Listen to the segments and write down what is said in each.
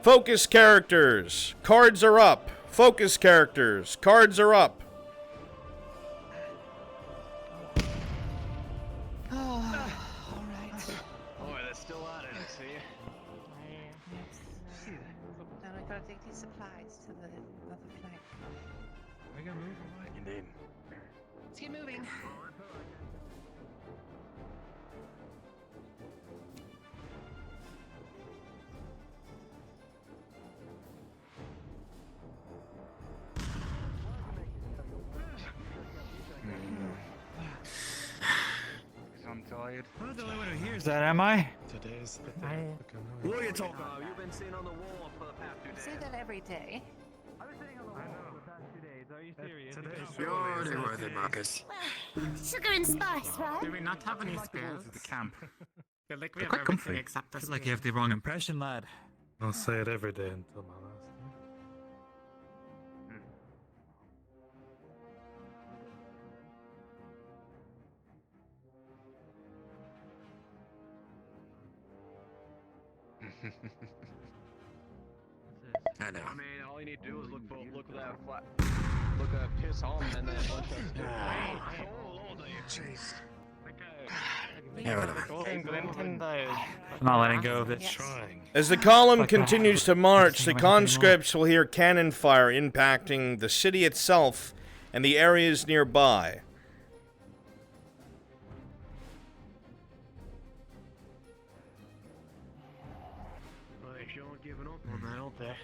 Focus characters. Cards are up. Focus characters. Cards are up. Oh, all right. Boy, they're still at it, I see. Now I gotta take these supplies to the other flank. We can move right. Indeed. Let's get moving. I'm tired. I'm not the only one who hears that, am I? Today's the What are you talking about? You've been sitting on the wall for the past 2 days. Say that every day. I've been sitting on the wall for the past 2 days. Are you serious? You're worth it, Marcus. Sugar and spice, right? Do we not have any spares at the camp? Feel like we have quite everything comfy. except the It's like you have the wrong impression, lad. I'll say it every day until my last day. I know. I mean, all you need to do is look at that flat, look at piss on, and then a bunch of. Jeez. Irrelevant. I'm not letting go of this. Yes. Trying. As the column continues to march, the conscripts will hear cannon fire impacting the city itself and the areas nearby. Well, they sure aren't giving up on that, aren't they?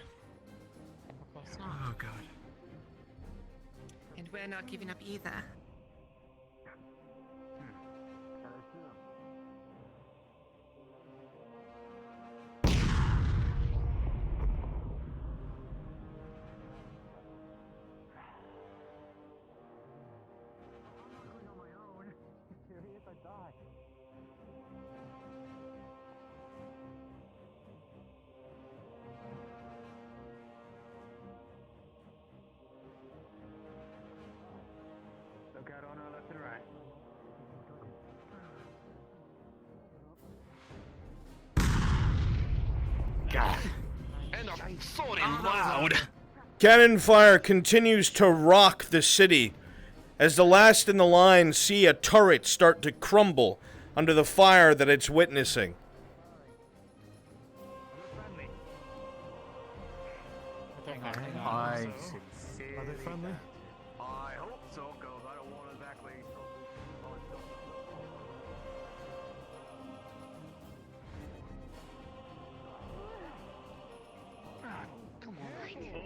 Oh, God. And we're not giving up either. Look out on our left and right. God. And I'm thoughting loud. Cannon fire continues to rock the city as the last in the line see a turret start to crumble under the fire that it's witnessing. Are they friendly? I hope so, cause I don't want exactly. Come on.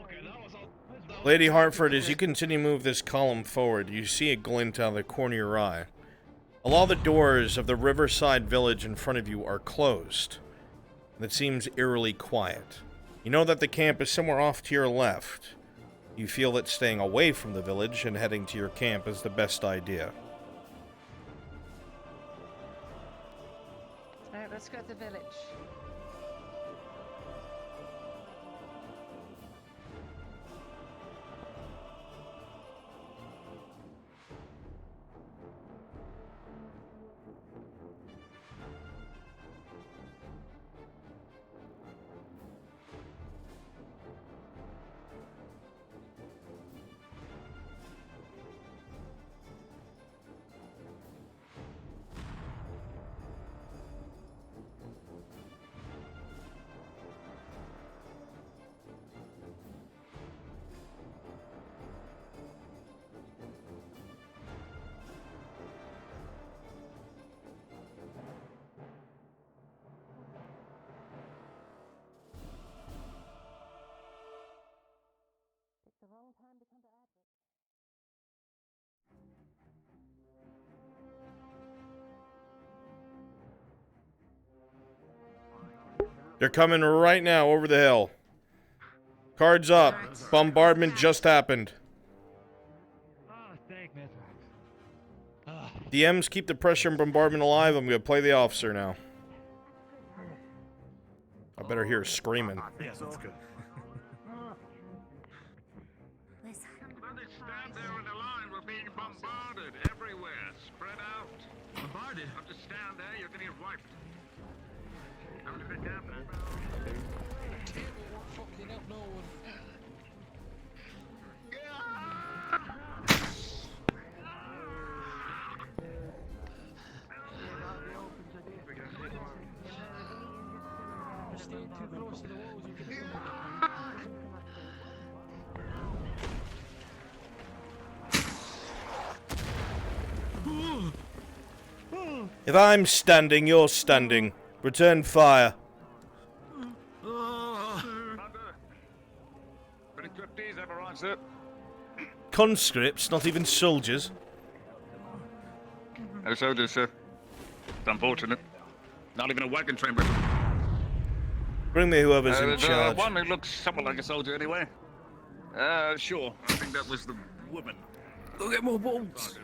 Okay, that was all. Lady Hartford, as you continue to move this column forward, you see a glint out of the corner of your eye. All the doors of the riverside village in front of you are closed, and it seems eerily quiet. You know that the camp is somewhere off to your left. You feel that staying away from the village and heading to your camp is the best idea. All right, let's go to the village. They're coming right now over the hill. Cards up. Bombardment just happened. DMs, keep the pressure and bombardment alive. I'm going to play the officer now. I better hear screaming. Yes, that's good. Listen. When they stand there in a line, we're being bombarded everywhere. Spread out. Bombarded? Have to stand there, you're gonna get wiped. I'm gonna sit down. If I'm standing, you're standing. Return fire. Conscripts, not even soldiers. No soldiers, sir. It's unfortunate. Not even a wagon train. Bring me whoever's in charge. One who looks somewhat like a soldier, anyway. Sure. I think that was the woman. Go get more bolts.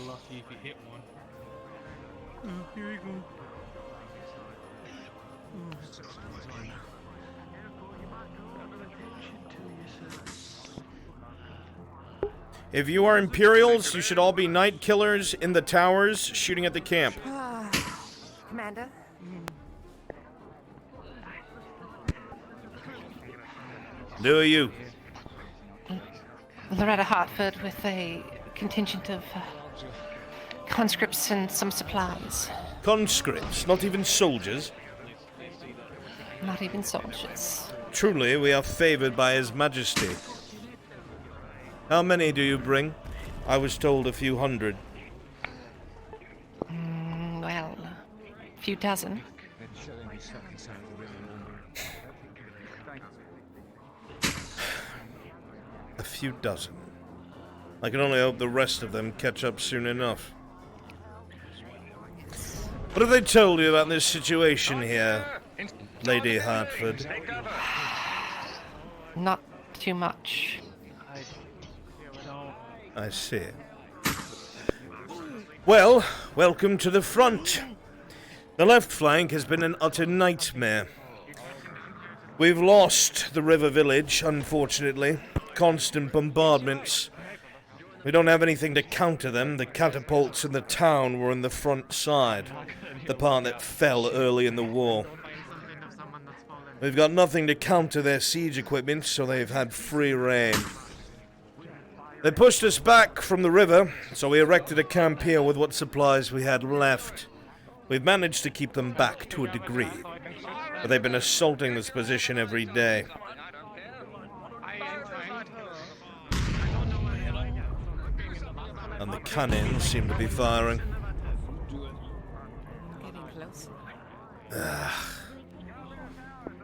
Lucky if you hit one. Here you go. If you are Imperials, you should all be night killers in the towers, shooting at the camp. Commander? Who are you? Loretta Hartford with a contingent of conscripts and some supplies. Conscripts, not even soldiers. Not even soldiers. Truly, we are favored by His Majesty. How many do you bring? I was told a few hundred. Well, a few dozen. A few dozen. I can only hope the rest of them catch up soon enough. What have they told you about this situation here, Lady Hartford? Not too much. I see. Well, welcome to the front. The left flank has been an utter nightmare. We've lost the river village, unfortunately. Constant bombardments. We don't have anything to counter them. The catapults in the town were on the front side, the part that fell early in the war. We've got nothing to counter their siege equipment, so they've had free rein. They pushed us back from the river, so we erected a camp here with what supplies we had left. We've managed to keep them back to a degree, but they've been assaulting this position every day. And the cannons seem to be firing.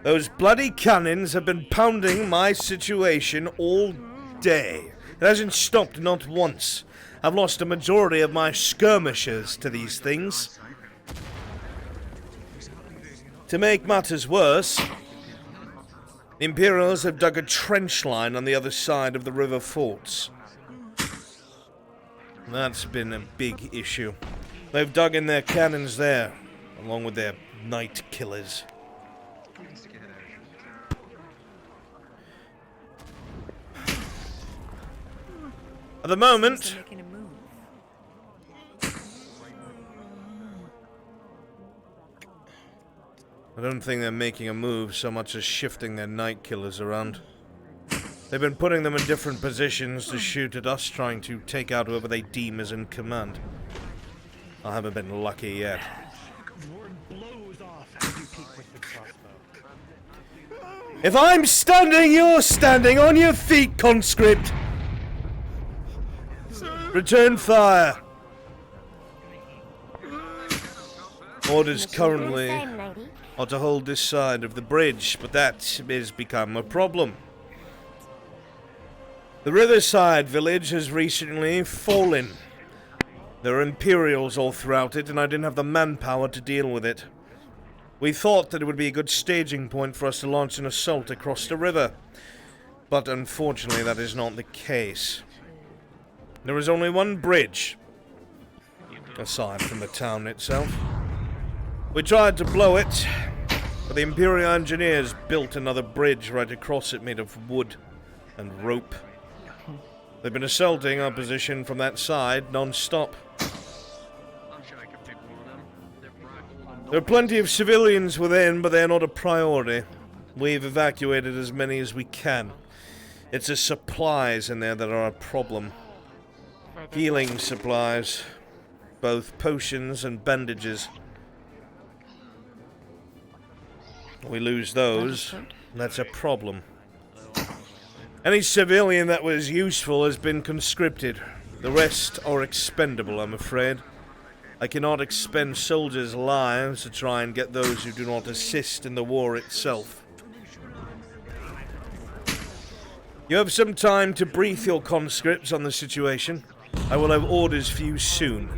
Those bloody cannons have been pounding my situation all day. It hasn't stopped not once. I've lost a majority of my skirmishers to these things. To make matters worse, the Imperials have dug a trench line on the other side of the river forts. That's been a big issue. They've dug in their cannons there, along with their night killers. At the moment, I don't think they're making a move so much as shifting their night killers around. They've been putting them in different positions to shoot at us, trying to take out whoever they deem is in command. I haven't been lucky yet. If I'm standing, you're standing. On your feet, conscript. Return fire. Orders currently are to hold this side of the bridge, but that has become a problem. The riverside village has recently fallen. There are Imperials all throughout it, and I didn't have the manpower to deal with it. We thought that it would be a good staging point for us to launch an assault across the river, but unfortunately that is not the case. There is only one bridge, aside from the town itself. We tried to blow it, but the Imperial engineers built another bridge right across it made of wood and rope. They've been assaulting our position from that side non-stop. There are plenty of civilians within, but they're not a priority. We've evacuated as many as we can. It's the supplies in there that are a problem. Healing supplies. Both potions and bandages. We lose those, that's a problem. Any civilian that was useful has been conscripted. The rest are expendable, I'm afraid. I cannot expend soldiers' lives to try and get those who do not assist in the war itself. You have some time to brief your conscripts on the situation. I will have orders for you soon.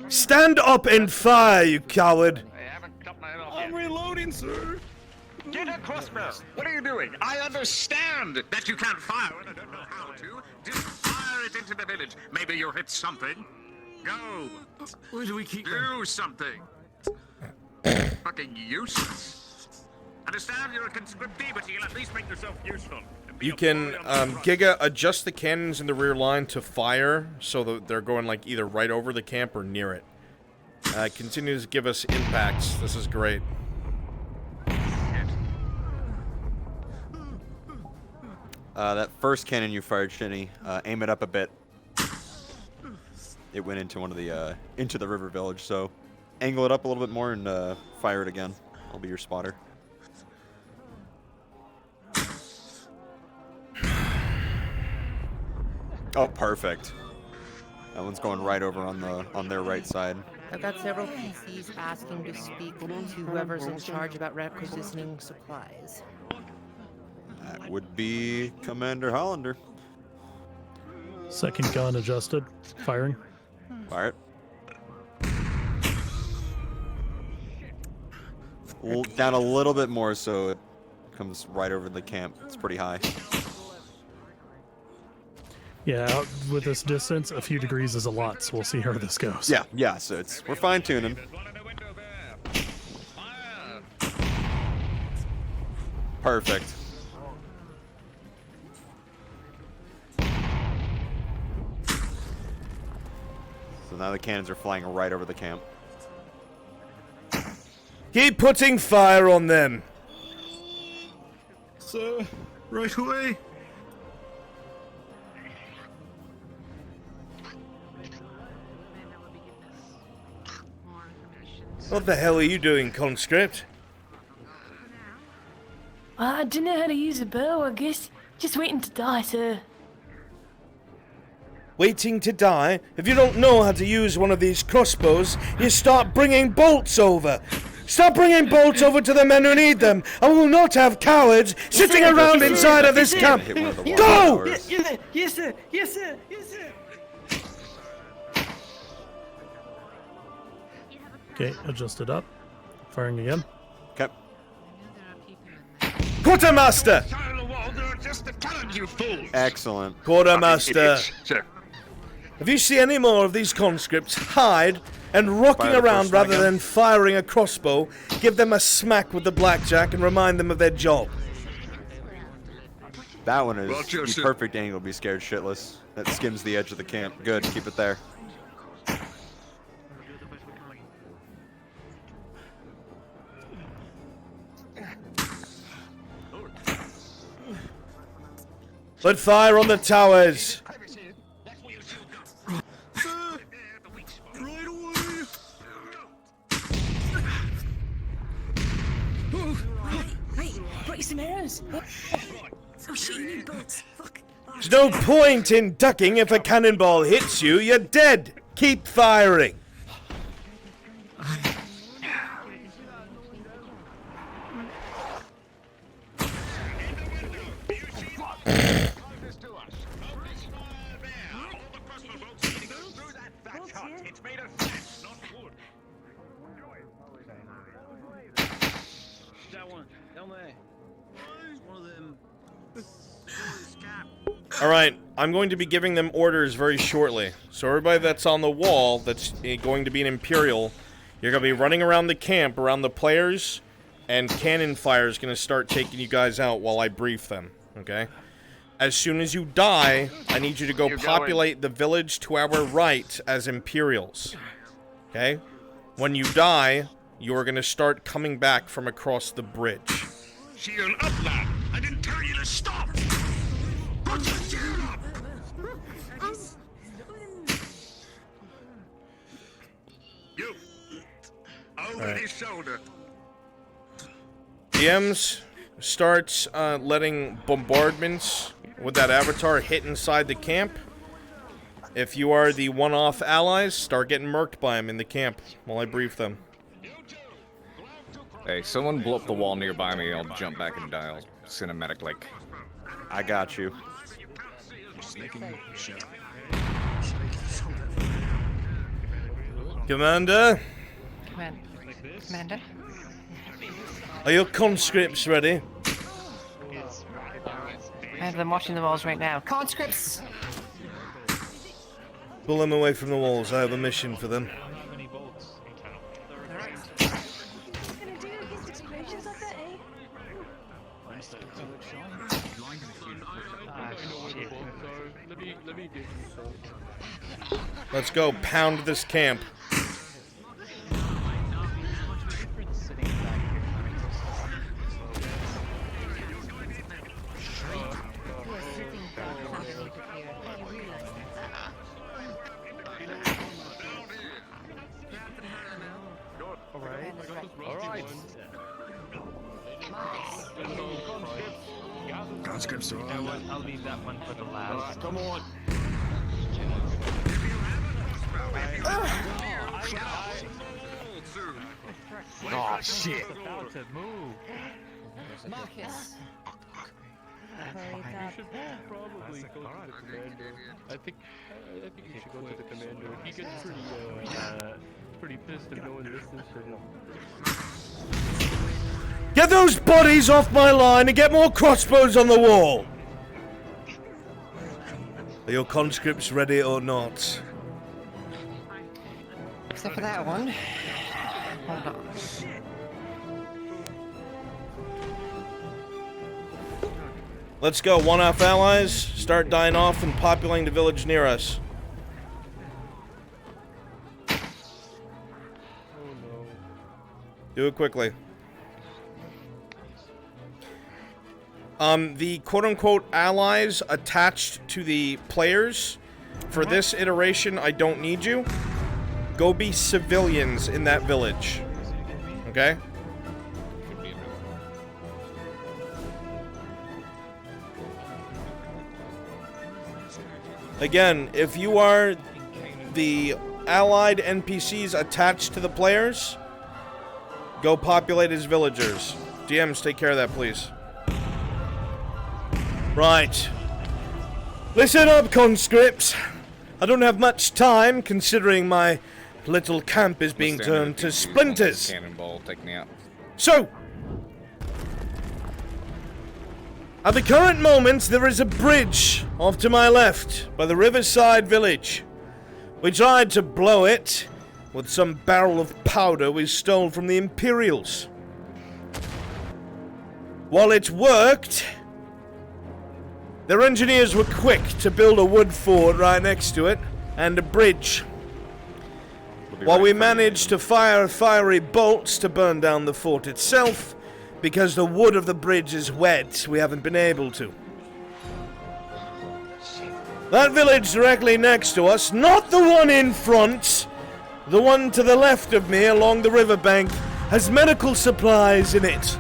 Stand up and fire, you coward! I'm reloading, sir. Get a crossbow. What are you doing? I understand that you can't fire and I don't know how to. Just fire it into the village. Maybe you'll hit something. Go. Where do we keep Do something. Fucking useless. Understand you're a conscriptee, but you'll at least make yourself useful. You can, Giga, adjust the cannons in the rear line to fire so that they're going, like, either right over the camp or near it. Continues to give us impacts. This is great. That first cannon you fired, Shinny, aim it up a bit. It went into one of the, into the river village, so angle it up a little bit more and, fire it again. I'll be your spotter. Oh, perfect. That one's going right over on their right side. I've got several PCs asking to speak to whoever's in charge about requisitioning supplies. That would be Commander Hollander. Second gun adjusted. Firing. Fire it. Down a little bit more so it comes right over the camp. It's pretty high. Yeah, out with this distance, a few degrees is a lot, so we'll see how this goes. Yeah, so we're fine-tuning. Perfect. So now the cannons are flying right over the camp. Keep putting fire on them! So, right away. What the hell are you doing, conscript? I don't know how to use a bow, I guess. Just waiting to die, sir. Waiting to die? If you don't know how to use one of these crossbows, you start bringing bolts over. Stop bringing bolts over to the men who need them. I will not have cowards sitting around inside of this camp. Go! Yes, sir. Yes, sir. Yes, sir. Yes, sir. Okay, adjusted up. Firing again. Okay. Quartermaster! Excellent. Quartermaster. If you see any more of these conscripts, hide and rocking around rather than firing a crossbow, give them a smack with the blackjack and remind them of their job. That one is the perfect angle to be scared shitless. That skims the edge of the camp. Good, keep it there. Let fire on the towers! Got some arrows. Oh shit, you need bullets. Fuck. There's no point in ducking. If a cannonball hits you, you're dead. Keep firing. Alright, I'm going to be giving them orders very shortly. So everybody that's on the wall that's going to be an Imperial, you're going to be running around the camp, around the players, and cannon fire is going to start taking you guys out while I brief them, okay? As soon as you die, I need you to go populate the village to our right as Imperials. Okay? When you die, you're gonna start coming back from across the bridge. Shield up, lad. I didn't tell you to stop. Put your shield up. You. Over his shoulder. DMs starts letting bombardments with that avatar hit inside the camp. If you are the one-off allies, start getting murked by them in the camp while I brief them. Hey, someone blow up the wall nearby me, I'll jump back and dial cinematic like. I got you. Commander? Commander? Are your conscripts ready? I have them watching the walls right now. Conscripts! Pull them away from the walls. I have a mission for them. Let's go pound this camp. Conscripts are on. I'll leave that one for the last. Come on. Oh shit! About to move. Marcus! You should probably go to the commander. I think you should go to the commander. He gets pretty pissed if no one listens to him. Get those bodies off my line and get more crossbows on the wall! Are your conscripts ready or not? Except for that one. Hold on. Let's go, one-off allies. Start dying off and populating the village near us. Do it quickly. The quote-unquote allies attached to the players, for this iteration, I don't need you. Go be civilians in that village. Okay? Again, if you are the allied NPCs attached to the players, go populate as villagers. GMs, take care of that, please. Right. Listen up, conscripts. I don't have much time, considering my little camp is being turned to splinters. Cannonball, take me out. So, at the current moment, there is a bridge off to my left by the riverside village. We tried to blow it with some barrel of powder we stole from the Imperials. While it worked, their engineers were quick to build a wood fort right next to it, and a bridge. While we managed to fire fiery bolts to burn down the fort itself, because the wood of the bridge is wet, we haven't been able to. That village directly next to us, not the one in front, the one to the left of me along the riverbank, has medical supplies in it.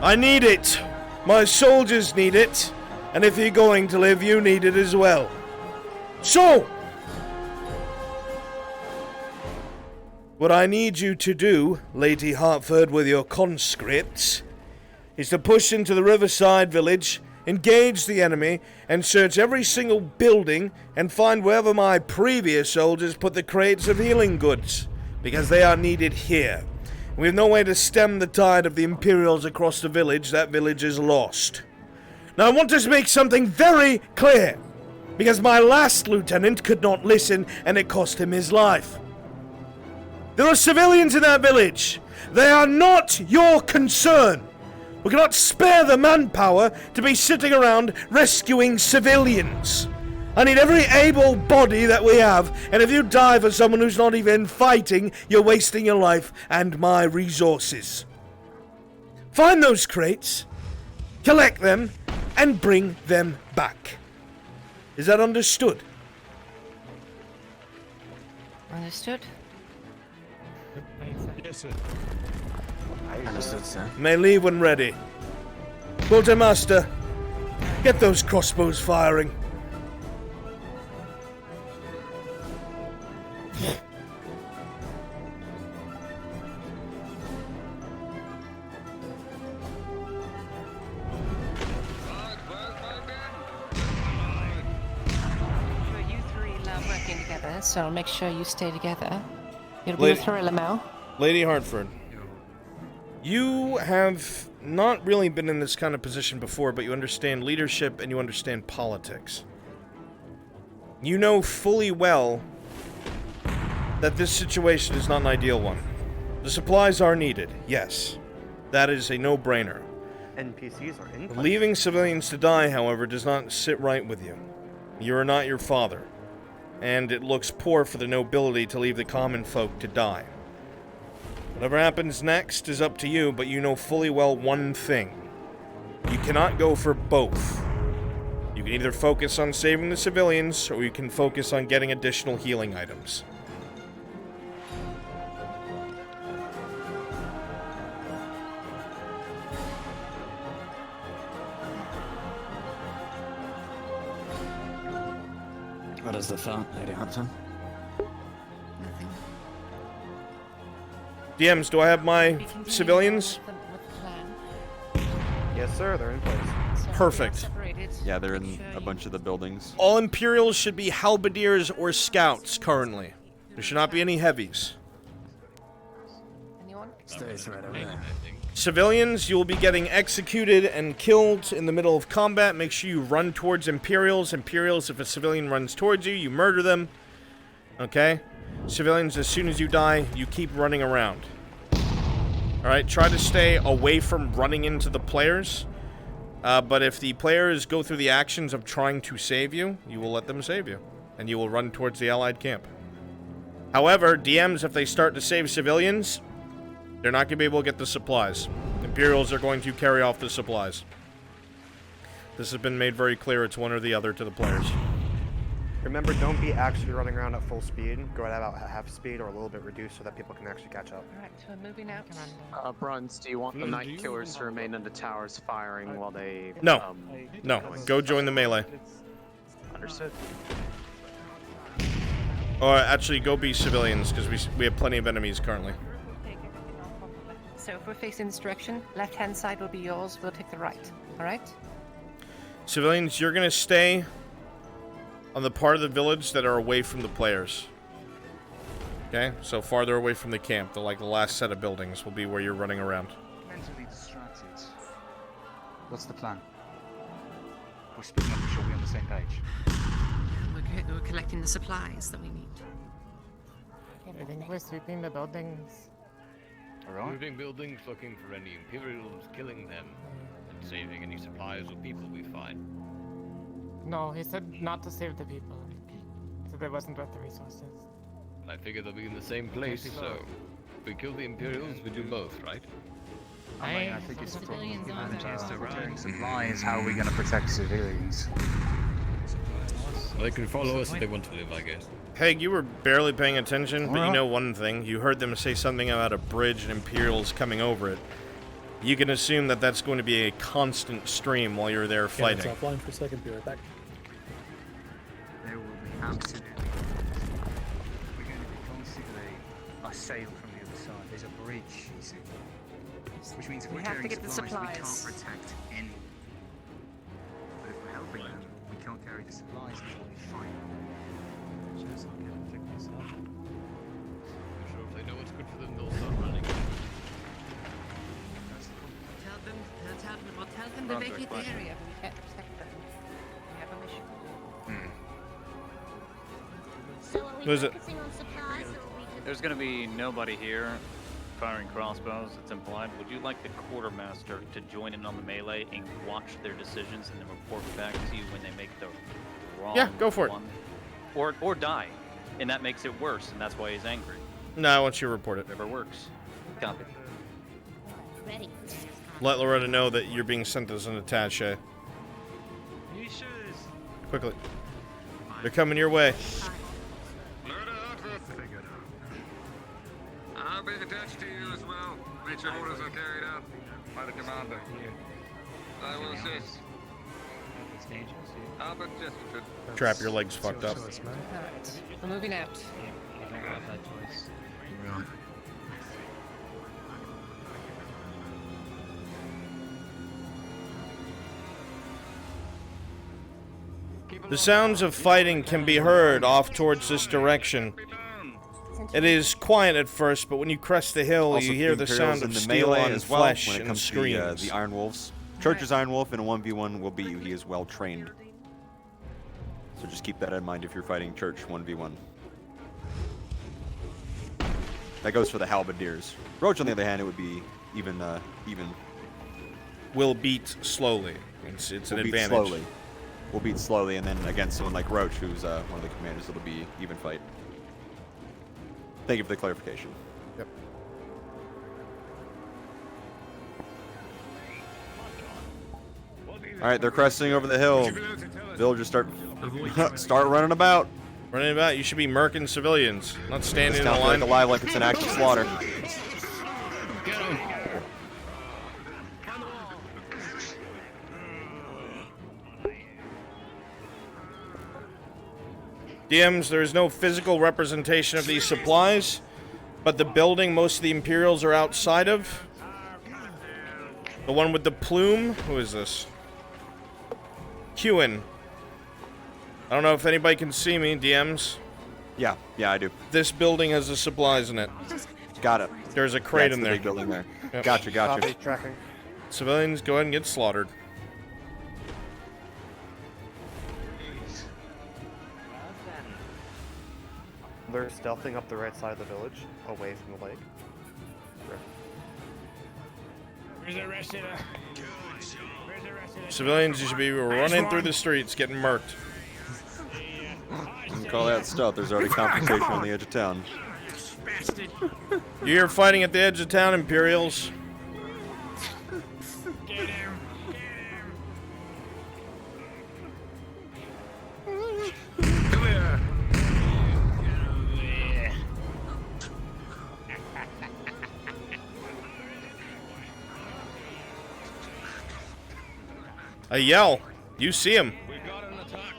I need it. My soldiers need it. And if you're going to live, you need it as well. So, what I need you to do, Lady Hartford, with your conscripts, is to push into the riverside village, engage the enemy, and search every single building and find wherever my previous soldiers put the crates of healing goods, because they are needed here. We have no way to stem the tide of the Imperials across the village. That village is lost. Now, I want to make something very clear, because my last lieutenant could not listen, and it cost him his life. There are civilians in that village. They are not your concern. We cannot spare the manpower to be sitting around rescuing civilians. I need every able body that we have, and if you die for someone who's not even fighting, you're wasting your life and my resources. Find those crates, collect them, and bring them back. Is that understood? Understood? Yes, sir. Understood, sir. May leave when ready. Quartermaster, get those crossbows firing. You three love working together, so I'll make sure you stay together. It'll be Lady- a thrill, Mel. Lady Hartford, you have not really been in this kind of position before, but you understand leadership and you understand politics. You know fully well that this situation is not an ideal one. The supplies are needed, yes. That is a no-brainer. NPCs are in. Leaving civilians to die, however, does not sit right with you. You are not your father, and it looks poor for the nobility to leave the common folk to die. Whatever happens next is up to you, but you know fully well one thing. You cannot go for both. You can either focus on saving the civilians, or you can focus on getting additional healing items. What is the thought, Lady Hudson? Nothing. DMs, do I have my civilians? Yes, sir. They're in place. Perfect. Yeah, they're in a bunch of the buildings. All Imperials should be halberdiers or scouts currently. There should not be any heavies. Anyone? Stays right over there. Civilians, you will be getting executed and killed in the middle of combat. Make sure you run towards Imperials. Imperials, if a civilian runs towards you, you murder them. Okay? Civilians, as soon as you die, you keep running around. Alright, try to stay away from running into the players. But if the players go through the actions of trying to save you, you will let them save you. And you will run towards the allied camp. However, DMs, if they start to save civilians, they're not going to be able to get the supplies. Imperials are going to carry off the supplies. This has been made very clear. It's one or the other to the players. Remember, don't be actually running around at full speed. Go at about half speed or a little bit reduced so that people can actually catch up. Alright, so we're moving out. Bruns, do you want the night killers to remain in the towers firing while they... No. No. Go join the melee. Understood. Or actually, go be civilians, because we have plenty of enemies currently. So if we're facing this direction, left-hand side will be yours, we'll take the right. Alright? Civilians, you're going to stay on the part of the village that are away from the players. Okay? So farther away from the camp. The last set of buildings will be where you're running around. Mentally distracted. What's the plan? We're speaking up, sure we're on the same page. We're collecting the supplies that we need. I think we're sweeping the buildings. Alright. Moving buildings, looking for any Imperials, killing them, and saving any supplies or people we find. No, he said not to save the people. So there wasn't worth the resources. And I figure they'll be in the same place, so if we kill the Imperials, we do both, right? I think it's probably returning supplies. How are we going to protect civilians? Well, they can follow us if they want to live, I guess. Peg, you were barely paying attention, but you know one thing. You heard them say something about a bridge and Imperials coming over it. You can assume that that's going to be a constant stream while you're there fighting. Yeah, it's offline for a second. Be right back. There will be absolutely. We're going to be constantly assailed from the other side. There's a bridge, you see. Which means if We we're have to carrying get the supplies, we can't supplies. protect anyone. But if we're helping them, we can't carry the supplies until we fight. I'm sure if they know what's good for them, they'll start running. Tell them to vacate the area. We can't protect them. We have a mission. Who is it? There's gonna be nobody here. firing crossbows, it's implied. Would you like the quartermaster to join in on the melee and watch their decisions and then report back to you when they make the wrong Yeah, go for it. one? Or die, and that makes it worse, and that's why he's angry. No, I want you to report it. Whatever works. Copy. Ready. Let Loretta know that you're being sent as an attaché. Quickly. They're coming your way. I'll be attached to you as well. Make sure orders are carried out by the commander. I will assist. Albert Chesterton. Trap, your leg's fucked up. Alright, we're moving out. The sounds of fighting can be heard off towards this direction. It is quiet at first, but when you crest the hill, Also, you hear the sound in of the steel melee on as well, flesh when it and comes screams. to the Iron Wolves. Church's Iron Wolf in a 1v1 will beat you. He is well trained. So just keep that in mind if you're fighting Church 1v1. That goes for the Halberdiers. Roach, on the other hand, it would be even. Will beat slowly. It's an We'll beat advantage. slowly. We'll beat slowly, and then against someone like Roach, who's one of the commanders, it'll be even fight. Thank you for the clarification. Yep. All right, they're cresting over the hill. Villagers start running about. Running about, you should be murking civilians, not standing in a Like line. alive like it's an active slaughter. DMs, there is no physical representation of these supplies, but the building most of the Imperials are outside of. The one with the plume? Who is this? Ewan. I don't know if anybody can see me, DMs. Yeah, I do. This building has the supplies in it. Got it. There's a crate That's in the there. big building there. Yep. Gotcha. Copy, tracking. Civilians, go ahead and get slaughtered. They're stealthing up the right side of the village, away from the lake. Where's the rest of the... Civilians, you should be running through the streets, getting murked. You call that stealth. There's already confrontation on the edge of town. You hear fighting at the edge of town, Imperials. Get him! Come here. A yell. You see him. We've got an attack.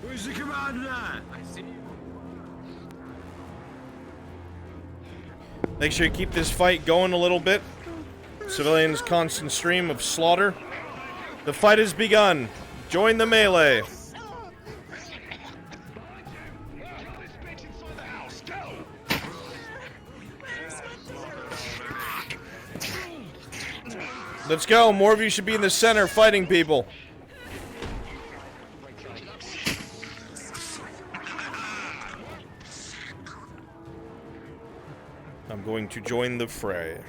Where's the commander? I see you. Make sure you keep this fight going a little bit. Civilians' constant stream of slaughter. The fight has begun. Join the melee. Let's go. More of you should be in the center fighting people. I'm going to join the fray.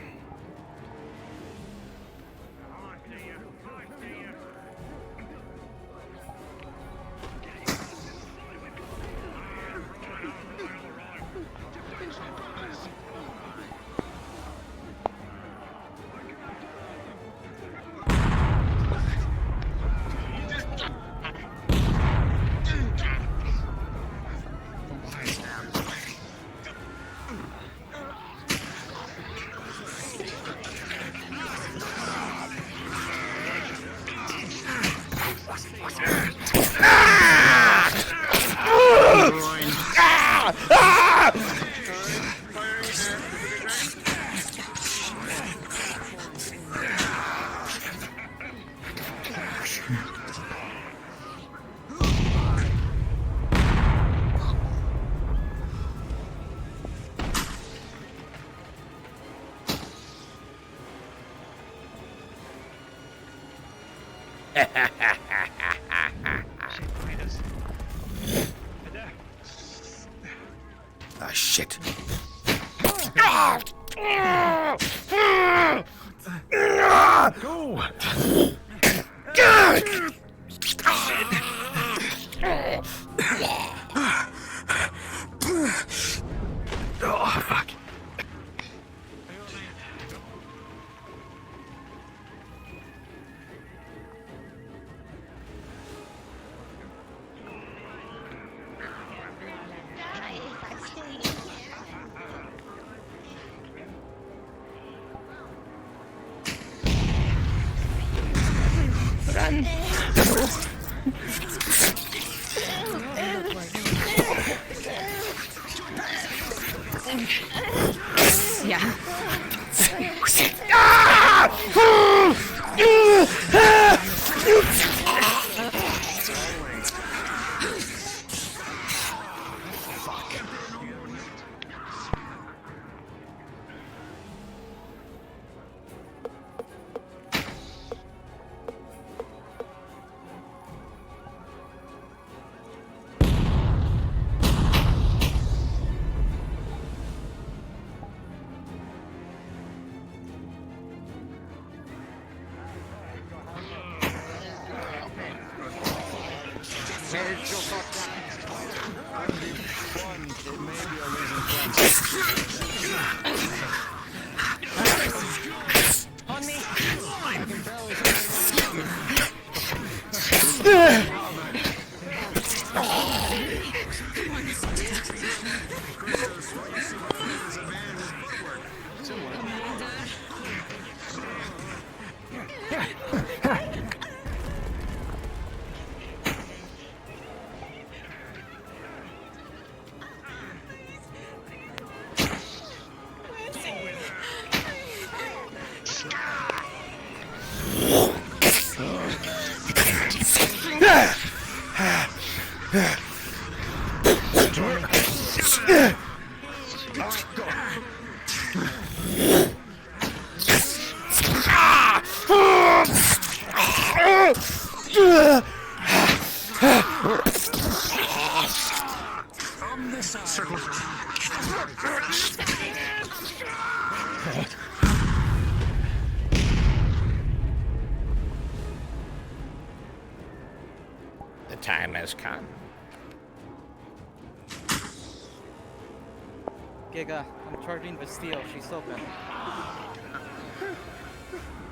Ah, shit. Go! Oh, fuck. Run. Yeah. On me! The time has come. Giga, I'm charging Bastille. She's open.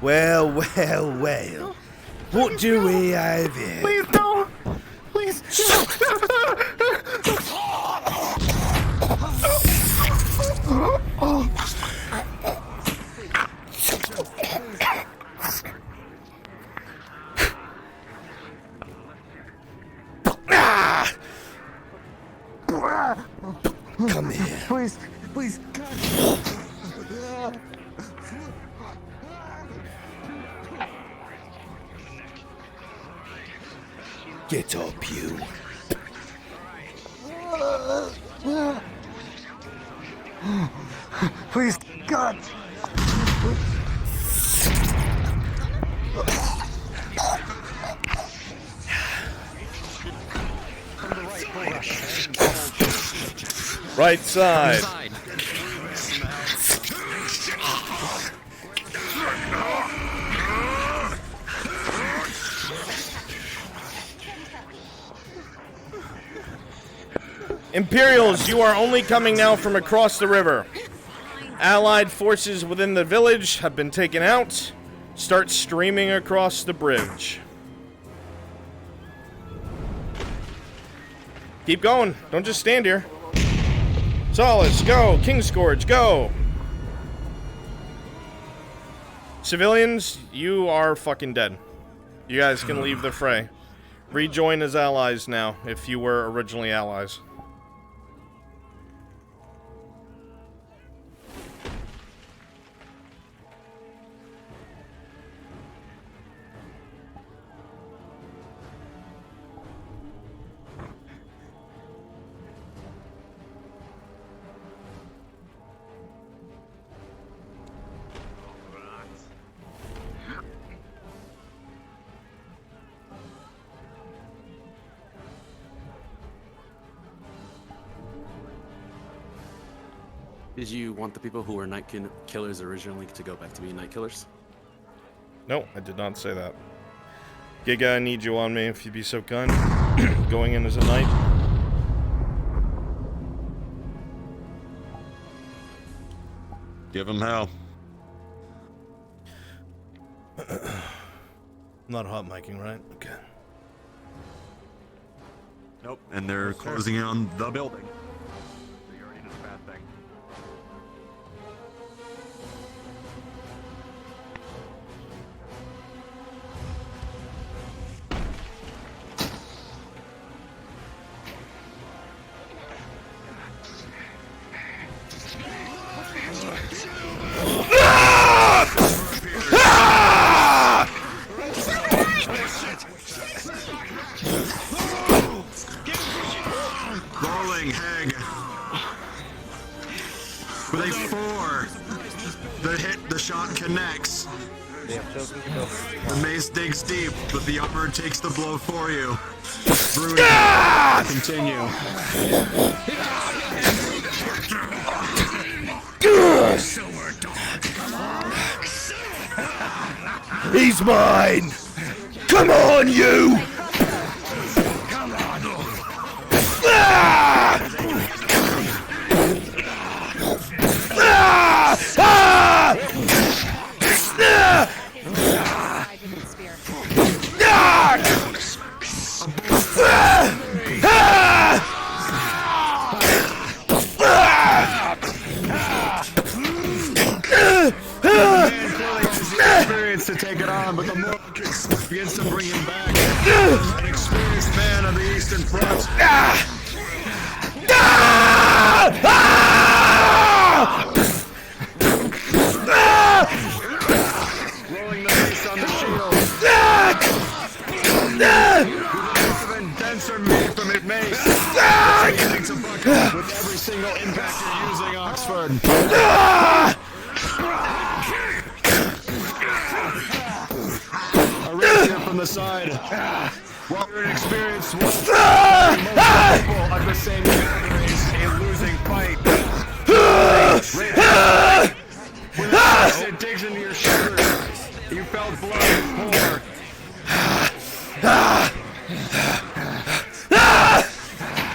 Well, well, well. What do we have here? Please don't! Please! Come here. Please, please. Get up, you. Please, God. Right side. Imperials, you are only coming now from across the river. Allied forces within the village have been taken out. Start streaming across the bridge. Keep going. Don't just stand here. Solace, go. Kingscourge, go. Civilians, you are fucking dead. You guys can leave the fray. Rejoin as allies now, if you were originally allies. Did you want the people who were night killers originally to go back to being night killers? No, I did not say that. Giga, I need you on me if you'd be so kind. Going in as a knight. Give him hell. Not hot miking, right? Okay. Nope. And they're closing in on the building. So you already did a bad thing. Rolling Hag. With a 4. The shot connects. The mace digs deep, but the armor takes the blow for you. Brewing continue. He's mine! Come on, you! To take it on, but the more begins to bring him back. An experienced man of the Eastern Front. Rolling the mace on the shield. Even denser made from his mace. Beginning to buckle with every single impact you're using, Oxford. From the side. While you're an experienced one, most people of the same categories, a losing fight. When it digs into your shoulder, you felt blood pour.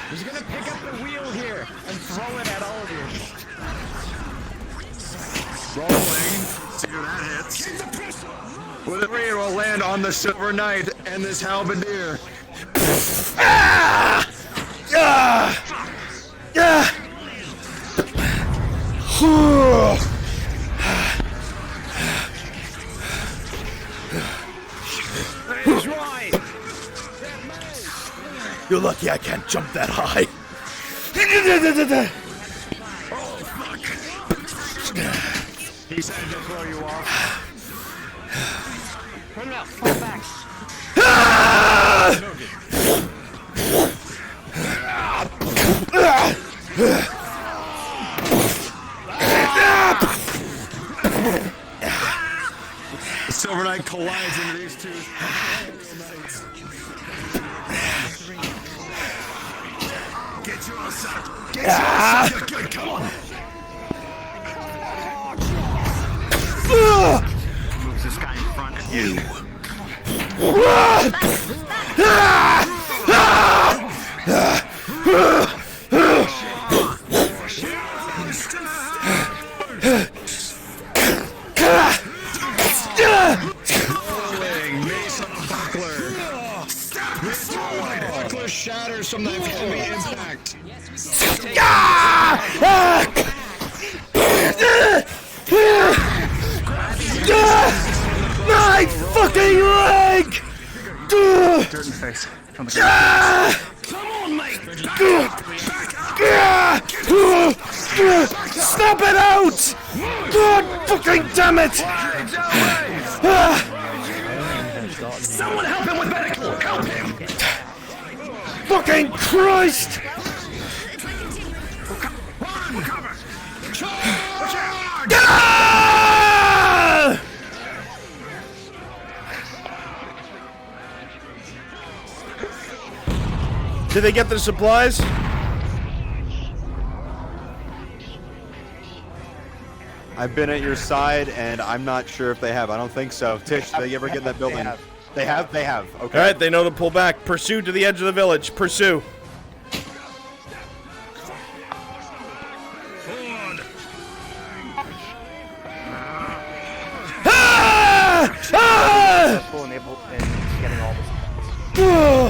He's gonna pick up the wheel here and throw it at all of you. Rolling. See where that hits. With a 3, will land on the Silver Knight and this halberdier. He's right. You're lucky I can't jump that high. Oh, fuck. He said to throw you off. Turn around, fall back. The Silver Knight collides into these two. Get yours up. Get yours up. Good, come on. Moves this guy in front of you. Buckler shatters from the heavy impact. My fucking leg! Dirt in the face. From the ground. Come on, mate! Stop it out! God fucking damn it! Someone help him with medical! Help him! Fucking Christ! Did they get their supplies? I've been at your side, and I'm not sure if they have. I don't think so. Tish, did they ever get in that building? They have? They have. Okay. All right, they know to pull back. Pursue to the edge of the village. Pursue. Successful in getting all the supplies. Oh,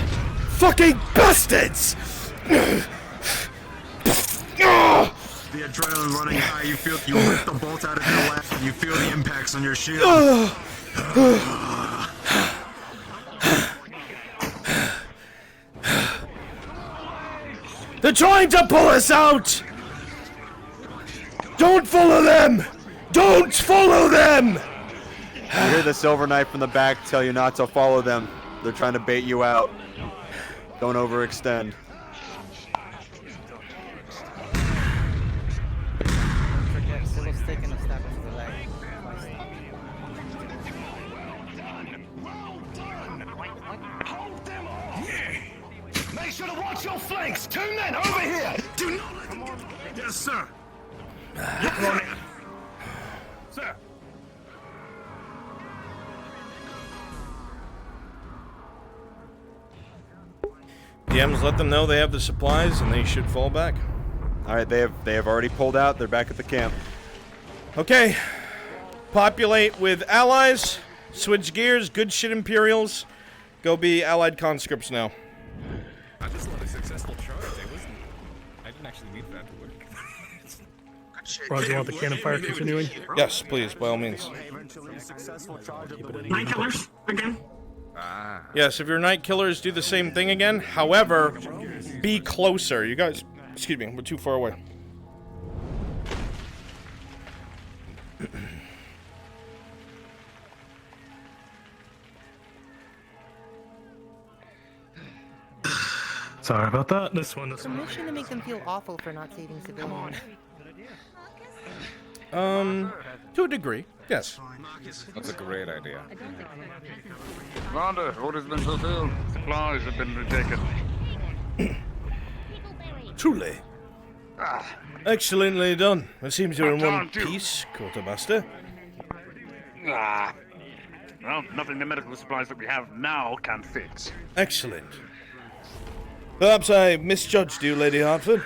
fucking bastards! The adrenaline running high. You rip the bolt out of your leg, and you feel the impacts on your shield. They're trying to pull us out! Don't follow them! Don't follow them! You hear the Silver Knight from the back tell you not to follow them. They're trying to bait you out. Don't overextend. Forget Silla's taking a stab into the leg. Make sure to watch your flanks! 2 men over here! Do not... Yes, sir. Sir! DMs let them know they have the supplies and they should fall back. All right, they have already pulled out. They're back at the camp. Okay. Populate with allies. Switch gears. Good shit Imperials. Go be allied conscripts now. I just love a successful charge. I didn't actually need that to work. Roger, you want the cannon fire continuing? Yes, please, by all means. Night killers again. Yes, if you're night killers, do the same thing again. However, be closer. You guys, excuse me, we're too far away. Sorry about that. This one. Permission to make them feel awful for not saving civilians. To a degree, yes. That's a great idea. Commander, orders been fulfilled. Supplies have been retaken. Truly. Excellently done. It seems you're in one do. piece, Quartermaster. Well, nothing the medical supplies that we have now can fix. Excellent. Perhaps I misjudged you, Lady Hartford.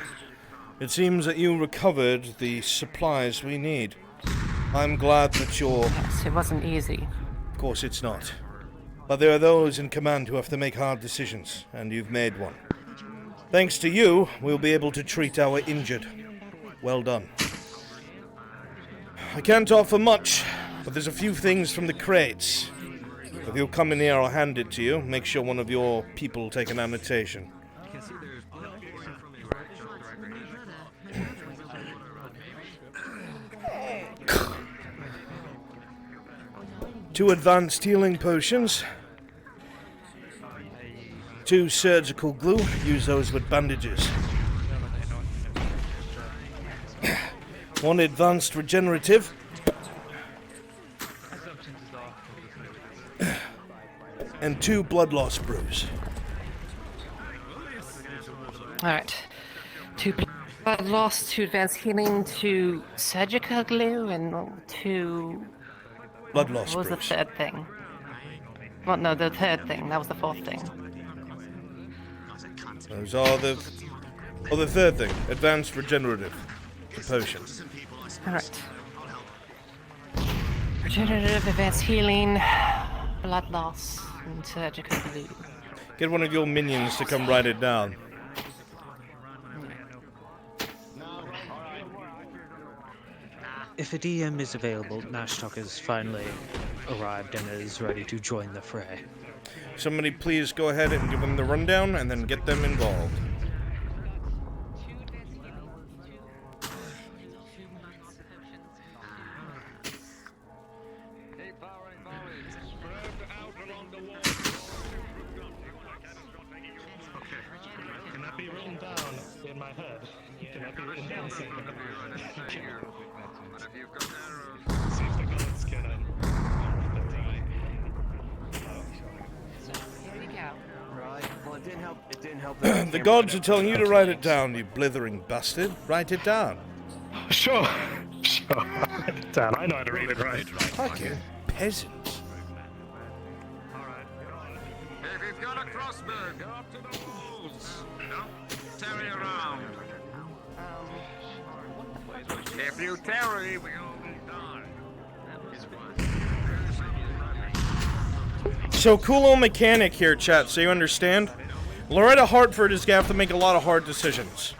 It seems that you recovered the supplies we need. I'm glad that you're... Yes, it wasn't easy. Of course it's not. But there are those in command who have to make hard decisions, and you've made one. Thanks to you, we'll be able to treat our injured. Well done. I can't offer much, but there's a few things from the crates. If you'll come in here, I'll hand it to you. Make sure one of your people take an annotation. 2 advanced healing potions. 2 surgical glue. Use those with bandages. 1 advanced regenerative. And 2 blood loss brews. Alright. 2 blood loss, 2 advanced healing, 2 surgical glue, and 2... Blood loss What was brews. the 3rd thing? Well, no, the 3rd thing. That was the 4th thing. Those are the... Oh, the 3rd thing. Advanced regenerative. The potion. Alright. Regenerative, advanced healing, blood loss, and surgical glue. Get one of your minions to come write it down. If a DM is available, Nashtok has finally arrived and is ready to join the fray. Somebody please go ahead and give them the rundown and then get them involved. Can that be written down in my head? Can that be written down somewhere? See if the gods can Right. Well, it didn't help. It didn't help. The gods are telling you to write it down, you blithering bastard. Write it down. Sure. Dad, I know how to read it right. Fucking peasants. If you've got a crossbow, go up to the walls. Don't tarry around. If you tarry, we all die. So, cool old mechanic here, chat, so you understand. Loretta Hartford is going to have to make a lot of hard decisions.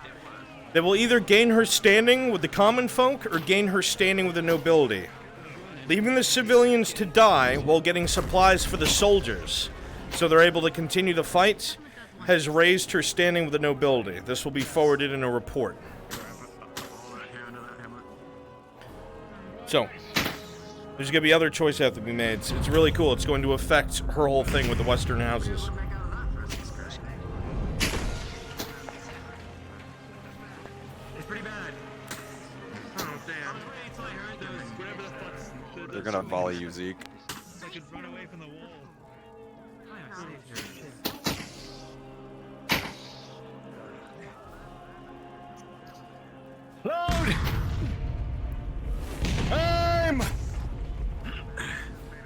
They will either gain her standing with the common folk or gain her standing with the nobility. Leaving the civilians to die while getting supplies for the soldiers, so they're able to continue the fight, has raised her standing with the nobility. This will be forwarded in a report. So, there's going to be other choices that have to be made. It's really cool. It's going to affect her whole thing with the Western houses. It's pretty bad. Oh, damn. They're gonna volley you, Zeke. I could run away from the wall. Load! Aim!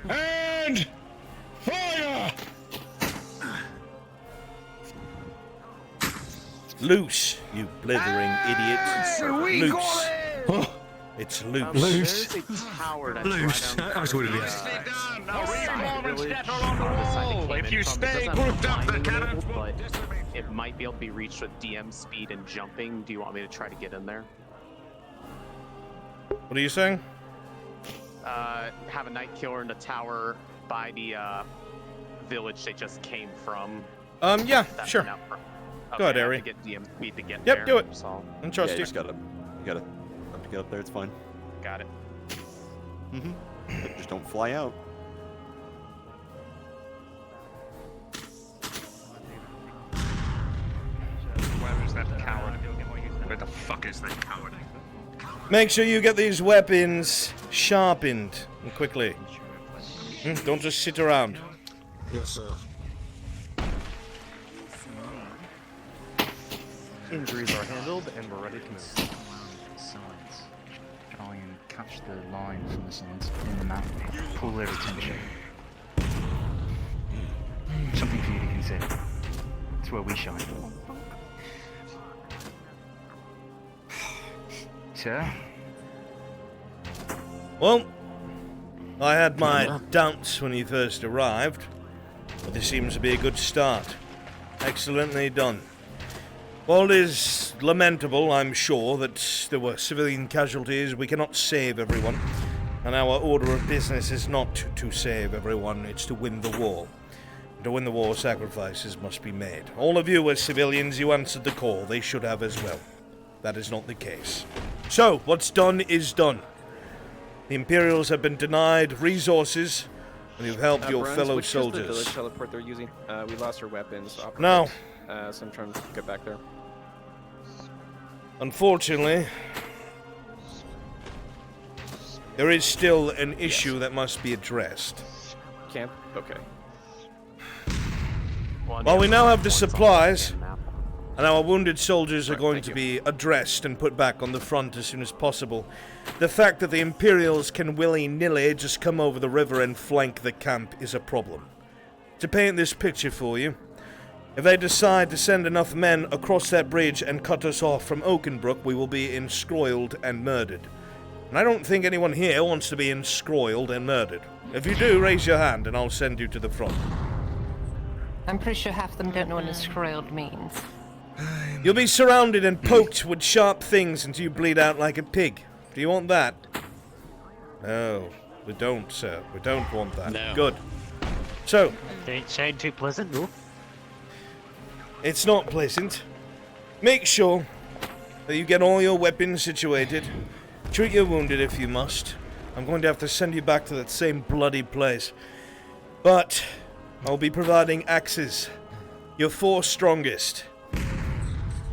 And fire! Loose, you blithering idiot. we Loose. got it! It's loose. Loose. There's a tower that's Loose. right I was going to be If you stay grouped up, the cannons will but it might be able to be reached with DM speed and jumping. Do you want me to try to get in there? What are you saying? Have a night killer in the tower by the village they just came from. Yeah, sure. Go ahead, I have Ari. to get DM speed to get Yep, there. do it. So. And trust Yeah, you. just gotta have to get up there. It's fine. Got it. Just don't fly out. Where is that coward? Where the fuck is that coward? Make sure you get these weapons sharpened and quickly. Don't just sit around. Yes, sir. Injuries are handled, and we're ready to move. Sides. Try and catch the line from the sides in the map. Pull their attention. Something for you to consider. It's where we shine. Sir? Well, I had my doubts when he first arrived, but this seems to be a good start. Excellently done. While it is lamentable, I'm sure, that there were civilian casualties, we cannot save everyone. And our order of business is not to save everyone, it's to win the war. And to win the war, sacrifices must be made. All of you as civilians, you answered the call. They should have as well. That is not the case. So, what's done is done. The Imperials have been denied resources, and you've helped your fellow which soldiers. Is the village teleport they're using? We lost our weapons. No. So I'm trying to get back there. Unfortunately, there is still an issue that must be addressed. Camp? Okay. While we now have the supplies, and our wounded soldiers are going to be addressed and put back on the front as soon as possible, the fact that the Imperials can willy-nilly just come over the river and flank the camp is a problem. To paint this picture for you, if they decide to send enough men across that bridge and cut us off from Oakenbrook, we will be enscroiled and murdered. And I don't think anyone here wants to be enscroiled and murdered. If you do, raise your hand and I'll send you to the front. I'm pretty sure half of them don't know what enscroiled means. You'll be surrounded and poked with sharp things until you bleed out like a pig. Do you want that? No, we don't, sir. We don't want that. No. Good. So, Don't sound too pleasant, though. it's not pleasant. Make sure that you get all your weapons situated. Treat your wounded if you must. I'm going to have to send you back to that same bloody place. But I'll be providing axes. Your 4 strongest.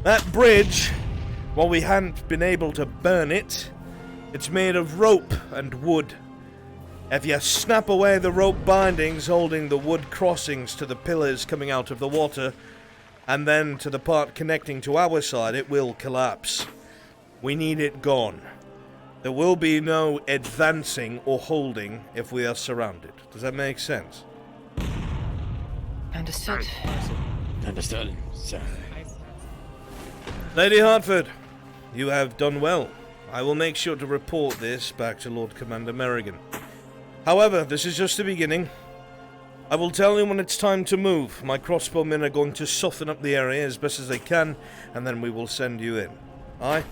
That bridge, while we hadn't been able to burn it, it's made of rope and wood. If you snap away the rope bindings holding the wood crossings to the pillars coming out of the water, and then to the part connecting to our side, it will collapse. We need it gone. There will be no advancing or holding if we are surrounded. Does that make sense? Understood. Understood, sir. Lady Hartford, you have done well. I will make sure to report this back to Lord Commander Merrigan. However, this is just the beginning. I will tell you when it's time to move. My crossbowmen are going to soften up the area as best as they can, and then we will send you in. Aye?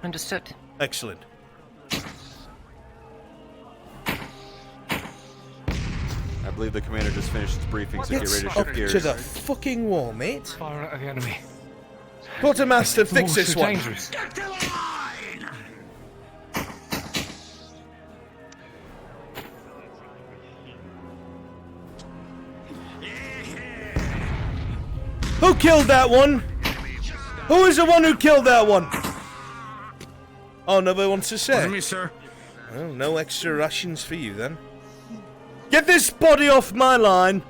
Understood. Excellent. I believe the commander just finished his briefing, so get ready to Up shift gears. to the fucking wall, mate. Far out of the enemy. Quartermaster, fix this one. Dangerous. Who killed that one? Who is the one who killed that one? Oh, nobody wants to say. Wasn't me, sir. Well, no extra rations for you then. Get this body off my line.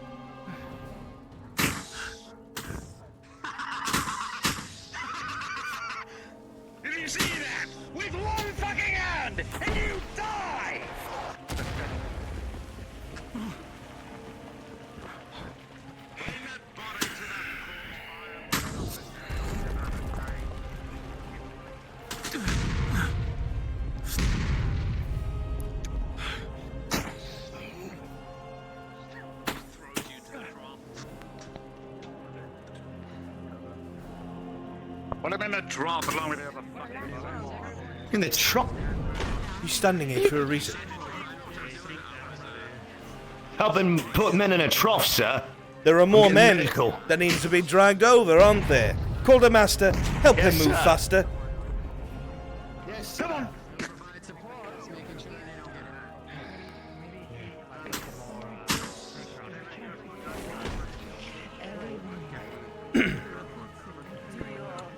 Did you see that? With one fucking hand, and you die! Put him in the drop along with the other fucking... In the trunk. You're standing here for a reason. Help them put men in a trough, sir. There are more getting men medical. that need to be dragged over, aren't there? Quartermaster, help Yes, him move sir. faster. Yes, come on.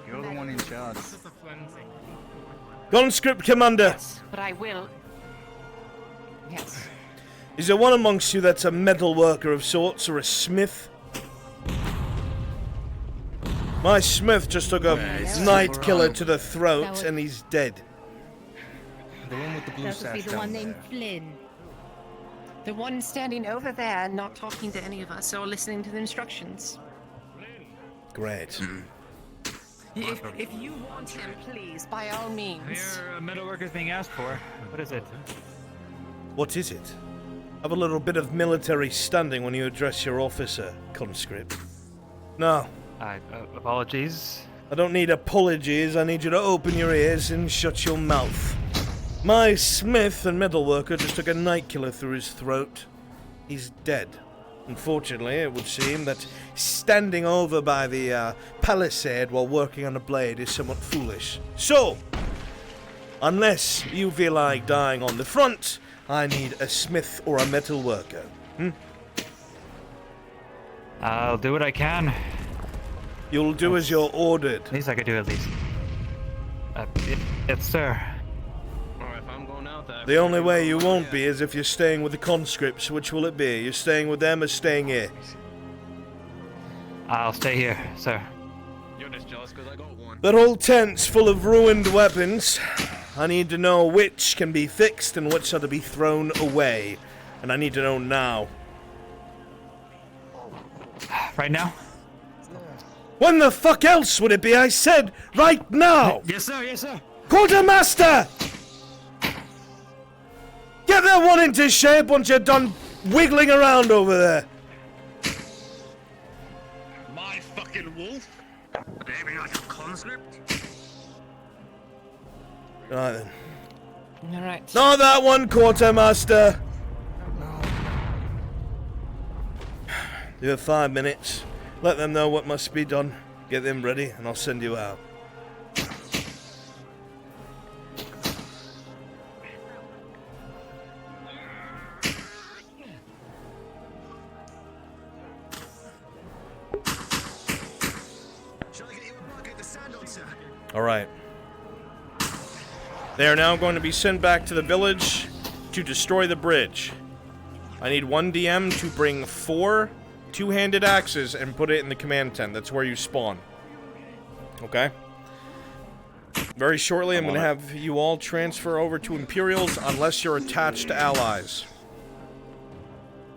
You're the one in charge. Conscript Commander, But I will. Yes. is there one amongst you that's a metal worker of sorts or a smith? My smith just took a night killer to the throat and he's dead. The one with the blue That would be sash the one down named there. Flynn. The one standing over there, not talking to any of us or listening to the instructions. Great. If you want him, please, by all means. Your metal workers being asked for. What is it? What is it? Have a little bit of military standing when you address your officer, conscript. No. Apologies. I don't need apologies, I need you to open your ears and shut your mouth. My smith and metalworker just took a night killer through his throat. He's dead. Unfortunately, it would seem that standing over by the palisade while working on a blade is somewhat foolish. So, unless you feel like dying on the front, I need a smith or a metalworker. I'll do what I can. You'll do as you're ordered. Least I could do at least. Yes, sir. Alright, if I'm going out there... The only way you won't be is if you're staying with the conscripts. Which will it be? You're staying with them or staying here? I'll stay here, sir. You're just jealous because I got one. That whole tent's full of ruined weapons. I need to know which can be fixed and which are to be thrown away. And I need to know now. Right now? When the fuck else would it be? I said right now! Yes, sir, yes, sir. Quartermaster! Get that one into shape once you're done wiggling around over there. My fucking wolf? Behaving like a conscript? Right then. Alright. Not that one, Quartermaster! You have 5 minutes. Let them know what must be done. Get them ready, and I'll send you out. Alright. They are now going to be sent back to the village to destroy the bridge. I need one DM to bring 4 two-handed axes and put it in the command tent. That's where you spawn. Okay? Very shortly, I'm going to have you all transfer over to Imperials unless you're attached to allies.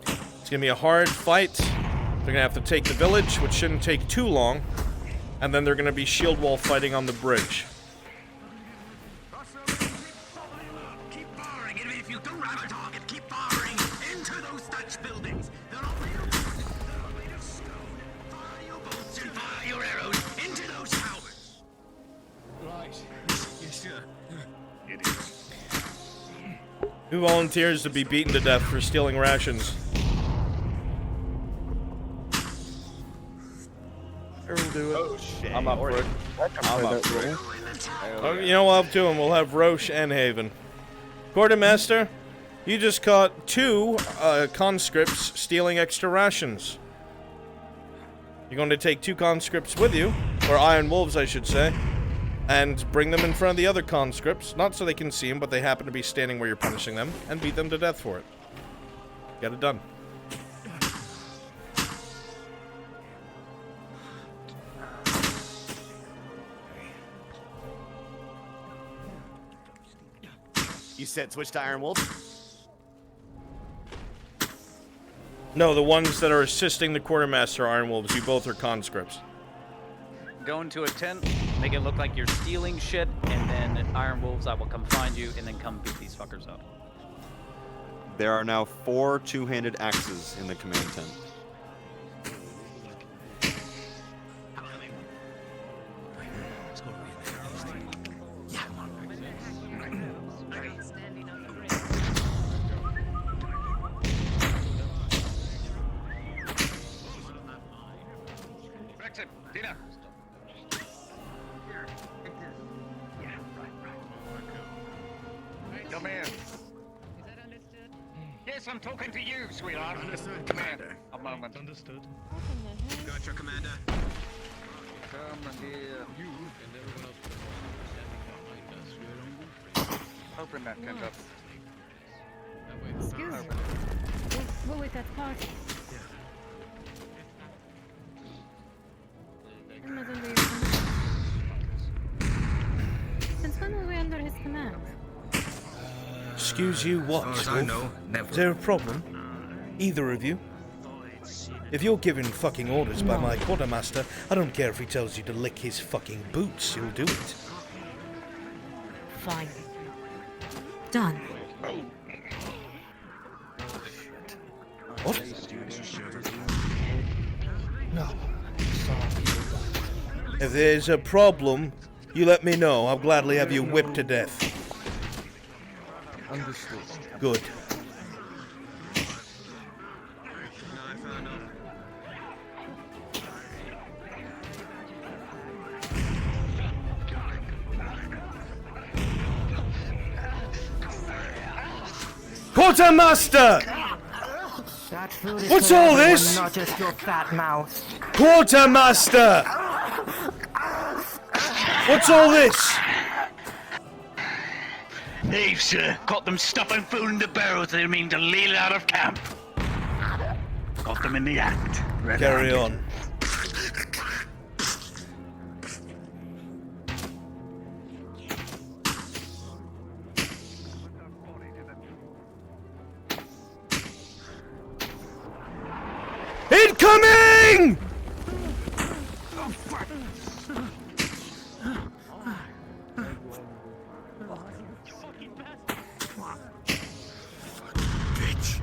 It's going to be a hard fight. They're going to have to take the village, which shouldn't take too long. And then they're going to be shield wall fighting on the bridge. Keep firing, and if you don't have a target, keep firing into those Dutch buildings. They're all made of stone. Fire your bolts and fire your arrows into those towers. Right. Yes, sir. Idiots. Who volunteers to be beaten to death for stealing rations? We'll do it. Oh shit. I'm up for it. I'm up for it. Oh, you know, we'll have two, and we'll have Roche and Haven. Quartermaster, you just caught 2 conscripts stealing extra rations. You're going to take 2 conscripts with you, or Iron Wolves, I should say, and bring them in front of the other conscripts, not so they can see them, but they happen to be standing where you're punishing them, and beat them to death for it. Get it done. You said switch to Iron Wolf? No, the ones that are assisting the Quartermaster are Iron Wolves. You both are conscripts. Go into a tent, make it look like you're stealing shit, and then Iron Wolves, I will come find you, and then come beat these fuckers up. There are now 4 two-handed axes in the command tent. Dinner. Come here. Yes, I'm talking to you, sweetheart. Understood, Come here. Commander. A moment. Understood. Gotcha, Commander. Come here. You and everyone else standing behind us. Open that tent up. Excuse me. We're with that party. I'm not under your command. Since when were we under his command? Excuse you, what? As far as I know, never. Is there a problem? Either of you? If you're giving fucking orders by my quartermaster, I don't care if he tells you to lick his fucking boots, you'll do it. Fine. Done. What? No. If there's a problem, you let me know. I'll gladly have you whipped to death. Understood. Good. Quartermaster! That food is What's for all everyone, this? Not just your fat mouth. Quartermaster! What's all this? They've, sir, got them stuffing food in the barrels they mean to lead it out of camp. Got them in the act. Carry on. Incoming! Bitch.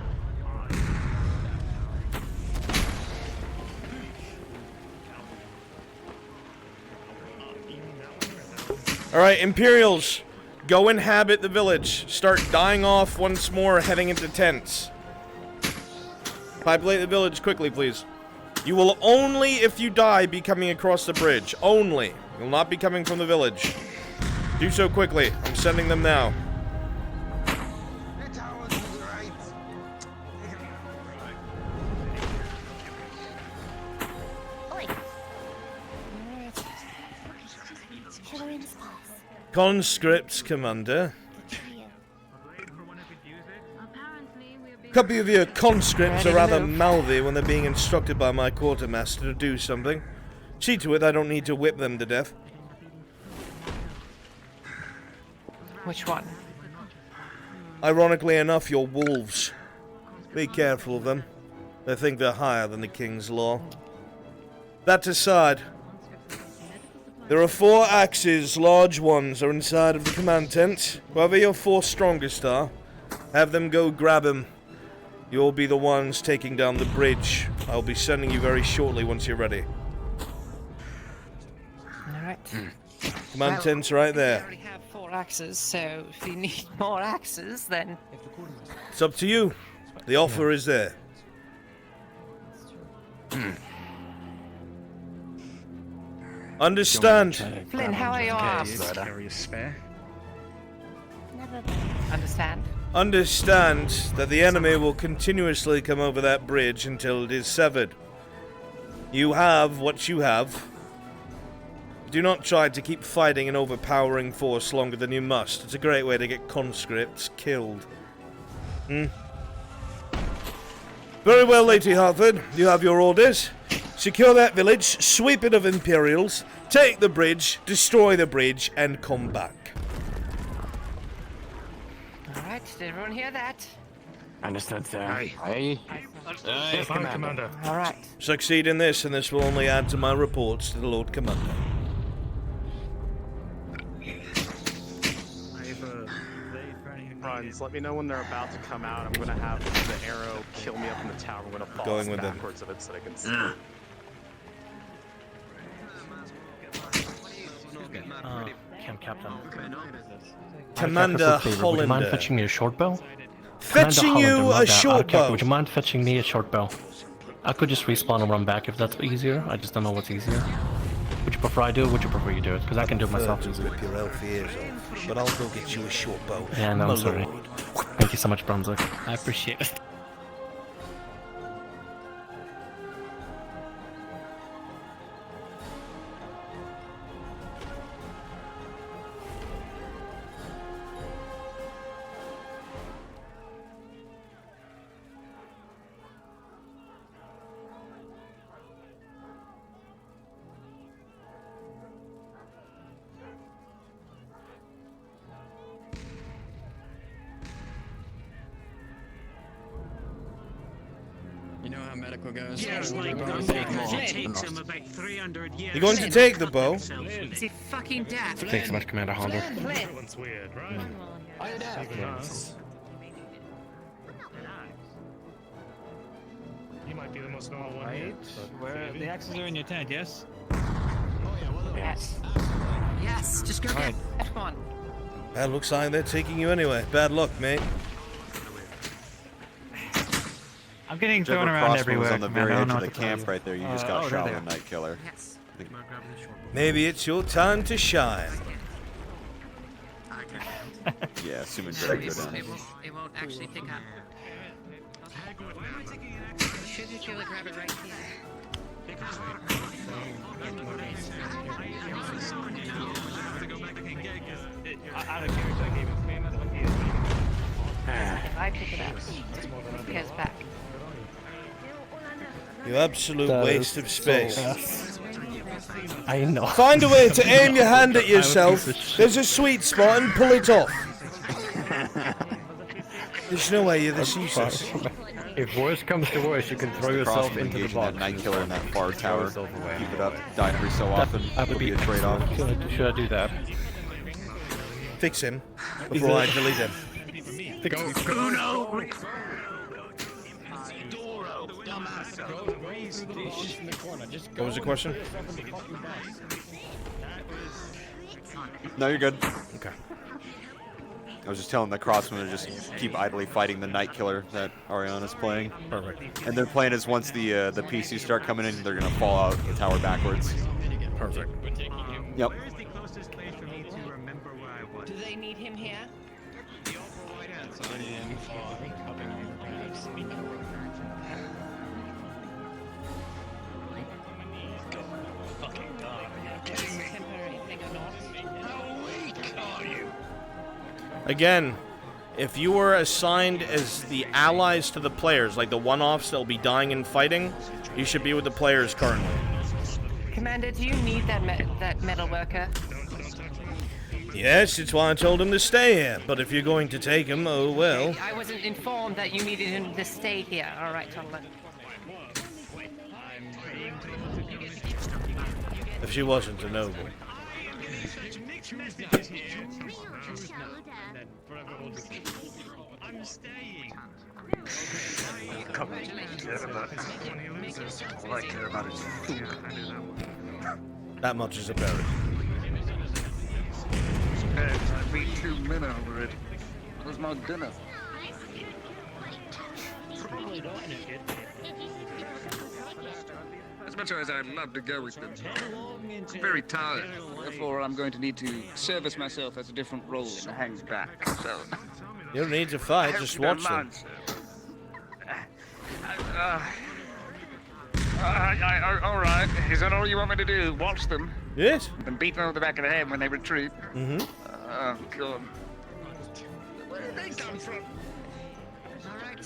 Alright, Imperials, go inhabit the village. Start dying off once more, heading into tents. Populate the village quickly, please. You will only, if you die, be coming across the bridge. Only. You'll not be coming from the village. Do so quickly. I'm sending them now. Conscripts, Commander. Couple of your conscripts are rather mouthy when they're being instructed by my quartermaster to do something. See to it I don't need to whip them to death. Which one? Ironically enough, your wolves. Be careful of them. They think they're higher than the king's law. That aside, there are 4 axes, large ones, are inside of the command tent. Whoever your 4 strongest are, have them go grab them. You'll be the ones taking down the bridge. I'll be sending you very shortly once you're ready. Alright. Command tent's right there. We already have 4 axes, so if you need more axes, then... It's up to you. The offer is there. Understand. Flynn, how are your arms? Carry a spare. Understand? Understand that the enemy will continuously come over that bridge until it is severed. You have what you have. Do not try to keep fighting an overpowering force longer than you must. It's a great way to get conscripts killed. Very well, Lady Hartford. You have your orders. Secure that village, sweep it of Imperials, take the bridge, destroy the bridge, and come back. Alright, did everyone hear that? Understood, sir. Aye. Yes, Commander. Alright. Succeed in this, and this will only add to my reports to the Lord Commander. Runs. Let me know when they're about to come out. I'm gonna have the arrow kill me up in the tower. I'm gonna fall Going with them. backwards of it so they can see. Camp Captain. Commander Would you Hollander. mind fetching me a short bow? Fetching Commander you Hollander, a my bad. short Captain, bow. Would you mind fetching me a short bow? I could just respawn and run back if that's easier. I just don't know what's easier. Would you prefer I do it? Would you prefer you do it? Because I can do it myself. To rip your elf ears off, but I'll go get you a short bow. Yeah, no, My I'm sorry. lord. Thank you so much, Brunswick. I appreciate it. You know how medical goes. Yes, like those because it takes them about 300 years. You're going to take the bow? Is he fucking deaf? Thanks so much, Commander Hollander. Flynn! That's weird, right? Even us. You might be the most normal one here. Where the axes are in your tent, yes? Yes. Yes, just go get that one. That looks like they're taking you anyway. Bad luck, mate. I'm getting Whichever thrown around crossbow everywhere. was on the Commander. very I edge don't of know the what to tell camp you. right there. You just got oh, shot they're with a there. night killer. Yes. Maybe it's your time to shine. Yeah, assuming No, Derek it go down. won't actually pick up. Should you kill it, grab it right here. Out of character, I gave it to me. That's what he is. If I pick it up, it goes back. You absolute That waste is of so space. fast. I know. Find a way to aim your hand at I'm a yourself. piece of shit. There's a sweet spot and pull it off. There's no way you're the Caesars. If worse comes to worse, you can throw yourself Crossbow into the engaging that box. night killer in that far Throw tower. yourself away. Keep it up. Die every so often. That It'll would be be a trade-off. Should I do that? Fix him before I delete him. What was the question? No, you're good. Okay. I was just telling the crossmen to just keep idly fighting the night killer that Ariana's playing. Perfect. And their plan is once the PCs start coming in, they're gonna fall out the tower backwards. Perfect. Yep. Where's the closest place for me to remember where I was? Do they need him here? Again, if you were assigned as the allies to the players, like the one-offs that'll be dying in fighting, you should be with the players currently. Commander, do you need that metal worker? Yes, it's why I told him to stay here. But if you're going to take him, oh well. I wasn't informed that you needed him to stay here. All right, Tomlin. If she wasn't a noble. I'm staying. Come on, all I care about is food. That much is apparent. I've eaten 2 men over it. Where's my dinner? As much as I'd love to go with them, I'm very tired. Therefore, I'm going to need to service myself as a different role in the Hang's Back. So, You don't need to fight, just watch them. All right. Is that all you want me to do? Watch them? Yes. And beat them over the back of the head when they retreat? Mm-hmm. Oh, God. Where did they come from? All right.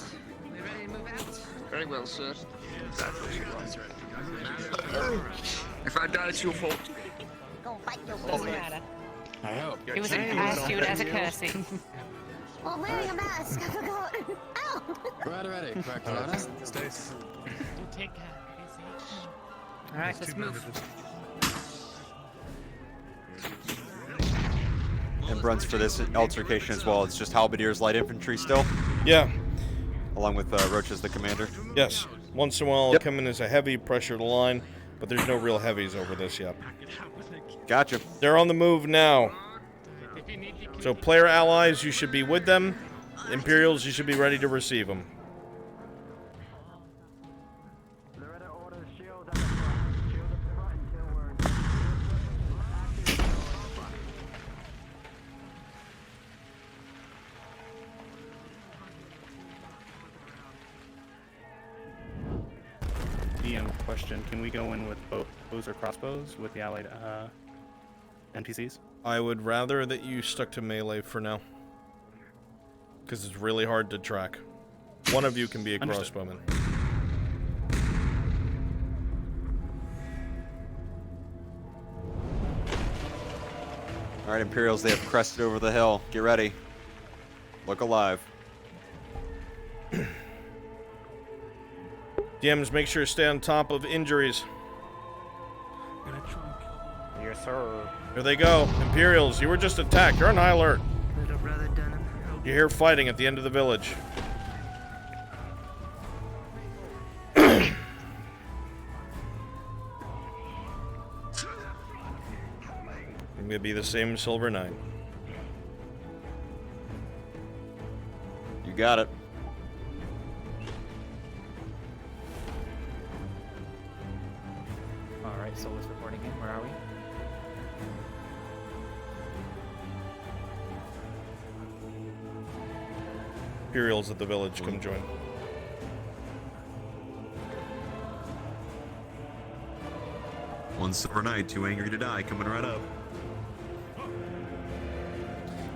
We ready to move out? Very well, sir. That's what she wants. If I die, it's your fault. Go bite your Doesn't matter. I hope. It was attitude as a courtesy. Well, I'm wearing a mask. I forgot. Ow! Ready. Correct, Lana. Stace. Take care. All right, let's move. And Bruns for this altercation as well. It's just Halberdiers, light infantry still. Yeah. Along with Roach as the commander. Yes. Once in a while, it'll come in as a heavy pressured line, but there's no real heavies over this yet. Gotcha. They're on the move now. So player allies, you should be with them. Imperials, you should be ready to receive them. DM question: can we go in with bows or crossbows with the allied NPCs? I would rather that you stuck to melee for now. Because it's really hard to track. One of you can be a crossbowman. Alright, Imperials, they have crested over the hill. Get ready. Look alive. DMs, make sure to stay on top of injuries. Yes, sir. Here they go. Imperials, you were just attacked. You're on high alert. Little brother Dunham. You hear fighting at the end of the village. I'm gonna be the same Silver Knight. You got it. Alright, Solus reporting in. Where are we? Imperials at the village, come join. One Silver Knight, too angry to die, coming right up.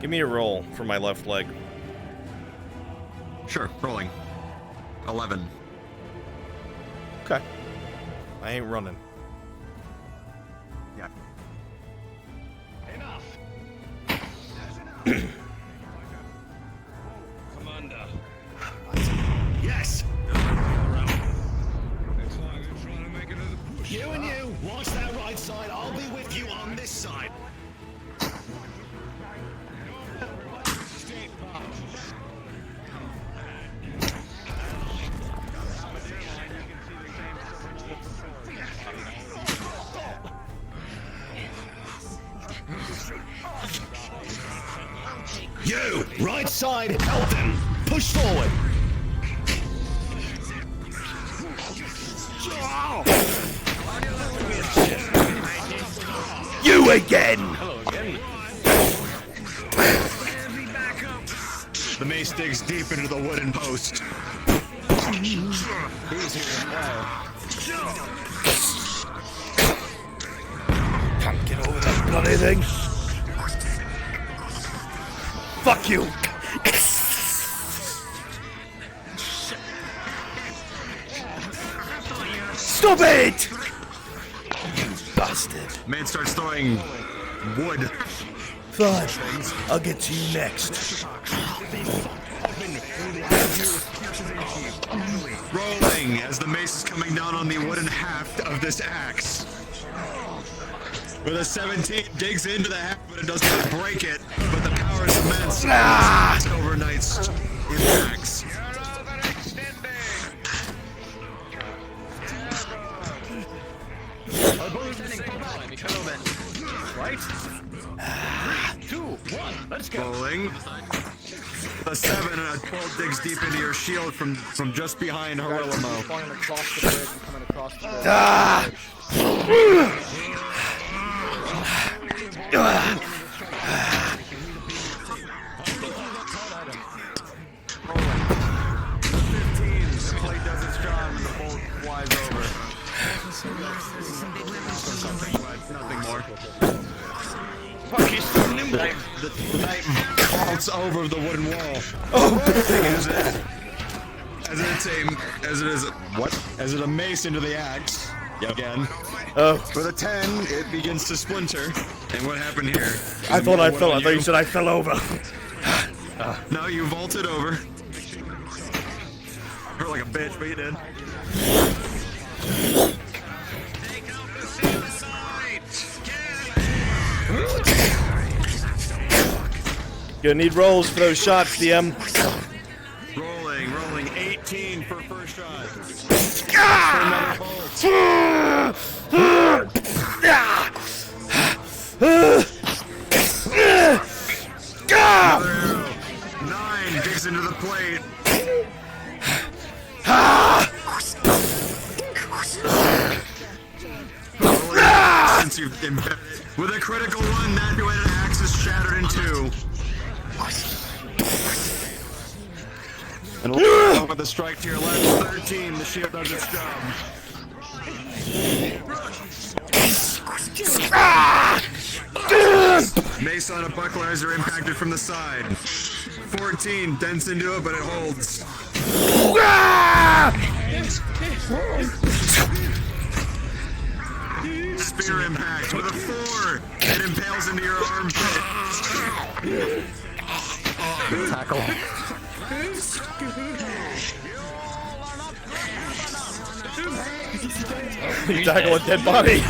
Give me a roll for my left leg. Sure, rolling. 11. Okay. I ain't running. Yeah. Enough. Commander. Yes. You and you, watch that right side. I'll be with you on this side. You, right side, help them. Push forward. You again. Hello again. The mace digs deep into the wooden post. Who's here now? Can't get over that bloody thing. Fuck you. Stop it! You bastard. Man starts throwing wood. Fine. I'll get to you next. Rolling as the mace is coming down on the wooden haft of this axe. With a 17, digs into the haft, but it does not break it. But the power is immense. Silver Knight's impacts. Right? 3, 2, 1, let's go. Rolling. A 7 and a 12 digs deep into your shield from just behind Harolimo. Falling across the bridge and coming across the bridge. The blade does its job and the bolt flies over. Nothing more. The knight vaults over the wooden wall. As it a mace into the axe. Again. With a 10, it begins to splinter. And what happened here? I thought I fell. I thought you said I fell over. No, you vaulted over. Hurt like a bitch, but you did. Gonna need rolls for those shots, DM. Rolling. 18 for first shot. Another arrow. 9 digs into the plate. Since you've embedded with a critical one, that two-handed axe is shattered in 2. And with a strike to your left, 13, the shield does its job. Mace on a buckler as they're impacted from the side. 14 dents into it, but it holds. Spear impact with a 4. It impales into your armpit. Tackle. You tackle a dead body.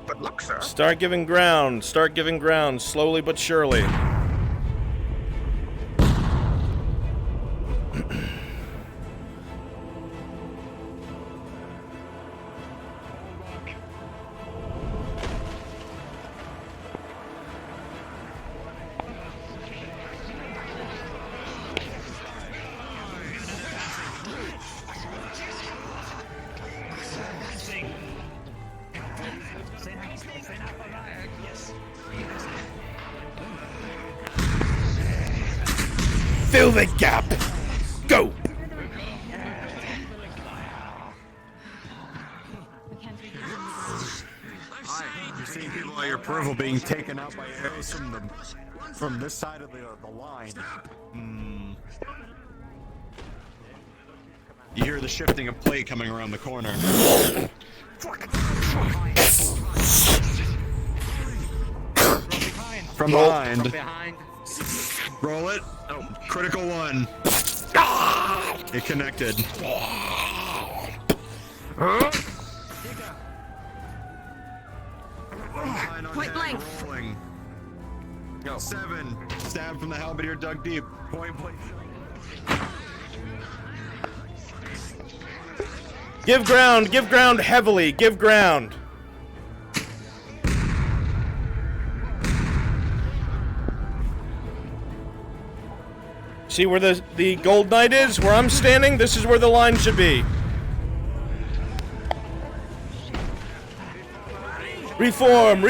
But look, sir. Start giving ground, slowly but surely. Fill the gap! Go! You're seeing people at your peripheral being taken out by arrows from this side of the line. You hear the shifting of plate coming around the corner. From behind. Roll it. Oh, critical 1. It connected. Point blank. Rolling. 7. Stab from the halberdier dug deep. Point blank. Give ground heavily, give ground. See where the gold knight is? Where I'm standing? This is where the line should be. Reform!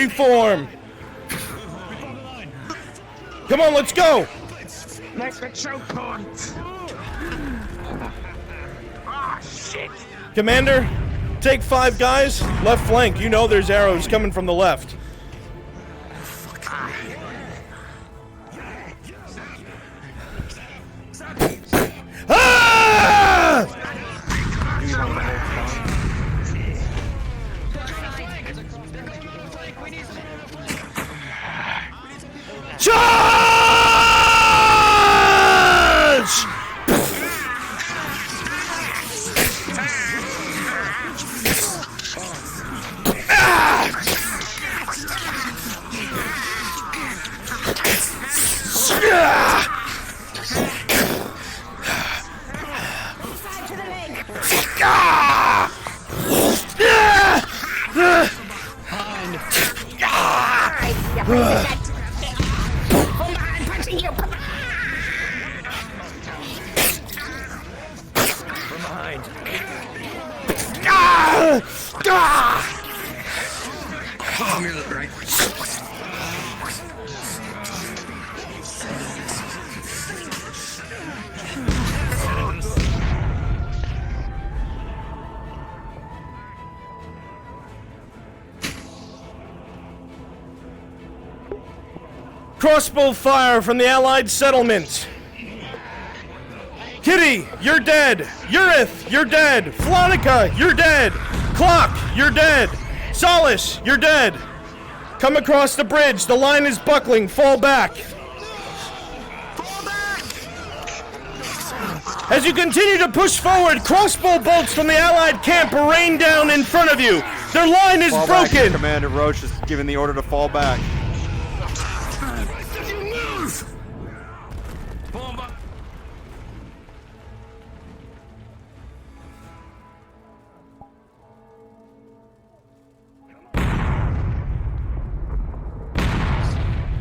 Come on, let's go! Make the choke point! Commander, take 5 guys, left flank. You know there's arrows coming from the left. Ah! Charge! Crossbow fire from the Allied settlement. Kitty, you're dead. Urith, you're dead. Flonica, you're dead. Clock, you're dead. Solace, you're dead. Come across the bridge. The line is buckling. Fall back. As you continue to push forward, crossbow bolts from the Allied camp rain down in front of you. Their line is Fall broken. Back. Commander Roach is giving the order to fall back.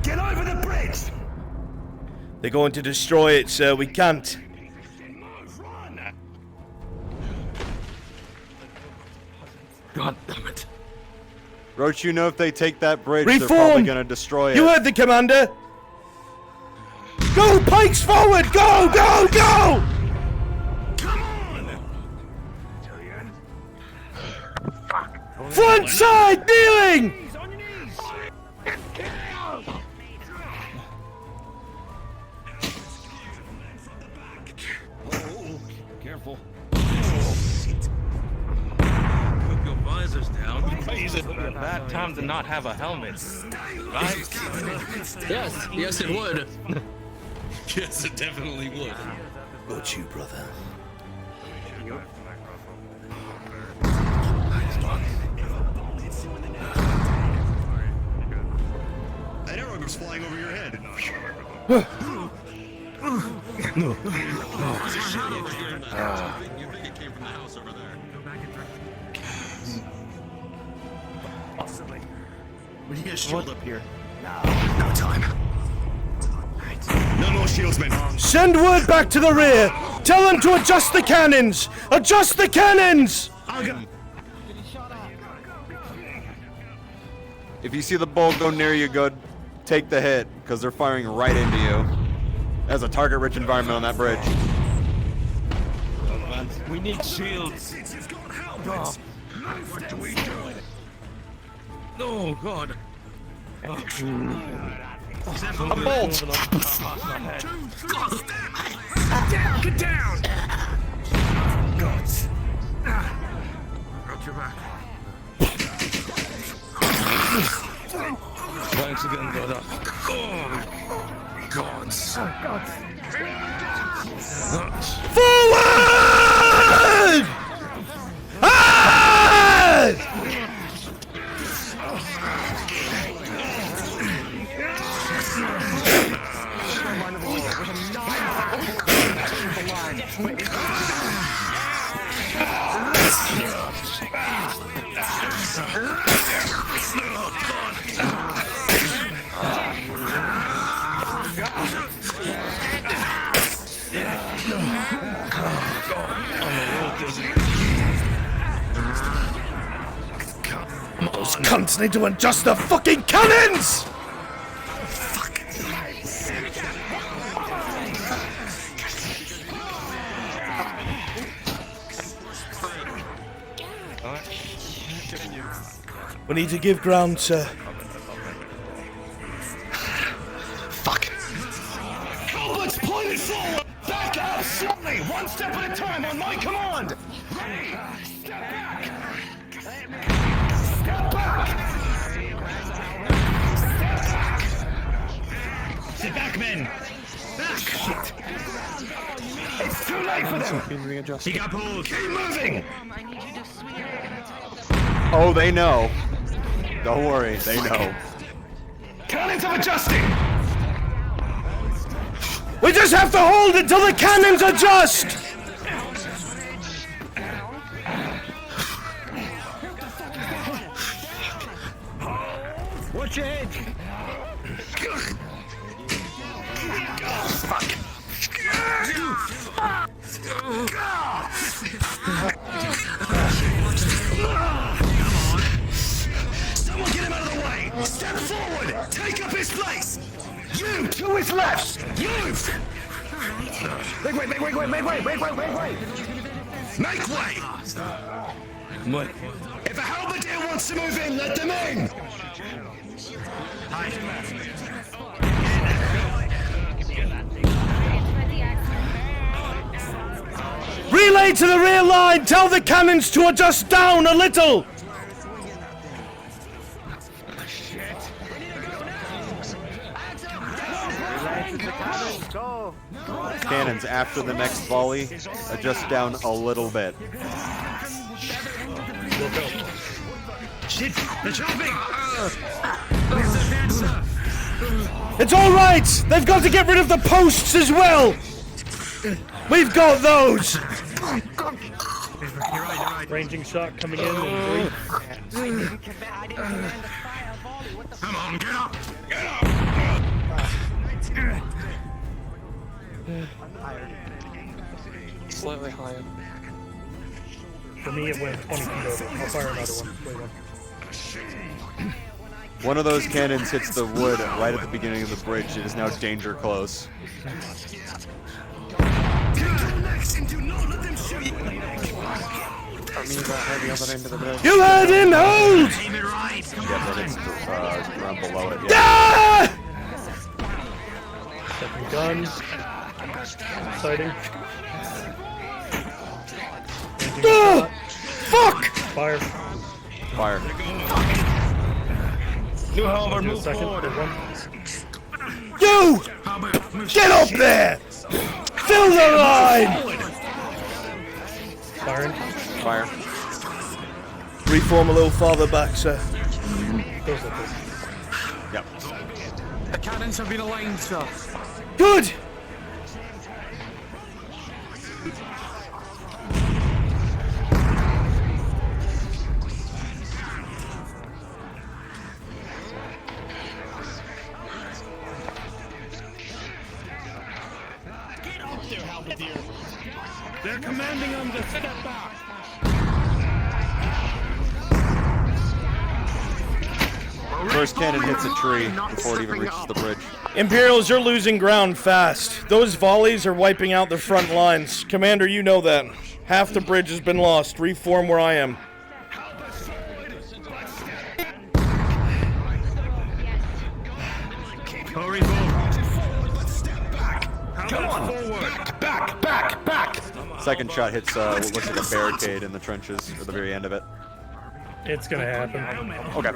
Get over the bridge! They're going to destroy it, sir. We can't. God damn it. Roach, you know if they take that bridge, Reform! they're probably gonna destroy it. You heard the commander. Go, pikes forward! Go, go, go! Come on! Front side, kneeling! Careful. Put your visors down. Is it a bad time to not have a helmet? Right? Yes, it would. Yes, it definitely would. Got you, brother. An arrow goes flying over your head. No. You think it came from the house over there? Possibly. We need a shield up here. No time. No more shieldsmen. Send word back to the rear. Tell them to adjust the cannons. Adjust the cannons. If you see the bull go near you, go take the hit, because they're firing right into you. There's a target-rich environment on that bridge. We need shields. What do we do? Oh, God. A bolt! Get down! Gods. Got your back. Thanks again, brother. Gods. Forward! Ah! Those cunts need to adjust the fucking cannons! We need to give ground, sir. Fuck. Helmets pointed forward! Back up slowly! One step at a time on my command! Ready! Step back! Step back! Step back! Sit back, men! Back! Shit! It's too late for them! He got pulled! Keep moving! Oh, they know. Don't worry, they know. Cannons are adjusting! We just have to hold until the cannons adjust! Watch your head! Fuck! Someone get him out of the way! Step forward! Take up his place! You to his left! You! Make way! Make way! Make way! Make way! Make way! Make way! What? If a halberdier wants to move in, let them in! Relay to the rear line! Tell the cannons to adjust down a little! Cannons after the next volley, adjust down a little bit. Shit! They're chopping! It's alright! They've got to get rid of the posts as well! We've got those! Ranging shot coming in 3. Come on, get up! Get up! Slightly higher. For me, it went 20 feet over. I'll fire another one. Wait one. One of those cannons hits the wood right at the beginning of the bridge. It is now danger close. You heard him! Hold! Yeah, but it's ground below it. Yeah. Second gun. Sighting. Fuck! Fire. Fire. New Halberd, Move move second. forward. You! Get up there! Fill the line! Firing. Fire. Reform a little farther back, sir. Goes like this. Yep. The cannons have been aligned, sir. Good! They're commanding them to step back. First cannon hits a tree before it even reaches the bridge. Imperials, you're losing ground fast. Those volleys are wiping out the front lines. Commander, you know that. Half the bridge has been lost. Reform where I am. Hurry forward. Come on. Back. Second shot hits what looks like a barricade in the trenches at the very end of it. It's gonna happen. Okay.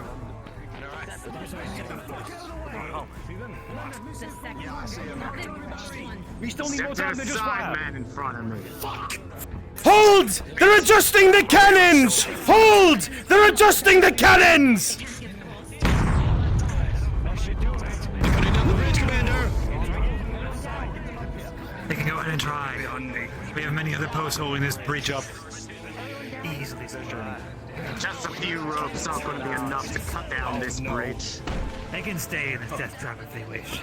We still need more time than just fire. Man in front of me. Hold! They're adjusting the cannons! Hold! They're adjusting the cannons! They can go ahead and try. We have many other posts holding this bridge up. Easily, sir. Just a few ropes aren't going to be enough to cut down this bridge. They can stay in the death trap if they wish.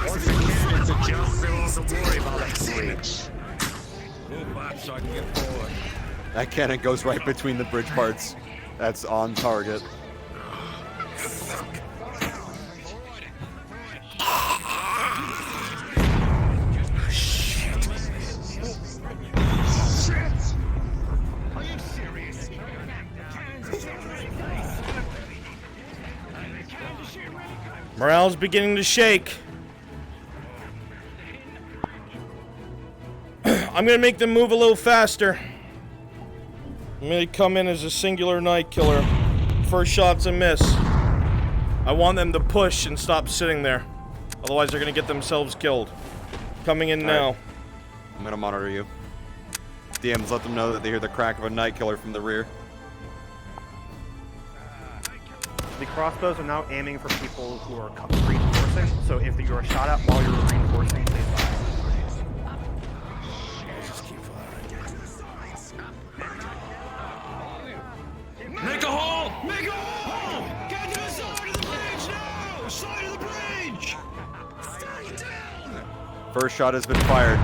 Once the cannons adjust, they won't have to worry about that bridge. Move back so I can get forward. That cannon goes right between the bridge parts. That's on target. Morale's beginning to shake. I'm gonna make them move a little faster. I'm gonna come in as a singular night killer. First shot's a miss. I want them to push and stop sitting there. Otherwise they're gonna get themselves killed. Coming in now. Right. I'm gonna monitor you. DMs, let them know that they hear the crack of a night killer from the rear. The crossbows are now aiming for people who are reinforcing, so if you are shot at while you're reinforcing, please fire. Make a hole! Make a hole! Get to the side of the bridge now! Side of the bridge! Stay down! First shot has been fired.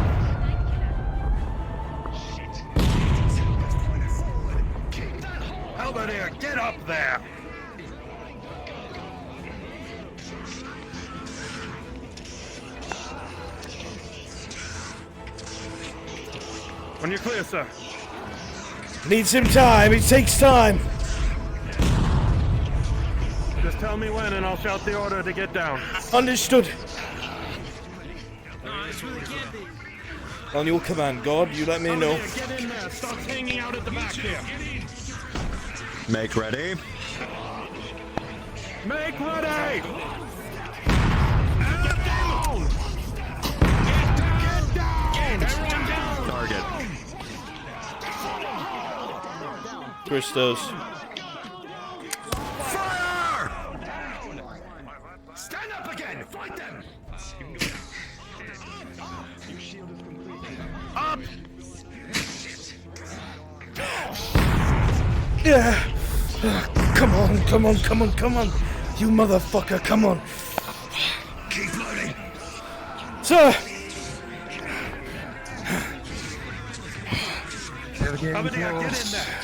Halberdier, get up there! When you're clear, sir. Need some time. It takes time. Just tell me when and I'll shout the order to get down. Understood. On your command, God, you let me know. Get in there. Stop hanging out at the back here. Make ready. Make ready! Get down! Get down! Everyone down! Target. Christos. Fire! Stand up again! Fight them! Up! Yeah. Come on, come on, come on, come on. You motherfucker, come on. Keep loading. Sir! Halberdier, get in there!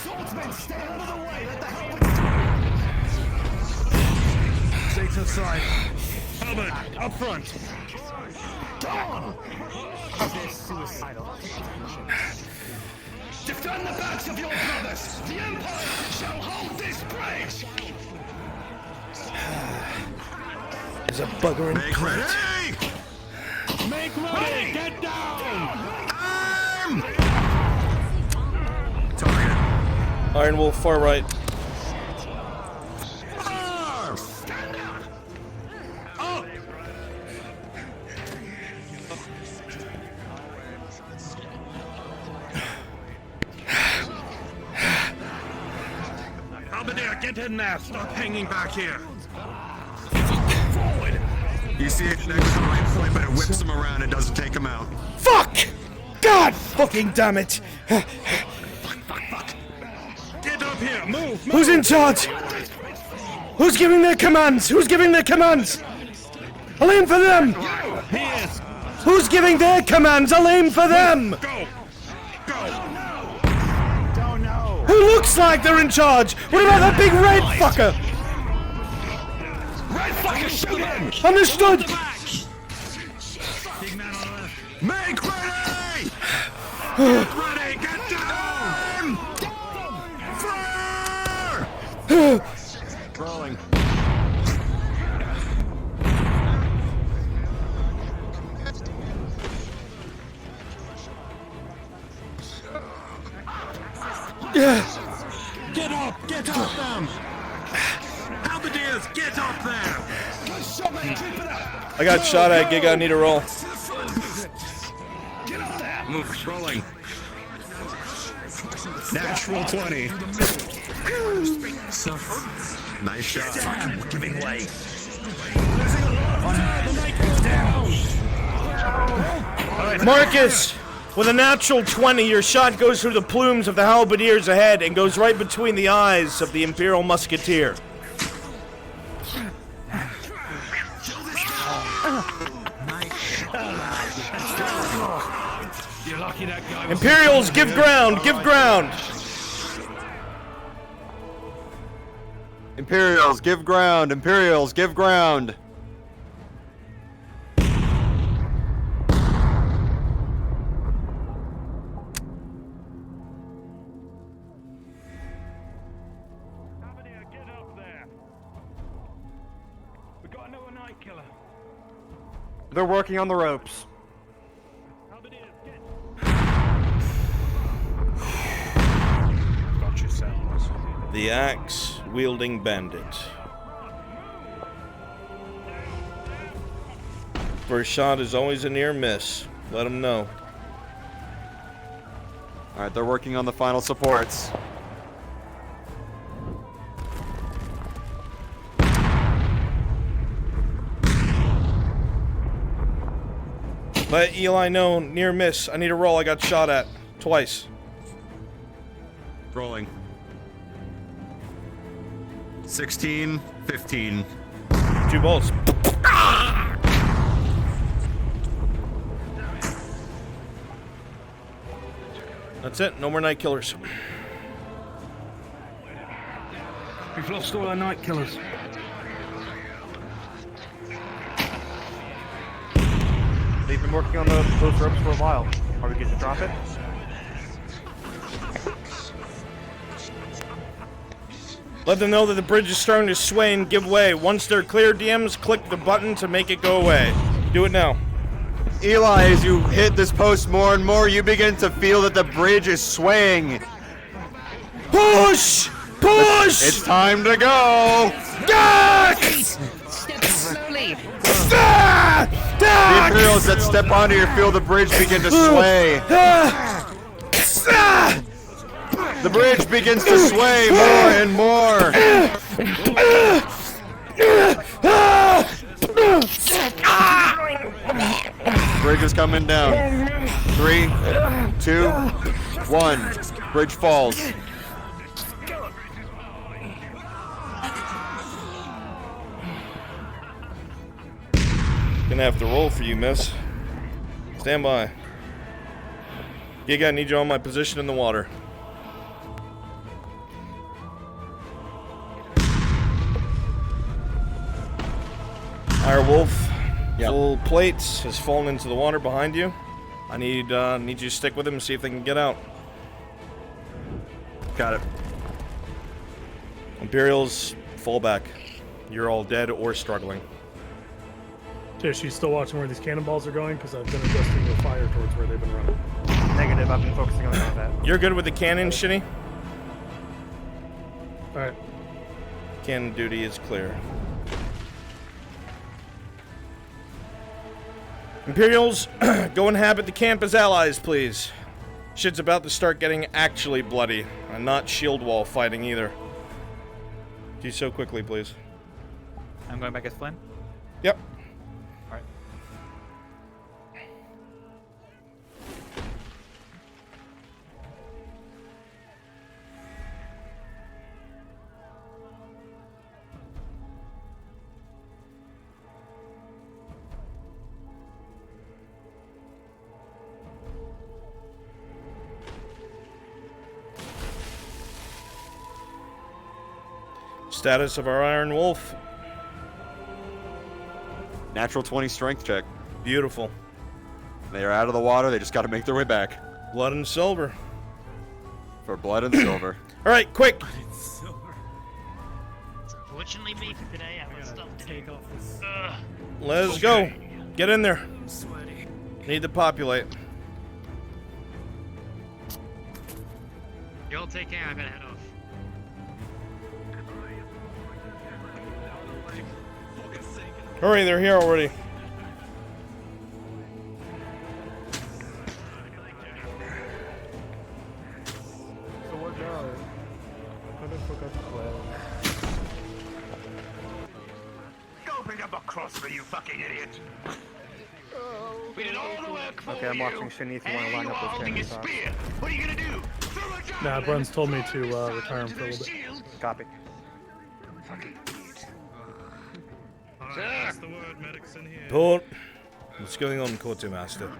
Swordsmen, stay out of the way! Let the helmets Stay to the side. Halberd, up front. Dawn! They're suicidal. Defend the backs of your brothers! The Empire shall hold this bridge! There's a bugger in Make ready! Make ready! Get down! Target. Iron Wolf, far right. Stand up! Up! Halberdier, get in there. Stop hanging back here. Forward! You see it next to the right point, but it whips him around and doesn't take him out. Fuck! God fucking damn it! Get up here. Move. Who's in charge? Who's giving their commands? Who's giving their commands? I'll aim for them! He is. Who's giving their commands? I'll aim for them! Go. Go. Don't know! Who looks like they're in charge? What about that big red fucker? Red fucker, shoot him! Understood! Make ready! Get ready! Get down! Fire! Rolling. Get up! Get up them! Halberdiers, get up there! Good shot, man! Keep it up! I got shot at, Gig. I need a roll. Get up there! Move, rolling. Natural 20. Nice shot. We're giving way. Marcus! With a natural 20, your shot goes through the plumes of the halberdiers ahead and goes right between the eyes of the Imperial Musketeer. You're lucky that guy was Imperials, give ground! Give ground! Imperials, give ground! Imperials, give ground! They're working on the ropes. Got yourselves. The axe-wielding bandit. First shot is always a near miss. Let him know. Alright, they're working on the final supports. Let Eli know, near miss. I need a roll, I got shot at. Twice. Rolling. 16, 15. 2 bolts. That's it, no more night killers. We've lost all our night killers. They've been working on those ropes for a while. Are we getting to drop it? Let them know that the bridge is starting to sway and give way. Once they're clear, DMs, click the button to make it go away. Do it now. Eli, as you hit this post more and more, you begin to feel that the bridge is swaying. Push! Push! It's time to go! Step slowly. The Imperials that step onto you feel the bridge begin to sway. The bridge begins to sway more and more. Bridge is coming down. 3, 2, 1. Bridge falls. Gonna have to roll for you, miss. Stand by. Giga, I need you on my position in the water. Our wolf, full plates, has fallen into the water behind you. I need you to stick with him and see if they can get out. Got it. Imperials, fall back. You're all dead or struggling. Tish, you still watching where these cannonballs are going? Because I've been adjusting the fire towards where they've been running. Negative, I've been focusing on combat. You're good with the cannon, Shinny? Alright. Cannon duty is clear. Imperials, go inhabit the camp as allies, please. Shit's about to start getting actually bloody, and not shield wall fighting either. Do so quickly, please. I'm going back as Flynn? Yep. Alright. Status of our Iron Wolf. Natural 20 strength check. Beautiful. They are out of the water. They just got to make their way back. Blood and silver. For blood and silver. All right, quick. Fortunately, me for today. I was stuff to take off this. Let's go. Get in there. Need to populate. Y'all take care. I gotta head off. Hurry, they're here already. So what now? I kind of forgot the plan. Go pick up a crossbow, you fucking idiot! We did all the work for Okay, I'm watching Shinny if you want to line up those cannons. What are you gonna do? Nah, Bruns told me to retire him for a little bit. Copy. That's the word, medics in here. Port. What's going on, Quartermaster?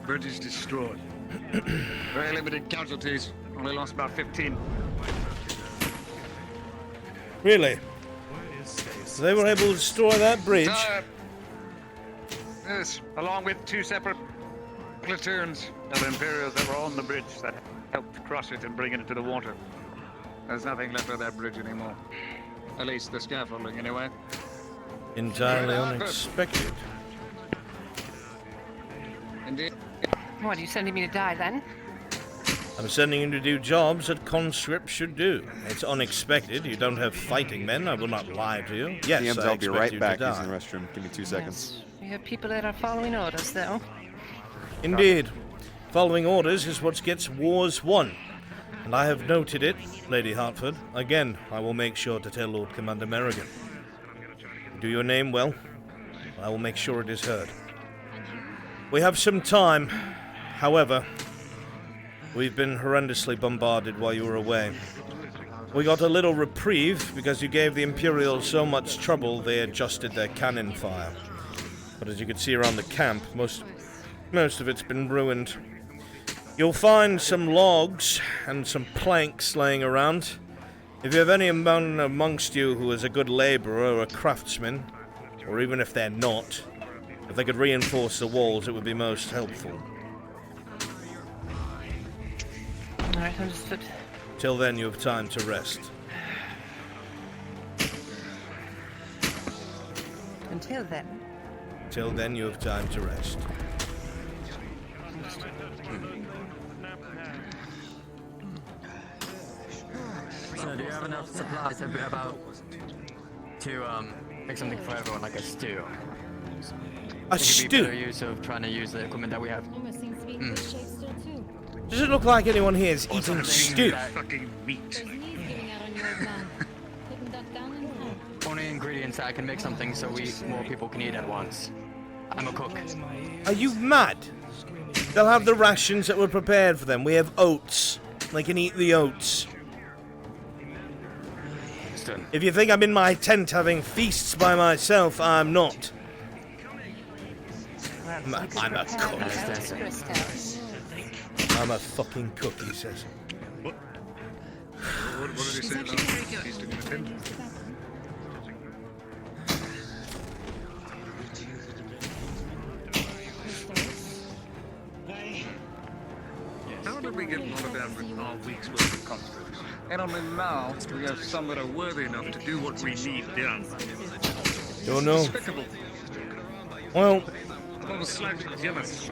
Bridge is destroyed. Very limited casualties. Only lost about 15. Really? They were able to destroy that bridge? Yes, along with 2 separate platoons of Imperials that were on the bridge that helped crush it and bring it into the water. There's nothing left of that bridge anymore. At least the scaffolding, anyway. Entirely unexpected. Indeed. What, are you sending me to die then? I'm sending you to do jobs that conscripts should do. It's unexpected. You don't have fighting men. I will not lie to you. Yes, DMs, I I'll be expect right you back to using die. the restroom. Give me 2 seconds. We have people that are following orders, though. Indeed. Following orders is what gets wars won. And I have noted it, Lady Hartford. Again, I will make sure to tell Lord Commander Merrigan. Do your name well. I will make sure it is heard. We have some time. However, we've been horrendously bombarded while you were away. We got a little reprieve because you gave the Imperials so much trouble they adjusted their cannon fire. But as you can see around the camp, most of it's been ruined. You'll find some logs and some planks laying around. If you have any amongst you who is a good laborer or a craftsman, or even if they're not, if they could reinforce the walls, it would be most helpful. Alright, understood. Till then, you have time to rest. Until then. Till then, you have time to rest. So do you have enough supplies to make something for everyone, like a stew? A It could be stew? better use of trying to use the equipment that we have. Does it look like anyone here is eating stew? Fucking meat. Only ingredients I can make something so more people can eat at once. I'm a cook. Are you mad? They'll have the rations that were prepared for them. We have oats. They can eat the oats. If you think I'm in my tent having feasts by myself, I'm not. I'm a cook. I'm a fucking cook, he says. What did he say about feasting in a tent? How did we get one down with our week's worth of conscripts? And only now we have some that are worthy enough to do what we need done. Don't know. Despicable. Well, I was slightly jealous.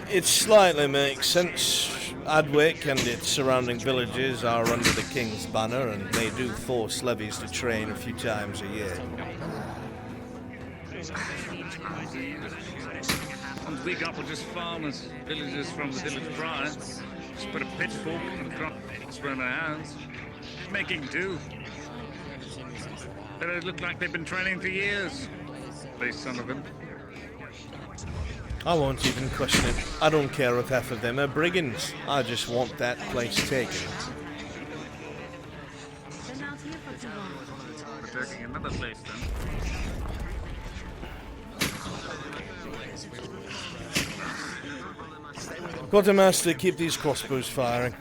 it slightly makes sense. Adwick and its surrounding villages are under the King's banner, and they do force levies to train a few times a year. And we got were just farmers, villagers from the village prior. Just put a pitchfork and crops around their hands, making do. They look like they've been training for years. At least some of them. I won't even question it. I don't care if half of them are brigands. I just want that place taken. We're taking another place then. Quartermaster, keep these crossbows firing.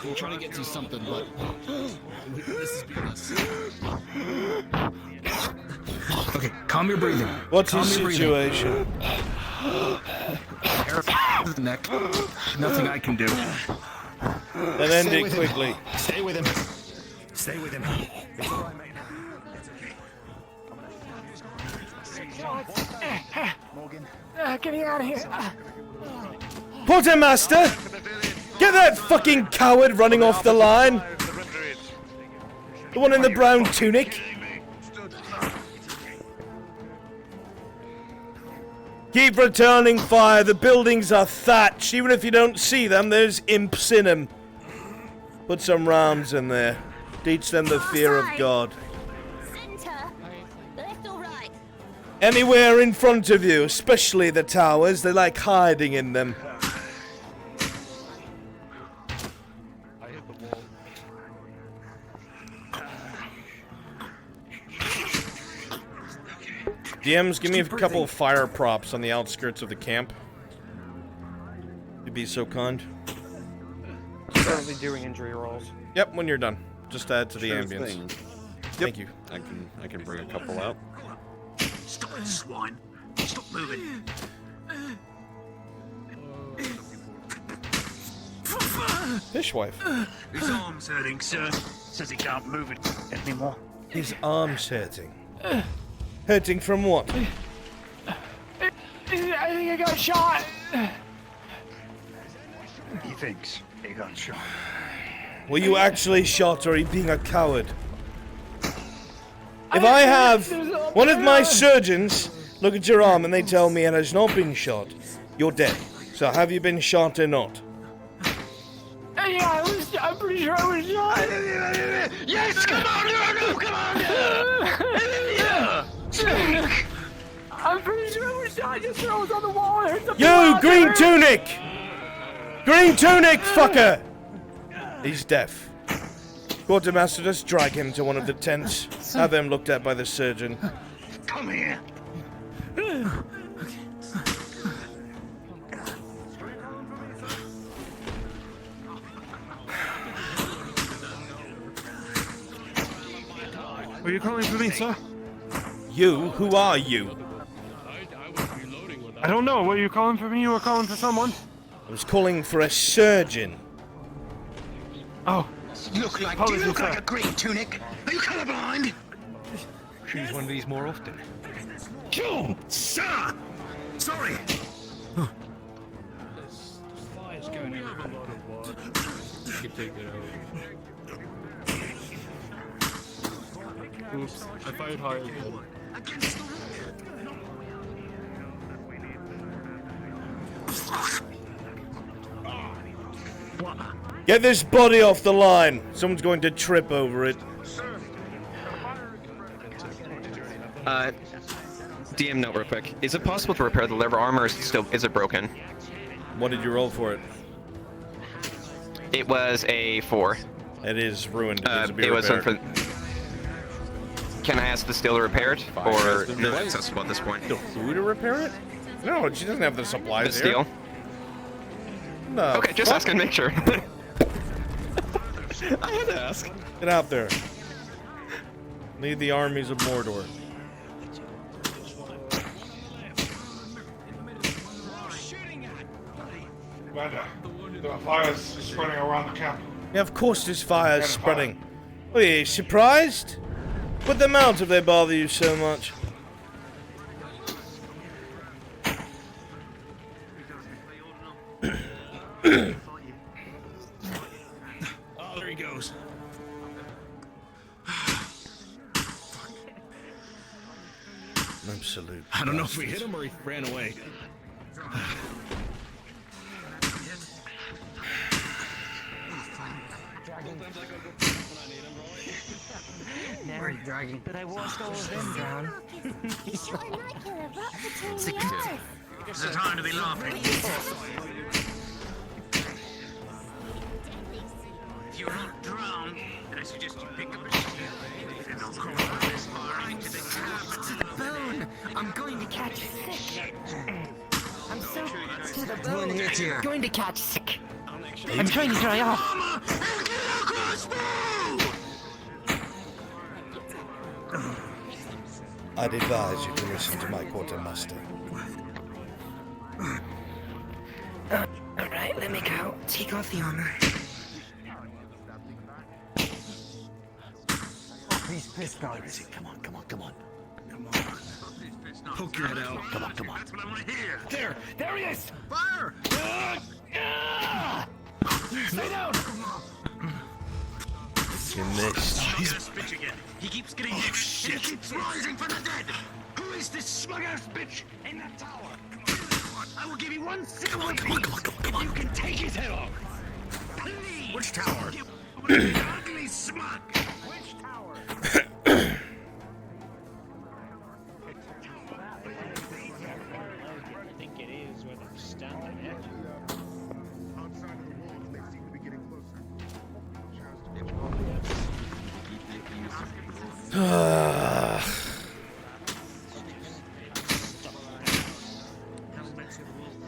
I'm trying to get to something, but this is BS. Okay, calm your breathing. What's Calm his your breathing. situation? Neck. Nothing I can do. Then end it quickly. Stay with him. Stay with him. Get me out of here. Quartermaster! Get that fucking coward running off the line! The one in the brown tunic! Keep returning fire, the buildings are thatched. Even if you don't see them, there's imps in them. Put some rams in there. Teach them the fear of God. Anywhere in front of you, especially the towers, they like hiding in them. DMs, give me a couple of fire props on the outskirts of the camp. You'd be so kind. Currently doing injury rolls. Yep, when you're done. Just add to the Sure ambience. thing. Thank you. I can bring a couple out. Stop it, swine. Stop moving. Fishwife. His arm's hurting, sir. Says he can't move it anymore. His arm's hurting. Hurting from what? I think I got shot. He thinks he got shot. Were you actually shot, or are you being a coward? If I have one of my surgeons look at your arm and they tell me it has not been shot, you're dead. So have you been shot or not? Yeah, I'm pretty sure I was shot. Yes, come on, no, come on. Yeah. I'm pretty sure I was shot. Yes, sir, I was on the wall. I heard something You, loud green there. tunic! Green tunic, fucker! He's deaf. Quartermaster, just drag him to one of the tents. Have him looked at by the surgeon. Come here. Were you calling for me, sir? You? Who are you? I don't know. Were you calling for me? You were calling for someone? I was calling for a surgeon. Oh. Do you look like a green tunic? Are you colorblind? Choose one of these more often. Kill, sir. Sorry. Fire's going everywhere. You can take it out. Oops, I fired higher again. Get this body off the line. Someone's going to trip over it. DM note real quick. Is it possible to repair the leather armor, or is it broken? What did you roll for it? It was a 4. It is ruined. It was for... Can I ask the steel to repair it, or not accessible at this point? Who to repair it? No, she doesn't have the supplies. The steel. No. Okay, just asking, make sure. I had to ask. Get out there. Lead the armies of Mordor. Commander, there are fires spreading around the camp. Yeah, of course this fire's spreading. Are you surprised? Put them out if they bother you so much. Oh, there he goes. Absolute. I don't know if we hit him or he ran away. Now, that I washed all of them down. It's a time to be laughing. If you're not drowned, then I suggest you pick up a shield. If you're not cold this far into the cab to the bone, I'm going to catch sick. I'm so to the One bone. hit here. Going to catch sick. I'm trying to dry off. I'd advise you to listen to my quartermaster. Alright, let me go. Take off the armor. These piss dogs. Come on, come on, come on. Come on. Poke your head out. Come on, come on. That's what I want to hear. There he is. Fire! Stay down. You missed. He's a bitch again. He keeps getting hit. Shit. And he keeps rising from the dead. Who is this smug-ass bitch in that tower? I will give you one silver piece. Come on. You can take his head off. Please. Which tower? You ugly smug. Which tower? I think it is where they're standing at. Outside of the walls, they seem to be getting closer.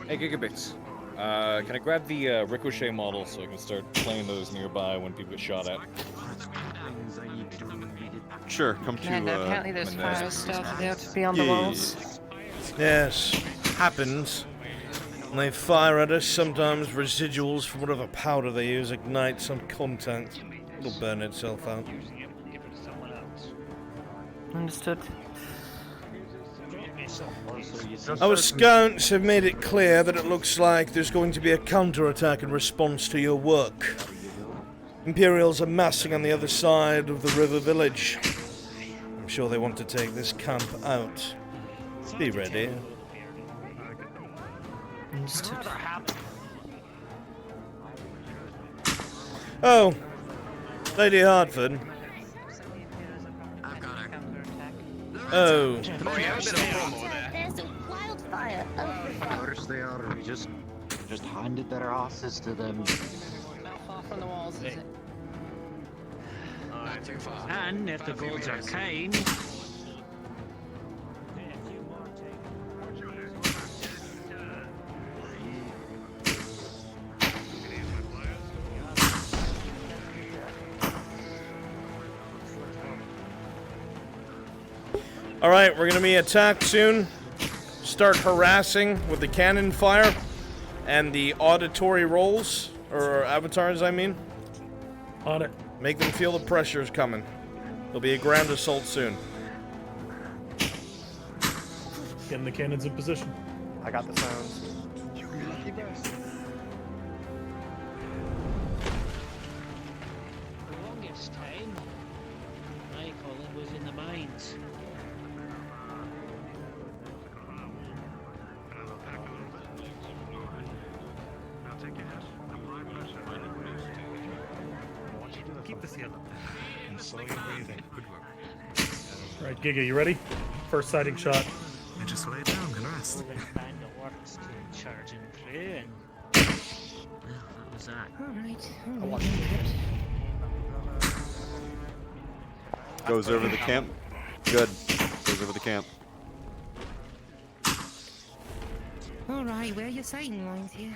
Hey, Gigabits. Can I grab the Ricochet model so I can start playing those nearby when people get shot at? Sure, come to. And apparently there's fire started out to be on the walls. Yes, happens. When they fire at us, sometimes residuals from whatever powder they use ignites on contact. It'll burn itself out. Understood. Our scouts have made it clear that it looks like there's going to be a counterattack in response to your work. Imperials are massing on the other side of the river village. I'm sure they want to take this camp out. Be ready. Understood. Oh, Lady Hartford. Oh. There's a wildfire over. Notice they are. We just handed their asses to them. Not far from the walls, is it? Not too far. And if the gods are kind, Alright, we're gonna be attacked soon. Start harassing with the cannon fire and the auditory rolls, or avatars, I mean. On it. Make them feel the pressure's coming. There'll be a ground assault soon. Getting the cannons in position. I got the sounds. the longest time, my calling was in the mines. Keep this yellow. And slowly breathing. Good work. Right, Giga, you ready? First sighting shot. And just lay down and rest. We're gonna find the works to charge and pray, and well, that was that. Goes over the camp. Good. Goes over the camp. Alright, where are your sighting lines here?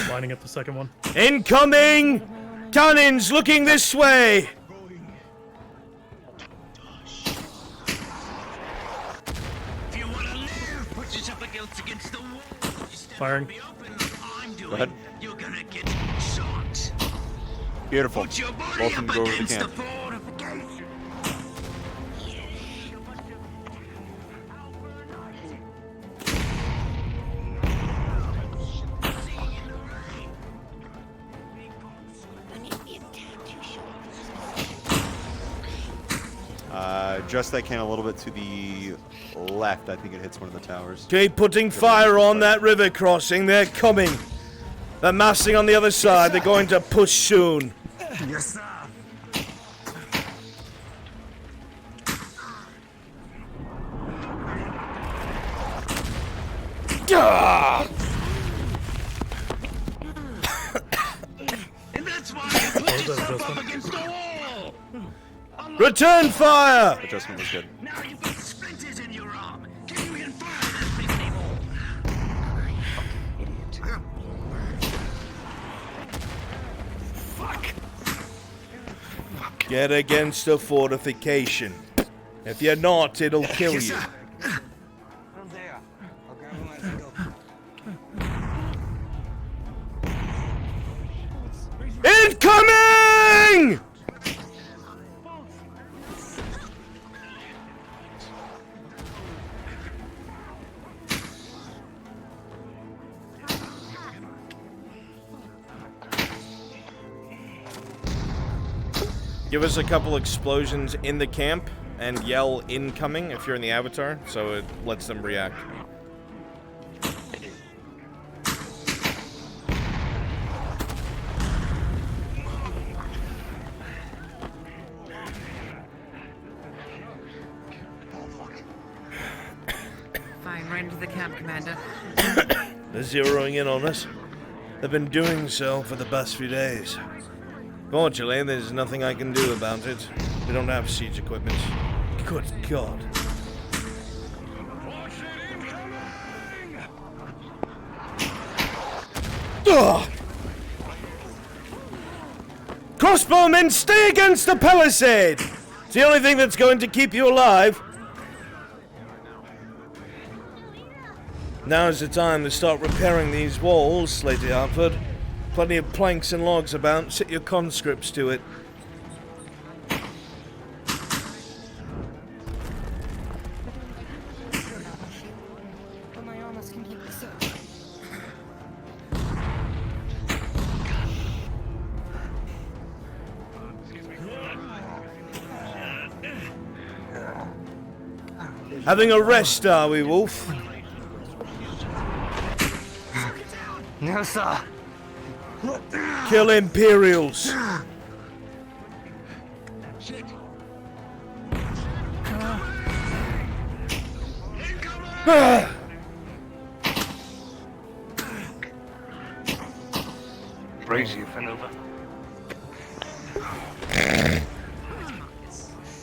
Lining up the second one. Incoming! Cannons looking this way! If you wanna live, put yourself against the wall. Firing. I'm doing. Go ahead. You're gonna get shot. Beautiful. Put your body Both of them up go over the against camp. fortification. Just that can a little bit to the left. I think it hits one of the towers. Keep putting fire on that river crossing. They're coming. They're massing on the other side. They're going to push soon. Yes, sir. Ah! And that's why you put yourself up against the wall. Return fire! Adjustment was good. Now you've got splinters in your arm. Can you even fire that thing anymore? Fuck. Get against a fortification. If you're not, it'll kill you. From there. I'll grab him as we go. Incoming! Give us a couple explosions in the camp and yell incoming if you're in the avatar, so it lets them react. Fine, right into the camp, Commander. They're zeroing in on us. They've been doing so for the past few days. Fortunately, there's nothing I can do about it. We don't have siege equipment. Good God. Ugh! Crossbowmen, stay against the palisade! It's the only thing that's going to keep you alive. Now's the time to start repairing these walls, Lady Hartford. Plenty of planks and logs about. Set your conscripts to it. Having a rest, are we, Wolf? No, sir. Kill Imperials. Brace you fell over.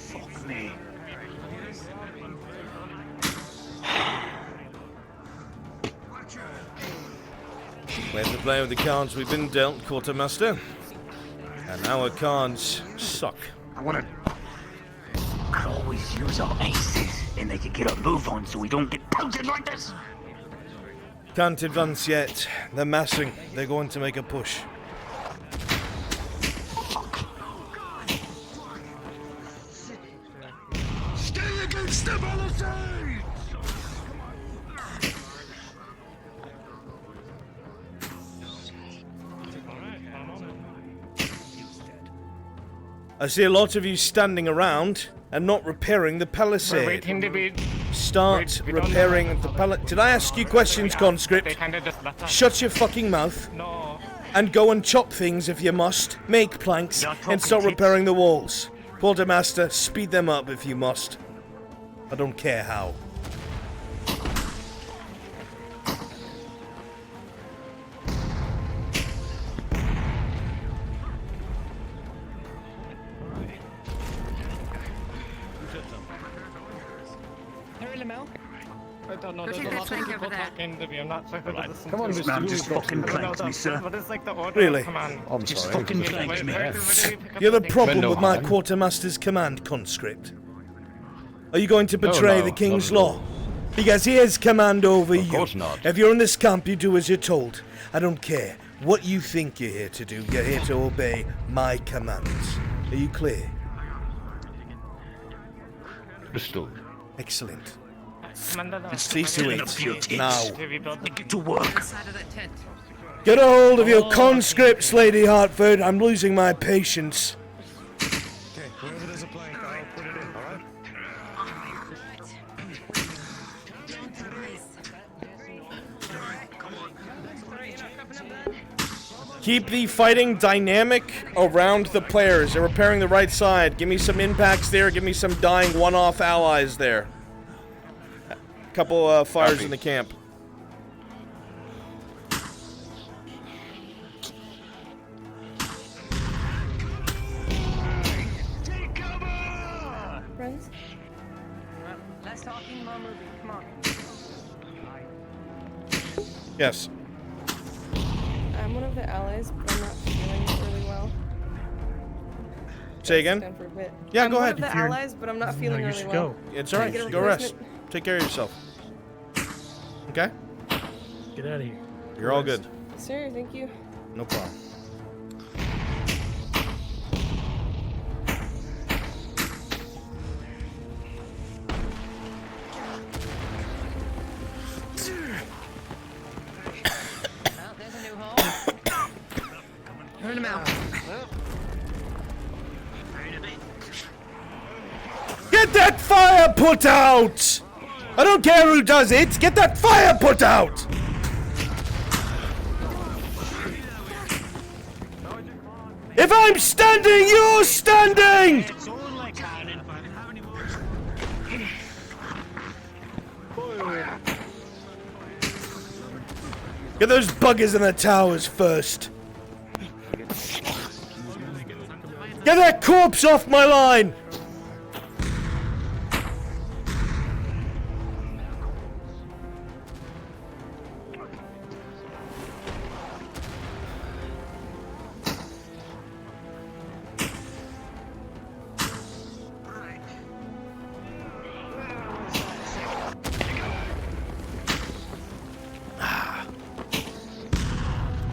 Fuck me. We have to play with the cards we've been dealt, Quartermaster. And our cards suck. I wanna... Could always use our aces, and they could get a move on so we don't get pelted like this. Can't advance yet. They're massing. They're going to make a push. Stay against the palisades! I see a lot of you standing around and not repairing the palisade. We're waiting to be... Start repairing the palisade. Did I ask you questions, conscript? Shut your fucking mouth. No. And go and chop things if you must. Make planks and start repairing the walls. Quartermaster, speed them up if you must. I don't care how. I don't know, there's a lot of people talking to me, I'm not sure who to listen Come on, to. this man just fucking clanked me, sir. But it's like the order Really? of command. I'm just fucking clanked me. You have a problem with my quartermaster's command, conscript? Are you going to betray the king's law? Because he has command over you. Of course not. If you're in this camp, you do as you're told. I don't care what you think you're here to do. You're here to obey my commands. Are you clear? Understood. Excellent. Commander, See to it now. Get to work. Get a hold of your conscripts, Lady Hartford. I'm losing my patience. Okay, wherever there's a plank, I'll put it in, alright? Keep the fighting dynamic around the players. They're repairing the right side. Give me some impacts there. Give me some dying one-off allies there. Couple fires in the camp. Friends? Less talking, more moving. Come on. Yes. I'm one of the allies, but I'm not feeling really well. Say again? Stand for a bit. Yeah, I'm go one ahead. of the allies, but I'm not feeling you really should well. go. It's Can I alright. get a Go rest. replacement? Take care of yourself. Okay? Get out of here. You're all good. Sir, thank you. No problem. Well, there's a new hole. Turn him out. Get that fire put out! I don't care who does it! Get that fire put out! If I'm standing, you're standing! Get those buggers in the towers first. Get that corpse off my line!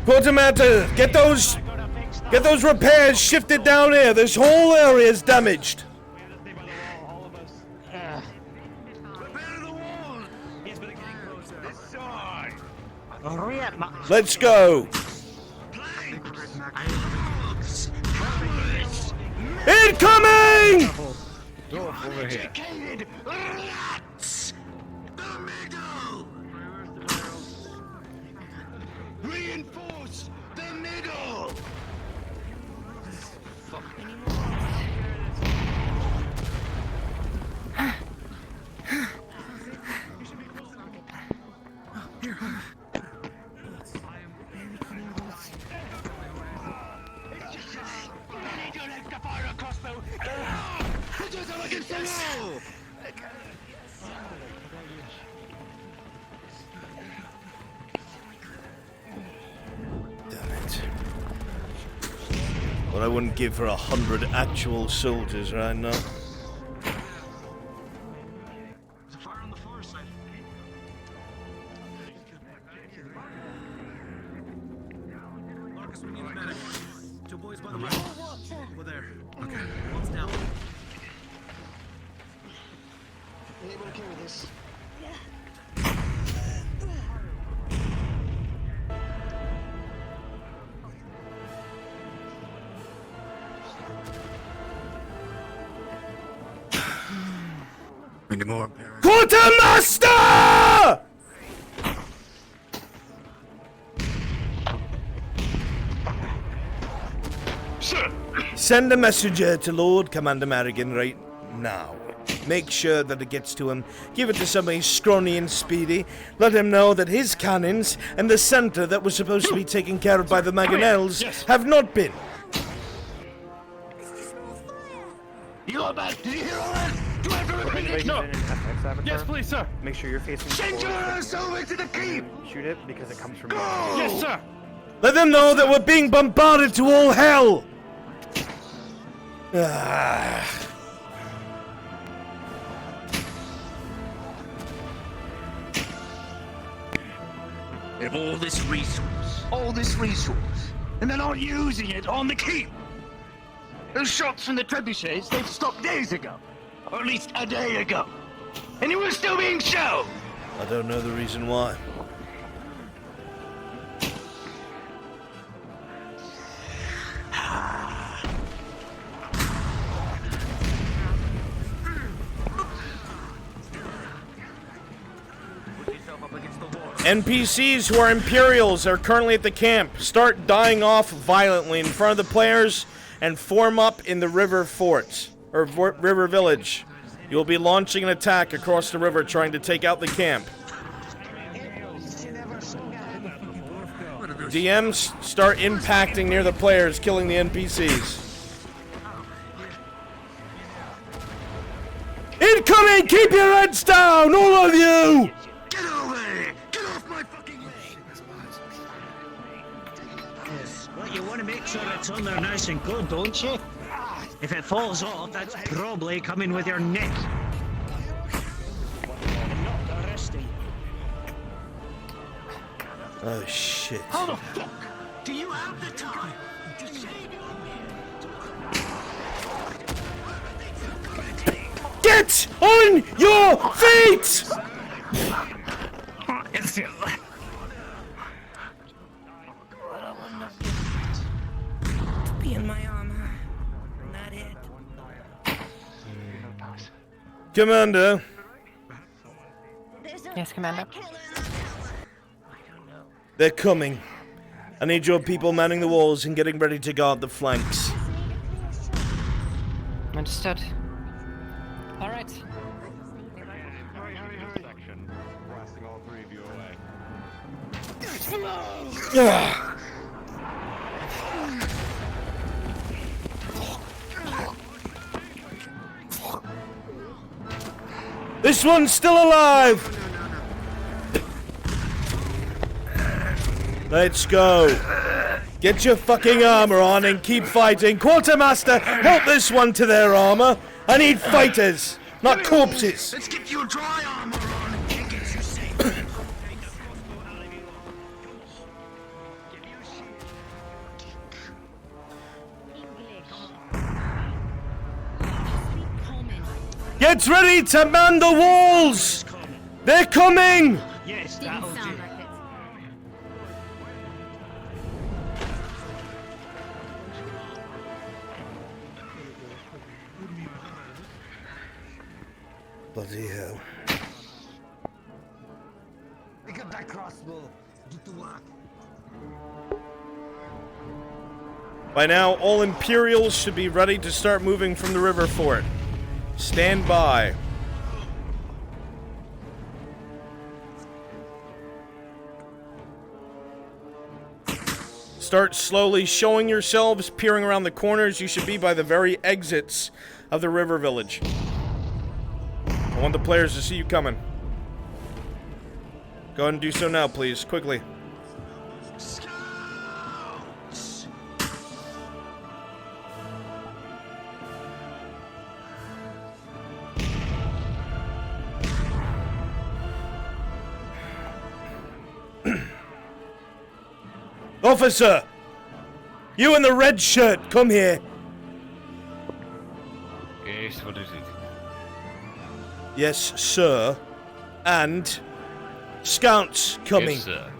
Quartermaster, get those repairs shifted down here. This whole area is damaged. Let's go. Incoming! Over here. What I wouldn't give for 100 actual soldiers right now. Marcus, we need a medic. 2 boys by the wall. Over there. Okay. One's down. You able to carry this? Any more? Quartermaster! Send a messenger to Lord Commander Marigan right now. Make sure that it gets to him. Give it to somebody scrawny and speedy. Let him know that his cannons and the center that was supposed to be taken care of by the Mangonels have not been. You all back? Did you hear all that? Do I have to repeat it? No. Yes, please, sir. Make sure you're facing Send your forward. ass over to the keep! Shoot it because it comes from Yes, sir. Let them know that we're being bombarded to all hell. Ah. They have all this resource, and they're not using it on the keep. Those shots from the trebuchets, they've stopped days ago, or at least a day ago, and you were still being shelled. I don't know the reason why. NPCs who are Imperials are currently at the camp. Start dying off violently in front of the players and form up in the river forts, or river village. You'll be launching an attack across the river trying to take out the camp. DMs start impacting near the players, killing the NPCs. Incoming! Keep your heads down, all of you! Get over here! Get off my fucking leg! Yes. Well, you want to make sure it's on there nice and good, don't you? If it falls off, that's probably coming with your neck. I'm not arresting. Oh shit. How the fuck do you have the time to save Get on your feet! Be in my armor. Not it. Commander. Yes, Commander. They're coming. I need your people manning the walls and getting ready to guard the flanks. Understood. All right. Blasting all 3 of you away. This one's still alive! Let's go. Get your fucking armor on and keep fighting. Quartermaster, help this one to their armor. I need fighters, not corpses. Let's get you a dry armor on and get you safe. Get ready to man the walls! They're coming! Yes, that'll do. Bloody hell. Pick up that crossbow. Get to work. By now, all Imperials should be ready to start moving from the river fort. Stand by. Start slowly showing yourselves, peering around the corners. You should be by the very exits of the river village. I want the players to see you coming. Go ahead and do so now, please, quickly. Officer! You in the red shirt, come here. Yes, what is it? Yes, sir. And scouts coming. Yes, sir.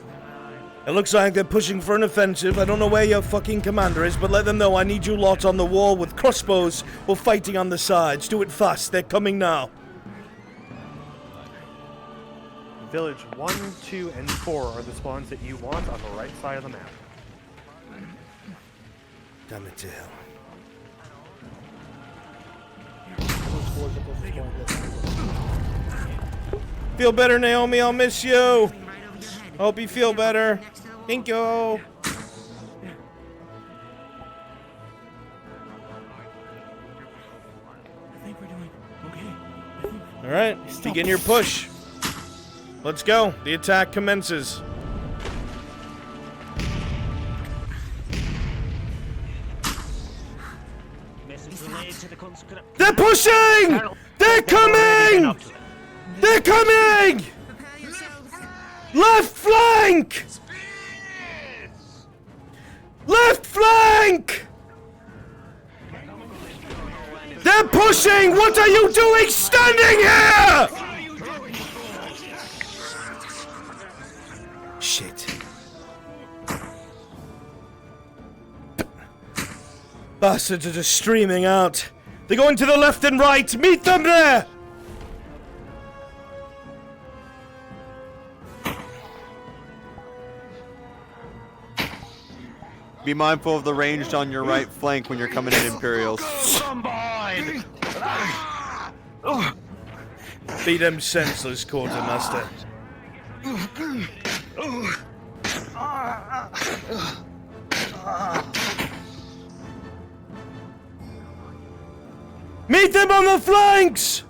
It looks like they're pushing for an offensive. I don't know where your fucking commander is, but let them know I need you lot on the wall with crossbows or fighting on the sides. Do it fast. They're coming now. Village 1, 2, and 4 are the spawns that you want on the right side of the map. Damn it to hell. Feel better, Naomi. I'll miss you. Hope you feel better. Thank you. All right, begin your push. Let's go. The attack commences. They're pushing! They're coming! They're coming! Left flank! Left flank! They're pushing! What are you doing standing here? Shit. Bastards are just streaming out. They're going to the left and right. Meet them there! Be mindful of the ranged on your right flank when you're coming in, Imperials. Beat them senseless, Quartermaster. Meet them on the flanks!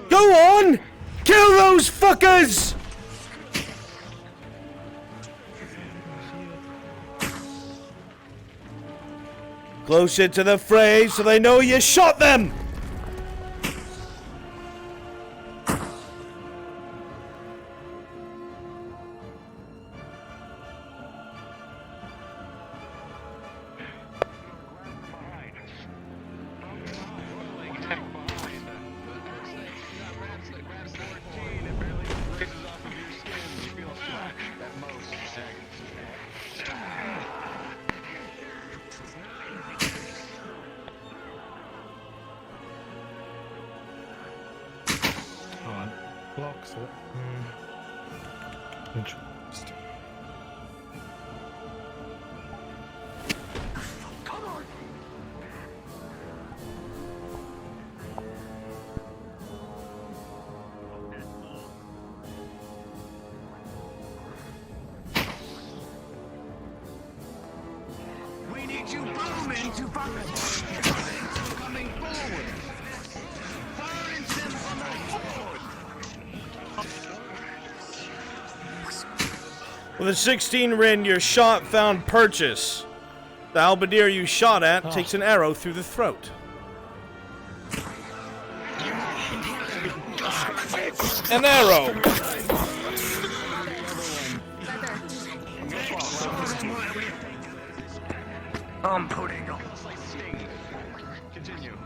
Go on! Kill those fuckers! Closer to the fray so they know you shot them! Blocks it. Interesting. Come on! We need you bowmen to coming forward. Fire into them from the forward. With a 16 Rin, your shot found purchase. The halberdier you shot at takes an arrow through the throat. An arrow! I'm putting on. Continue.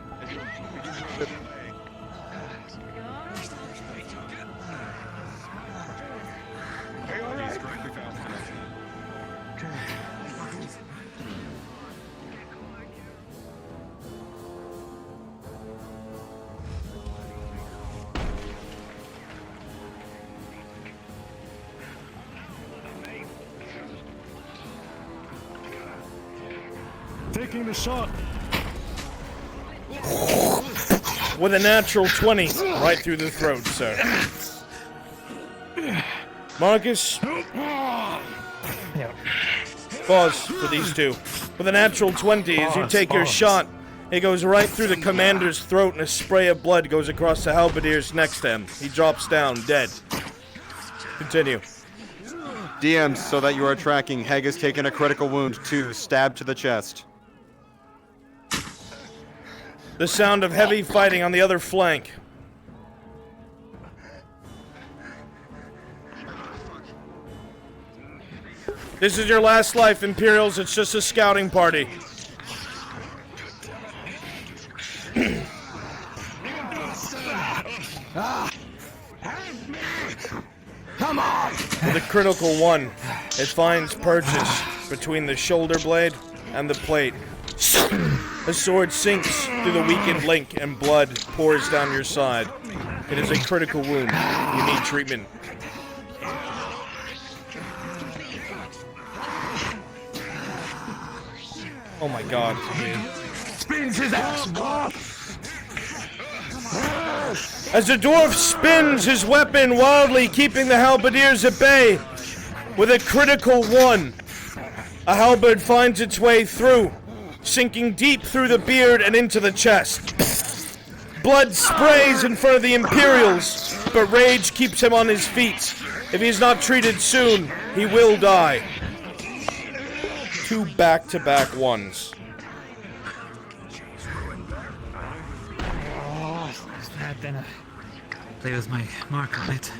Taking the shot. With a natural 20, right through the throat, sir. Marcus. Pause for these two. With a natural 20, as you take your shot, it goes right through the commander's throat and a spray of blood goes across the halberdiers next to him. He drops down, dead. Continue. DMs, so that you are tracking, Heg has taken a critical wound, 2, stabbed to the chest. The sound of heavy fighting on the other flank. This is your last life, Imperials. It's just a scouting party. Come on! With a critical 1, it finds purchase between the shoulder blade and the plate. The sword sinks through the weakened link and blood pours down your side. It is a critical wound. You need treatment. Oh my god. Spins his ass off! As the dwarf spins his weapon wildly, keeping the halberdiers at bay, with a critical 1, a halberd finds its way through, sinking deep through the beard and into the chest. Blood sprays in front of the Imperials, but rage keeps him on his feet. If he's not treated soon, he will die. 2 back-to-back 1s. Then play with my mark on it.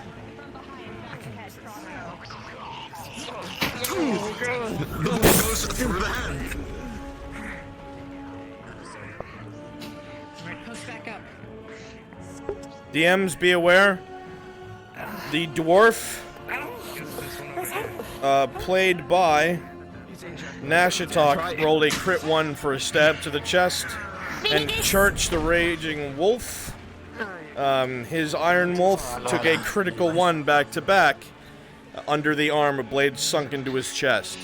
Goes through the head. Post back up. DMs, be aware. The dwarf, played by Nashatok, rolled a crit 1 for a stab to the chest, and Church the Raging Wolf, his Iron Wolf, took a critical 1 back-to-back. Under the arm, a blade sunk into his chest.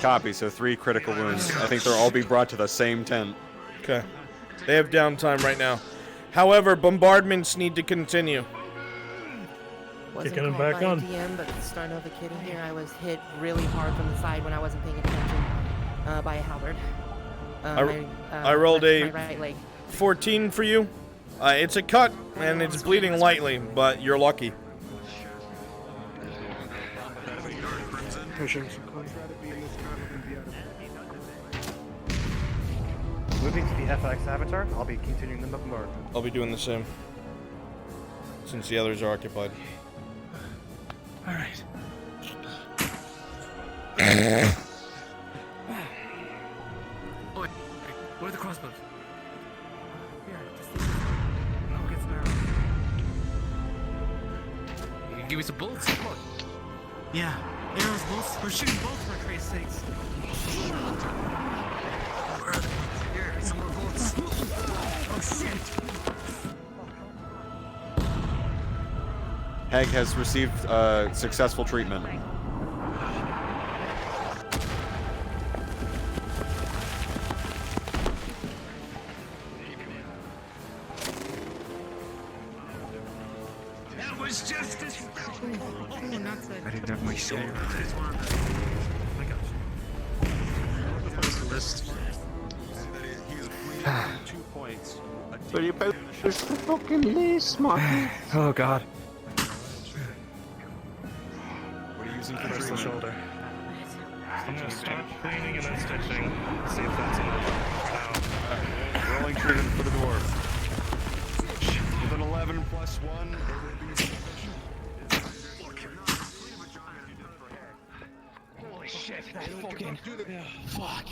Copy, so 3 critical wounds. I think they'll all be brought to the same tent. Okay. They have downtime right now. However, bombardments need to continue. Wasn't Kicking him called back by a on. DM, but starting over kidding here, I was hit really hard from the side when I wasn't paying attention by a halberd. I rolled my a right leg. 14 for you. It's a cut, and it's bleeding lightly, but you're lucky. Moving to the FX avatar, I'll be continuing the bombardment. I'll be doing the same, since the others are occupied. Alright. Oi, where are the crossbows? Here, just I'll get some arrows. You can give me some bullets? Come on. Yeah, arrows, bolts. We're shooting bolts for Christ's sakes. Where are they? Here, some more bullets. Oh shit! Heg has received successful treatment. That was just as... I didn't have my sword. But you better push the fucking list, Marty. Oh god. What are you using for Press the treatment? shoulder. I'm gonna start cleaning and then stitching. See if that's enough. Rolling treatment for the dwarf. With an 11 plus 1, it will be sufficient. Holy shit, that fucking... Fuck.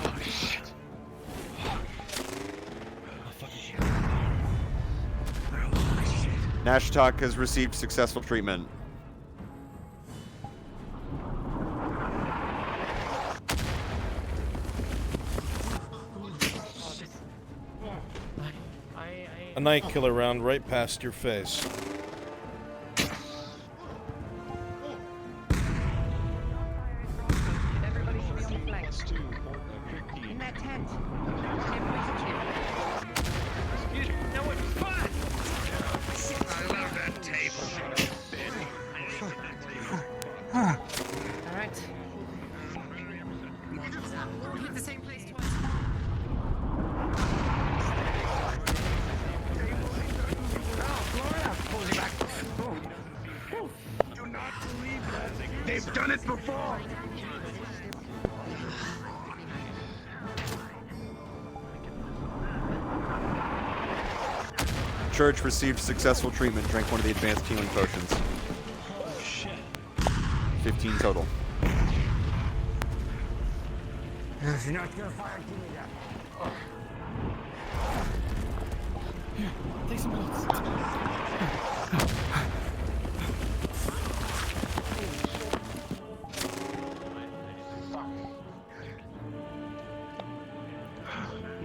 Oh shit. Nashtok has received successful treatment. A night killer round right past your face. before. Church received successful treatment. Drank one of the advanced healing potions. 15 total. If you're not gonna fire, give me that. Here, take some bullets.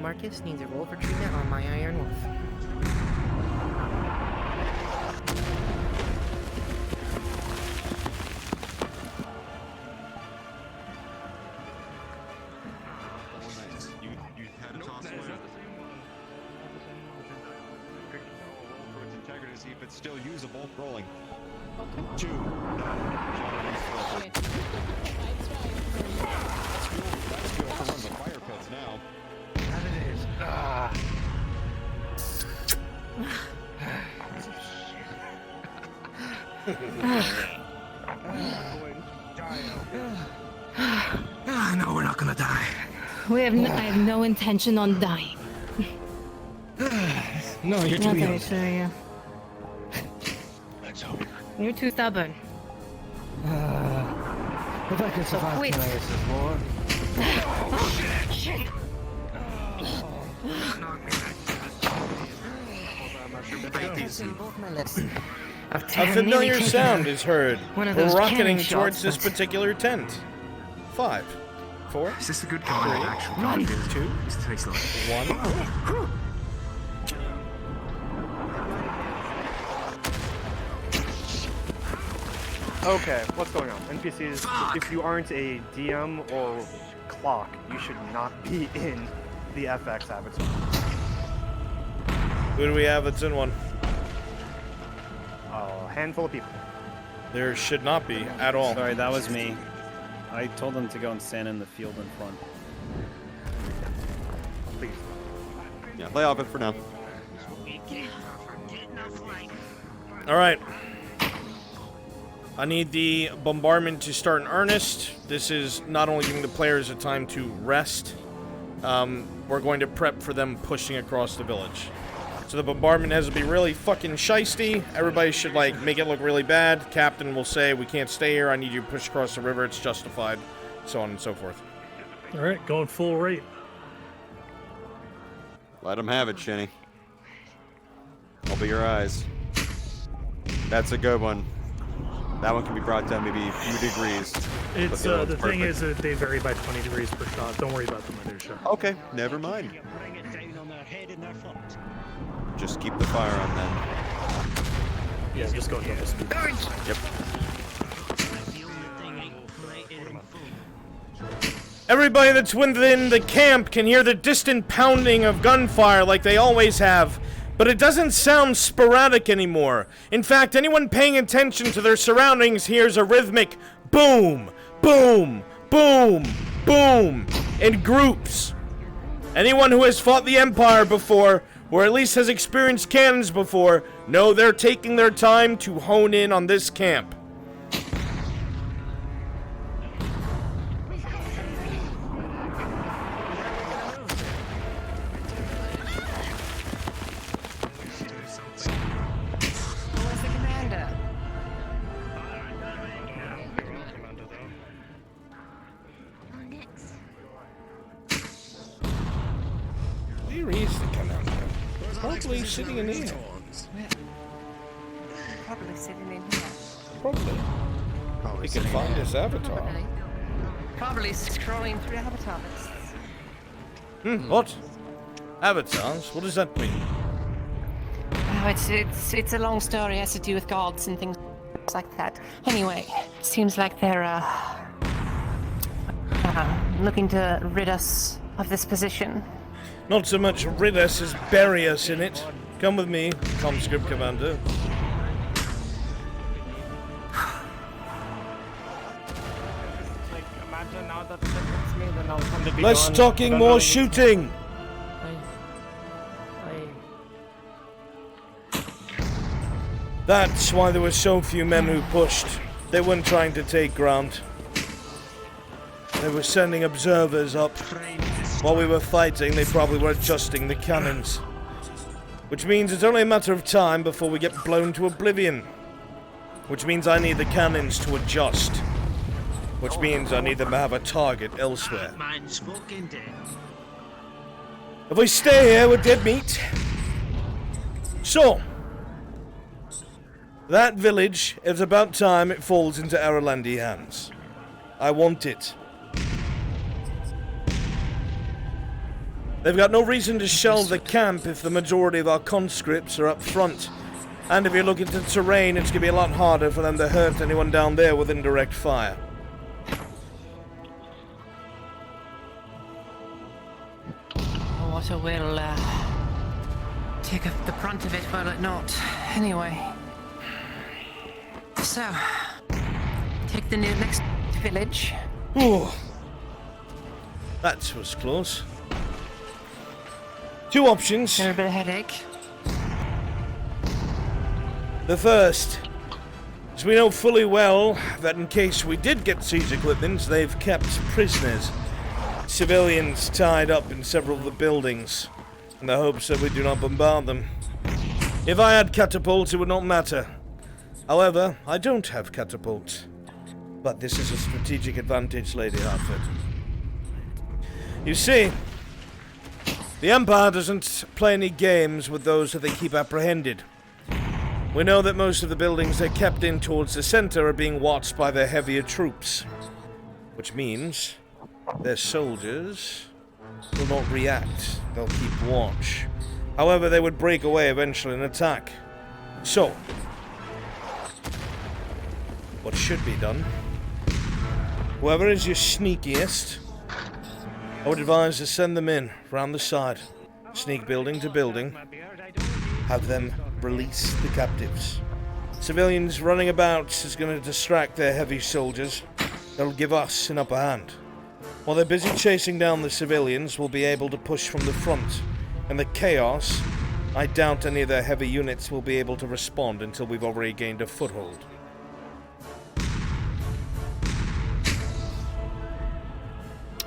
Marcus needs a roll for treatment on my Iron Wolf. See if it's still usable. Rolling. Okay. 2. That's good for one of the fire pits now. That it is. No, we're not gonna die. I have no intention on dying. No, you're too Not young. very sure, yeah. Let's hope. You're too stubborn. If I can survive quit. tonight, it's more. Shit! A familiar sound is heard. One of We're those rocketing cannon towards shots, this particular tent. 5, 4. Is this a good kind of actual Run. 2, This tastes like 1. Okay, what's going on? NPCs, if you aren't a DM or clock, you should not be in the FX avatar. Who do we have that's in one? A handful of people. There should not be at all. Sorry, that was me. I told them to go and stand in the field in front. Please. Yeah, lay off it for now. Alright. I need the bombardment to start in earnest. This is not only giving the players a time to rest, we're going to prep for them pushing across the village. So the bombardment has to be really fucking shisty. Everybody should, like, make it look really bad. Captain will say, we can't stay here, I need you to push across the river, it's justified. So on and so forth. Alright, going full rate. Let them have it, Shinny. I'll be your eyes. That's a good one. That one can be brought down maybe a few degrees. It's but the thing is that they vary by 20 degrees per shot. Don't worry about the minutia. Okay, never mind. Just keep the fire on then. Yeah, just go double speed. Yep. Everybody that's within the camp can hear the distant pounding of gunfire like they always have, but it doesn't sound sporadic anymore. In fact, anyone paying attention to their surroundings hears a rhythmic boom, boom, boom, boom, in groups. Anyone who has fought the Empire before, or at least has experienced cannons before, know they're taking their time to hone in on this camp. Where's the commander? Where is the commander? Probably sitting in here. Probably sitting in here. Probably. We can find his avatar. Probably scrolling through avatars. What? Avatars? What does that mean? Oh, it's a long story. It has to do with gods and things like that. Anyway, seems like they're looking to rid us of this position. Not so much rid us as bury us in it. Come with me, conscript commander. Less talking, more shooting! That's why there were so few men who pushed. They weren't trying to take ground. They were sending observers up. While we were fighting, they probably were adjusting the cannons. Which means it's only a matter of time before we get blown to oblivion. Which means I need the cannons to adjust. Which means I need them to have a target elsewhere. If we stay here, we're dead meat. So, that village, it's about time it falls into Aralandi hands. I want it. They've got no reason to shell the camp if the majority of our conscripts are up front. And if you look at the terrain, it's going to be a lot harder for them to hurt anyone down there with indirect fire. Water will take up the brunt of it, will it not? Anyway. So, take the next village. Ooh. That was close. Two options. A bit of headache. The first is we know fully well that in case we did get siege equipment, they've kept prisoners, civilians tied up in several of the buildings, in the hopes that we do not bombard them. If I had catapults, it would not matter. However, I don't have catapults. But this is a strategic advantage, Lady Hartford. You see, the Empire doesn't play any games with those that they keep apprehended. We know that most of the buildings they're kept in towards the center are being watched by their heavier troops. Which means their soldiers will not react. They'll keep watch. However, they would break away eventually and attack. So, what should be done? Whoever is your sneakiest, I would advise to send them in, round the side, sneak building to building, have them release the captives. Civilians running about is going to distract their heavy soldiers. That'll give us an upper hand. While they're busy chasing down the civilians, we'll be able to push from the front. And the chaos, I doubt any of their heavy units will be able to respond until we've already gained a foothold.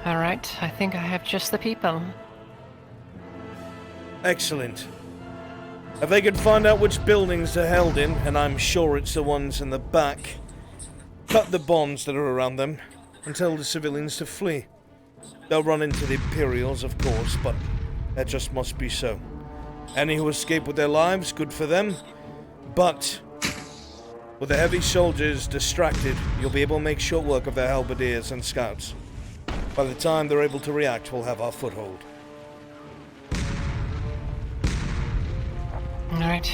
Alright, I think I have just the people. Excellent. If they could find out which buildings they're held in, and I'm sure it's the ones in the back, cut the bonds that are around them, and tell the civilians to flee. They'll run into the Imperials, of course, but that just must be so. Any who escape with their lives, good for them, but with the heavy soldiers distracted, you'll be able to make short work of their halberdiers and scouts. By the time they're able to react, we'll have our foothold. Alright.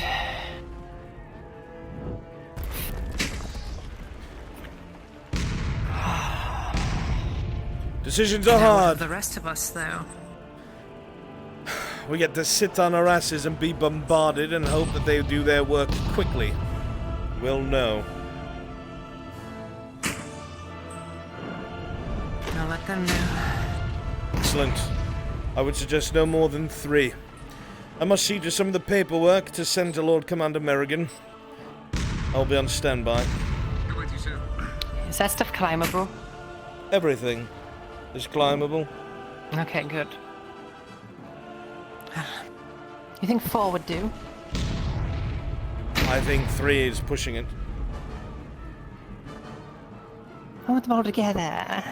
Decisions are hard. The rest of us, though. We get to sit on our asses and be bombarded and hope that they do their work quickly. We'll know. I'll let them know. Excellent. I would suggest no more than 3. I must see to some of the paperwork to send to Lord Commander Merrigan. I'll be on standby. Is that stuff climbable? Everything is climbable. Okay, good. You think 4 would do? I think 3 is pushing it. I want them all together.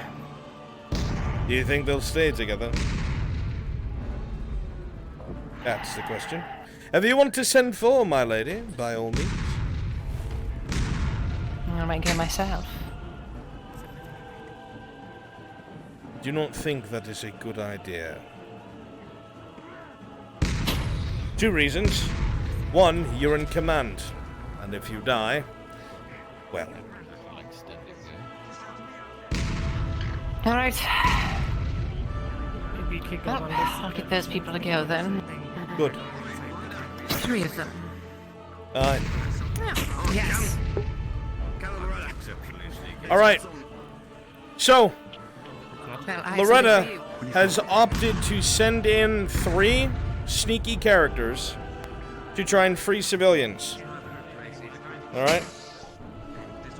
Do you think they'll stay together? That's the question. If you want to send 4, my lady, by all means. I might go myself. Do not think that is a good idea. 2 reasons. 1, you're in command. And if you die, well. Alright. Maybe you could go Well, on this. I'll get those people to go then. Good. 3 of them. Aye. Yes. Alright. So, Well, I Loretta see you. has opted to send in 3 sneaky characters to try and free civilians. Alright?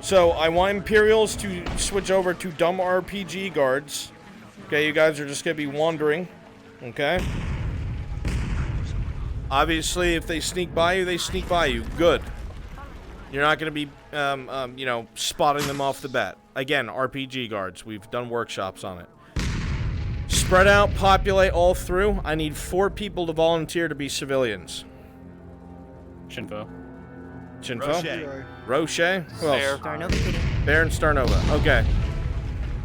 So I want Imperials to switch over to dumb RPG guards. Okay, you guys are just gonna be wandering. Okay. Obviously, if they sneak by you, they sneak by you. Good. You're not gonna be, you know, spotting them off the bat. Again, RPG guards. We've done workshops on it. Spread out, populate all through. I need 4 people to volunteer to be civilians. Shinfo. Shinfo? Roche? Who else? Starnova. Bear and Starnova. Okay.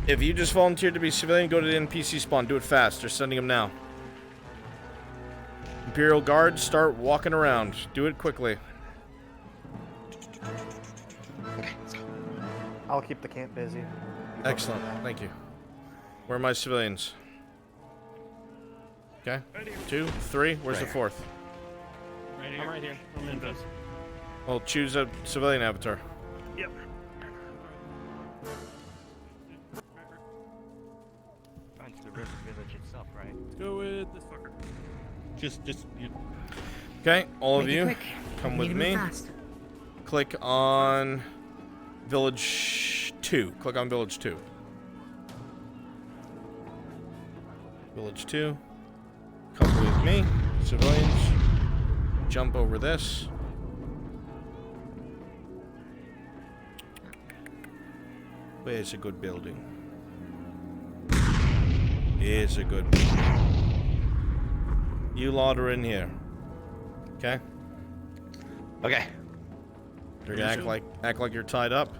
If you just volunteered to be civilian, go to the NPC spawn. Do it fast. They're sending them now. Imperial guards, start walking around. Do it quickly. I'll keep the camp busy. Excellent. Thank you. Where are my civilians? Okay. 2, 3. Where's the 4th? Right here. I'm right here. I'm in this. Well, choose a civilian avatar. Yep. Onto the river village itself, right? Let's go with this fucker. Just you. Okay, all of Make it you, quick. come We with need to move me. fast. Click on Village 2. Click on Village 2. Village 2. Come with me, civilians. Jump over this. Where's a good building? Here's a good building. You lot are in here. Okay? Okay. You're gonna act like you're tied up.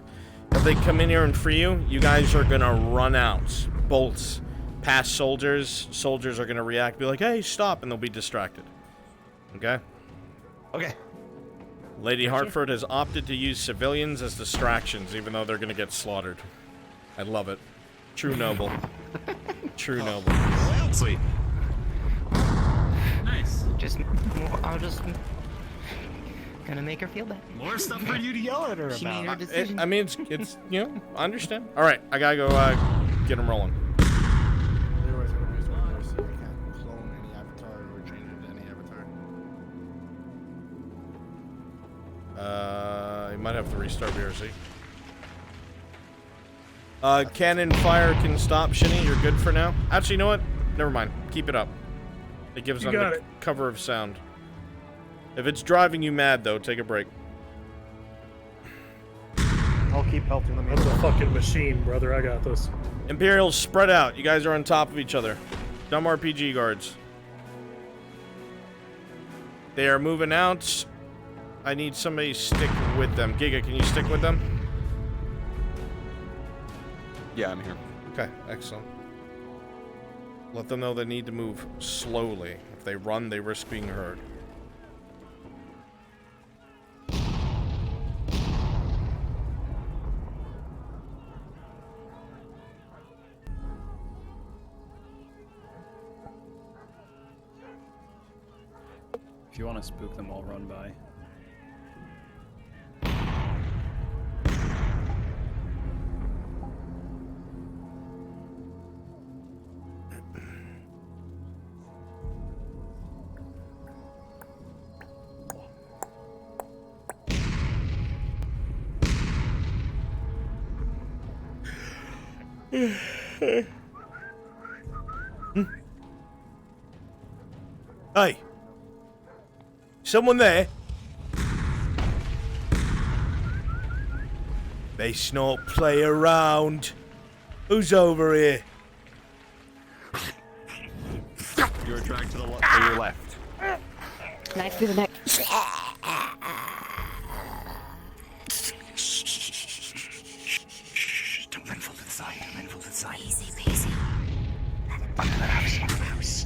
If they come in here and free you, you guys are gonna run out. Bolts past soldiers. Soldiers are gonna react, be like, hey, stop, and they'll be distracted. Okay? Okay. Lady Hartford has opted to use civilians as distractions, even though they're gonna get slaughtered. I love it. True noble. True noble. Well, sweet. Nice. I'll just gonna make her feel bad. More stuff for you to yell at her She made her about. decision. I mean, it's you know, I understand. All right, I gotta go get them rolling. Leroy's gonna use one more, so you can't clone any avatar or change it to any avatar. You might have to restart VRC. Cannon fire can stop, Shinny. You're good for now. Actually, you know what? Never mind. Keep it up. It gives You them got the it. cover of sound. If it's driving you mad, though, take a break. I'll keep helping them. That's a fucking machine, brother. I got this. Imperials, spread out. You guys are on top of each other. Dumb RPG guards. They are moving out. I need somebody to stick with them. Giga, can you stick with them? Yeah, I'm here. Okay, excellent. Let them know they need to move slowly. If they run, they risk being heard. If you want to spook them, I'll run by. Hey! Someone there? Best not play around. Who's over here? You're tracked to the To your left. Knife to the neck. Don't run full to the side. Don't run full to the side. Easy peasy. Under the house. Under the house.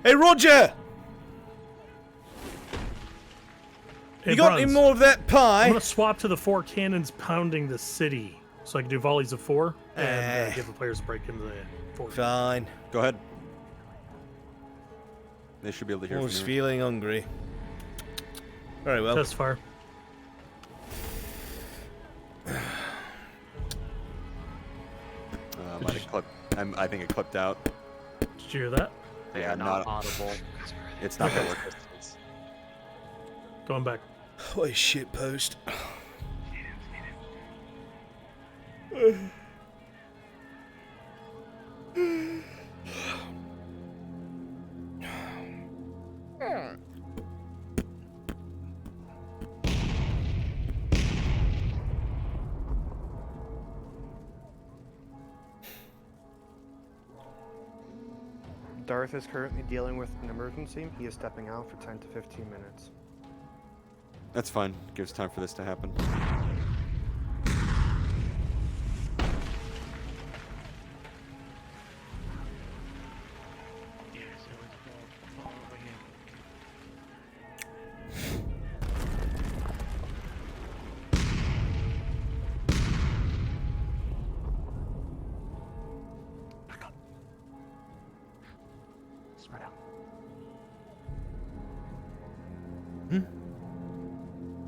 Hey, Roger! Hey, You got any Bruns, more of that I'm pie? gonna swap to the 4 cannons pounding the city, so I can do volleys of 4 and give the players a break into the 4. Fine. Go ahead. They should be able to hear Was from here. feeling hungry. Very well. That's far. Might have clipped. I think it clipped out. Did you hear that? Yeah, not audible. It's not gonna work. Going back. What a shit post. Darth is currently dealing with an emergency. He is stepping out for 10 to 15 minutes. That's fine. Gives time for this to happen.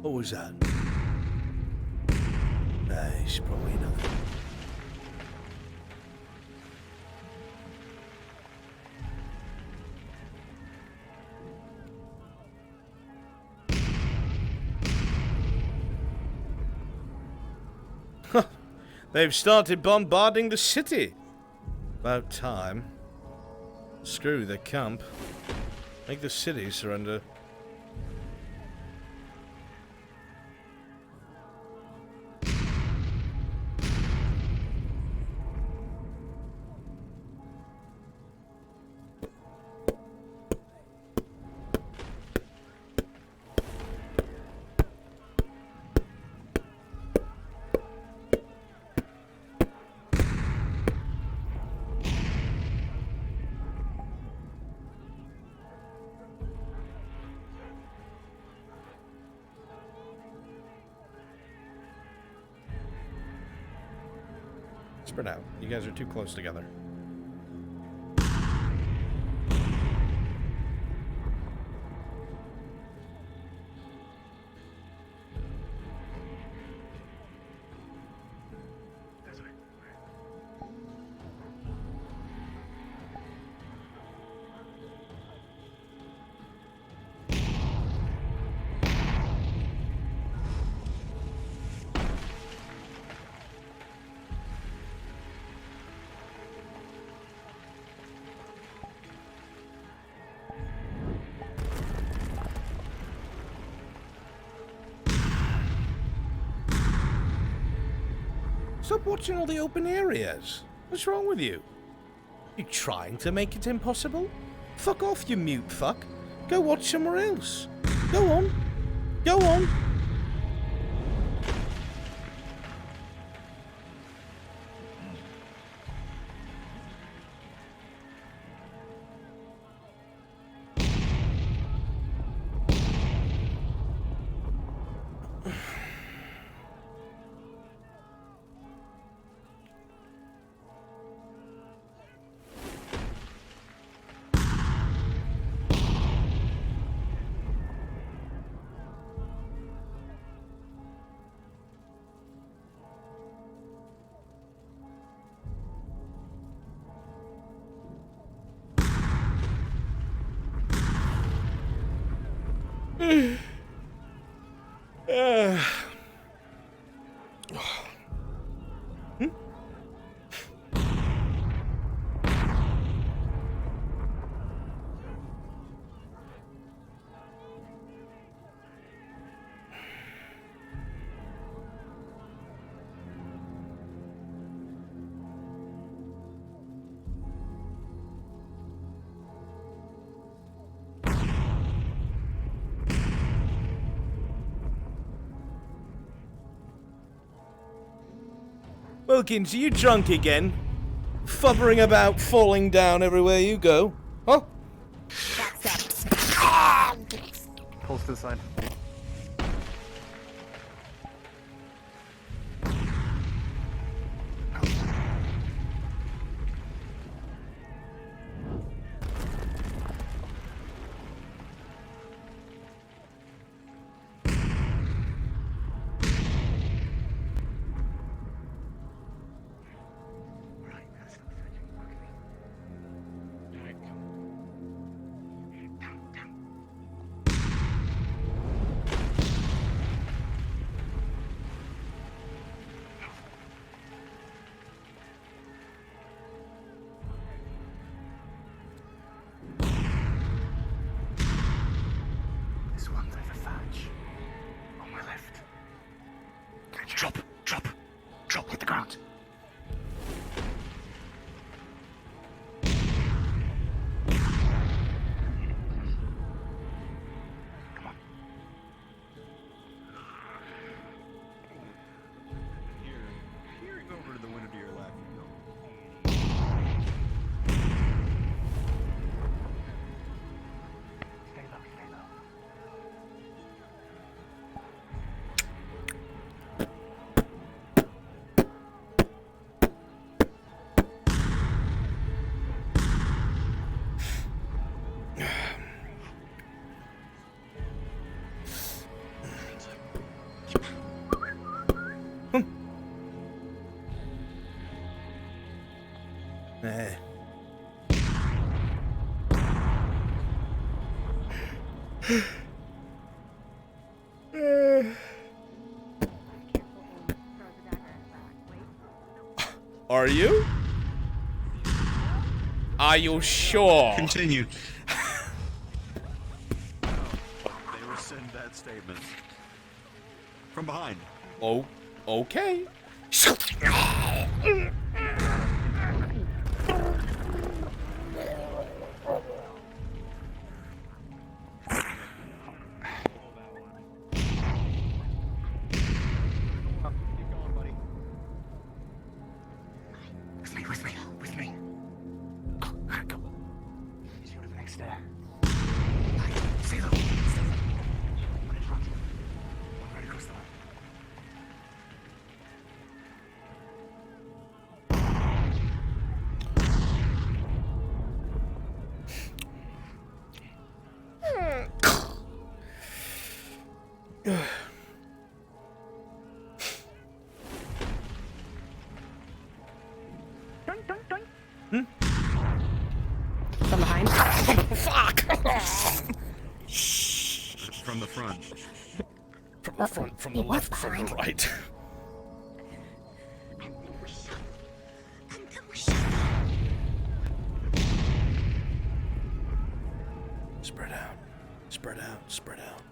What was that? It's probably nothing. They've started bombarding the city. About time. Screw the camp. Make the city surrender. Spread out. You guys are too close together. Stop watching all the open areas. What's wrong with you? You trying to make it impossible? Fuck off, you mute fuck. Go watch somewhere else. Go on. Go on. Wilkins, are you drunk again? Fubbering about, falling down everywhere you go? Huh? Pulls to the side. the window to your left. Are you? Are you sure? Continue. They rescind that statement. From behind. Oh, okay. With me. Go. He's over the next stair. Stay low. One in front. One right across the line. From behind. Fuck! From the front. From the front, from the left, from the right. Spread out. Spread out. Spread out.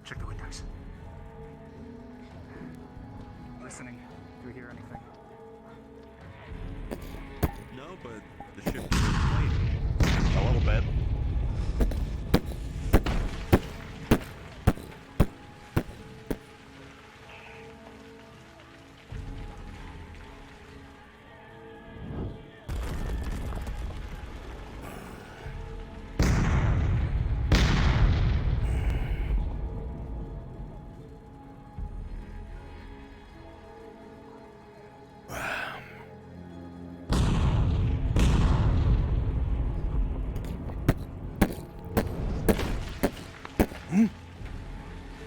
Check the windows. Listening. Do we hear anything? No, but the ship is playing. A little bit.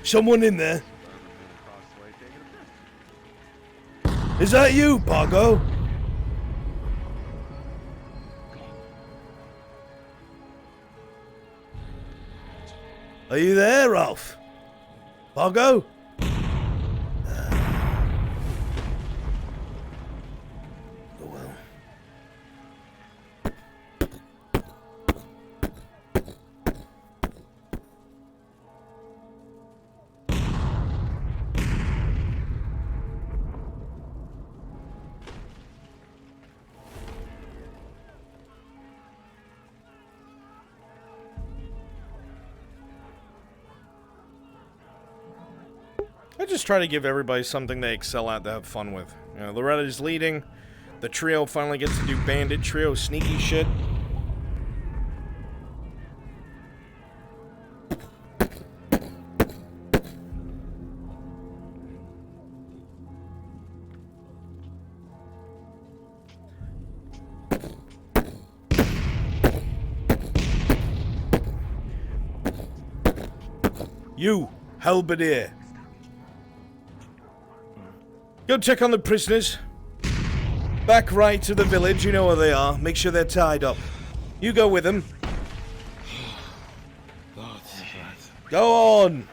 Someone in there. Is that you, Pago? Are you there, Ralph? Pago? Oh well. I just try to give everybody something they excel at to have fun with. You know, Loretta's leading. The trio finally gets to do bandit trio sneaky shit. You, halberdier. Go check on the prisoners. Back right to the village, you know where they are. Make sure they're tied up. You go with them. Go on!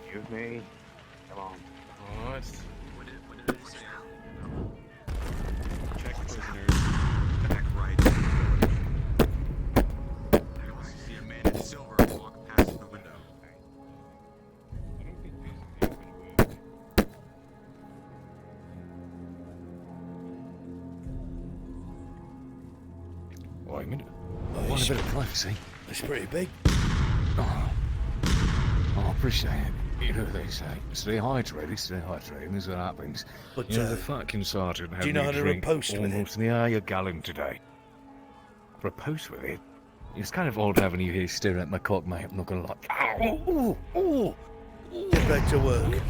Excuse me. Come on. What? Check prisoners. Back right. Wait a minute. I want a bit of privacy. It's pretty big. Oh, I appreciate it. You know what they say. Stay hydrated, and this is what happens. But, you know, the fucking sergeant had do you know me how to drink riposte with it? almost nearly a gallon today. Riposte with it? It's kind of odd having you here staring at my cock, mate. I'm not gonna lie. Get back to work.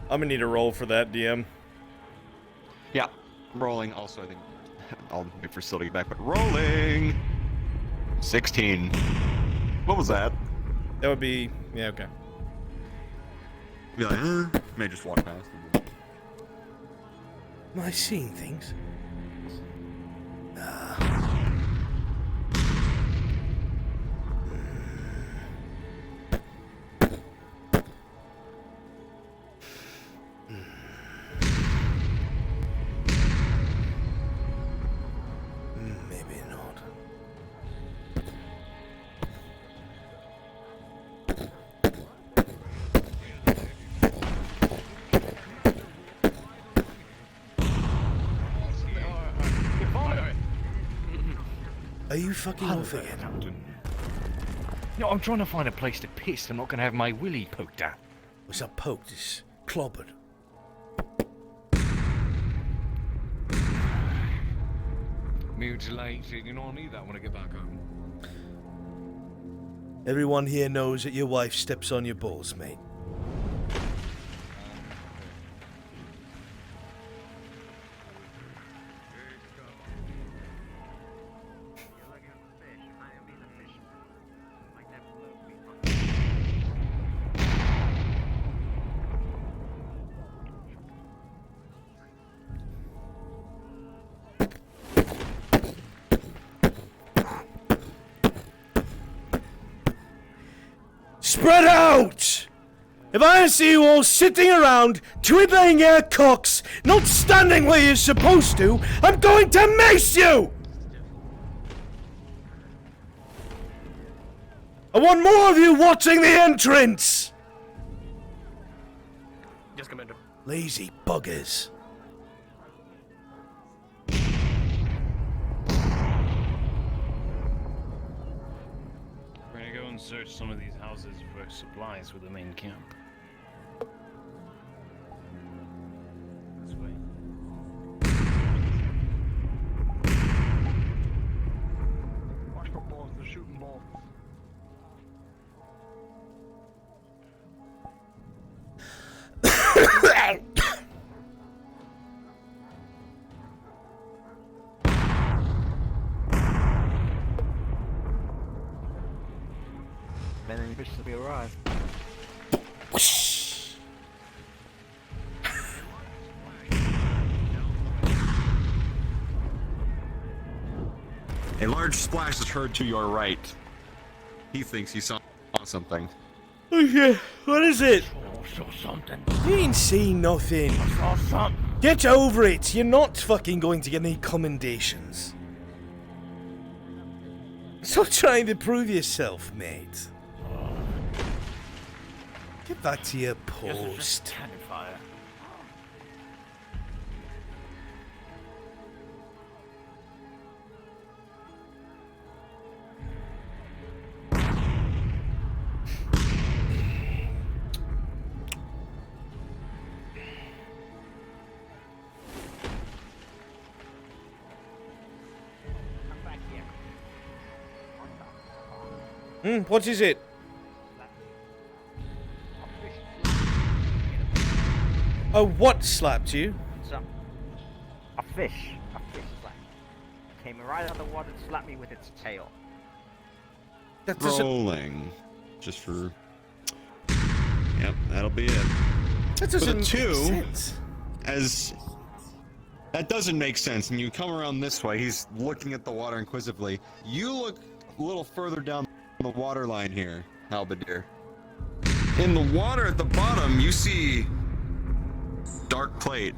I'm gonna need a roll for that, DM. Yeah, rolling. Also, I think I'll wait for Syl to get back, but rolling. 16. What was that? That would be okay. Be like, may just walk past. Am I seeing things? Maybe not. Are you fucking off again? Captain. No, I'm trying to find a place to piss. I'm not gonna have my willy poked at. What's that poked? It's clobbered. Mutilated, you know, I need that when I get back home. Everyone here knows that your wife steps on your balls, mate. Spread out! If I see you all sitting around, twiddling your cocks, not standing where you're supposed to, I'm going to mace you! I want more of you watching the entrance! Yes, Commander. Lazy buggers. We're gonna go and search some of these houses for supplies with the main camp. This way. Watch for balls, they're shooting balls. Men and fish to be arrived. A large splash is heard to your right. He thinks he saw something. Okay, what is it? I saw something. You ain't seen nothing. I saw something. Get over it. You're not fucking going to get any commendations. Stop trying to prove yourself, mate. Get back to your post. Cannon fire. What is it? Oh, what slapped you? So, a fish slapped me. Came right out of the water and slapped me with its tail. That doesn't... Rolling. Just for... Yep, that'll be it. That doesn't make sense. As... That doesn't make sense, and you come around this way, he's looking at the water inquisitively. You look a little further down the water line here, Halberdier. In the water at the bottom, you see dark plate.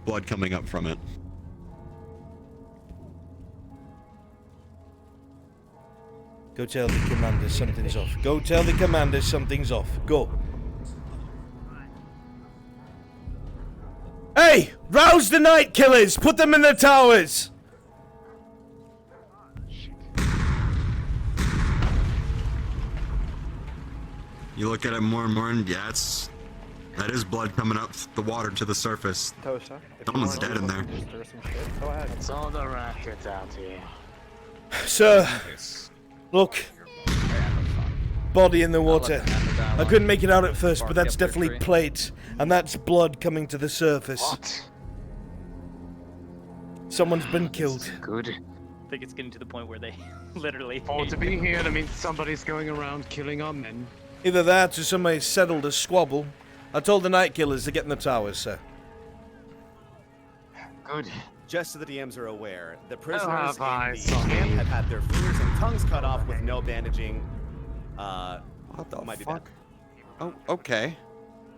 Blood coming up from it. Go tell the commander something's off. Go tell the commander something's off. Go. Hey! Rouse the night killers! Put them in the towers! You look at it more and more, and yeah, that is blood coming up the water to the surface. Tosha, Someone's dead in there. Go ahead. It's all the rackets out here. Sir, look. Body in the water. I couldn't make it out at first, but that's definitely plate, and that's blood coming to the surface. What? Someone's been killed. Good. I think it's getting to the point where they literally. Oh, to be here, that means somebody's going around killing our men. Either that or somebody settled a squabble. I told the night killers to get in the towers, sir. Good. Just so the DMs are aware, the prisoners in the eyes. camp have had their fingers and tongues cut off with no bandaging. What the might be fuck? bad. Oh, okay.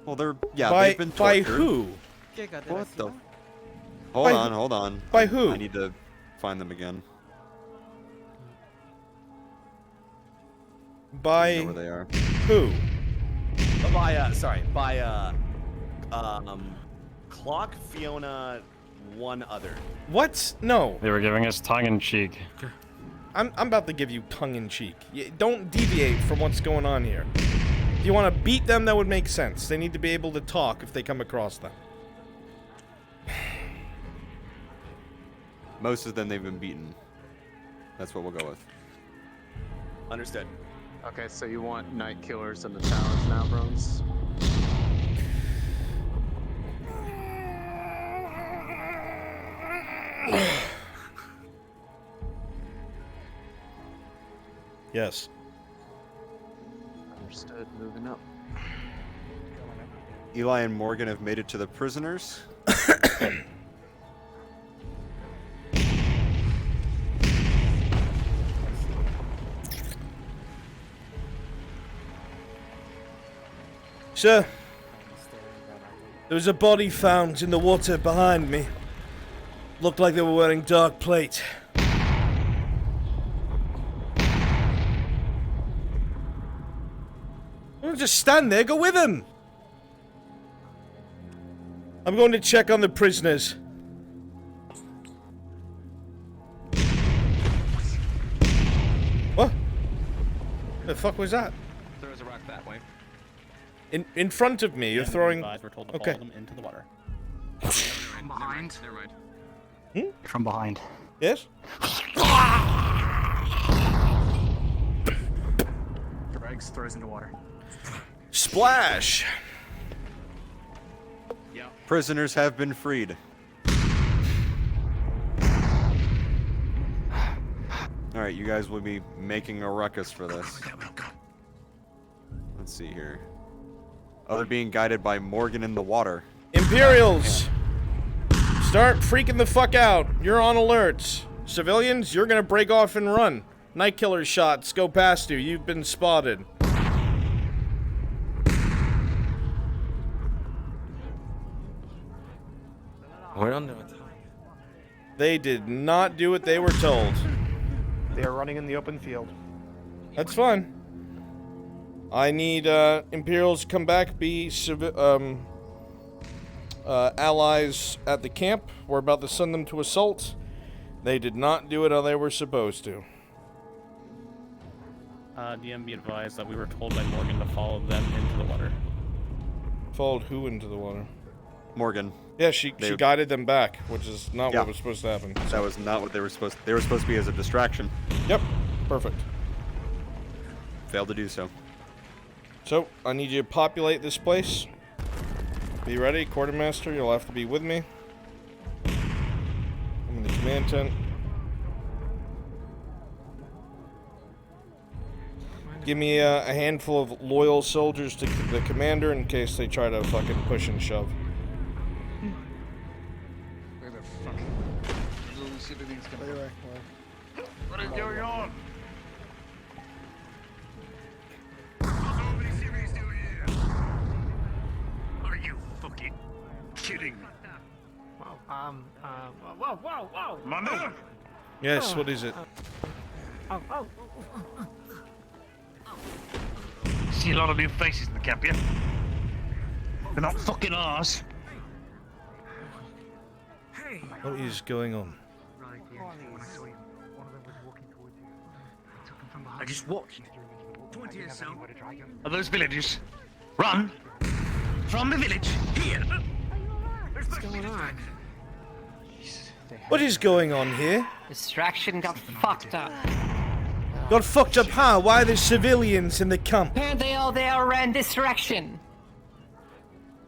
Well, they're By- they've been by tortured. who? What the? By Hold on. By who? I need to find them again. By I know where they are. who? By Clock, Fiona, one other. What? No. They were giving us tongue-in-cheek. I'm about to give you tongue-in-cheek. Don't deviate from what's going on here. If you want to beat them, that would make sense. They need to be able to talk if they come across them. Most of them they've been beaten. That's what we'll go with. Understood. Okay, so you want night killers in the towers now, Bruns? Yes. Understood. Moving up. Eli and Morgan have made it to the prisoners. Sir, there was a body found in the water behind me. Looked like they were wearing dark plate. Don't just stand there, go with him! I'm going to check on the prisoners. What? The fuck was that? There was a rock that way. In front of me, you're throwing... We're told to Okay. follow them into the water. From behind. They're right. From behind. Yes? Drags, throws into water. Splash! Prisoners have been freed. Alright, you guys will be making a ruckus for this. Let's see here. Oh, they're being guided by Morgan in the water. Imperials! Start freaking the fuck out. You're on alert. Civilians, you're gonna break off and run. Night killer shots go past you. You've been spotted. We're on the They did not do what they were told. They are running in the open field. That's fine. I need Imperials to come back, be allies at the camp. We're about to send them to assault. They did not do it how they were supposed to. DM, be advised that we were told by Morgan to follow them into the water. Followed who into the water? Morgan. Yeah, she guided them back, which is not Yeah. what was supposed to happen. That was not what they were supposed to. They were supposed to be as a distraction. Yep, perfect. Failed to do so. So, I need you to populate this place. Be ready, Quartermaster, you'll have to be with me. I'm in the command tent. Give me a handful of loyal soldiers to the commander in case they try to fucking push and shove. Where the fuck? Little shit thing's coming. What is going on? Are you fucking kidding me? Whoa. Mama? Yes, what is it? See a lot of new faces in the camp, yeah? They're not fucking ours. What is going on? I just watched. Are those villagers? Run! From the village, here! What's going on? What is going on here? Distraction got fucked up. Got fucked up how? Why are there civilians in the camp? Apparently all they all ran this direction.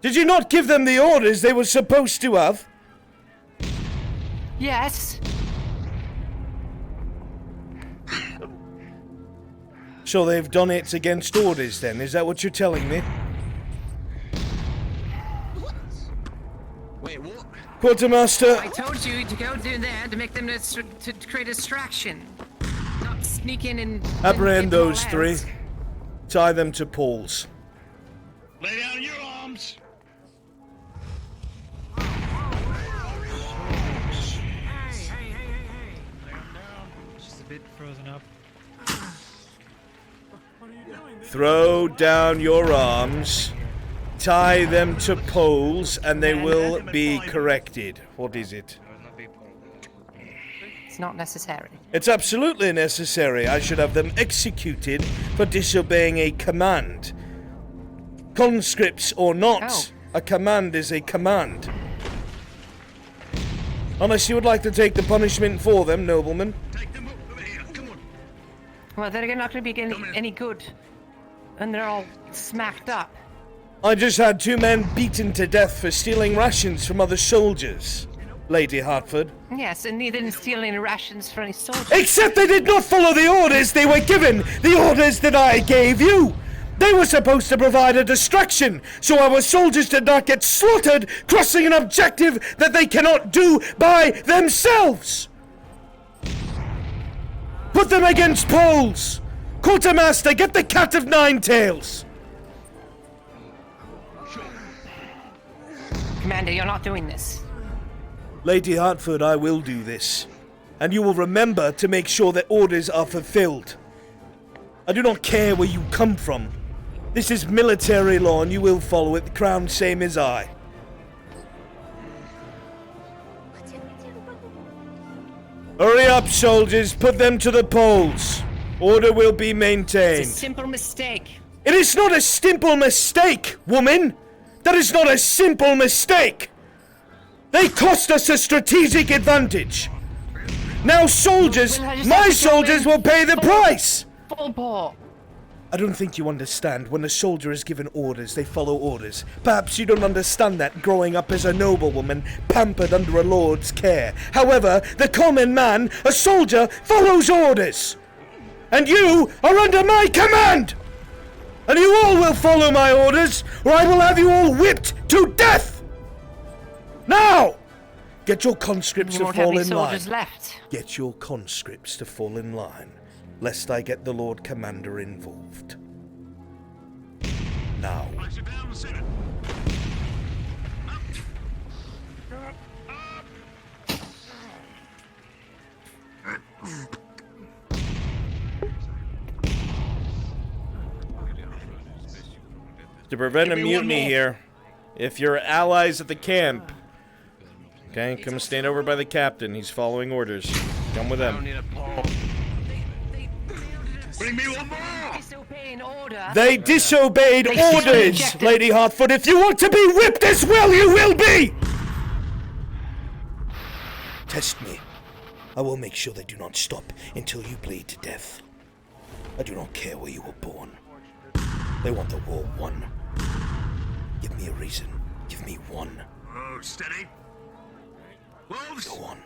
Did you not give them the orders they were supposed to have? Yes. So they've done it against orders then, is that what you're telling me? Wait, what? Quartermaster! I told you to go do that to make them to create a distraction. Not sneak in and... Apprehend get them all those out. three. Tie them to poles. Lay down your arms! Just a bit frozen up. Throw down your arms. Tie them to poles and they will be corrected. What is it? It's not necessary. It's absolutely necessary. I should have them executed for disobeying a command. Conscripts or not, a command is a command. Unless you would like to take the punishment for them, noblemen. Well, they're not going to be any good. And they're all smacked up. I just had 2 men beaten to death for stealing rations from other soldiers, Lady Hartford. Yes, and they didn't steal any rations for any soldiers. Except they did not follow the orders they were given! The orders that I gave you! They were supposed to provide a distraction, so our soldiers did not get slaughtered crossing an objective that they cannot do by themselves! Put them against poles! Quartermaster, get the cat of 9 tails! Commander, you're not doing this. Lady Hartford, I will do this. And you will remember to make sure that orders are fulfilled. I do not care where you come from. This is military law and you will follow it, the crown same as I. Hurry up, soldiers, put them to the poles. Order will be maintained. It's a simple mistake. It is not a simple mistake, woman! That is not a simple mistake! They cost us a strategic advantage! Now soldiers, my soldiers will pay the price! Full ball. I don't think you understand. When a soldier is given orders, they follow orders. Perhaps you don't understand that growing up as a noblewoman, pampered under a lord's care. However, the common man, a soldier, follows orders! And you are under my command! And you all will follow my orders, or I will have you all whipped to death! Now! Get your conscripts to fall in line. Left. Get your conscripts to fall in line, lest I get the Lord Commander involved. Now. To prevent a mutiny here, if you're allies at the camp, okay, come stand over by the captain. He's following orders. Come with him. Bring me one more! They disobeyed orders, Lady Hartford. If you want to be whipped as well, you will be! Test me. I will make sure they do not stop until you bleed to death. I do not care where you were born. They want the war won. Give me a reason. Give me one. Oh, steady. Wolves! Go on.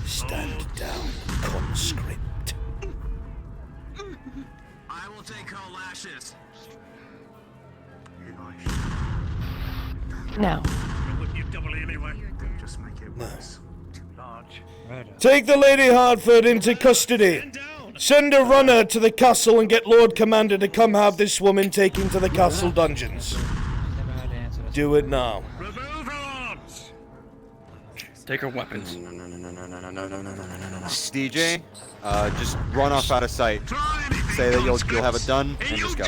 Stand down, conscript. I will take her lashes. No. You double anyway. Just make it worse. Too large. Take the Lady Hartford into custody. Send a runner to the castle and get Lord Commander to come have this woman taken to the castle dungeons. Do it now. Take her weapons. DJ, just run off out of sight. Say that you'll have it done, and just go.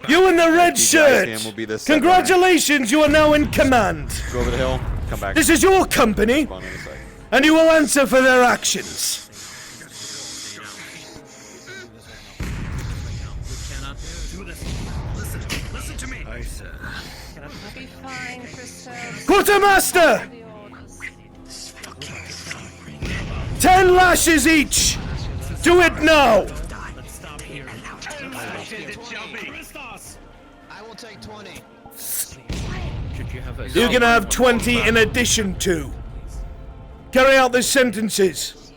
You in the red DJ's shirt! hand will be this Congratulations, you are now in command. Go over the hill, come back. This is your company, and you will answer for their actions. Listen to me. Be fine, Christoph. Quartermaster! 10 lashes each! Do it now! I will take 20. You can have 20 in addition to. Carry out the sentences.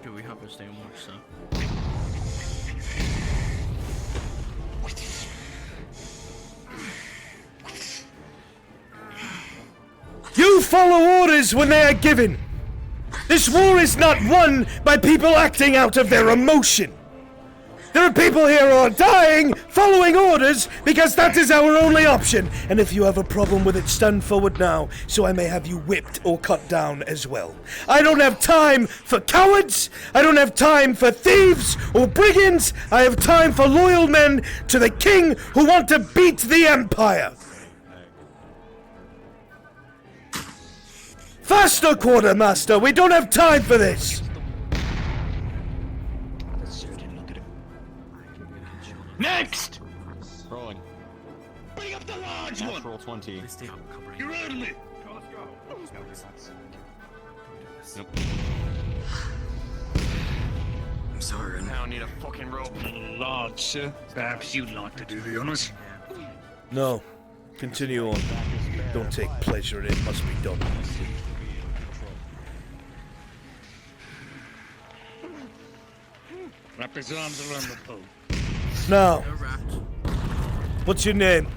Do we have a stay watch, sir? You follow orders when they are given. This war is not won by people acting out of their emotion. There are people here who are dying, following orders, because that is our only option. And if you have a problem with it, stand forward now, so I may have you whipped or cut down as well. I don't have time for cowards. I don't have time for thieves or brigands. I have time for loyal men to the king who want to beat the empire. Faster, Quartermaster! We don't have time for this! Next! Rolling. Bring up the large one! Natural 20. You heard me! Nope. I'm sorry, I now need a fucking rope. Large, sir. Perhaps you'd like to do the honors? No. Continue on. Don't take pleasure in it. Must be done. Wrap his arms around the pole. Now, what's your name?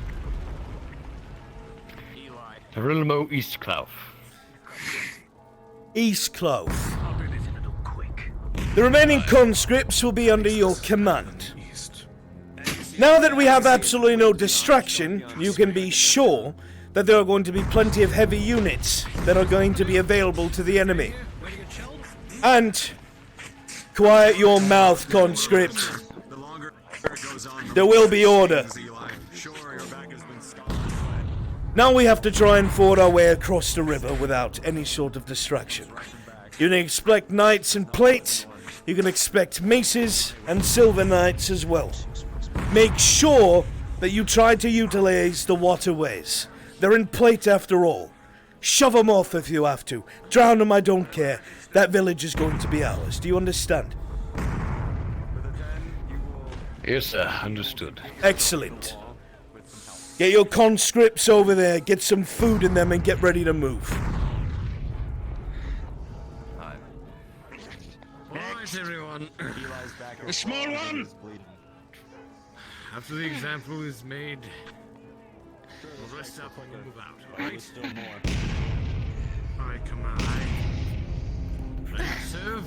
Rilmo Eastclough. Eastclough. The remaining conscripts will be under your command. Now that we have absolutely no distraction, you can be sure that there are going to be plenty of heavy units that are going to be available to the enemy. And quiet your mouth, conscript. There will be order. Now we have to try and ford our way across the river without any sort of distraction. You can expect knights and plates. You can expect maces and silver knights as well. Make sure that you try to utilize the waterways. They're in plate after all. Shove them off if you have to. Drown them, I don't care. That village is going to be ours. Do you understand? Yes, sir. Understood. Excellent. Get your conscripts over there, get some food in them, and get ready to move. Alright, everyone. The small one! After the example is made, we'll rest up when you move out, alright? Still more. Alright, come on. Ready to serve?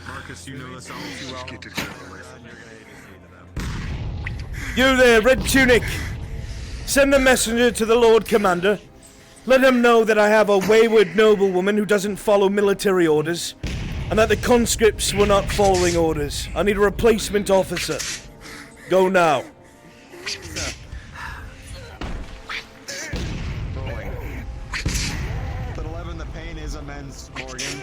Marcus, you know this all too well. You there, red tunic! Send a messenger to the Lord Commander. Let him know that I have a wayward noblewoman who doesn't follow military orders, and that the conscripts were not following orders. I need a replacement officer. Go now. But 11, the pain is immense, Morgan.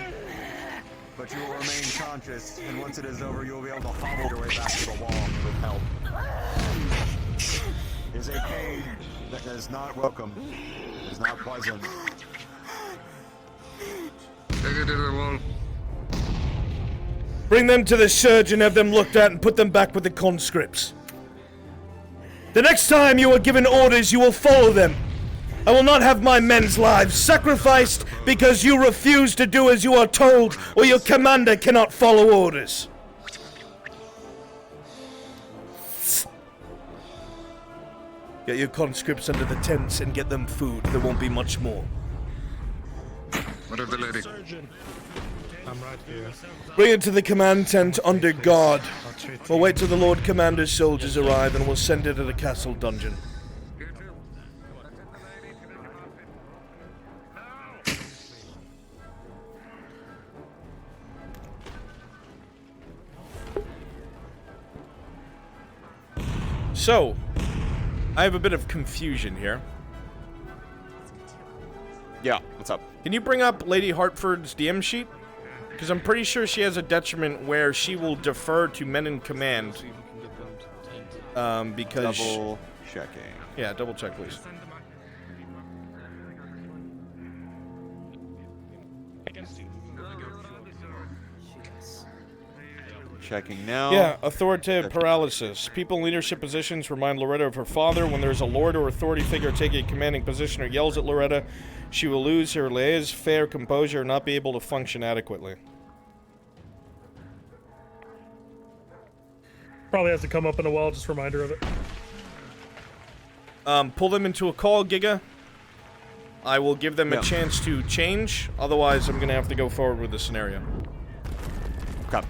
But you will remain conscious, and once it is over, you will be able to hobble your way back to the wall with help. It is a pain that is not welcome. It is not pleasant. Take it, everyone. Bring them to the surgeon, have them looked at, and put them back with the conscripts. The next time you are given orders, you will follow them. I will not have my men's lives sacrificed because you refuse to do as you are told, or your commander cannot follow orders. Get your conscripts under the tents and get them food. There won't be much more. What of the lady? I'm right here. Bring it to the command tent under guard. We'll wait till the Lord Commander's soldiers arrive and we'll send it to the castle dungeon. So, I have a bit of confusion here. Yeah, what's up? Can you bring up Lady Hartford's DM sheet? Because I'm pretty sure she has a detriment where she will defer to men in command. Because... Double checking. Yeah, double check, please. Checking now. Yeah, authoritative paralysis. People in leadership positions remind Loretta of her father. When there's a lord or authority figure taking a commanding position or yells at Loretta, she will lose her laissez faire composure and not be able to function adequately. Probably has to come up in a while, just reminder of it. Pull them into a call, Giga. I will give them a chance to change. Otherwise, I'm going to have to go forward with the scenario. Okay.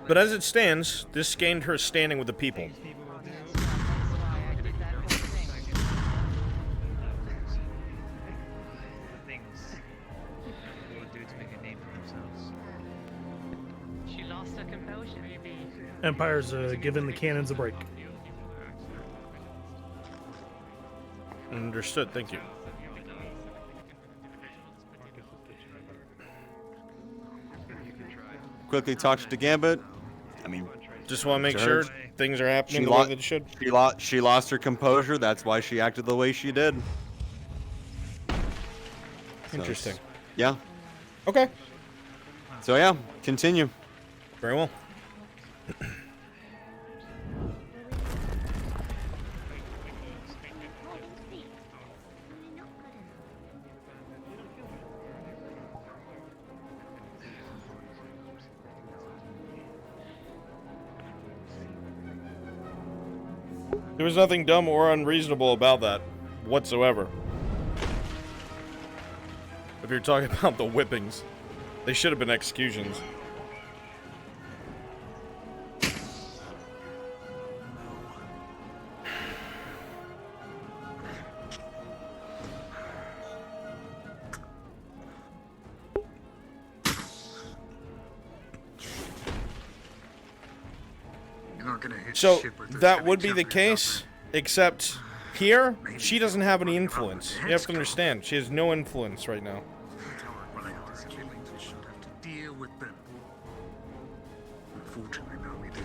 But as it stands, this gained her standing with the people. She lost her composure. Empire's giving the cannons a break. Understood, thank you. Quickly talked to Gambit. I mean, just want to make sure things are happening the way that it should. She lost her composure. That's why she acted the way she did. Interesting. Yeah. Okay. So yeah, continue. Very well. There was nothing dumb or unreasonable about that, whatsoever. If you're talking about the whippings, they should have been executions. So, that would be the case, except here, she doesn't have any influence. You have to understand, she has no influence right now. Deal with them. Unfortunately, now we do.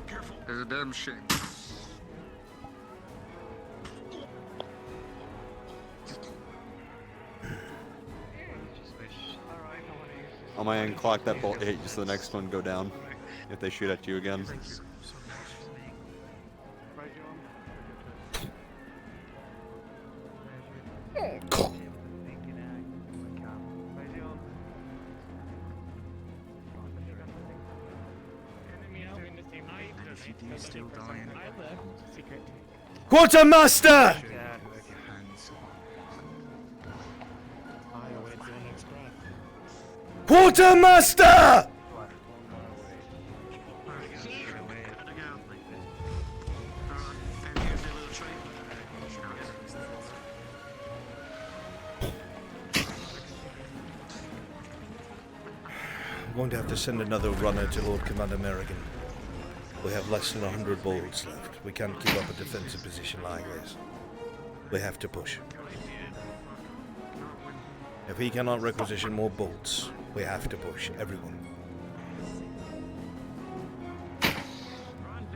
Careful. There's a damn shame. On my end, clock that bolt hit you so the next one go down. If they shoot at you again. Quartermaster! Quartermaster! We're going to have to send another runner to Lord Commander Merrigan. We have less than 100 bolts left. We can't keep up a defensive position like this. We have to push. If he cannot requisition more bolts, we have to push, everyone.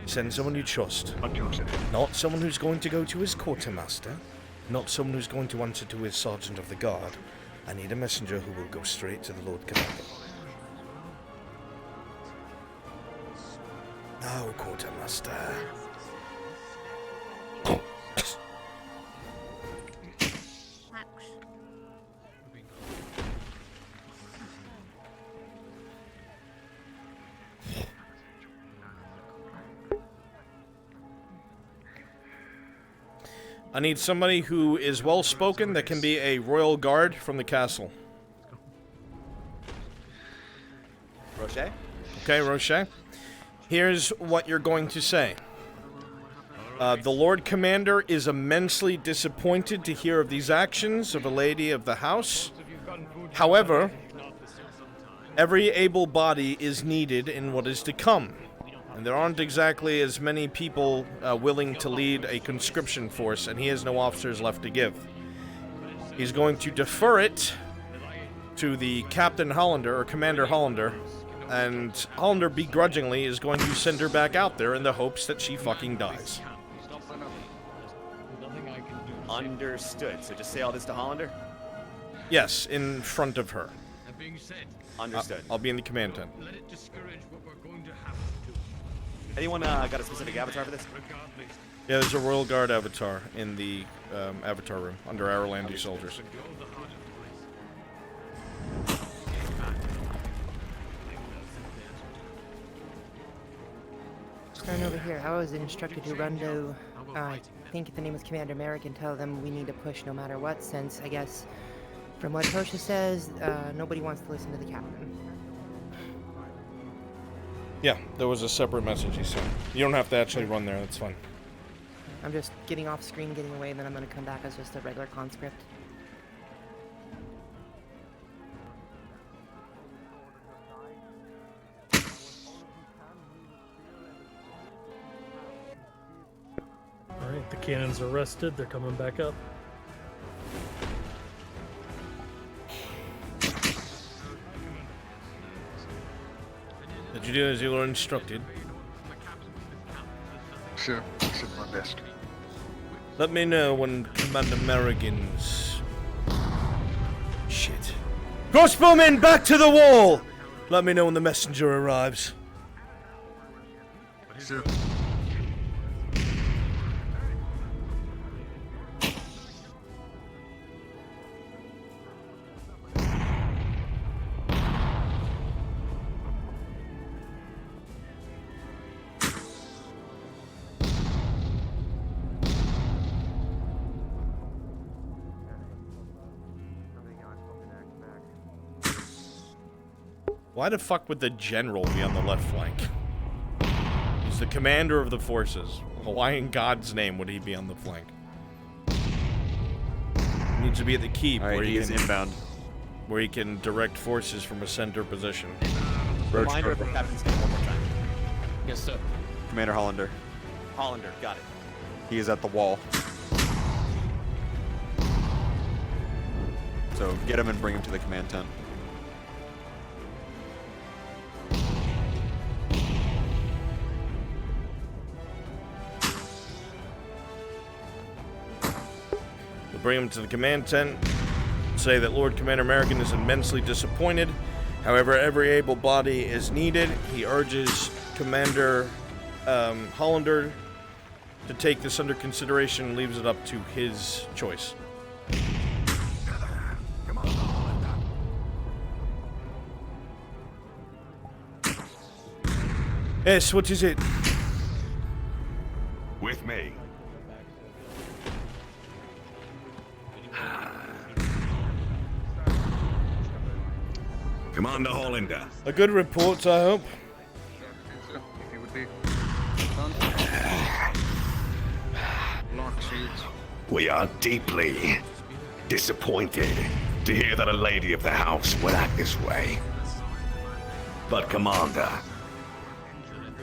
Send someone you trust. Not someone who's going to go to his quartermaster. Not someone who's going to answer to his sergeant of the guard. I need a messenger who will go straight to the Lord Commander. Now, quartermaster. I need somebody who is well-spoken that can be a royal guard from the castle. Roche? Okay, Roche. Here's what you're going to say. The Lord Commander is immensely disappointed to hear of these actions of a lady of the house. However, every able body is needed in what is to come. And there aren't exactly as many people willing to lead a conscription force, and he has no officers left to give. He's going to defer it to the Captain Hollander, or Commander Hollander, and Hollander begrudgingly is going to send her back out there in the hopes that she fucking dies. Understood. So just say all this to Hollander? Yes, in front of her. Understood. I'll be in the command tent. Anyone got a specific avatar for this? Yeah, there's a Royal Guard avatar in the avatar room under Aralandi soldiers. Starting over here, I was instructed to run to, I think the name is Commander Merrick, and tell them we need to push no matter what, since, I guess, from what Tosha says, nobody wants to listen to the captain. Yeah, there was a separate message he sent. You don't have to actually run there, that's fine. I'm just getting off screen, getting away, and then I'm going to come back as just a regular conscript. Alright, the cannons are rested, they're coming back up. Did you do as you were instructed? Sure, I did my best. Let me know when Commander Merrigan's... Shit. Crossbowmen, back to the wall! Let me know when the messenger arrives. Sure. Why the fuck would the general be on the left flank? He's the commander of the forces. Why in God's name would he be on the flank? He needs to be at the keep where he is inbound. Where he can direct forces from a center position. Reminder of the captain's name one more time. Yes, sir. Commander Hollander. Hollander, got it. He is at the wall. So get him and bring him to the command tent. Bring him to the command tent. Say that Lord Commander Merrigan is immensely disappointed. However, every able body is needed. He urges Commander Hollander to take this under consideration and leaves it up to his choice. Yes, what is it? With me. Commander Hollander. A good report, I hope. If you would be. We are deeply disappointed to hear that a lady of the house would act this way. But, Commander,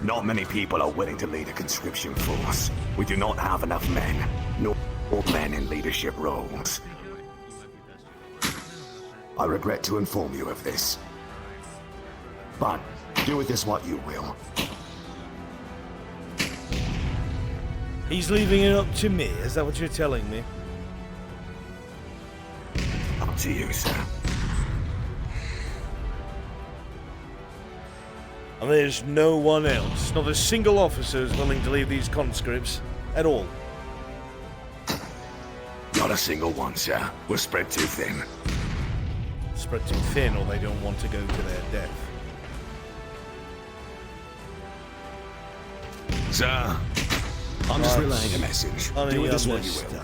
not many people are willing to lead a conscription force. We do not have enough men, nor men in leadership roles. I regret to inform you of this. But, do with this what you will. He's leaving it up to me, is that what you're telling me? Up to you, sir. And there's no one else, not a single officer is willing to leave these conscripts at all. Not a single one, sir. We're spread too thin. Spread too thin, or they don't want to go to their death. Sir, I'm just relaying a message. Do with this what you will.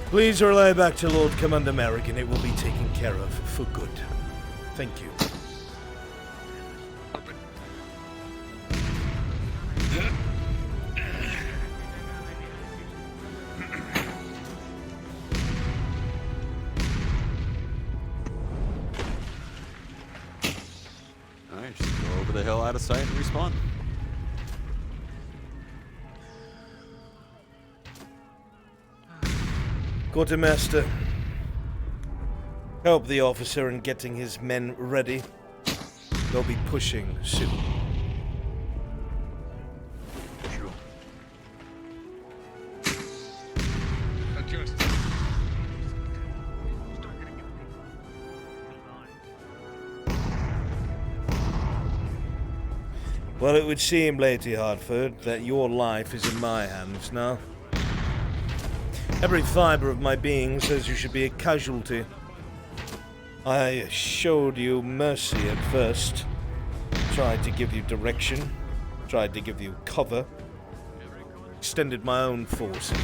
Please relay back to Lord Commander American. It will be taken care of for good. Thank you. Alright, just go over the hill out of sight and respawn. Quartermaster, help the officer in getting his men ready. They'll be pushing soon. Sure. Well, it would seem, Lady Hartford, that your life is in my hands now. Every fiber of my being says you should be a casualty. I showed you mercy at first. Tried to give you direction. Tried to give you cover. Extended my own forces,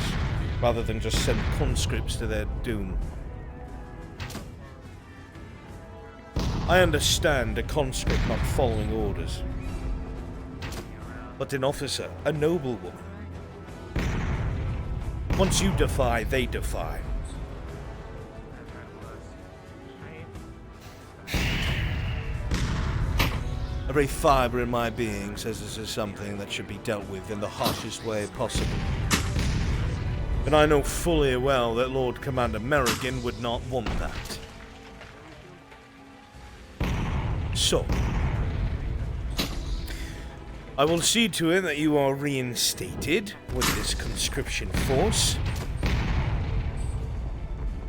rather than just send conscripts to their doom. I understand a conscript not following orders. But an officer, a noblewoman. Once you defy, they defy. Every fiber in my being says this is something that should be dealt with in the harshest way possible. And I know fully well that Lord Commander Merrigan would not want that. So, I will see to it that you are reinstated with this conscription force.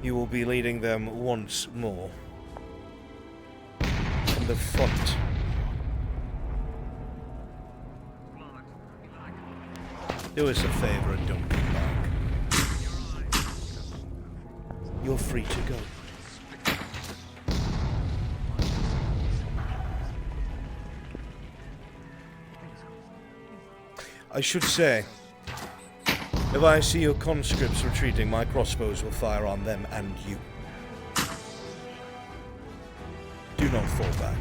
You will be leading them once more from the front. Do us a favor and don't come back. You're free to go. I should say, if I see your conscripts retreating, my crossbows will fire on them and you. Do not fall back.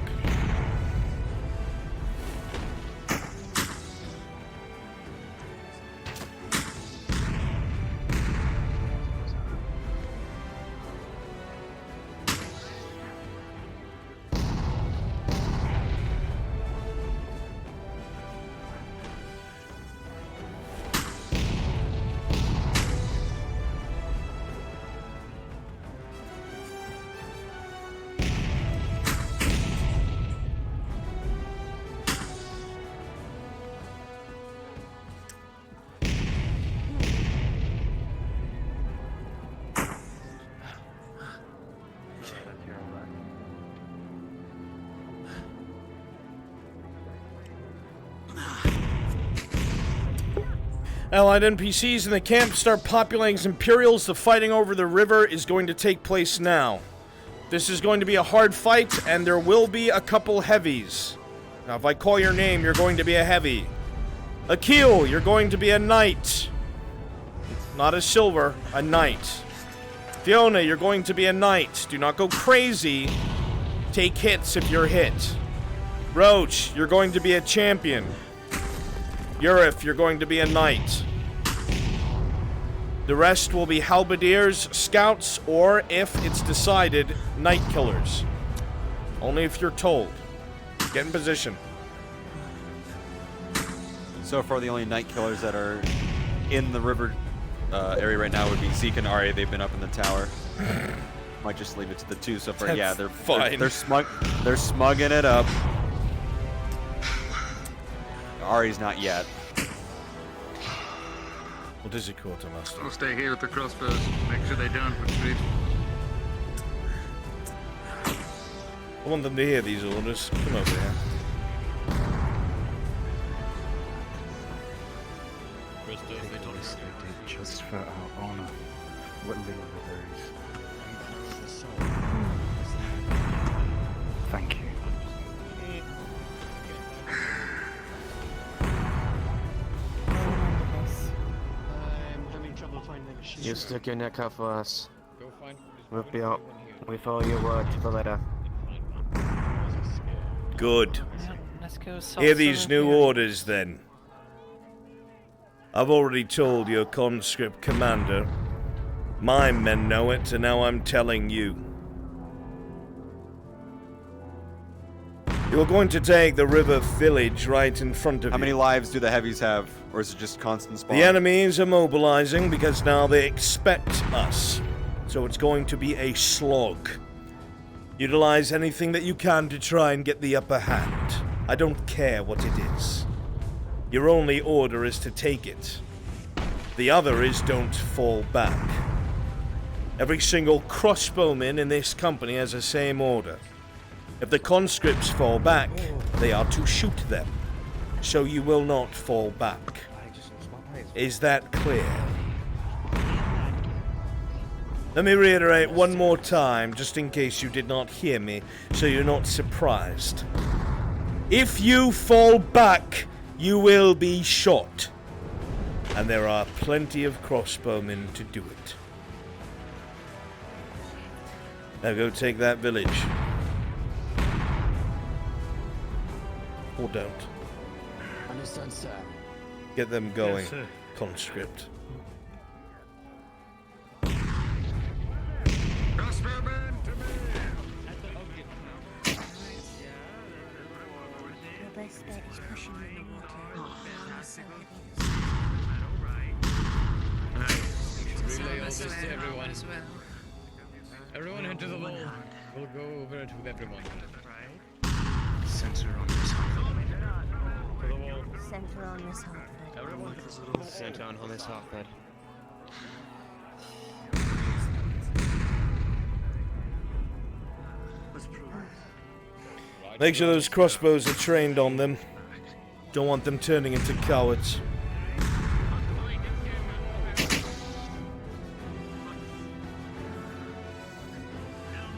Allied NPCs in the camp start populating as Imperials. The fighting over the river is going to take place now. This is going to be a hard fight, and there will be a couple heavies. Now, if I call your name, you're going to be a heavy. Akil, you're going to be a knight. Not a silver, a knight. Fiona, you're going to be a knight. Do not go crazy. Take hits if you're hit. Roach, you're going to be a champion. Urif, you're going to be a knight. The rest will be halberdiers, scouts, or, if it's decided, night killers. Only if you're told. Get in position. So far, the only night killers that are in the river area right now would be Zeke and Ari. They've been up in the tower. Might just leave it to the two so far. Yeah, they're fine. They're smugging it up. Ari's not yet. What is it, Quartermaster? I'll stay here with the crossbows. Make sure they don't retreat. I want them to hear these orders. Come over here. Just for our honor. What little there is. Thank you. I'm having trouble finding a sheep. You stick your neck out for us. Go find. We follow your word to the letter. Good. Let's go. Hear these new orders, then. I've already told your conscript commander. My men know it, and now I'm telling you. You're going to take the river village right in front of you. How many lives do the heavies have? Or is it just constant spawn? The enemies are mobilizing because now they expect us. So it's going to be a slog. Utilize anything that you can to try and get the upper hand. I don't care what it is. Your only order is to take it. The other is don't fall back. Every single crossbowman in this company has the same order. If the conscripts fall back, they are to shoot them. So you will not fall back. Is that clear? Let me reiterate one more time, just in case you did not hear me, so you're not surprised. If you fall back, you will be shot. And there are plenty of crossbowmen to do it. Now go take that village. Or don't. Understood, sir. Get them going, Yes, sir. conscript. Crossbowmen to me! Your best bet is pushing in the water. Relay all this to everyone. Everyone into the wall. We'll go over it with everyone. Center on this hotbed. To the wall. Center on this hotbed. Everyone. Center on this hotbed. Make sure those crossbows are trained on them. Don't want them turning into cowards.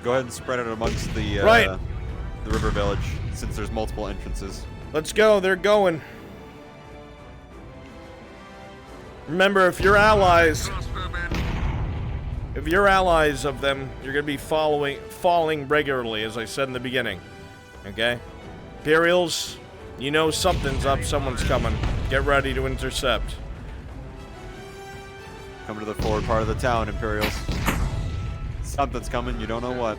Go ahead and spread it amongst the river village, since there's multiple entrances. Let's go, they're going. Remember, if you're allies of them, you're gonna be falling regularly, as I said in the beginning. Okay? Imperials, you know something's up, someone's coming. Get ready to intercept. Come to the forward part of the town, Imperials. Something's coming, you don't know what.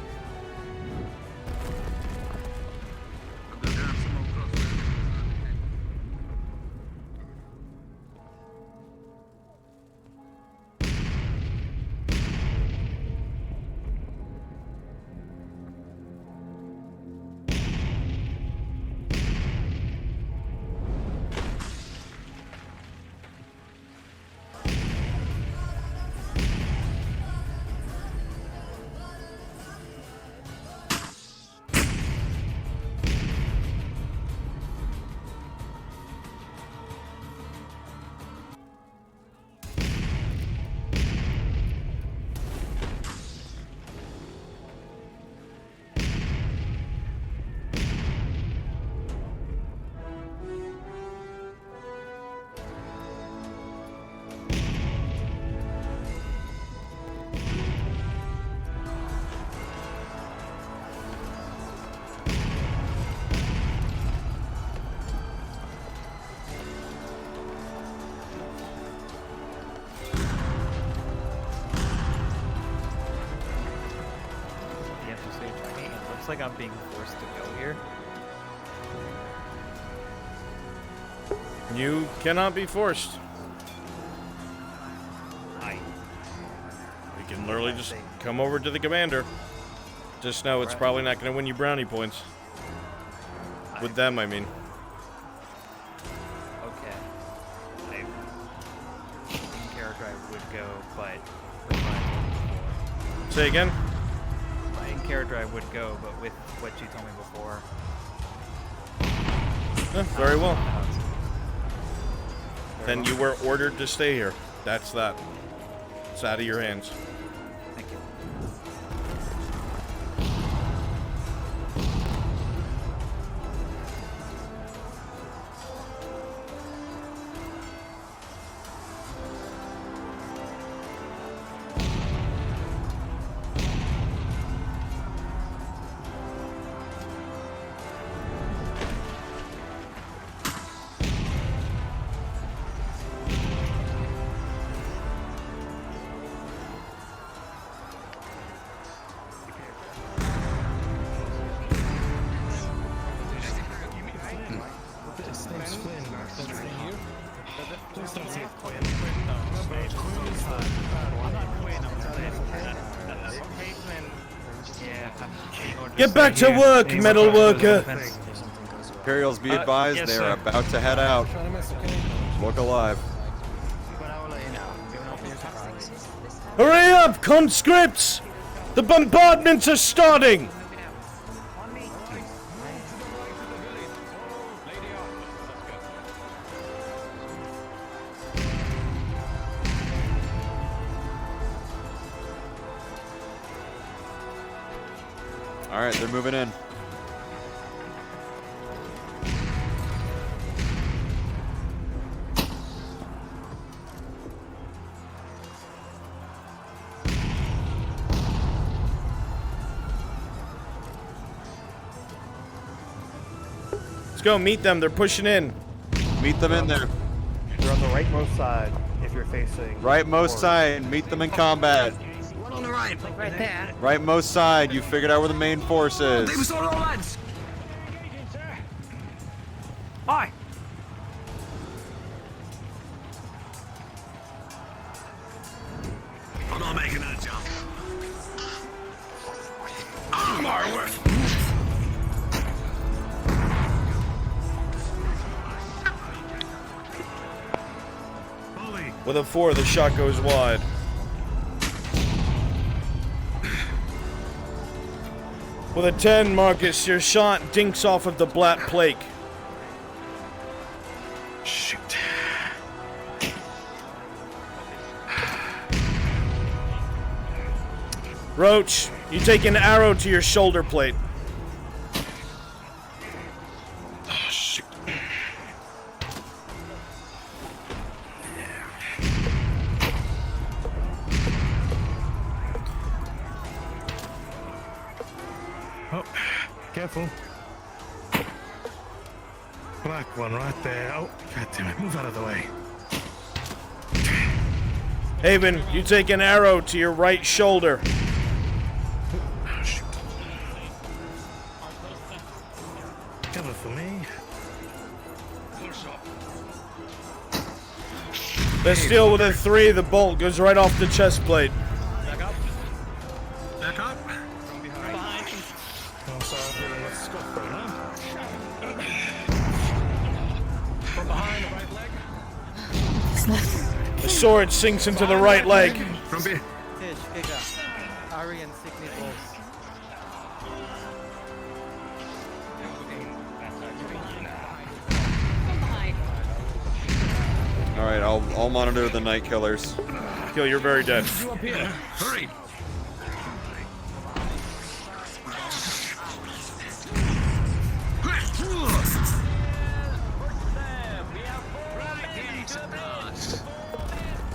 Looks like I'm being forced to go here. You cannot be forced. You can literally just come over to the commander. Just know it's probably not going to win you brownie points. With them, I mean. Okay. In character I would go, but Say again? in character I would go, but with what you told me before. Very well. Then you were ordered to stay here. That's that. It's out of your hands. Thank you. Get back to work, metal worker! Imperials, be advised, they are about to head out. Look alive. Hurry up, conscripts! The bombardments are starting! Alright, they're moving in. Let's go meet them, they're pushing in. Meet them in there. You're on the rightmost side if you're facing. Rightmost side, meet them in combat. One on the right. Right there. Rightmost side, you figured out where the main force is. They was all lads. Hi. I'm not making that jump. I'm Marworth. With a 4, the shot goes wide. With a 10, Marcus, your shot dinks off of the black plate. Shoot. Roach, you take an arrow to your shoulder plate. Oh, shoot. Oh, careful. Black one right there. Oh, god damn it. Move out of the way. Haven, you take an arrow to your right shoulder. Oh, shoot. Cover for me. Bastille with a 3, the bolt goes right off the chest plate. Back up. Back up. Oh, sorry, let's scuff for now. From behind the right leg. The sword sinks into the right leg. From behind. Ari and Sickney Bulls. Alright, I'll monitor the night killers. Kill, you're very dead. You up here. Hurry.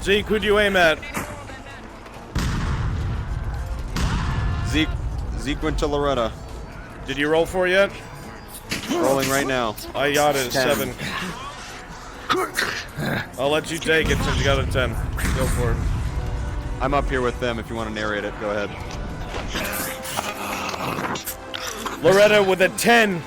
Zeke, who'd you aim at? Zeke went to Loretta. Did you roll for it yet? Rolling right now. I got it, 10. 7. I'll let you take it since you got a 10. Go for it. I'm up here with them if you want to narrate it. Go ahead. Loretta with a 10.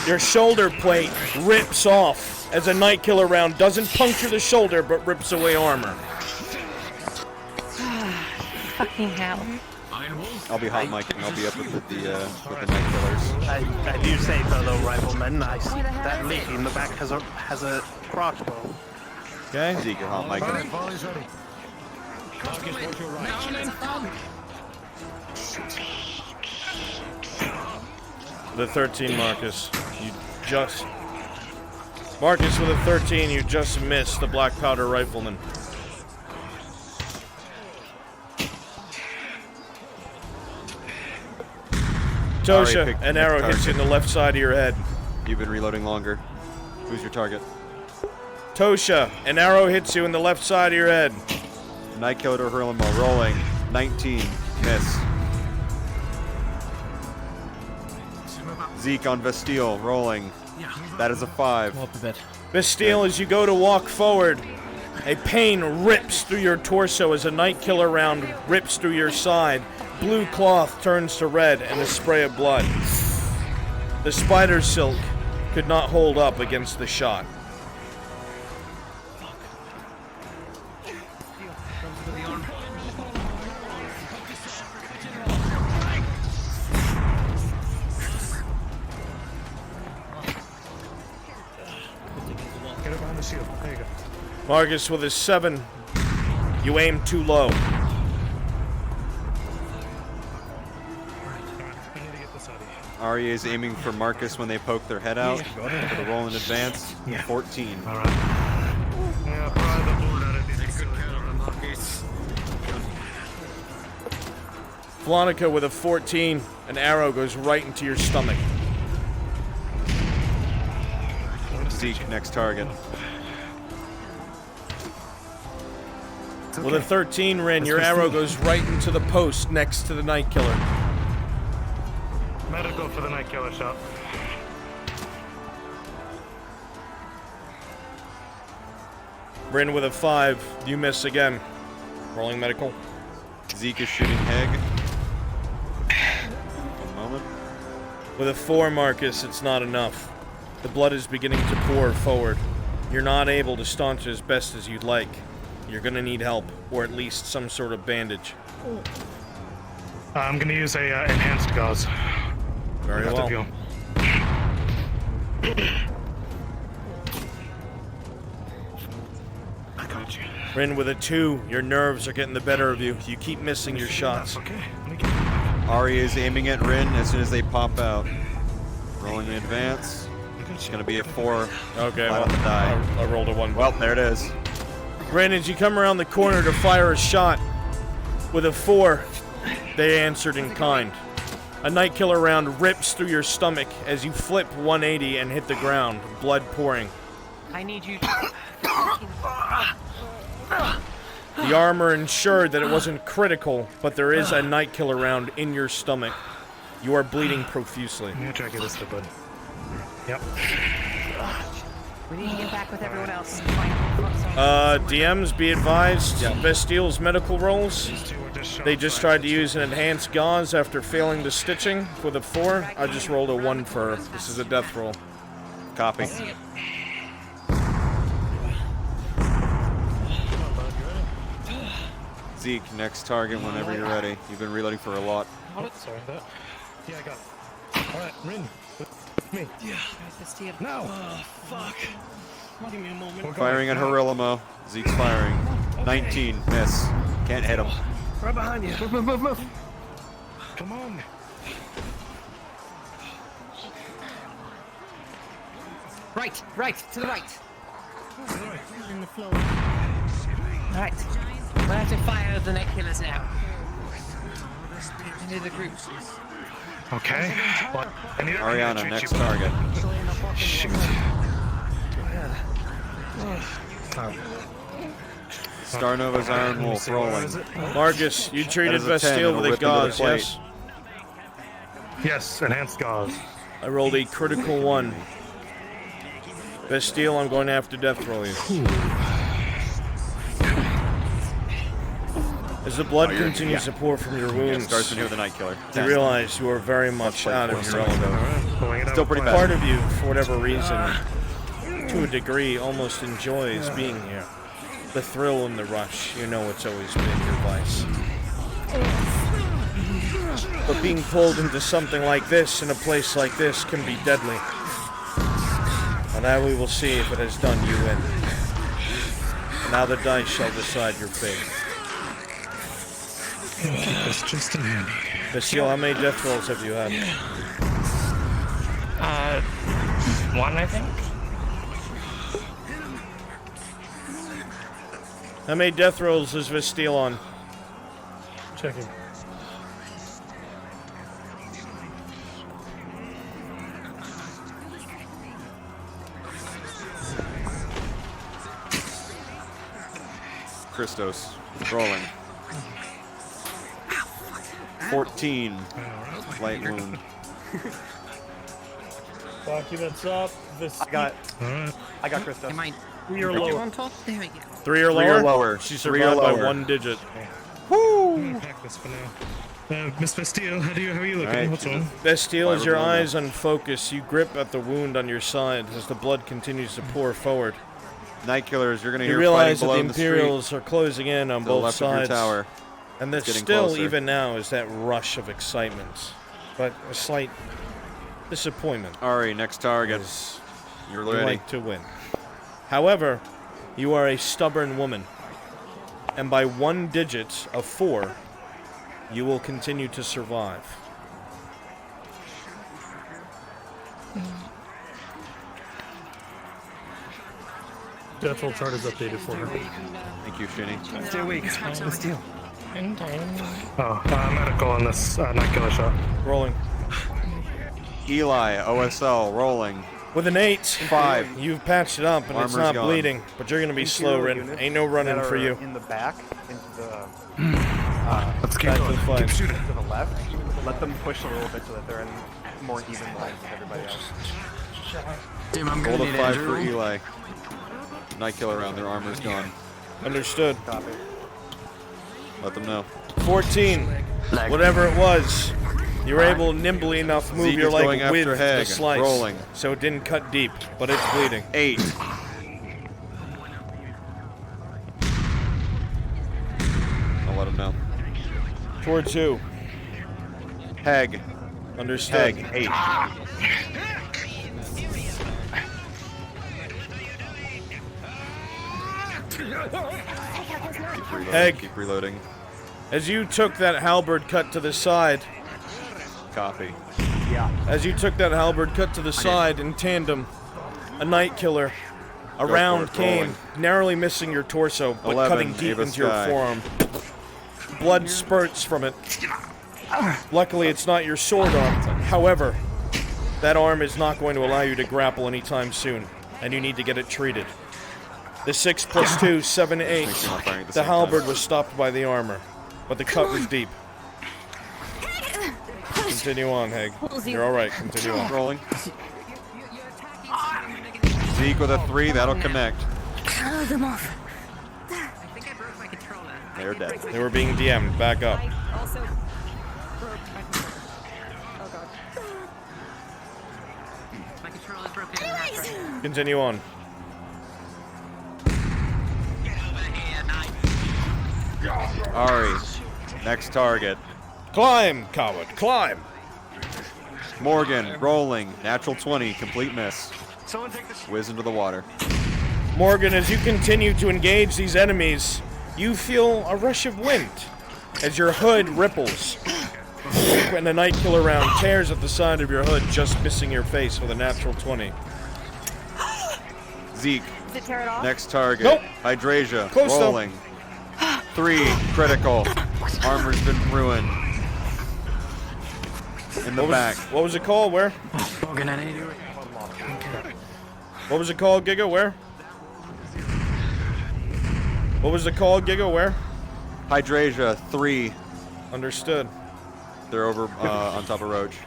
Your shoulder plate rips off. as a night killer round doesn't puncture the shoulder but rips away armor. Fucking hell. I'll be hot miking. I'll be up with the night killers. I do say, fellow riflemen, I see that lady in the back has a crossbow. Okay. Zeke, you're hot miking. Volley's ready. Marcus, watch your right. The 13, Marcus. You just... Marcus with a 13, you just missed the black powder rifleman. Tosha, an arrow hits you in the left side of your head. You've been reloading longer. Who's your target? Tosha, an arrow hits you in the left side of your head. Night killer to Hurlamo, rolling. 19, miss. Zeke on Vestille, rolling. That is a 5. Come up a bit. Vestille, as you go to walk forward, a pain rips through your torso as a night killer round rips through your side. Blue cloth turns to red and a spray of blood. The spider silk could not hold up against the shot. Get it behind the shield. There you go. Marcus with a 7. You aim too low. Arya is aiming for Marcus when they poke their head out. For the roll in advance. 14. All right. Yeah, Flonica with a 14. An arrow goes right into your stomach. Zeke, next target. With a 13, Rin, your arrow goes right into the post next to the night killer. Medical for the night killer shot. Rin with a 5. You miss again. Rolling medical. Zeke is shooting Heg. One moment. With a 4, Marcus, it's not enough. The blood is beginning to pour forward. You're not able to staunch as best as you'd like. You're gonna need help, or at least some sort of bandage. I'm gonna use a enhanced gauze. Very well. I got you. Rin with a 2, your nerves are getting the better of you. You keep missing your shots. Okay. Arya is aiming at Rin as soon as they pop out. Rolling in advance. It's gonna be a 4. Okay, flat on the die. I rolled a 1. Well, there it is. Rin, as you come around the corner to fire a shot with a 4, they answered in kind. A night killer round rips through your stomach as you flip 180 and hit the ground, blood pouring. I need you. The armor ensured that it wasn't critical, but there is a night killer round in your stomach. You are bleeding profusely. I'm gonna try to get this to bud. Yep. We need to get back with everyone else. DMs, be advised, Vestille's medical rolls. They just tried to use an enhanced gauze after failing the stitching with a 4. I just rolled a 1 for her. This is a death roll. Copy. Zeke, next target whenever you're ready. You've been reloading for a lot. Sorry, that. Yeah, I got it. All right, Rin, with me. Yeah. No. Oh, fuck. Give me a moment. Firing at Hurlamo. Zeke's firing. 19, miss. Can't hit him. Right behind you. Move, move, move, move. Come on. Right, to the right. In the floor. Alright. We'll have to fire the night killers now. Into the group. Okay. What? Ariana, next target. Shoot. Star Nova's Iron Wolf rolling. Marcus, you treated That is a 10, Vestille with a rip into the gauze, plate. yes? Yes, enhanced gauze. I rolled a critical 1. Vestille, I'm going to have to death roll you. As the blood continues to pour from your wounds, Starts in here with the Night Killer. you realize you are very much out of your element. Still pretty bad. Part of you, for whatever reason, to to a degree, almost enjoys being here. The thrill and the rush, you know it's always been your vice. But being pulled into something like this, in a place like this, can be deadly. And now we will see if it has done you in. And now the dice shall decide your fate. It's just in handy. Bastille, how many death rolls have you had? One, I think. How many death rolls is Bastille on? Checking. Christos, rolling. 14. Light wound. Documents up. I got Christos. Am I 3 or lower. on top? There we go. 3 or lower? 3 or lower. She 3 or survived by lower. 1 digit. Woo! Pack this for now. Miss Bastille, how are you looking? Right. What's wrong? Bastille, as your Fiber eyes unfocus, you grip at the wound on your side as the blood continues to pour forward. Night Killers, you're gonna You hear realize that fighting the below in Imperials are closing in on to the both left of your sides. tower. And that It's getting still, closer. even now, is that rush of excitement. But a slight disappointment. Ari, next target. You're You ready. like to win. However, you are a stubborn woman. And by 1 digit of 4, you will continue to survive. Death roll chart is updated for her. Thank you, Shinny. Stay awake. Bastille. Medical on this night killer shot. Rolling. Eli, OSL, rolling. With an 8, 5. You've patched it up and it's Armor's not gone. bleeding, but you're gonna be slow, Rin. Units Ain't no running that for are you. In the back, into the Let's Back to the flank. to the left. Let them push a little bit so that they're in more even lines with everybody else. Damn, I'm Roll gonna a need 5 for Andrew. Eli. Night Killer round, their armor's gone. Understood. Copy. Let them know. 14. Whatever it was, you were able to nimbly enough move Zeke your is leg going with after the Hag. slice. Rolling. So it didn't cut deep, but it's bleeding. 8. I'll let them know. Toward 2. Hag. Understood. Hag, 8. Hag. Keep reloading. As you took that halberd cut to the side, Copy. Yeah. as you took that halberd cut to the side in tandem, a night killer, a round came, rolling. narrowly missing your torso, but 11, cutting deep Ava into your Sky. forearm. Blood spurts from it. Luckily, it's not your sword arm. However, that arm is not going to allow you to grapple anytime soon, and you need to get it treated. The 6 + 2, 7, 8. Thanks for not firing at the The same halberd time. was stopped by the armor, but the cut was deep. Continue on, Hag. You're alright, continue on. Rolling. Zeke with a 3, that'll connect. Cut them off. I think I broke my controller. They're dead. They were being DM'd. Back up. I also broke my controller. Oh god. My controller's broken in half right now. Continue on. Ari, next target. Climb, coward, climb! Morgan, rolling. Natural 20, complete miss. Someone take this. Whiz into the water. Morgan, as you continue to engage these enemies, you feel a rush of wind as your hood ripples. And a night killer round tears at the side of your hood, just missing your face with a natural 20. Zeke, Did it tear it off? next target. Nope. Hydrasia, Close though. rolling. 3, critical. Armor's been ruined. In the back. What was it called? Where? Morgan, I need you. What was it called, Giga? Where? What was it called, Giga? Where? Hydrasia, 3. Understood. They're over on top of Roach.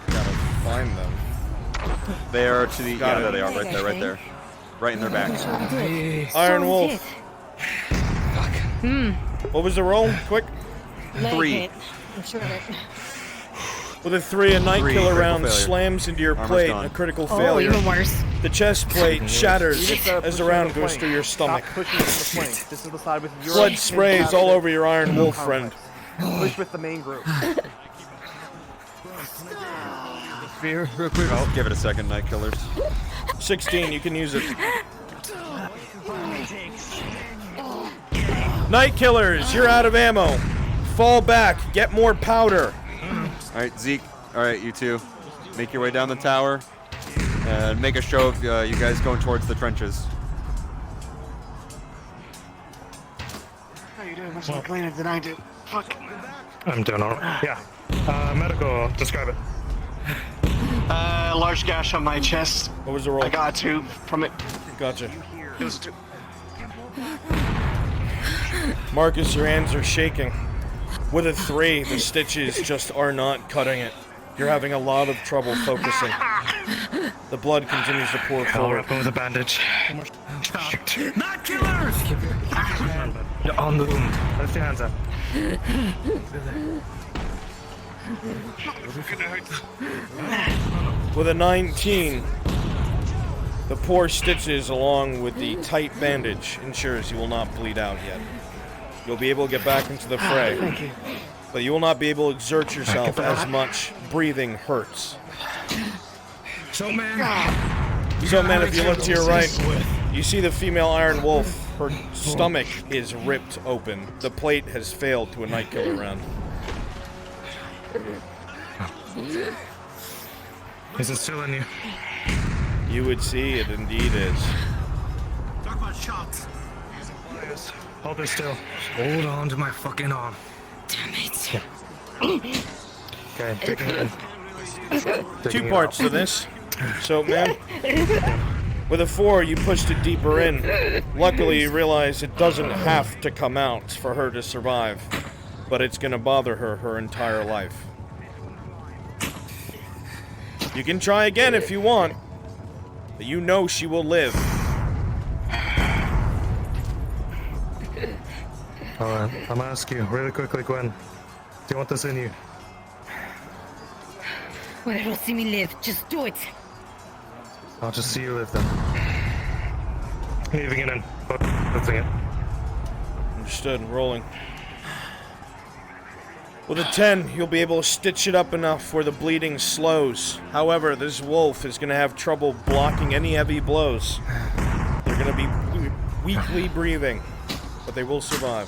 Gotta find them. They are to the. Got Yeah, it. there they are. Right there, right there. Right in their back. Iron Wolf. What was the roll? Quick. Leg 3. hit. I'm sure of it. With a 3, a night 3, killer critical round failure. slams into your Armor's plate. gone. A critical Oh, failure. even worse. The chest plate shatters as the round goes through your stomach. Stop pushing from the flank. This is the side with your Blood sprays all over your Iron Wolf friend. Push with the main group. Fear, real quick. I'll give it a second, Night Killers. 16, you can use it. Night Killers, you're out of ammo. Fall back, get more powder. Alright, Zeke. Alright, you two. Make your way down the tower. And make a show of you guys going towards the trenches. How you doing? Much more cleaner than I do. Fuck. I'm doing alright. Yeah. Medical, describe it. Large gash on my chest. What was the roll? I got 2 from it. Gotcha. It was 2. Marcus, your hands are shaking. With a 3, the stitches just are not cutting it. You're having a lot of trouble focusing. The blood continues to pour I'll forward. wrap him with a bandage. Not killers! On the wound. Lift your hands up. With a 19, the poor stitches along with the tight bandage ensures you will not bleed out yet. You'll be able to get back into the fray. Thank you. But you will not be able to exert yourself as much. Breathing hurts. So man, if you look to your right, you see the female Iron Wolf. Her stomach is ripped open. The plate has failed to a Night Killer round. Is it still in you? You would see it indeed is. talk about shots. Hold it still. Hold on to my fucking arm. Damn it. Okay, taking it in. Two parts to this. So, man, with a 4, you pushed it deeper in. Luckily, you realize it doesn't have to come out for her to survive, but it's gonna bother her entire life. You can try again if you want, but you know she will live. Alright, I'm gonna ask you really quickly, Gwen. Do you want this in you? Well, don't see me live. Just do it. I'll just see you live then. Leaving it in, but lifting it. Understood. Rolling. With a 10, you'll be able to stitch it up enough where the bleeding slows. However, this wolf is going to have trouble blocking any heavy blows. They're going to be weakly breathing, but they will survive.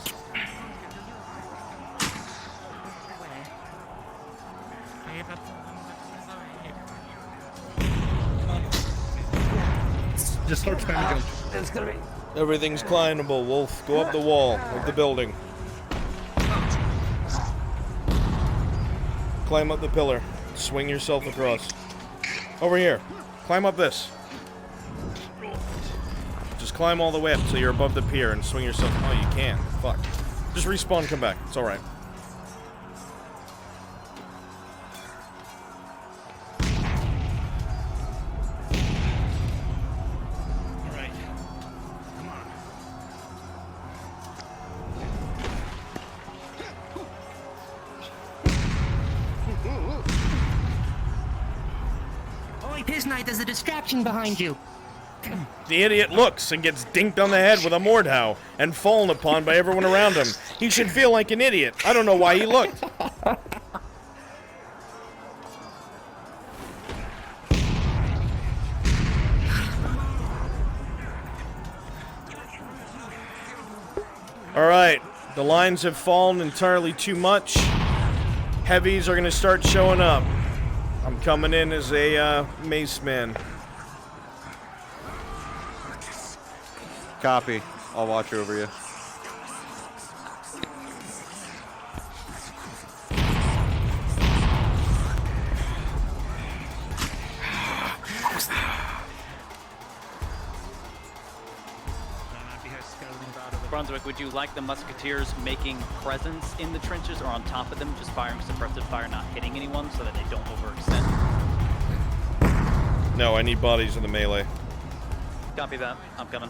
Just start spamming jump. It's gonna be. Everything's climbable, Wolf. Go up the wall of the building. Climb up the pillar. Swing yourself across. Over here. Climb up this. Just climb all the way up till you're above the pier and swing yourself. Oh, you can. Fuck. Just respawn, come back. It's alright. Oi, Piss Knight, there's a distraction behind you. The idiot looks and gets dinked on the head with a Mordhau and fallen upon by everyone around him. He should feel like an idiot. I don't know why he looked. Alright, the lines have fallen entirely too much. Heavies are going to start showing up. I'm coming in as a mace man. Copy. I'll watch over you. Brunswick, would you like the musketeers making presence in the trenches or on top of them, just firing suppressive fire, not hitting anyone so that they don't overextend? No, I need bodies in the melee. Copy that. I'm coming.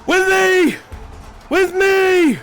With me! With me!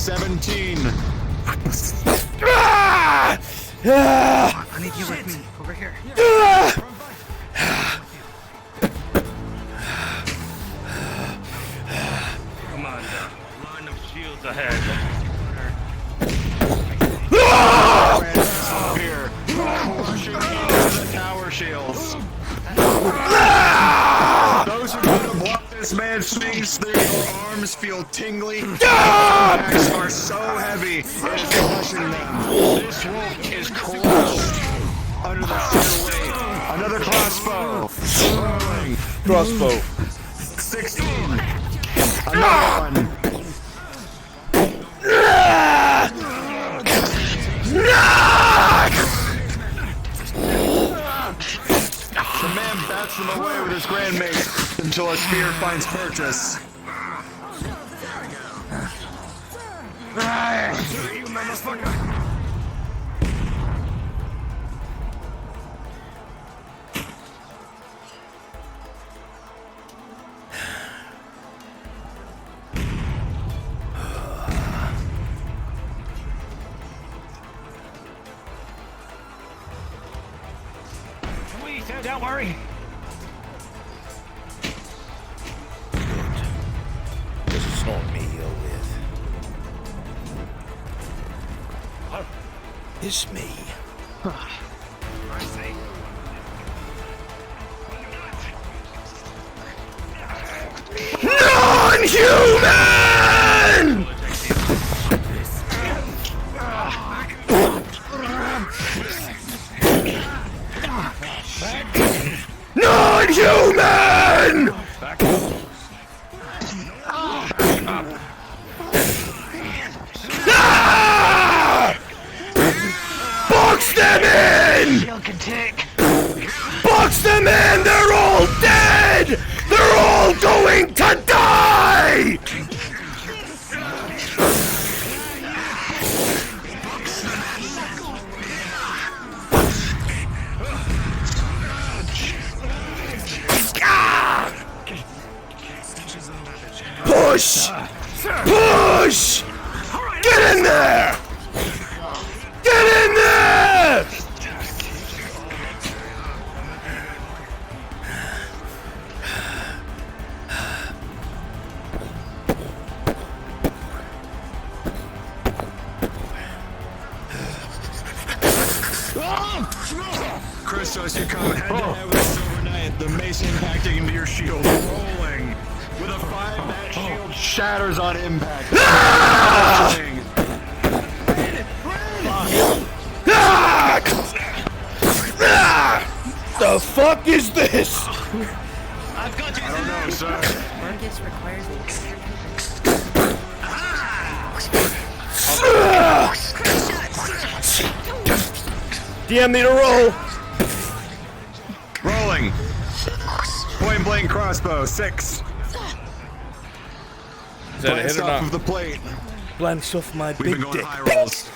17. Ah! Ah! I need you with me. Over here. Come on, line of shields ahead. Here. Crushing the tower shields. Those who try to block this man's swings, their arms feel tingly. Attacks are so heavy, it is crushing them. This wolf is crushed under the sheer weight. Another crossbow. Crossbow. 16. Another one. The man bats them away with his grandmate until a spear finds purchase. You motherfucker! Don't worry. This is not me you're with. It's me. I see. Non-human! Non-human! Ah! Box them in! Box them in! They're all dead! They're all going to die! Push! Push! Get in there! Get in there! Christos, you come head to head with a Silver Knight, the mace impacting into your shield, rolling. With a 5, that shield shatters on impact. Ah! The fuck is this? I've got you. I don't know, sir. Marcus requires DM need a roll. Rolling. Point blank crossbow, 6. Is that a hit or not? Off of the plate. Glance off my We've big been going dick. high rolls.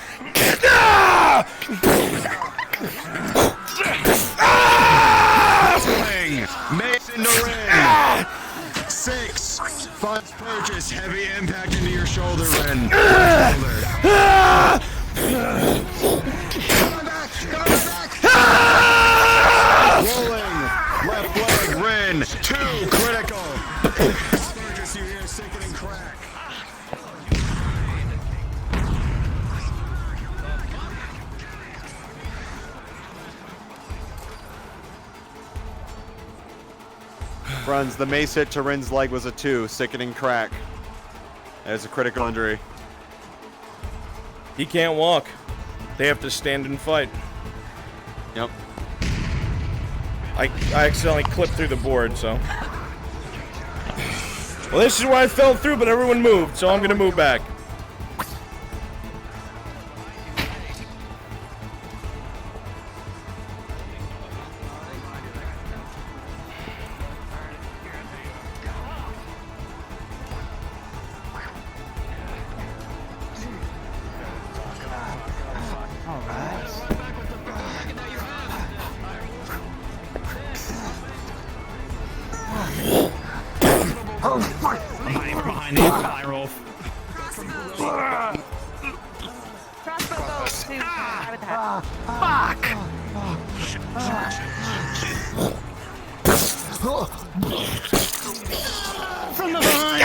Swing. Mace in the ring. 6. Funds purchase. Heavy impact into your shoulder, Ren. Rolling. Left leg, Ren. 2. Critical. Purchase, you hear sickening crack. Runs, the mace hit to Rin's leg was a 2, sickening crack. There's a critical injury. He can't walk. They have to stand and fight. Yep. I accidentally clipped through the board, so. Well, this is where I fell through, but everyone moved, so I'm gonna move back. I'm hiding behind the spiral. Crossbow bolts to habitat. Fuck! From the behind!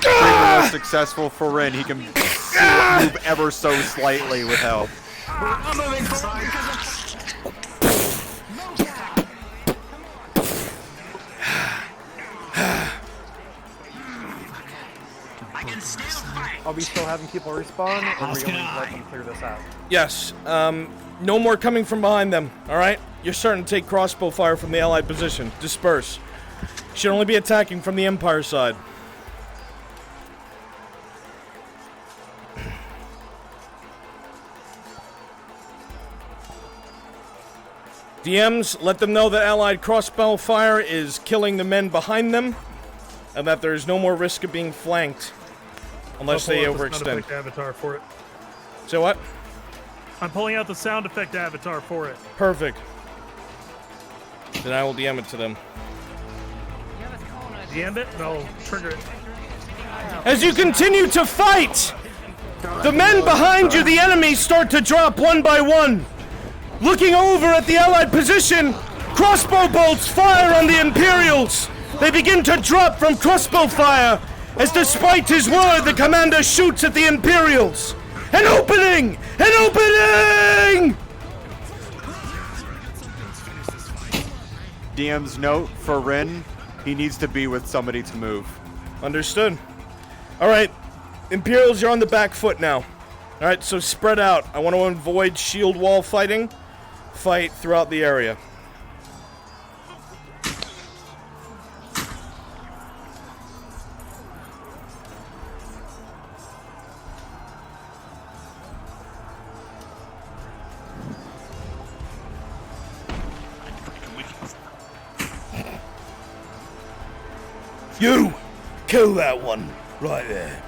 More successful for Rin. He can move ever so slightly with help. I'm moving forward because of... I can still fight. Are we still having people respawn, or are we going to let them clear this out? Yes. No more coming from behind them. All right. You're starting to take crossbow fire from the Allied position. Disperse. Should only be attacking from the Empire side. DMs, let them know that Allied crossbow fire is killing the men behind them, and that there is no more risk of being flanked, unless they I'll pull out the overextend. sound effect avatar for it. So what? I'm pulling out the sound effect avatar for it. Perfect. Then I will DM it to them. DM it? No, trigger it. As you continue to fight, the men behind you, the enemies, start to drop one by one. Looking over at the Allied position, crossbow bolts fire on the Imperials. They begin to drop from crossbow fire, as despite his word, the commander shoots at the Imperials. An opening! An opening! DM's note for Rin, he needs to be with somebody to move. Understood. Alright, Imperials, you're on the back foot now. Alright, so spread out. I want to avoid shield wall fighting. Fight throughout the area. You! Kill that one! Right there.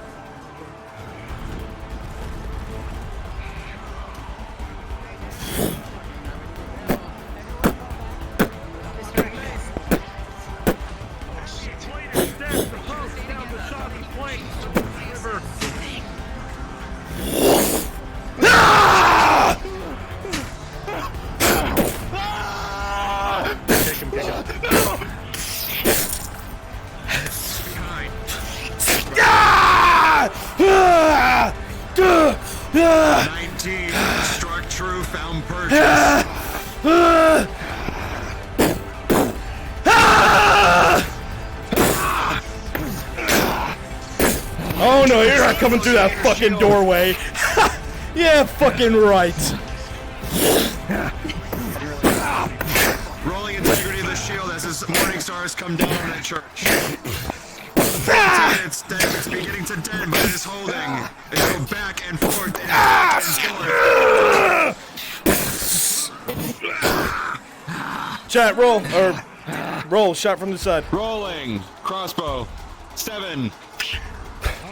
Struck true, found purchase. Oh no, you're not coming through that fucking doorway. Yeah, fucking right. Rolling integrity of the shield as his morning stars come down on the church. It's dead. It's beginning to dead, but it is holding. It go back and forth and Chat, roll, or roll, shot from the side. Rolling. Crossbow. 7.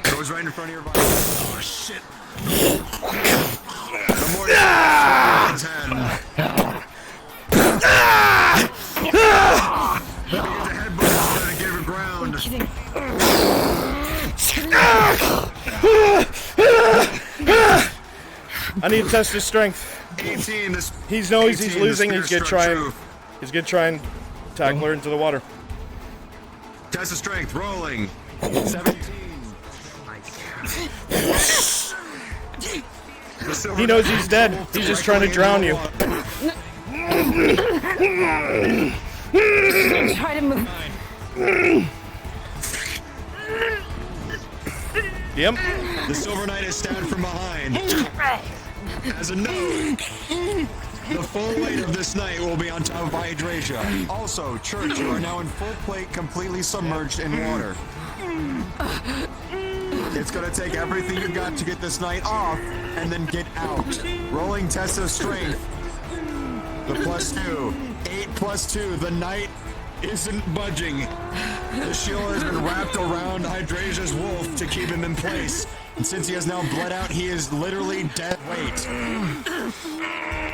Goes right in front of your body. Oh, shit. The morning star his head. He begins to headbutt to get ground. I need to test his strength. 18. He knows he's 18, losing. the He's gonna spear try struck and true. he's gonna try and tackle her into the water. Test of strength. Rolling. 17. He knows he's dead. He's just trying to drown you. Try to move. Yep. The Silver Knight is stabbed from behind. As a note, the full weight of this knight will be on top of Hydrasia. Also, Church, you are now in full plate, completely submerged in water. It's gonna take everything you got to get this knight off, and then get out. Rolling test of strength. The +2. 8 + 2. The knight isn't budging. The shield has been wrapped around Hydrasia's wolf to keep him in place. And since he has now bled out, he is literally dead weight.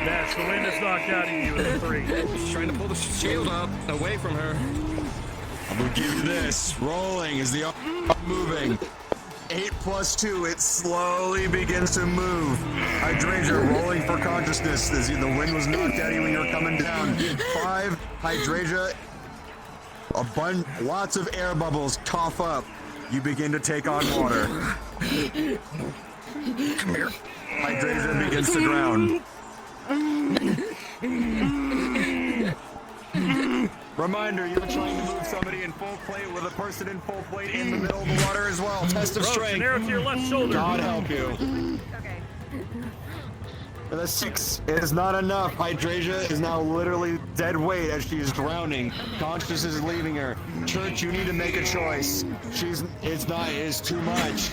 That's the wind is knocked out of you in 3. He's trying to pull the shield up away from her. I'm gonna give you this. Rolling is the arm moving. 8 plus 2, it slowly begins to move. Hydrangea rolling for consciousness as the wind was knocked out of you when you were coming down. 5, Hydrangea, lots of air bubbles cough up. You begin to take on water. Come here. Hydrangea begins to drown. Reminder, you're trying to move somebody in full plate with a person in full plate in the middle of the water as well. Test of strength. Arrow to your left shoulder. God help you. The 6 is not enough. Hydrangea is now literally dead weight as she is drowning. Consciousness is leaving her. Church, you need to make a choice. It's too much.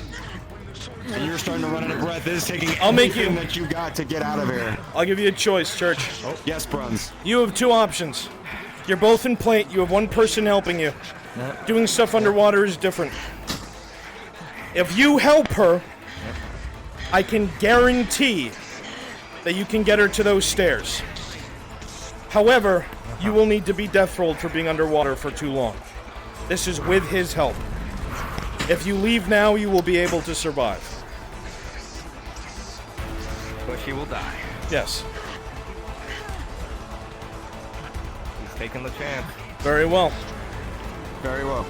And you're starting to run out of breath. This is taking everything that you got to get out of here. I'll give you a choice, Church. Oh. Yes, Bruns. You have 2 options. You're both in plate. You have one person helping you. Doing stuff underwater is different. If you help her, I can guarantee that you can get her to those stairs. However, you will need to be death rolled for being underwater for too long. This is with his help. If you leave now, you will be able to survive. But she will die. Yes. He's taking the chance. Very well. Very well.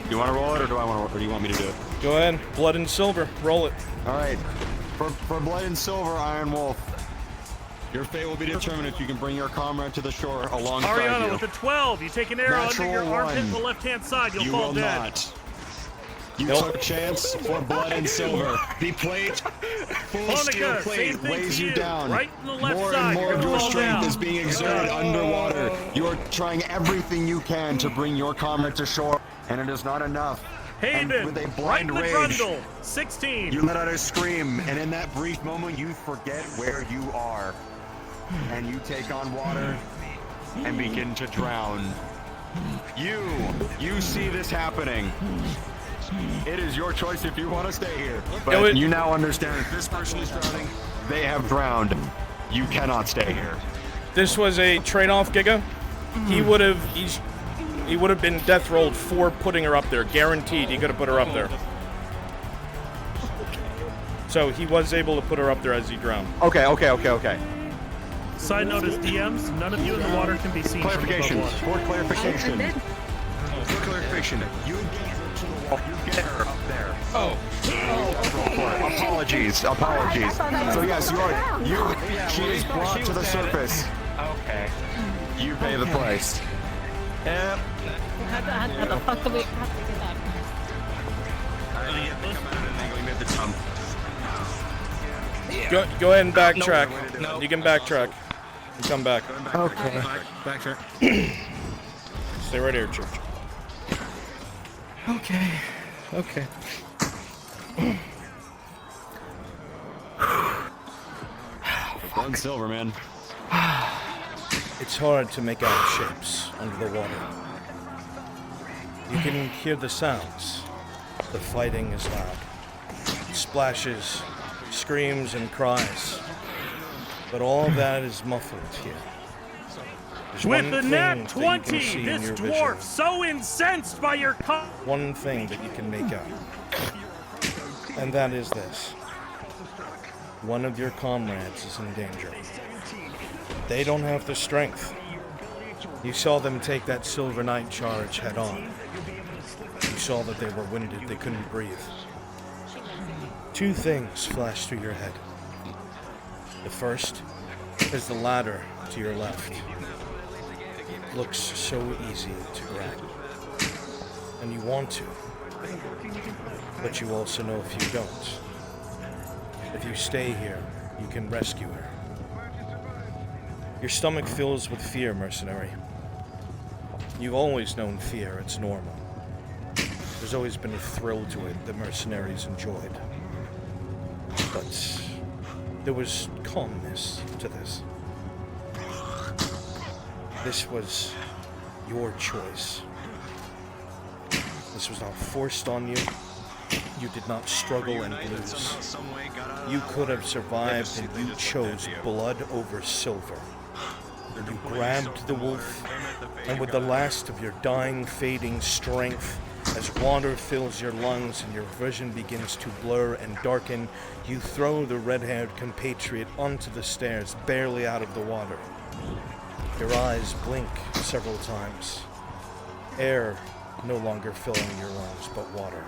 Do you want to roll it, or do you want me to do it? Go ahead. Blood and silver. Roll it. All right. For blood and silver, Iron Wolf, your fate will be determined if you can bring your comrade to the shore alongside Ariana, you. with a 12, you take an arrow Natural under your armpit on the 1. left-hand side, you'll You fall will dead. not. You took a chance for blood and silver. The plate, full steel Monica, plate, same thing weighs to you down. Right in the left More side, and more you're of gonna your fall strength down. is being exerted underwater. You are trying everything you can to bring your comrade to shore, and it is not enough. Haven, And with a blind right rage, McGrundle, 16. you let out a scream, and in that brief moment, you forget where you are. And you take on water and begin to drown. You see this happening. It is your choice if you want to stay here. But you now understand if this person is drowning, they have drowned. You cannot stay here. This was a trade-off, Giga. He would have been death rolled for putting her up there. Guaranteed he could have put her up there. So he was able to put her up there as he drowned. Okay. Side note is DMs, none of you in the water can be seen Clarification. from above water. For clarification. You get her up there. Apologies. So yes, she is brought to the surface. Okay. You pay the price. Yep. How the fuck do we have to do that? Go ahead and backtrack. No. You can backtrack. And come back. Okay. Backtrack. Stay right here, Church. Okay. Blood and silver, man. It's hard to make out shapes under the water. You can hear the sounds. The fighting is loud. Splashes, screams, and cries. But all of that is muffled here. There's With one the thing nat that you can 20, see in this your dwarf, vision. so incensed by your One thing that you can make out. And that is this. One of your comrades is in danger. They don't have the strength. You saw them take that Silver Knight charge head on. You saw that they were winded, they couldn't breathe. 2 things flash through your head. The first is the ladder to your left. Looks so easy to grab. And you want to. But you also know if you don't, if you stay here, you can rescue her. Your stomach fills with fear, mercenary. You've always known fear, it's normal. There's always been a thrill to it that mercenaries enjoyed. But there was calmness to this. This was your choice. This was not forced on you. You did not struggle and lose. You could have survived, and you chose blood over silver. You grabbed the wolf, and with the last of your dying, fading strength, as water fills your lungs and your vision begins to blur and darken, you throw the red-haired compatriot onto the stairs, barely out of the water. Your eyes blink several times. Air no longer filling your lungs, but water.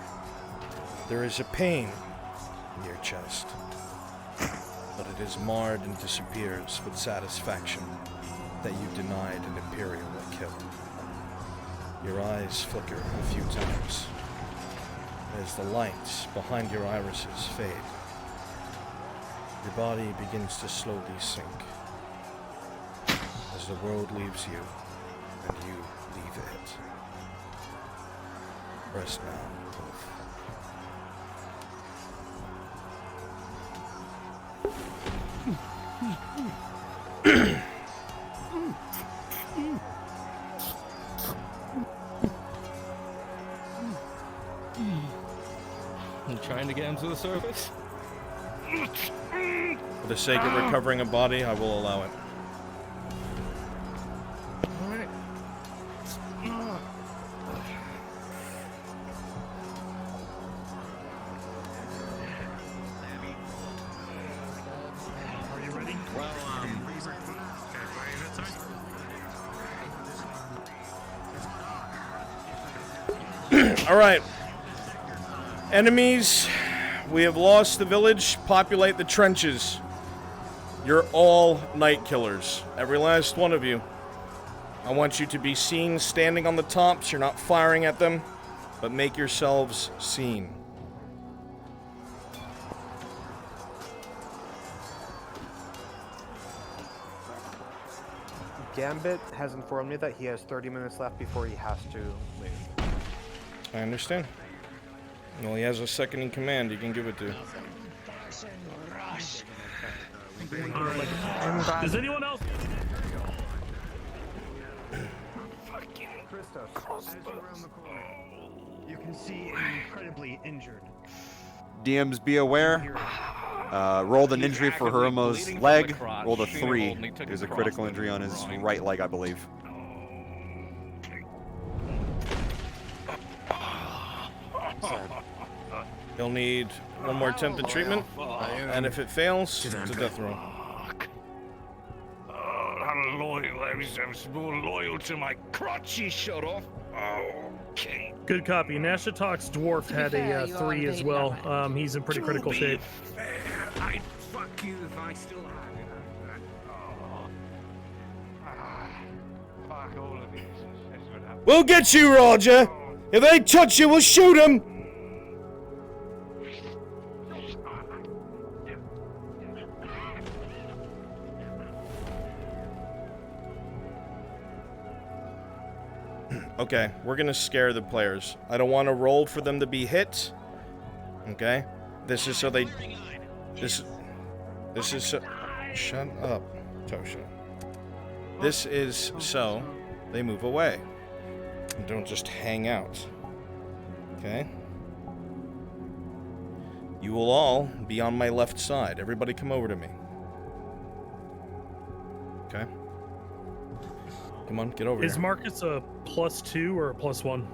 There is a pain in your chest, but it is marred and disappears with satisfaction that you denied an Imperial a kill. Your eyes flicker a few times as the lights behind your irises fade. Your body begins to slowly sink as the world leaves you and you leave it. Rest now, Wolf. I'm trying to get him to the surface. For the sake of recovering a body, I will allow it. Alright. Are you ready? Well, All right. Enemies, we have lost the village. Populate the trenches. You're all night killers. Every last one of you. I want you to be seen standing on the tops. You're not firing at them, but make yourselves seen. Gambit has informed me that he has 30 minutes left before he has to leave. I understand. Well, he has a second in command. You can give it to. Does anyone else? Fucking Christos. As you're around the corner, you can see an incredibly injured. DMs, be aware. Rolled an injury for Hiromo's leg. Rolled a 3. There's a critical injury on his right leg, I believe. He'll need one more attempt at treatment, and if it fails, it's a death row. I'm loyal. I'm more loyal to my crotch. You shut off. Okay. Good copy. Nashatox Dwarf had a 3 as well. He's in pretty critical shape. I'd fuck you if I still had it. Fuck all of you. That's what happened. We'll get you, Roger! If they touch you, we'll shoot them! Okay, we're gonna scare the players. I don't want to roll for them to be hit. Okay? This is so they... This is so... Shut up, Tosha. This is so they move away. And don't just hang out. Okay? You will all be on my left side. Everybody come over to me. Okay? Come on, get over Is here. Marcus a +2 or a +1?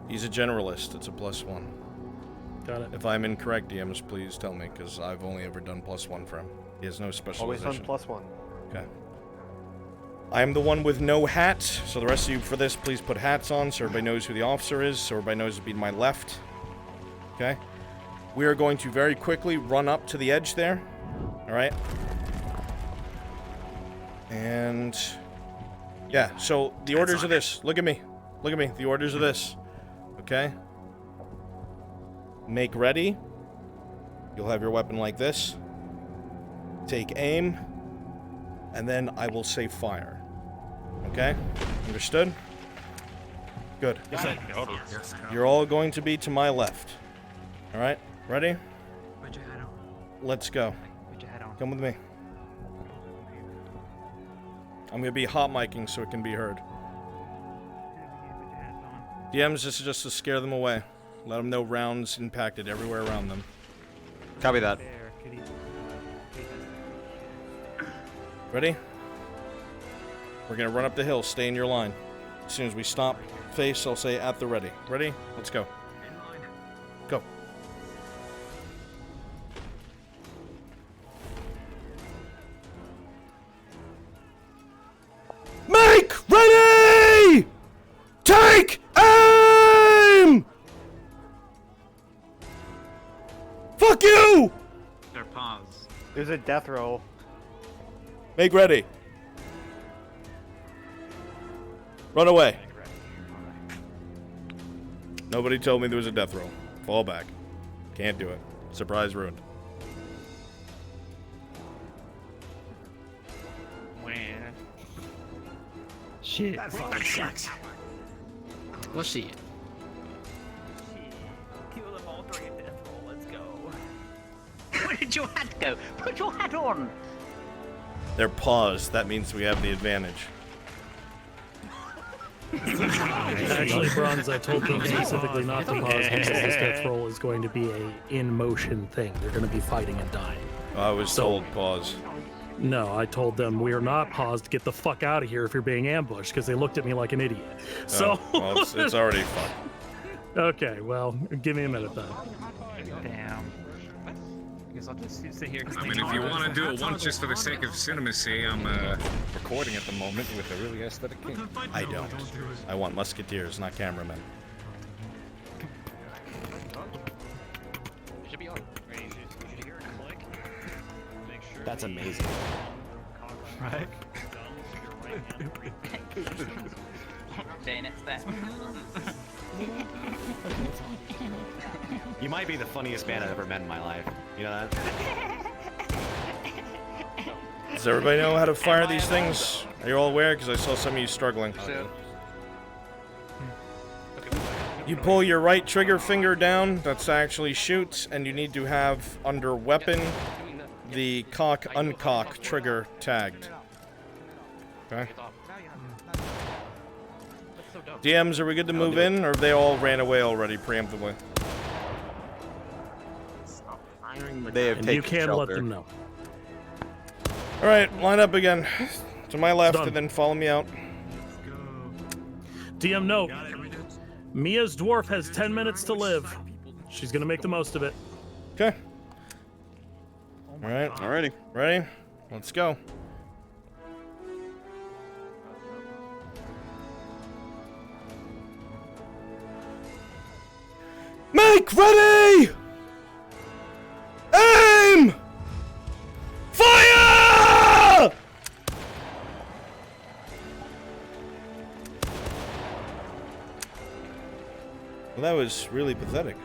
He's a generalist. It's a +1. Got it. If I'm incorrect, DMs, please tell me, because I've only ever done +1 for him. He has no specialization. Always done +1. Okay. I am the one with no hat, so the rest of you for this, please put hats on so everybody knows who the officer is, so everybody knows to be to my left. Okay? We are going to very quickly run up to the edge there. Alright? And... yeah, so the orders are this. Look at me. Look at me. The orders are this. Okay? Make ready. You'll have your weapon like this. Take aim. And then I will say fire. Okay? Understood? Good. You're all going to be to my left. Alright? Ready? Put your hat on. Let's go. Put your hat on. Come with me. I'm gonna be hot micing so it can be heard. DMs, this is just to scare them away. Let them know rounds impacted everywhere around them. Copy that. Ready? We're gonna run up the hill. Stay in your line. As soon as we stop face, I'll say at the ready. Ready? Let's go. Go. Make ready! Take aim! Fuck you! Their paws. There's a death roll. Make ready. Run away. Nobody told me there was a death roll. Fall back. Can't do it. Surprise ruined. Shit. That fucking sucks. Well, shit. Kill them all during a death roll. Let's go. Where did your hat go? Put your hat on. They're paused. That means we have the advantage. Actually, Bronze, I told them specifically not to pause because this death roll is going to be a in-motion thing. They're going to be fighting and dying. I was told pause. No, I told them we are not paused. Get the fuck out of here if you're being ambushed, because they looked at me like an idiot. So, well, it's already fucked. Okay, well, give me a minute then. Damn. Guess I'll just sit here. I mean, if you want to do it once just for the sake of cinemacy, I'm recording at the moment with a really aesthetic game. I don't. I want musketeers, not cameramen. Should be on. That's amazing. Right? Bayonet's there. You might be the funniest man I've ever met in my life. You know that? Does everybody know how to fire these things? Are you all aware? Because I saw some of you struggling. You pull your right trigger finger down, that's actually shoot, and you need to have under weapon the cock uncock trigger tagged. Okay. DMs, are we good to move in, or have they all ran away already preemptively? They have And taken you can shelter. let them know. Alright, line up again. To my left, Done. and then follow me out. DM note. Mia's dwarf has 10 minutes to live. She's gonna make the most of it. Okay. Alright. Alrighty. Ready? Let's go. Make ready! Aim! Fire! Well, that was really pathetic.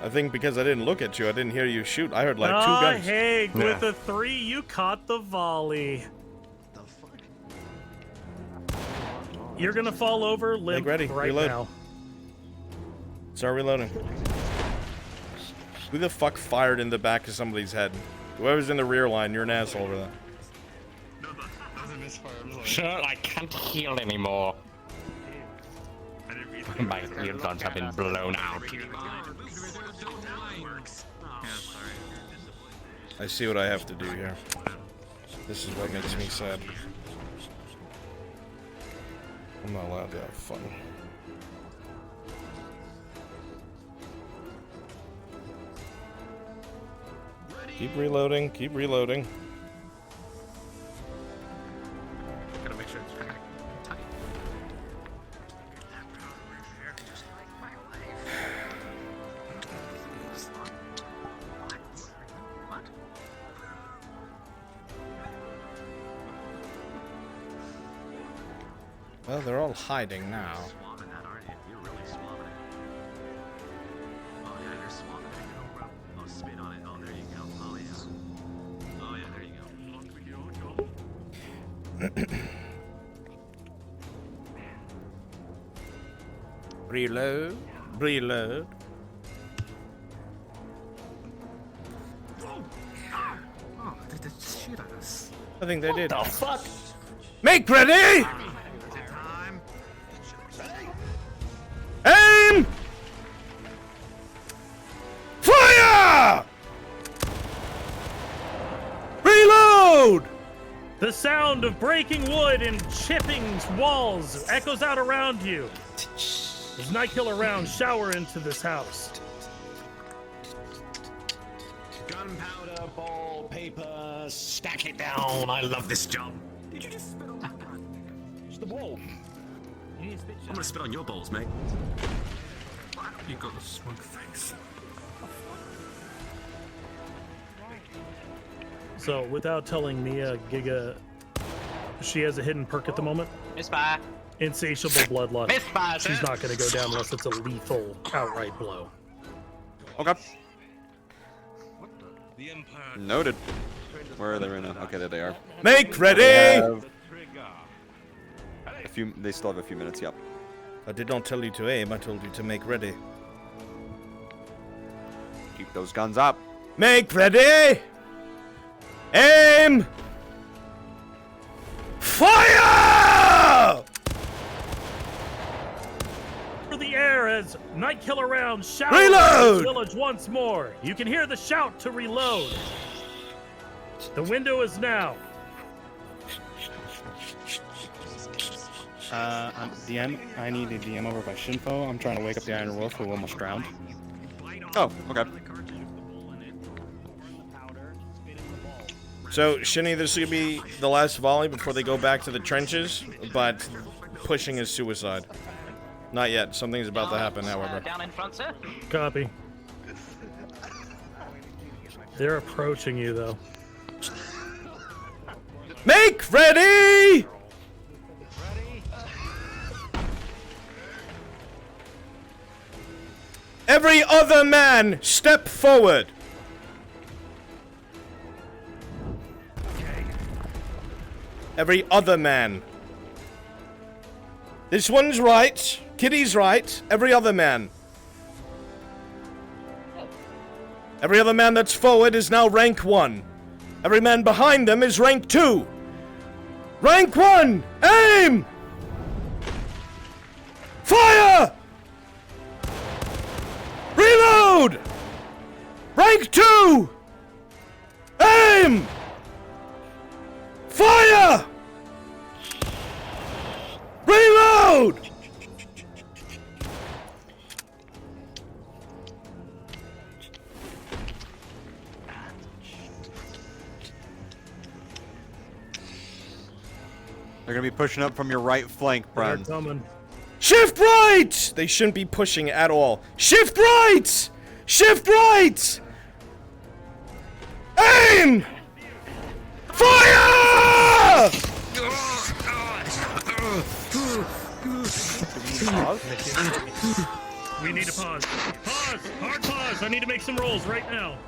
I think because I didn't look at you, I didn't hear you shoot. I heard like two guns. Hey, with a 3, you caught the volley. You're gonna fall over limp ready, right reload. now. Start reloading. Who the fuck fired in the back of somebody's head? Whoever's in the rear line, you're an asshole over that. Sir, I can't heal anymore. My eardrums have been blown out. I see what I have to do here. This is what makes me sad. I'm not allowed to have fun. Keep reloading, keep reloading. Gotta make sure it's tight. Well, they're all hiding now. Reload. Reload. Oh, they did shit at us. I think they did. What the fuck? Make ready! The sound of breaking wood and chipping walls echoes out around you. As Nightkill rounds shower into this house. Gunpowder, ball, paper, stack it down. I love this job. Did you just spit on It's the ball. I'm gonna spit on your balls, mate. You got a smug face. So, without telling Mia, Giga, she has a hidden perk at the moment. Misfire. Insatiable bloodlust. Misfire, She's sir. not going to go down unless it's a lethal outright blow. Okay. Noted. Where are they right now? Okay, there they are. Make ready! They still have a few minutes, yep. I did not tell you to aim, I told you to make ready. Keep those guns up. Make ready! Aim! Fire! Through the air as Nightkill rounds shout Reload! the village once more. You can hear the shout to reload. The window is now. DM, I need a DM over by Shinfo. I'm trying to wake up the Iron Wolf who almost drowned. Oh, okay. So, Shinny, this is going to be the last volley before they go back to the trenches, but pushing is suicide. Not yet. Something's about to happen, however. Down in front, sir. Copy. They're approaching you, though. Make ready! Every other man, step forward. Every other man. This one's right. Kitty's right. Every other man. Every other man that's forward is now rank 1. Every man behind them is rank 2. Rank 1! Aim! Fire! Reload! Rank 2! Aim! Fire! Reload! They're gonna be pushing up from your right flank, Brian. They're coming. Shift right! They shouldn't be pushing at all. Shift right! Shift right! Aim! Fire! We need to pause. Pause! Hard pause! I need to make some rolls right now.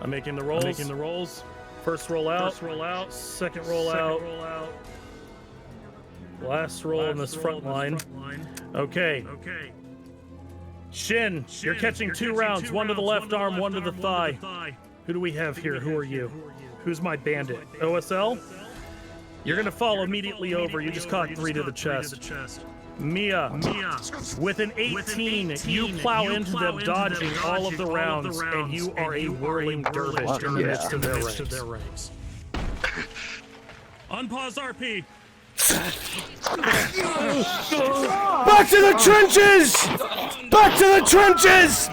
I'm making the rolls. First roll out. Second roll out. Last roll in this front line. Okay. Shin, you're catching 2 rounds. One to the left arm, one to the thigh. Who do we have here? Who are you? Who's my bandit? OSL? You're gonna fall immediately over. You just caught 3 to the chest. Mia, with an 18, you plow into them, dodging all of the rounds, and you are a whirling dervish in the midst of their ranks. Unpause RP. Back to the trenches! Back to the trenches!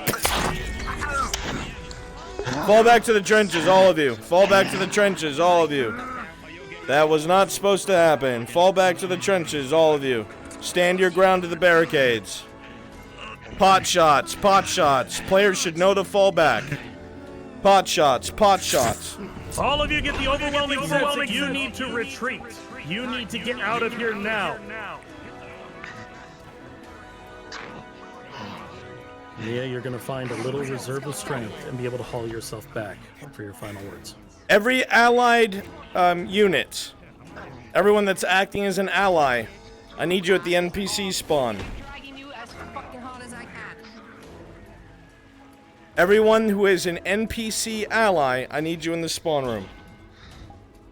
Fall back to the trenches, all of you. Fall back to the trenches, all of you. That was not supposed to happen. Fall back to the trenches, all of you. Stand your ground to the barricades. Pot shots, pot shots. Players should know to fall back. Pot shots, pot shots. All of you get the overwhelming sense that you need to retreat. You need to get out of here now. Mia, you're going to find a little reserve of strength and be able to haul yourself back for your final words. Every allied unit, everyone that's acting as an ally, I need you at the NPC spawn. Everyone who is an NPC ally, I need you in the spawn room.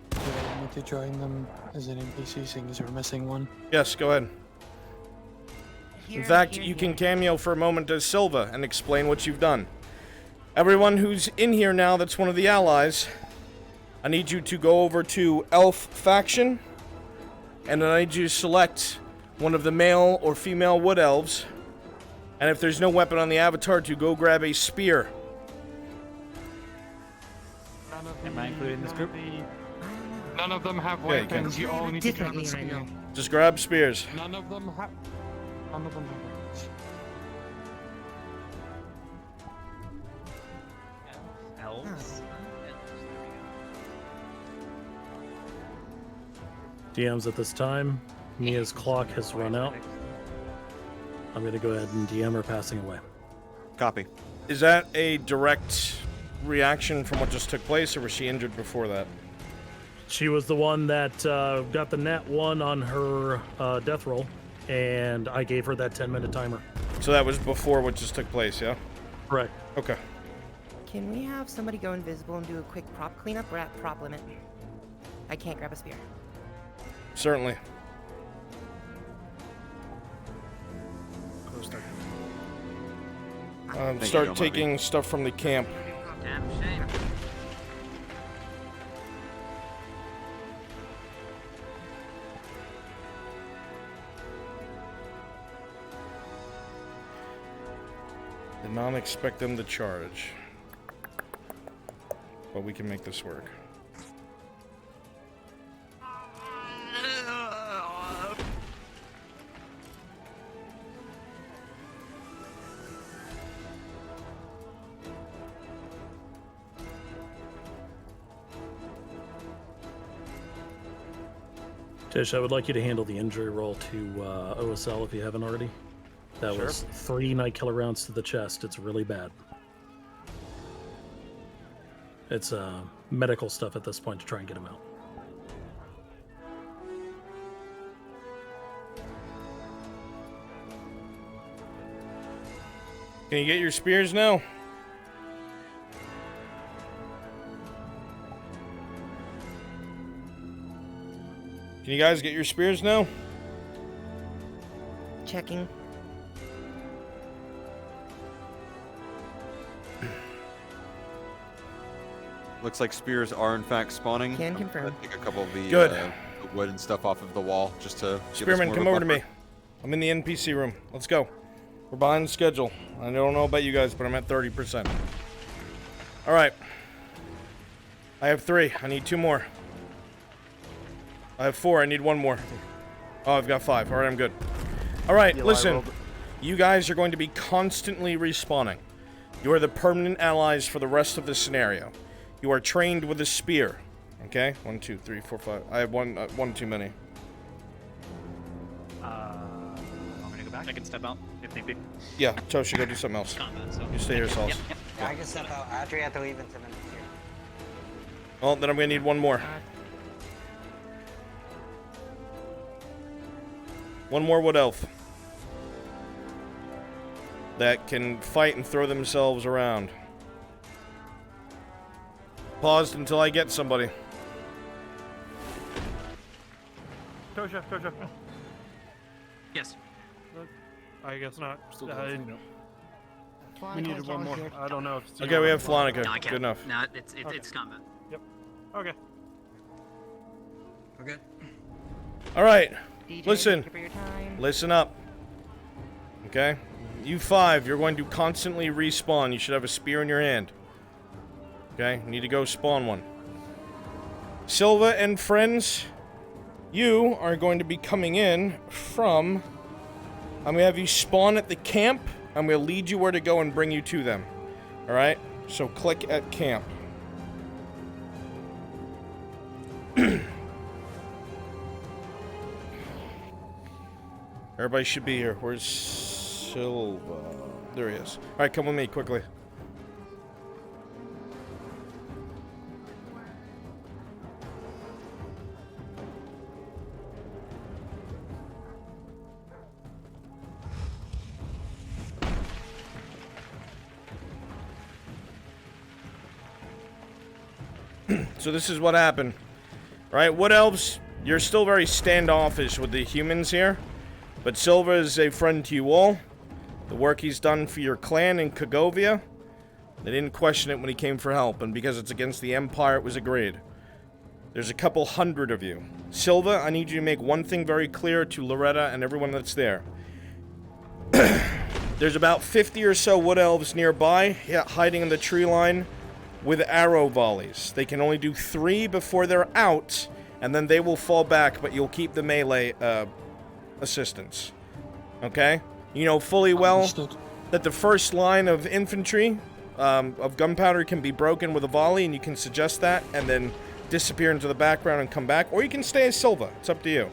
Do I need to join them as an NPC, seeing as we're missing one? Yes, go ahead. In fact, you can cameo for a moment as Silva and explain what you've done. Everyone who's in here now that's one of the allies, I need you to go over to Elf Faction, and I need you to select one of the male or female Wood Elves, and if there's no weapon on the avatar, to go grab a spear. Am I included in this group? None of them have Yeah, you can. weapons. You all need to grab a spear. Just grab spears. None of them have. None of them have weapons. Elves. DMs at this time. Mia's clock has run out. I'm going to go ahead and DM her passing away. Copy. Is that a direct reaction from what just took place, or was she injured before that? She was the one that got the nat 1 on her death roll, and I gave her that 10-minute timer. So that was before what just took place, yeah? Correct. Okay. Can we have somebody go invisible and do a quick prop cleanup? We're at prop limit. I can't grab a spear. Certainly. Start taking stuff from the camp. Damn shame. Did not expect them to charge. But we can make this work. Tish, I would like you to handle the injury roll to OSL if you haven't already. That was 3 night killer rounds to the chest. It's really bad. It's medical stuff at this point to try and get him out. Can you get your spears now? Can you guys get your spears now? Checking. Looks like spears are in fact spawning. Can confirm. Take a couple of the Good. The wood and stuff off of the wall just to. Spearman, come over to me. I'm in the NPC room. Let's go. We're behind schedule. I don't know about you guys, but I'm at 30%. All right. I have 3. I need 2 more. I have 4. I need 1 more. Oh, I've got 5. All right, I'm good. All right, listen. You guys are going to be constantly respawning. You are the permanent allies for the rest of the scenario. You are trained with a spear. Okay? 1, 2, 3, 4, 5. I have one too many. Want me to go back? I can step out if need be. Yeah, Tosha, go do something else. Combat, so. You stay here, Sauce. Yep. Yeah, I can step out. After you have to leave in 10 minutes here. Well, then I'm gonna need 1 more. 1 more Wood Elf that can fight and throw themselves around. Paused until I get somebody. Tosha. Yes. I guess not. Fly We needed 1 more. I don't know if it's Okay, we have Flonica. No, I can't. Good enough. No, it's combat. Yep. Okay. We're good. All right. DJ, Listen. thank you for your time. Listen up. Okay? You 5, you're going to constantly respawn. You should have a spear in your hand. Okay? You need to go spawn one. Silva and friends, you are going to be coming in from... I'm going to have you spawn at the camp. I'm going to lead you where to go and bring you to them. Alright? So click at camp. Everybody should be here. Where's Silva? There he is. Alright, come with me quickly. So this is what happened. Right, Wood Elves, you're still very standoffish with the humans here. But Silva is a friend to you all. The work he's done for your clan in Kagovia, they didn't question it when he came for help. And because it's against the Empire, it was agreed. There's a couple hundred of you. Silva, I need you to make one thing very clear to Loretta and everyone that's there. There's about 50 or so wood elves nearby, hiding in the tree line with arrow volleys. They can only do 3 before they're out, and then they will fall back, but you'll keep the melee assistance. Okay? You know fully well that the first line of infantry of gunpowder can be broken with a volley, and you can suggest that, and then disappear into the background and come back, or you can stay as Silva. It's up to you.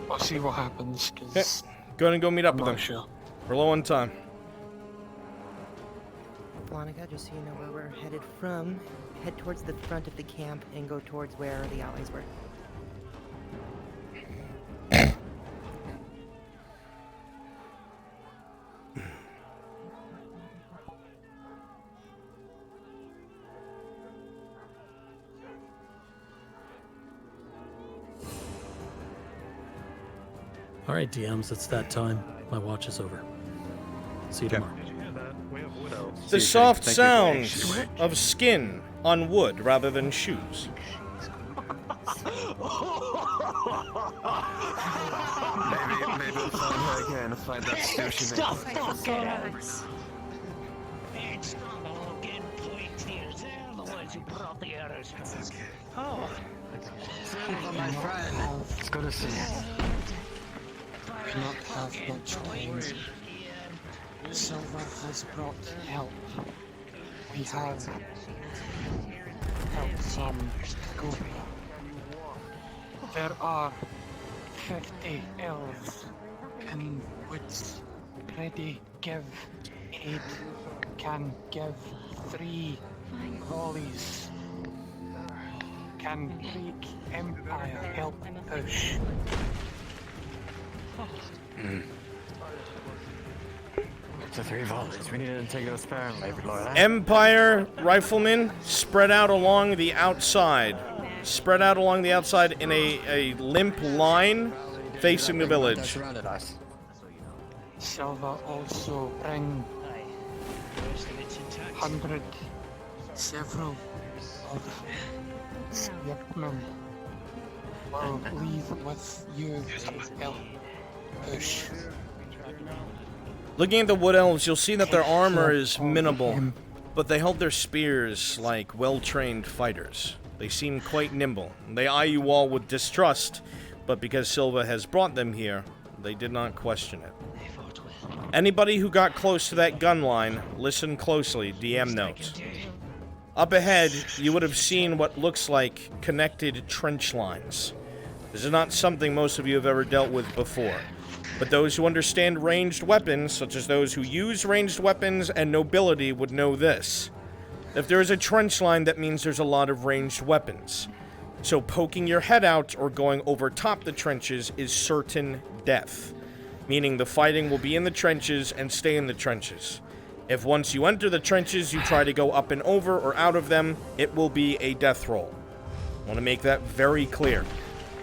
I'll see what happens, because... Go ahead and go meet up with them. Sure. We're low on time. Veronica, just so you know where we're headed from, head towards the front of the camp and go towards where the allies were. All right, DMs, it's that time. My watch is over. See you tomorrow. The soft sounds of skin on wood rather than shoes. Maybe we'll find her again and find that sushi. Stop fuckers! It's not all good points here. They're the ones who brought the arrows. Oh. Silver, my friend. It's good to see you. We not have much time. Silver has brought help. We have helped some Gobi. There are 50 elves in woods ready give aid. Can give 3 volleys. Can Greek Empire help push? To 3 volleys. We need to take those sparingly, Lord. Empire riflemen spread out along the outside. Spread out along the outside in a limp line facing the village. Silva also bring 100, several of workmen will leave with you to help push. Looking at the wood elves, you'll see that their armor is minimal, but they hold their spears like well-trained fighters. They seem quite nimble. They eye you all with distrust, but because Silva has brought them here, they did not question it. Anybody who got close to that gun line, listen closely, DM note. Up ahead, you would have seen what looks like connected trench lines. This is not something most of you have ever dealt with before. But those who understand ranged weapons, such as those who use ranged weapons and nobility, would know this. If there is a trench line, that means there's a lot of ranged weapons. So poking your head out or going over top the trenches is certain death. Meaning the fighting will be in the trenches and stay in the trenches. If once you enter the trenches, you try to go up and over or out of them, it will be a death roll. I want to make that very clear.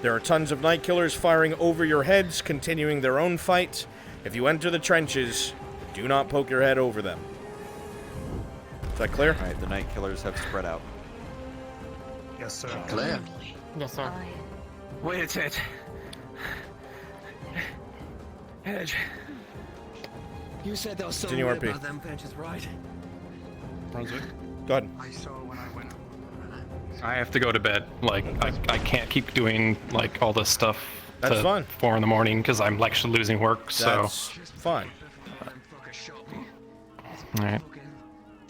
There are tons of night killers firing over your heads, continuing their own fight. If you enter the trenches, do not poke your head over them. Is that clear? Alright, the night killers have spread out. Yes, sir. Clear. Yes, sir. Wait a minute. Edge. You said there was something Continue RP. about them benches, right? Brunswick. Go ahead. I saw when I went. I have to go to bed. Like, I can't keep doing, like, all this stuff That's to fine. 4 in the morning because I'm actually losing work, so... That's fine. Alright.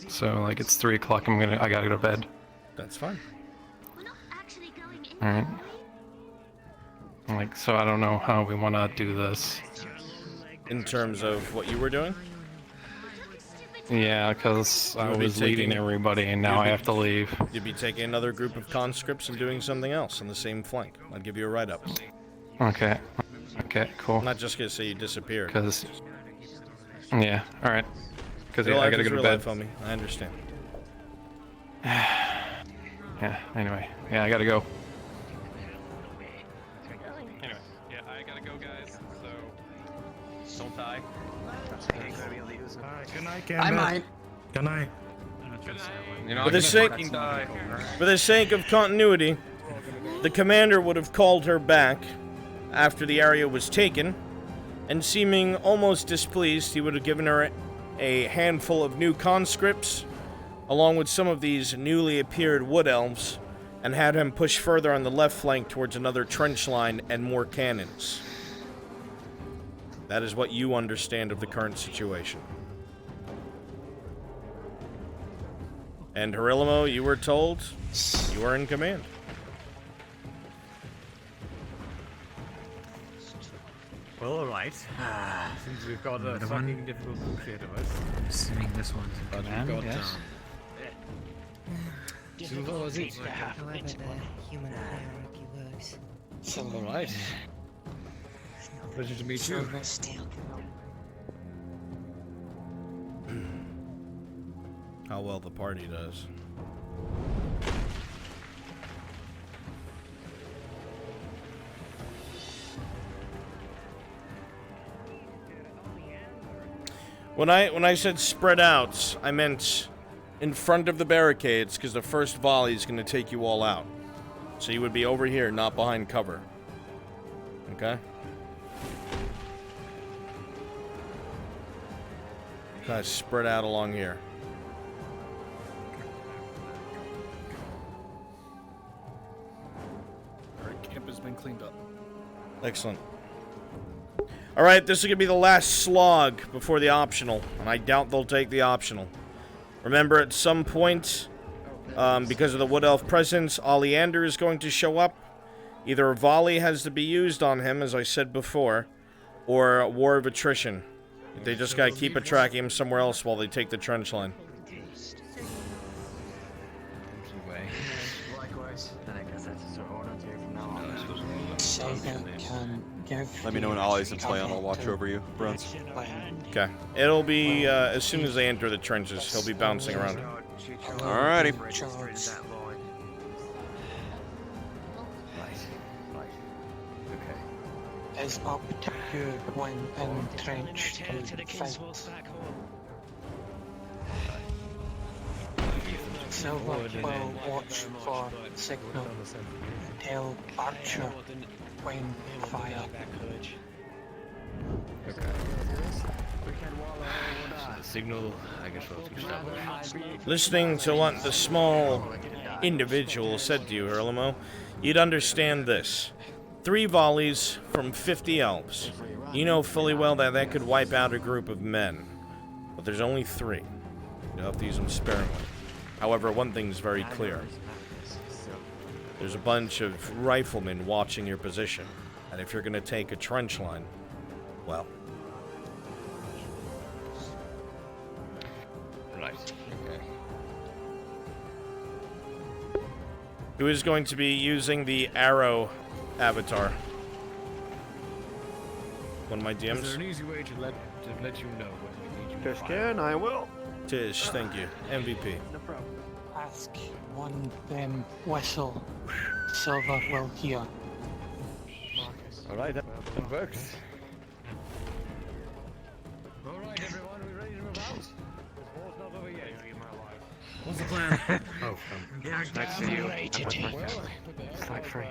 So, like, it's 3 o'clock, I gotta go to bed. That's fine. Alright. Like, so I don't know how we want to do this. In terms of what you were doing? Yeah, because I was leading everybody, and now I have to leave. You'd be taking another group of conscripts and doing something else on the same flank. I'd give you a write-up. Okay. Okay, cool. I'm not just gonna say you disappeared. Because... Yeah, alright. Because Real I life gotta is go to real bed. life, homie. I understand. Yeah, anyway. Yeah, I gotta go. Anyway, yeah, I gotta go, guys, so... Don't die. Alright, good night, I might. Good night. You know, For the sake of continuity, the commander would have called her back after the area was taken, and seeming almost displeased, he would have given her a handful of new conscripts, along with some of these newly appeared wood elves, and had him push further on the left flank towards another trench line and more cannons. That is what you understand of the current situation. And Herilimo, you were told you are in command. Well, alright. Since we've got a fucking difficult bullshit of us. Assuming this one's in command, got, yes. However, the human hierarchy works. Alright. Pleasure to meet you. How well the party does. When I said spread out, I meant in front of the barricades, because the first volley is going to take you all out. So you would be over here, not behind cover. Okay? Kind of spread out along here. Alright, camp has been cleaned up. Excellent. Alright, this is going to be the last slog before the optional, and I doubt they'll take the optional. Remember, at some point, because of the Wood Elf presence, Oleander is going to show up. Either a volley has to be used on him, as I said before, or a war of attrition. They just gotta keep a track of him somewhere else while they take the trench line. Let me know when Ollie's in play and I'll watch over you, Bruns. Okay. It'll be, as soon as they enter the trenches, he'll be bouncing around. Alrighty. It's up to you when entrenched to fight. Silver will watch for signal. Tell Archer when fire. Okay. Signal, I guess we'll establish. Listening to what the small individual said to you, Herilimo, you'd understand this. 3 volleys from 50 elves. You know fully well that that could wipe out a group of men. But there's only 3. You'll have to use them sparingly. However, one thing's very clear. There's a bunch of riflemen watching your position. And if you're going to take a trench line, well... Right. Okay. Who is going to be using the arrow avatar? One of my DMs? Is there an easy way to let you know when we need you? Fishkin, I will. Tish, thank you. MVP. No problem. Ask one them whistle. Silver will hear. Alright, that works. Alright, everyone, we ready to move out? This war's not over yet. What's the plan? Yeah, nice to you. Fight free.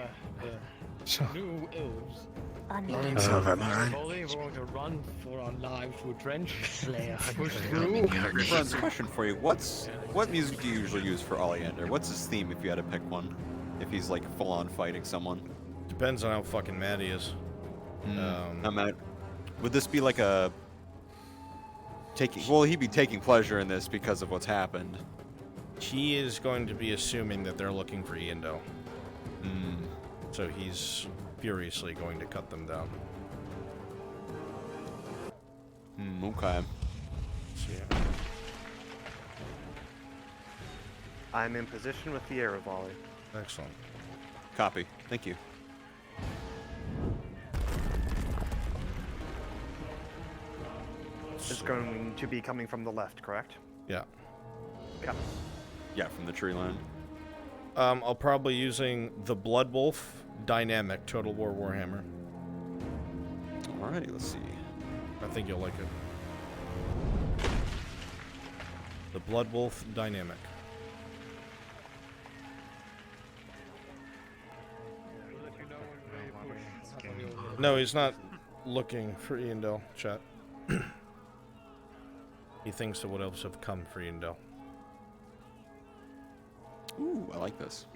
New elves. Silver, am I right? We're going to run for our lives to a trench. Push through. Bruns, question for you. What music do you usually use for Oleander? What's his theme if you had to pick one? If he's like full on fighting someone? Depends on how fucking mad he is. Not mad. Would this be like a taking? Will he be taking pleasure in this because of what's happened? He is going to be assuming that they're looking for Iendo. So he's furiously going to cut them down. Okay. So, yeah. I'm in position with the arrow volley. Excellent. Copy. Thank you. It's going to be coming from the left, correct? Yeah. Yeah. Yeah, from the tree line. I'll probably using the Blood Wolf Dynamic Total War Warhammer. Alrighty, let's see. I think you'll like it. The Blood Wolf dynamic. No, he's not looking for Iandel, chat. He thinks that what else have come for Iandel. Ooh, I like this.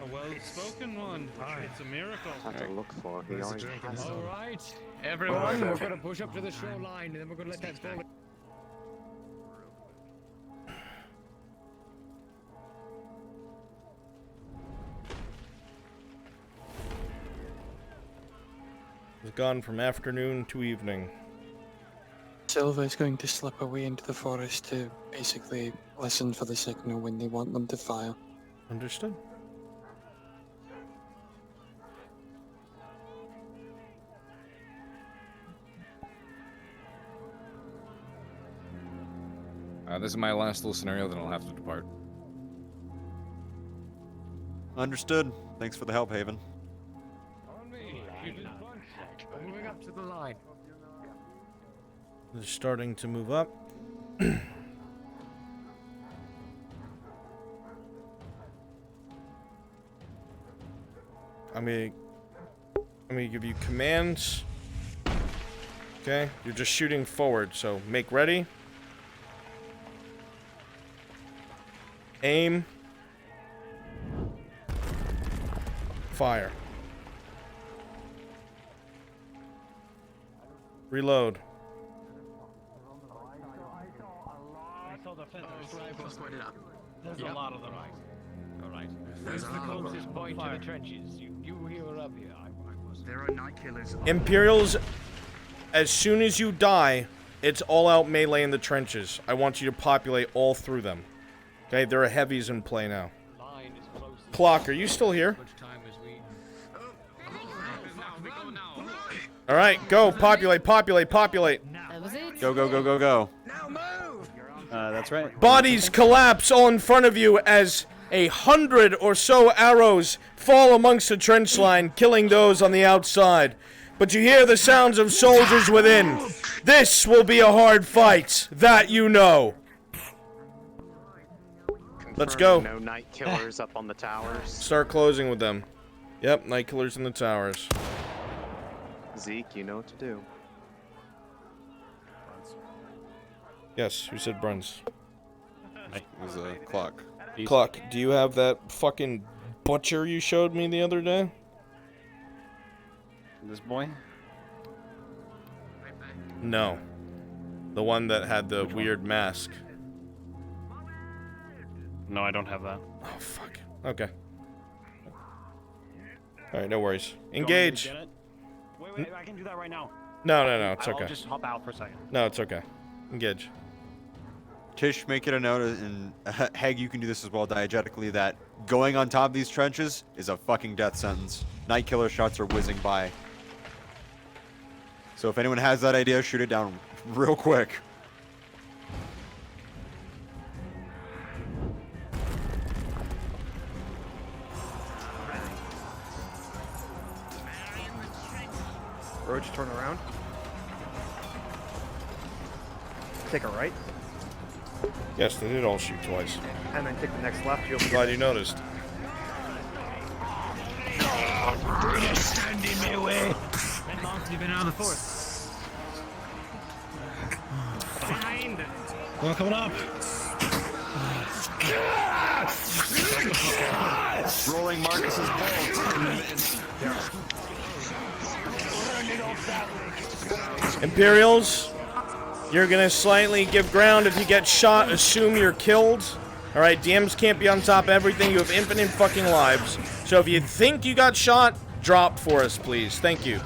A well-spoken one. It's a miracle. Have to look for. He always has All right, everyone, we're going to push up to the shoreline, and then we're going to let that fall. It's gone from afternoon to evening. Silva is going to slip away into the forest to basically listen for the signal when they want them to fire. Understood. This is my last little scenario, then I'll have to depart. Understood. Thanks for the help, Haven. On me. Moving up to the line. They're starting to move up. I'm gonna give you commands. Okay, you're just shooting forward, so make ready. Aim. Fire. Reload. I saw the feathers. There's a lot of them. All right. Where's the closest point to the trenches? You here or up here? There are night killers. Imperials, as soon as you die, it's all out melee in the trenches. I want you to populate all through them. Okay, there are heavies in play now. Clock, are you still here? Alright, go, populate, populate, populate. Go, go, go, go, go. That's right. Bodies collapse all in front of you as 100 or so arrows fall amongst the trench line, killing those on the outside. But you hear the sounds of soldiers within. This will be a hard fight, that you know. Let's go. No night killers up on the towers. Start closing with them. Yep, night killers in the towers. Zeke, you know what to do. Yes, who said Bruns? It was a clock. Clock, do you have that fucking butcher you showed me the other day? This boy? No. The one that had the weird mask. No, I don't have that. Oh, fuck. Okay. Alright, no worries. Engage! Wait, I can do that right now. No, no, no, it's okay. I'll just hop out for a second. No, it's okay. Engage. Tish, make it a note, and Heg, you can do this as well diegetically, that going on top of these trenches is a fucking death sentence. Night killer shots are whizzing by. So if anyone has that idea, shoot it down real quick. Roach, turn around. Take a right. Yes, they did all shoot twice. And then take the next left. You'll Glad you noticed. Stand in my way. How long have you been out of the force? Behind. Well, coming up. Rolling Marcus's bolt. Imperials, you're gonna slightly give ground if you get shot. Assume you're killed. Alright, DMs can't be on top of everything. You have infinite fucking lives. So if you think you got shot, drop for us, please. Thank you.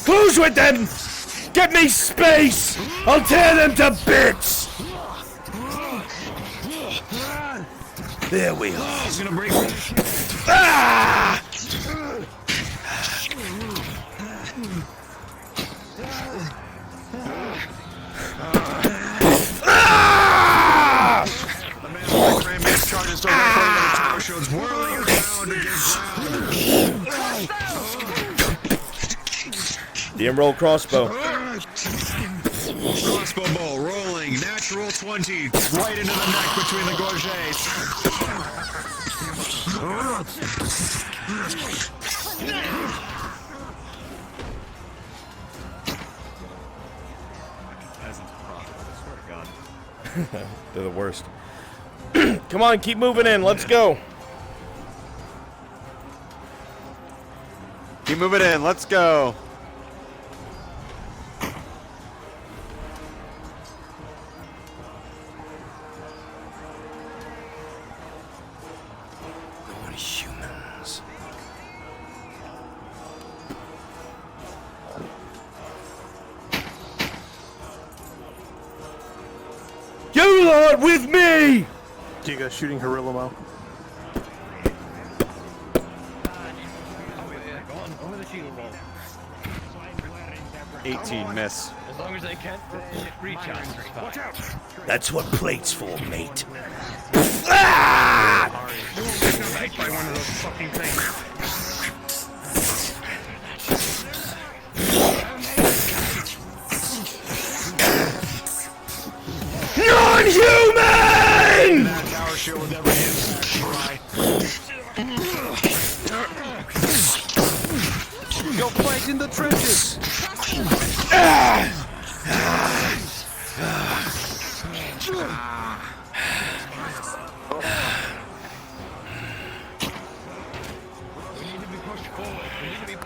Who's with them? Get me space! I'll tear them to bits! There we are. He's gonna break. Ah! Ah! The man with the Grandma's charges started playing the tower shows whirling around against DM roll crossbow. crossbow bow rolling, natural 20, right into the neck between the gorgets. They're the worst. Come on, keep moving in. Let's go. Keep moving in. Let's go. I want humans. You lot with me! Giga shooting Harilamo. Go on, over the shield wall. 18 miss. As long as they can't reach us. Watch out! That's what plate's for, mate. Hit by one of those fucking things. Non-human! That tower shield will never hit. Go fight in the trenches!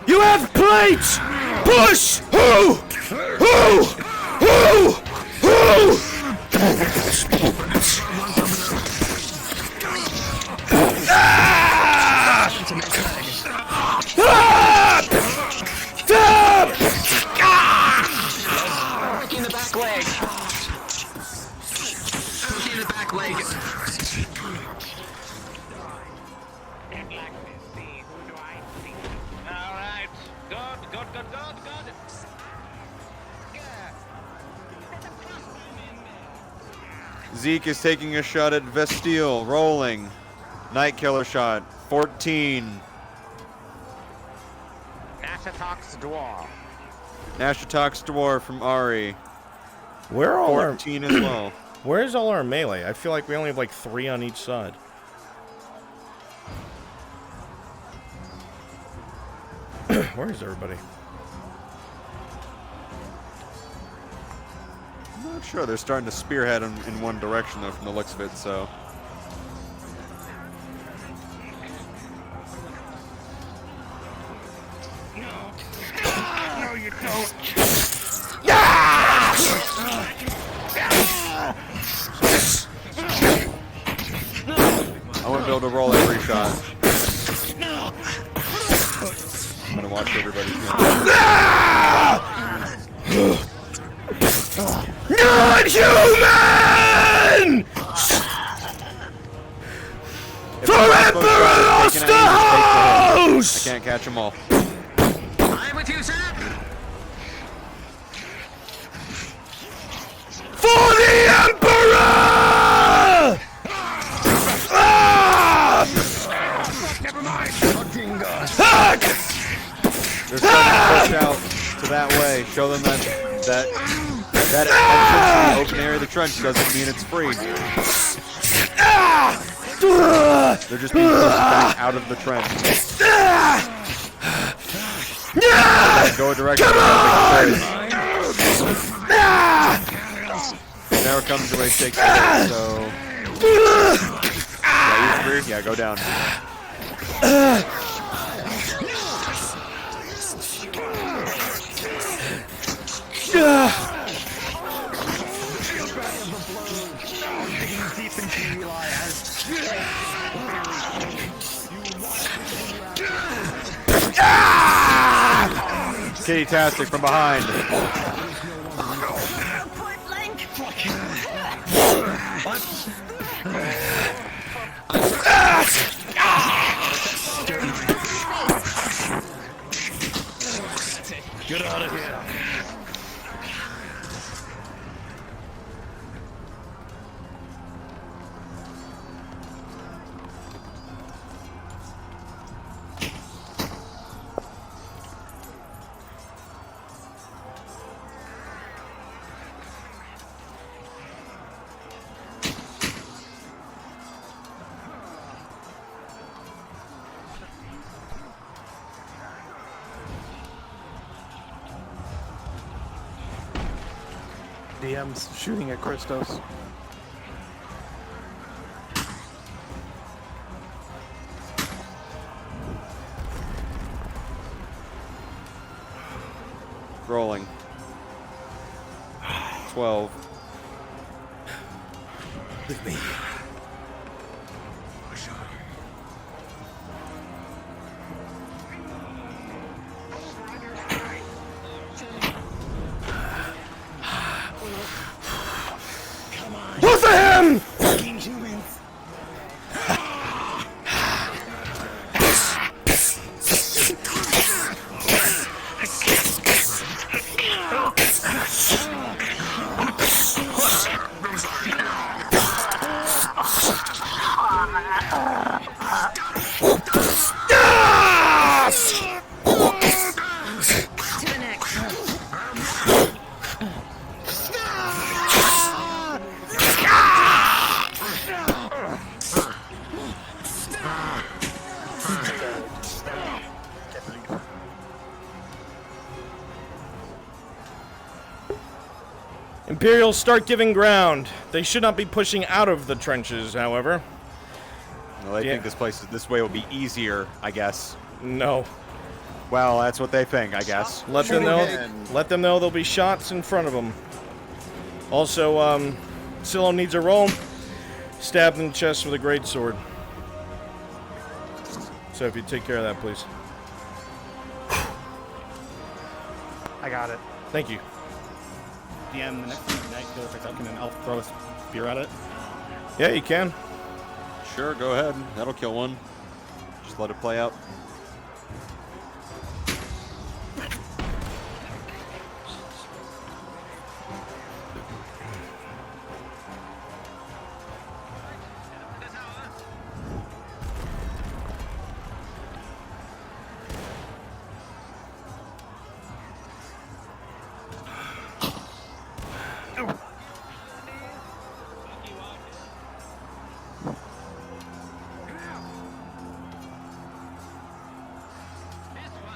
You have plates! Push! Who? Who? Who? Who? Hook in the back leg. Hook in the back leg. Alright. Good. Zeke is taking a shot at Vestile. Rolling. Night Killer shot. 14. Nashatox Dwarf. Nashatox Dwarf from Ari. Where are all 14 as well. Where's all our melee? I feel like we only have like 3 on each side. Where is everybody? I'm not sure. They're starting to spearhead in one direction, though, from the looks of it, so. No, you don't. I want to be able to roll every shot. I'm going to watch everybody. Non-human! For Emperor Osterhaus! I can't catch them all. I'm with you, sir. For the Emperor! Never mind. They're starting to push out to that way. Show them that entrance to the open area of the trench doesn't mean it's free. They're just being pushed back out of the trench. Go a direction. Now it comes the way Shake Shack, so. Yeah, you free? Yeah, go down. Kitty-tastic from behind. Get out of here. DM's shooting at Christos. Rolling. 12. With me. Both of him! Fucking humans. Imperials start giving ground. They should not be pushing out of the trenches, however. Well, they think this way will be easier, I guess. No. Well, that's what they think, I guess. Let them know there'll be shots in front of them. Also, Silo needs a roll. Stabbed in the chest with a greatsword. So if you take care of that, please. I got it. Thank you. DM, the next time the night killer picks up, can an elf throw a spear at it? Yeah, you can. Sure, go ahead. That'll kill one. Just let it play out.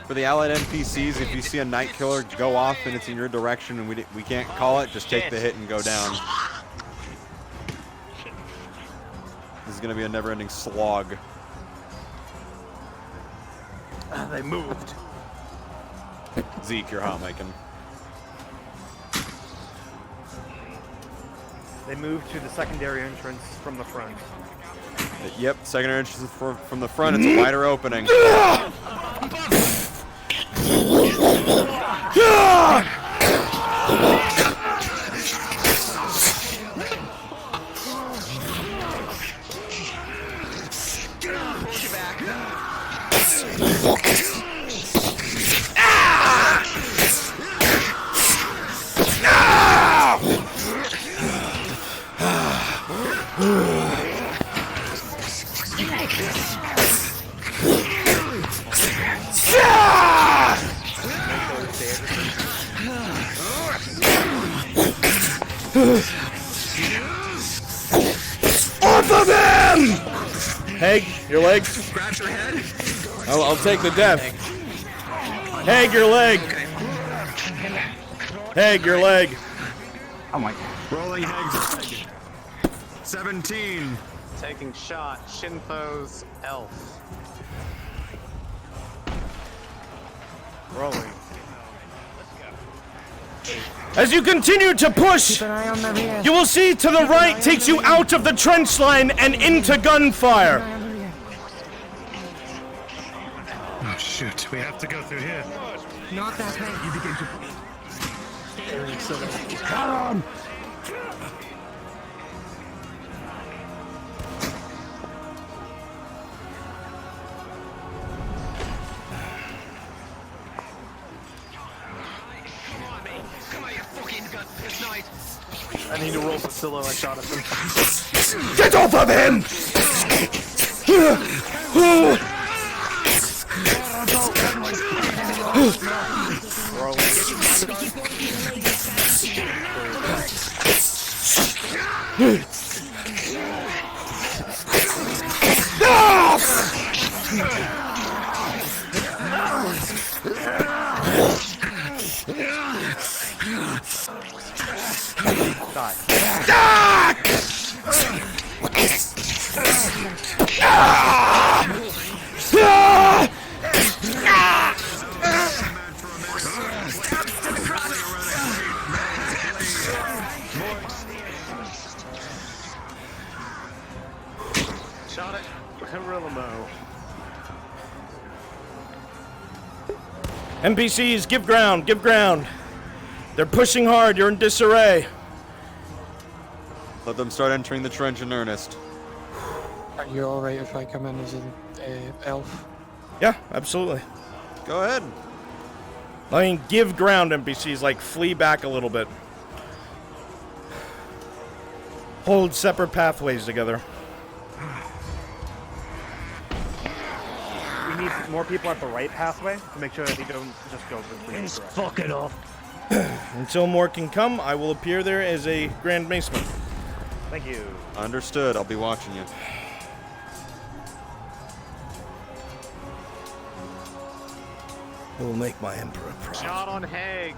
For the allied NPCs, if you see a night killer go off and it's in your direction and we can't call it, just take the hit and go down. This is going to be a never-ending slog. They moved. Zeke, you're hot making. They moved to the secondary entrance from the front. Yep, secondary entrance from the front. It's a wider opening. Off of him! Hag, your leg. Scratch your head. I'll take the death. Hag, your leg. Hag, your leg. Oh my. Rolling Hag's leg. 17. Taking shot. Shinfo's elf. Rolling. As you continue to push, you will see to the right takes you out of the trench line and into gunfire. Oh shit, we have to go through here. Not that way. You begin to... Come! I need to roll the silhouette shot at them. Get off of him! Shot it. Hirilamo. NPCs, give ground, give ground. They're pushing hard, you're in disarray. Let them start entering the trench in earnest. Are you alright if I come in as an elf? Yeah, absolutely. Go ahead. I mean, give ground, NPCs, like flee back a little bit. Hold separate pathways together. We need more people at the right pathway to make sure that they don't just go between. Fuck it off. Until more can come, I will appear there as a Grand Maceman. Thank you. Understood. I'll be watching you. I will make my Emperor proud. Shot on Haig.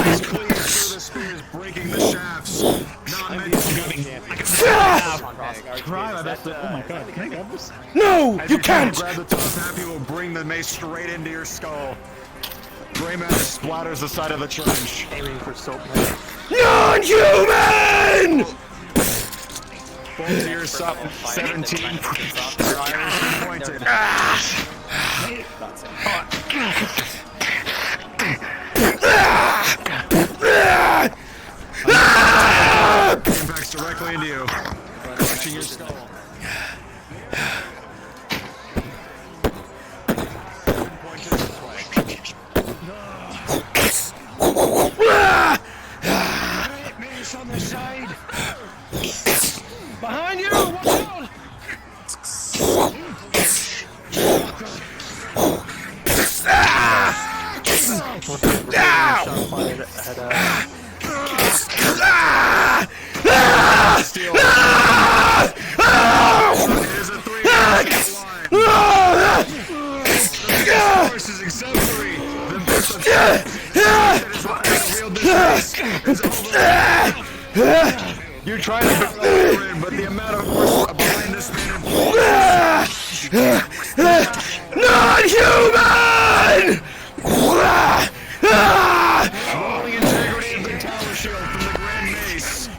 He's clear through the spears, breaking the shafts. Not meant to Try my best to... Oh my god, can I grab this? No, you can't! Grab the top half, he will bring the mace straight into your skull. Gray matter splatters the side of the trench. Aiming for soap. Non-human! Both ears up, 17. Your iris pointed. Impacts directly into you, touching your skull. Mace on the side. Behind you! Watch out! Horse is exemplary. The best of you try to go in, but the amount of force behind this man. Non-human! Rolling integrity of the tower shield from the Grand Mace.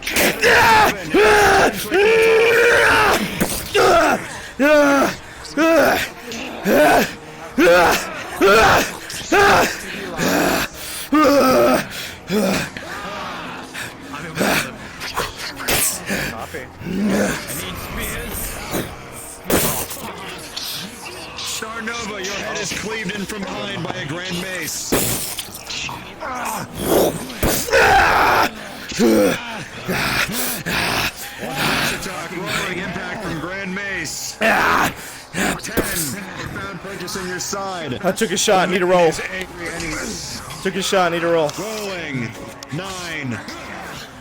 Star Nova, your head is cleaved in from behind by a Grand Mace. Attack, rolling impact from Grand Mace. 10. Profound purchase in your side. I took a shot, need a roll. Took a shot, need a roll. Rolling. 9.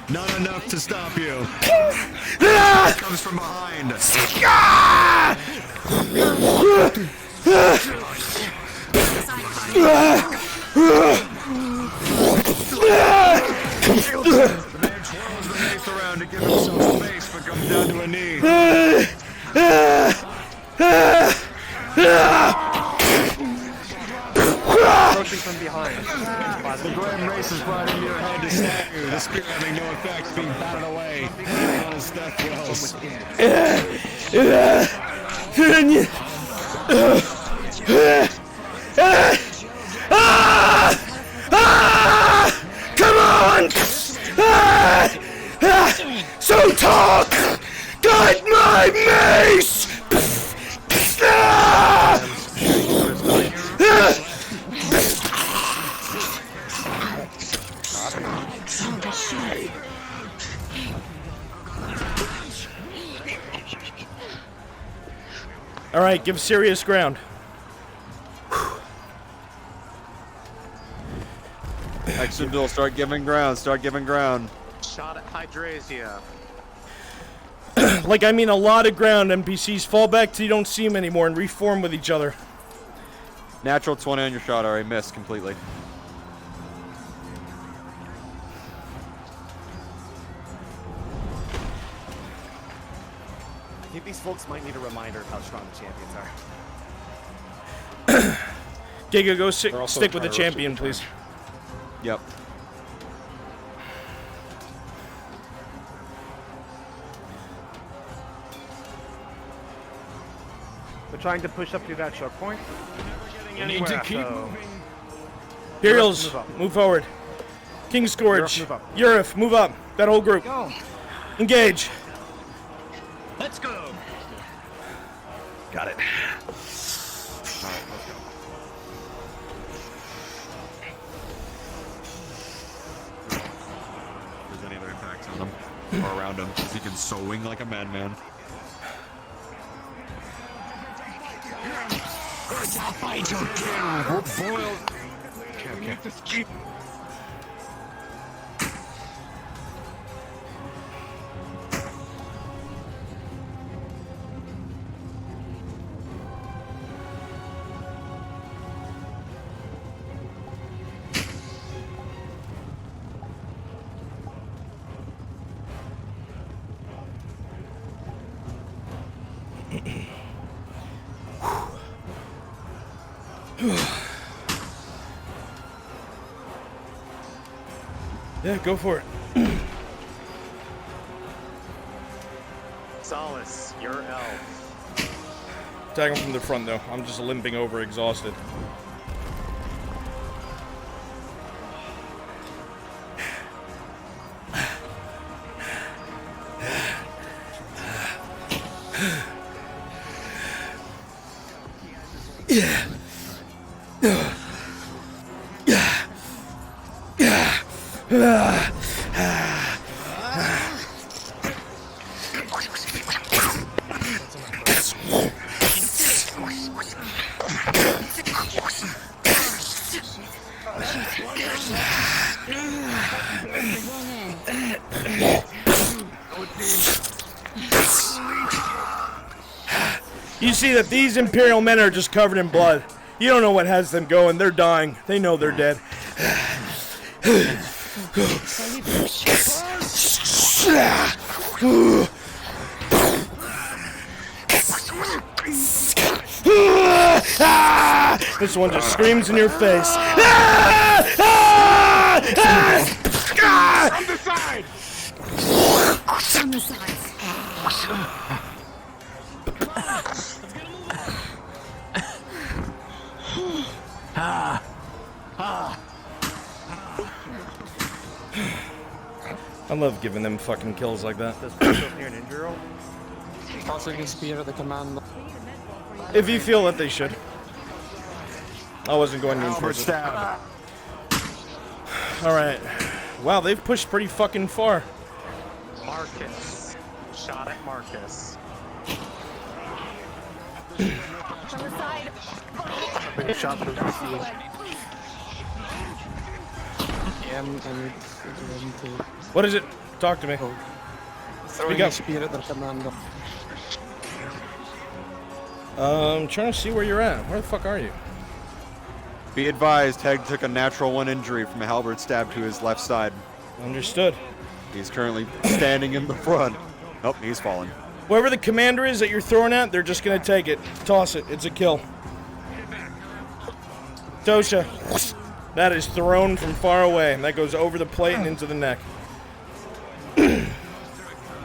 Not enough to stop you. Comes from behind. The man twirls the mace around to give himself space, but comes down to a knee. Approaching from behind. The Grand Race is brought into your head to stab you. The spirit having no effect, being batted away. On his death throes. Come on! So talk! Got my mace! All right, give serious ground. Exendil, start giving ground. Start giving ground. Shot at Hydrasia. Like, I mean a lot of ground, NPCs. Fall back till you don't see them anymore and reform with each other. Natural 20 on your shot, already missed completely. I think these folks might need a reminder of how strong the champions are. Giga, go stick with the champion, please. Yep. We're trying to push up through that choke point. You need to keep moving. Imperials, move forward. King Scourge, Urif, move up. That whole group. Engage. Let's go. Got it. If there's any other impacts on him or around him, because he can swing like a madman. I'll fight your kill. Okay. Yeah, go for it. Solace, your elf. Attack him from the front, though. I'm just limping over, exhausted. Yeah. You see that these Imperial men are just covered in blood. You don't know what has them going. They're dying. They know they're dead. This one just screams in your face. From the side! From the side. I love giving them fucking kills like that. Tossing a spear at the commander. If you feel that they should. I wasn't going to enforce it. Alright. Wow, they've pushed pretty fucking far. Marcus. Shot at Marcus. Big shot for PC. Yeah, I need to... What is it? Talk to me. Throwing a spear at their commander. Trying to see where you're at. Where the fuck are you? Be advised, Heg took a natural 1 injury from a halberd stab to his left side. Understood. He's currently standing in the front. Oh, he's fallen. Whoever the commander is that you're throwing at, they're just gonna take it. Toss it. It's a kill. Tosha. That is thrown from far away. That goes over the plate and into the neck.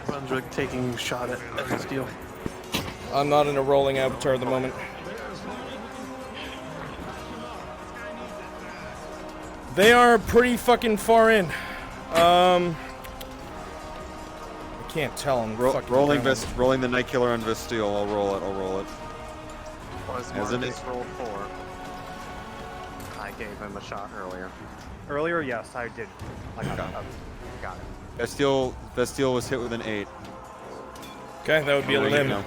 Brunswick taking a shot at the steel. I'm not in a rolling avatar at the moment. They are pretty fucking far in. I can't tell. I'm rolling the Night Killer on Vesteel. I'll roll it. Was Hasn't Marcus rolled 4? I gave him a shot earlier. Earlier, yes, I did. I got it. Got it. Vesteel was hit with an 8. Okay, that would be a limb.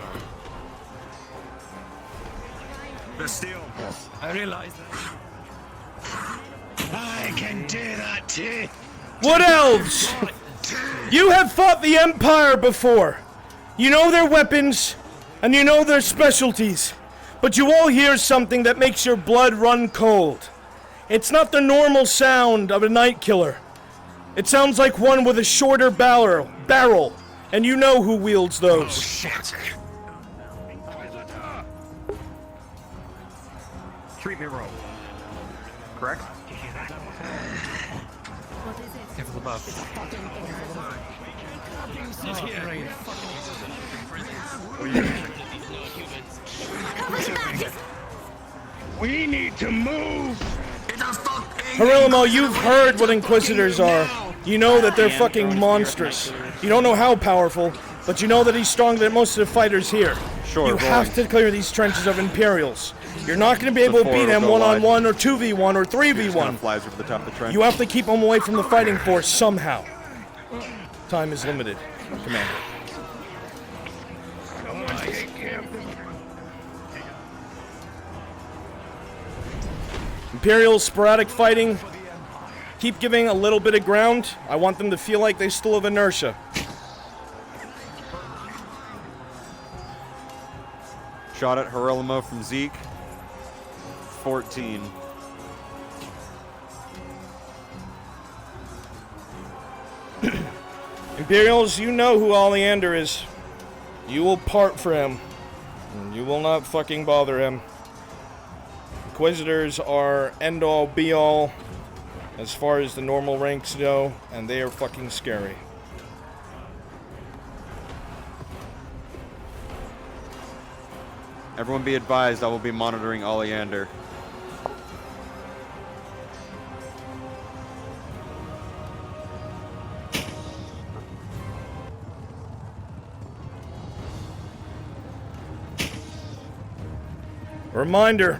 Bastille. I realize that. I can do that too. Wood Elves! You have fought the Empire before. You know their weapons, and you know their specialties. But you all hear something that makes your blood run cold. It's not the normal sound of a Night Killer. It sounds like one with a shorter barrel, and you know who wields those. Oh, shit. Treatment roll. Correct? Careful above. We need to move. Harillamo, you've heard what Inquisitors are. You know that they're fucking monstrous. You don't know how powerful, but you know that he's stronger than most of the fighters here. Sure, you have to clear these trenches of Imperials. You're not going to be able to beat him one-on-one or 2v1 or 3v1. Flies over the top of the trench. You have to keep him away from the fighting force somehow. Time is limited, Commander. Imperial sporadic fighting. Keep giving a little bit of ground. I want them to feel like they still have inertia. Shot at Harillamo from Zeke. 14. Imperials, you know who Oleander is. You will part for him. And you will not fucking bother him. Inquisitors are end-all, be-all as far as the normal ranks go, and they are fucking scary. Everyone be advised, I will be monitoring Oleander. Reminder,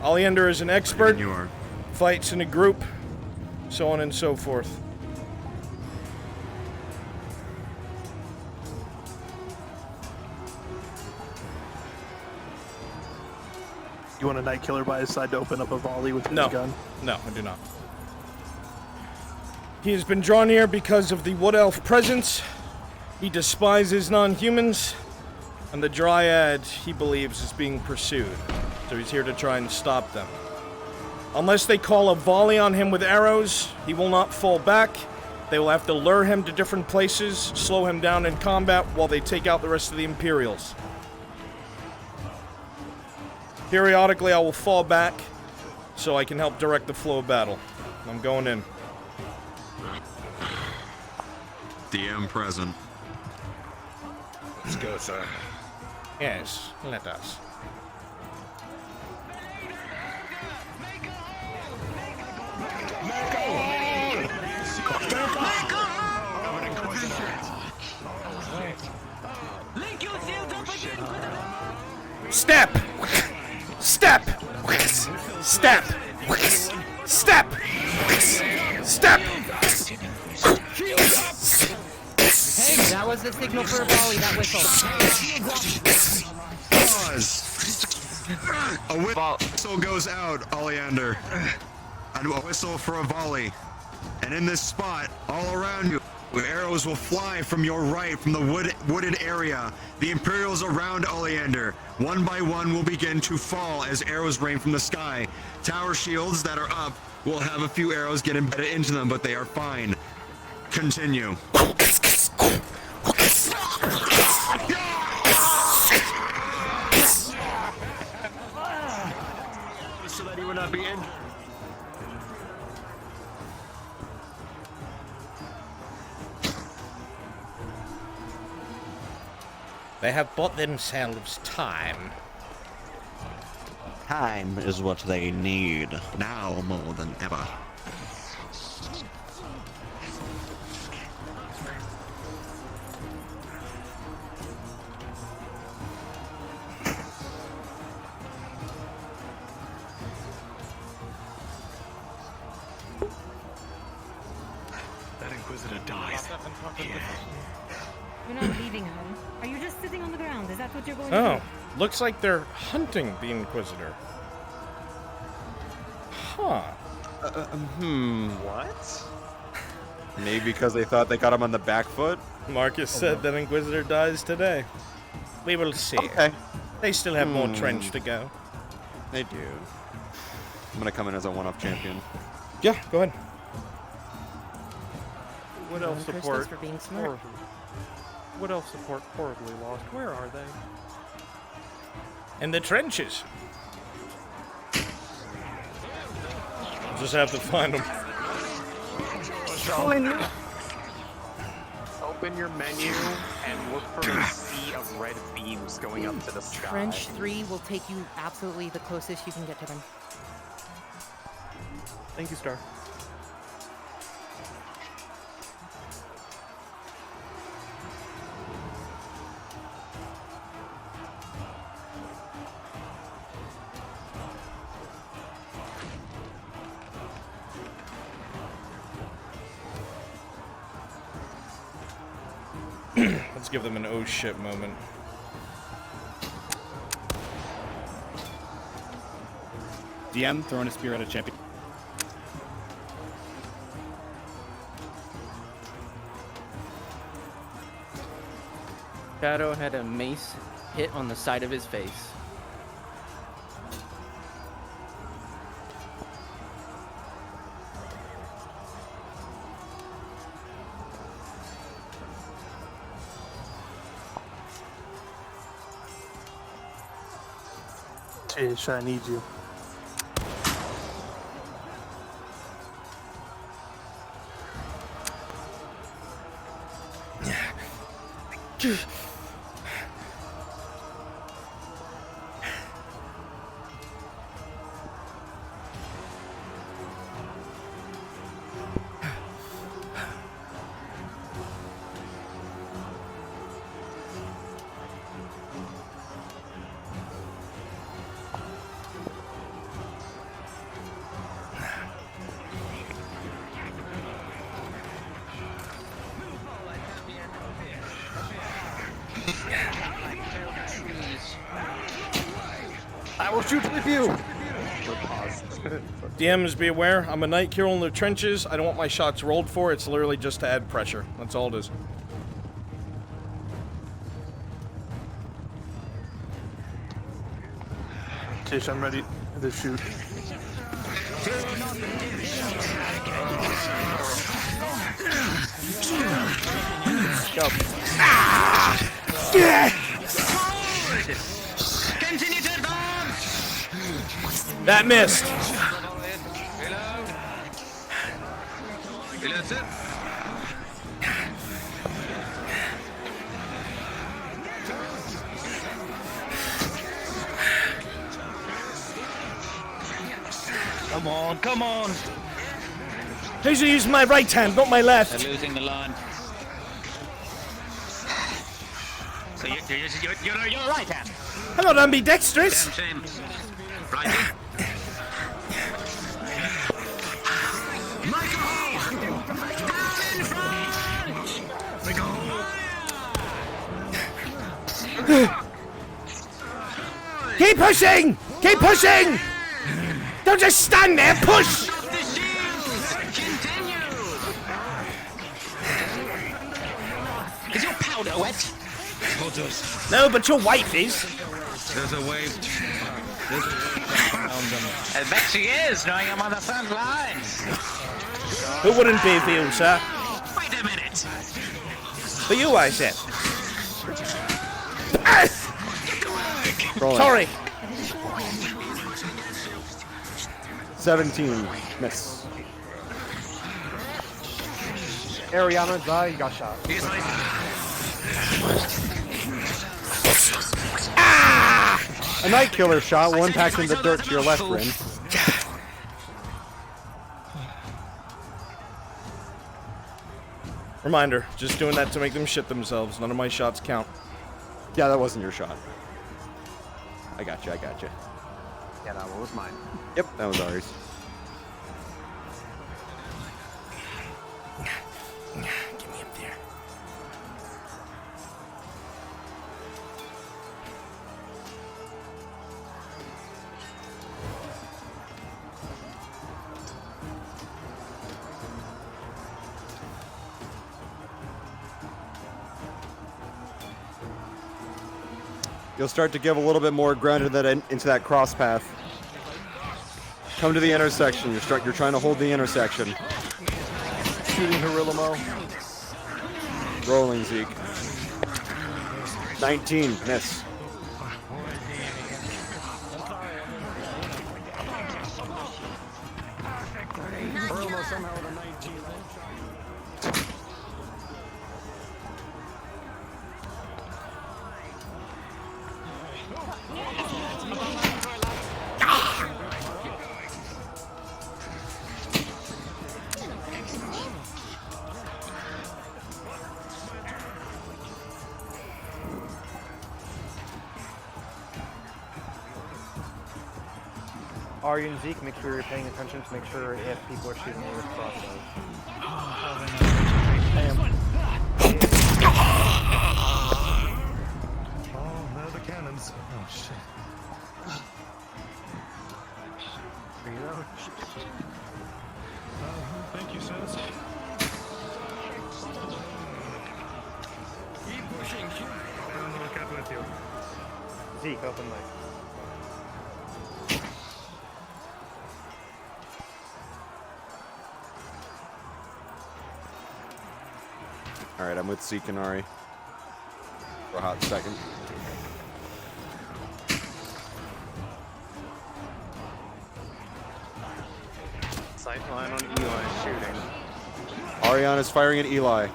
Oleander is an expert, fights in a group, so on and so forth. You want a Night Killer by his side to open up a volley with his gun? No, I do not. He has been drawn here because of the Wood Elf presence. He despises non-humans, and the Dryad, he believes, is being pursued. So he's here to try and stop them. Unless they call a volley on him with arrows, he will not fall back. They will have to lure him to different places, slow him down in combat while they take out the rest of the Imperials. Periodically, I will fall back so I can help direct the flow of battle. I'm going in. DM present. Let's go, sir. Yes, let us. Step! Step! Step! Step! Step! Hey, that was the signal for a volley, that whistle. Pause. A whistle goes out, Oleander. And a whistle for a volley. And in this spot, all around you, arrows will fly from your right, from the wooded area. The Imperials around Oleander, one by one, will begin to fall as arrows rain from the sky. Tower shields that are up will have a few arrows get embedded into them, but they are fine. Continue. So that he would not be in. They have bought themselves time. Time is what they need, now more than ever. That Inquisitor dies. You're not leaving home. Are you just sitting on the ground? Is that what you're going to Oh, do? looks like they're hunting the Inquisitor. Huh. What? Maybe because they thought they got him on the back foot? Marcus said that Inquisitor dies today. We will see. Okay. They still have more trench to go. They do. I'm gonna come in as a one-off champion. Yeah, go ahead. What else Christmas support? for being smart. Horribly. What else support horribly lost? Where are they? In the trenches. Just have to find them. Open your menu and look for a sea of red beams going up to the sky. Trench 3 will take you absolutely the closest you can get to them. Thank you, Star. Let's give them an oh shit moment. DM throwing a spear at a champion. Shadow had a mace hit on the side of his face. Tish, I need you. I will shoot with you! DMs, be aware, I'm a night hero in the trenches. I don't want my shots rolled for. It's literally just to add pressure. That's all it is. Tish, I'm ready to shoot. Go. Continue to advance! That missed. That's it. Come on, come on! Please use my right hand, not my left. They're losing the line. So you're right hand. I'm not ambidextrous. Damn shame. Right hand. Keep pushing! Keep pushing! Don't just stand there, push! Is your powder wet? No, but your wife is. There's a way. I bet she is, knowing I'm on the front lines. Who wouldn't be for you, sir? Wait a minute. For you, I said. Rolling. Sorry. 17. Miss. Ariana, die, you got shot. A night killer shot will impact in the dirt to your left, Rin. Reminder, just doing that to make them shit themselves. None of my shots count. Yeah, that wasn't your shot. I got you. Yeah, that one was mine. Yep, that was ours. Get me up there. You'll start to give a little bit more ground into that cross path. Come to the intersection. You're trying to hold the intersection. Shooting Hirilimo. Rolling, Zeke. 19, miss. Hirilimo somehow with a 19. Ari and Zeke, make sure you're paying attention to make sure if people are shooting you with crossbows. Oh, there are the cannons. Oh, shit. Reload. Thank you, sirs. Keep pushing. I'm look up with you. Zeke, open mic. Alright, I'm with Zeke and Ari. For a hot second. Sightline on Eli shooting. Ariana's firing at Eli.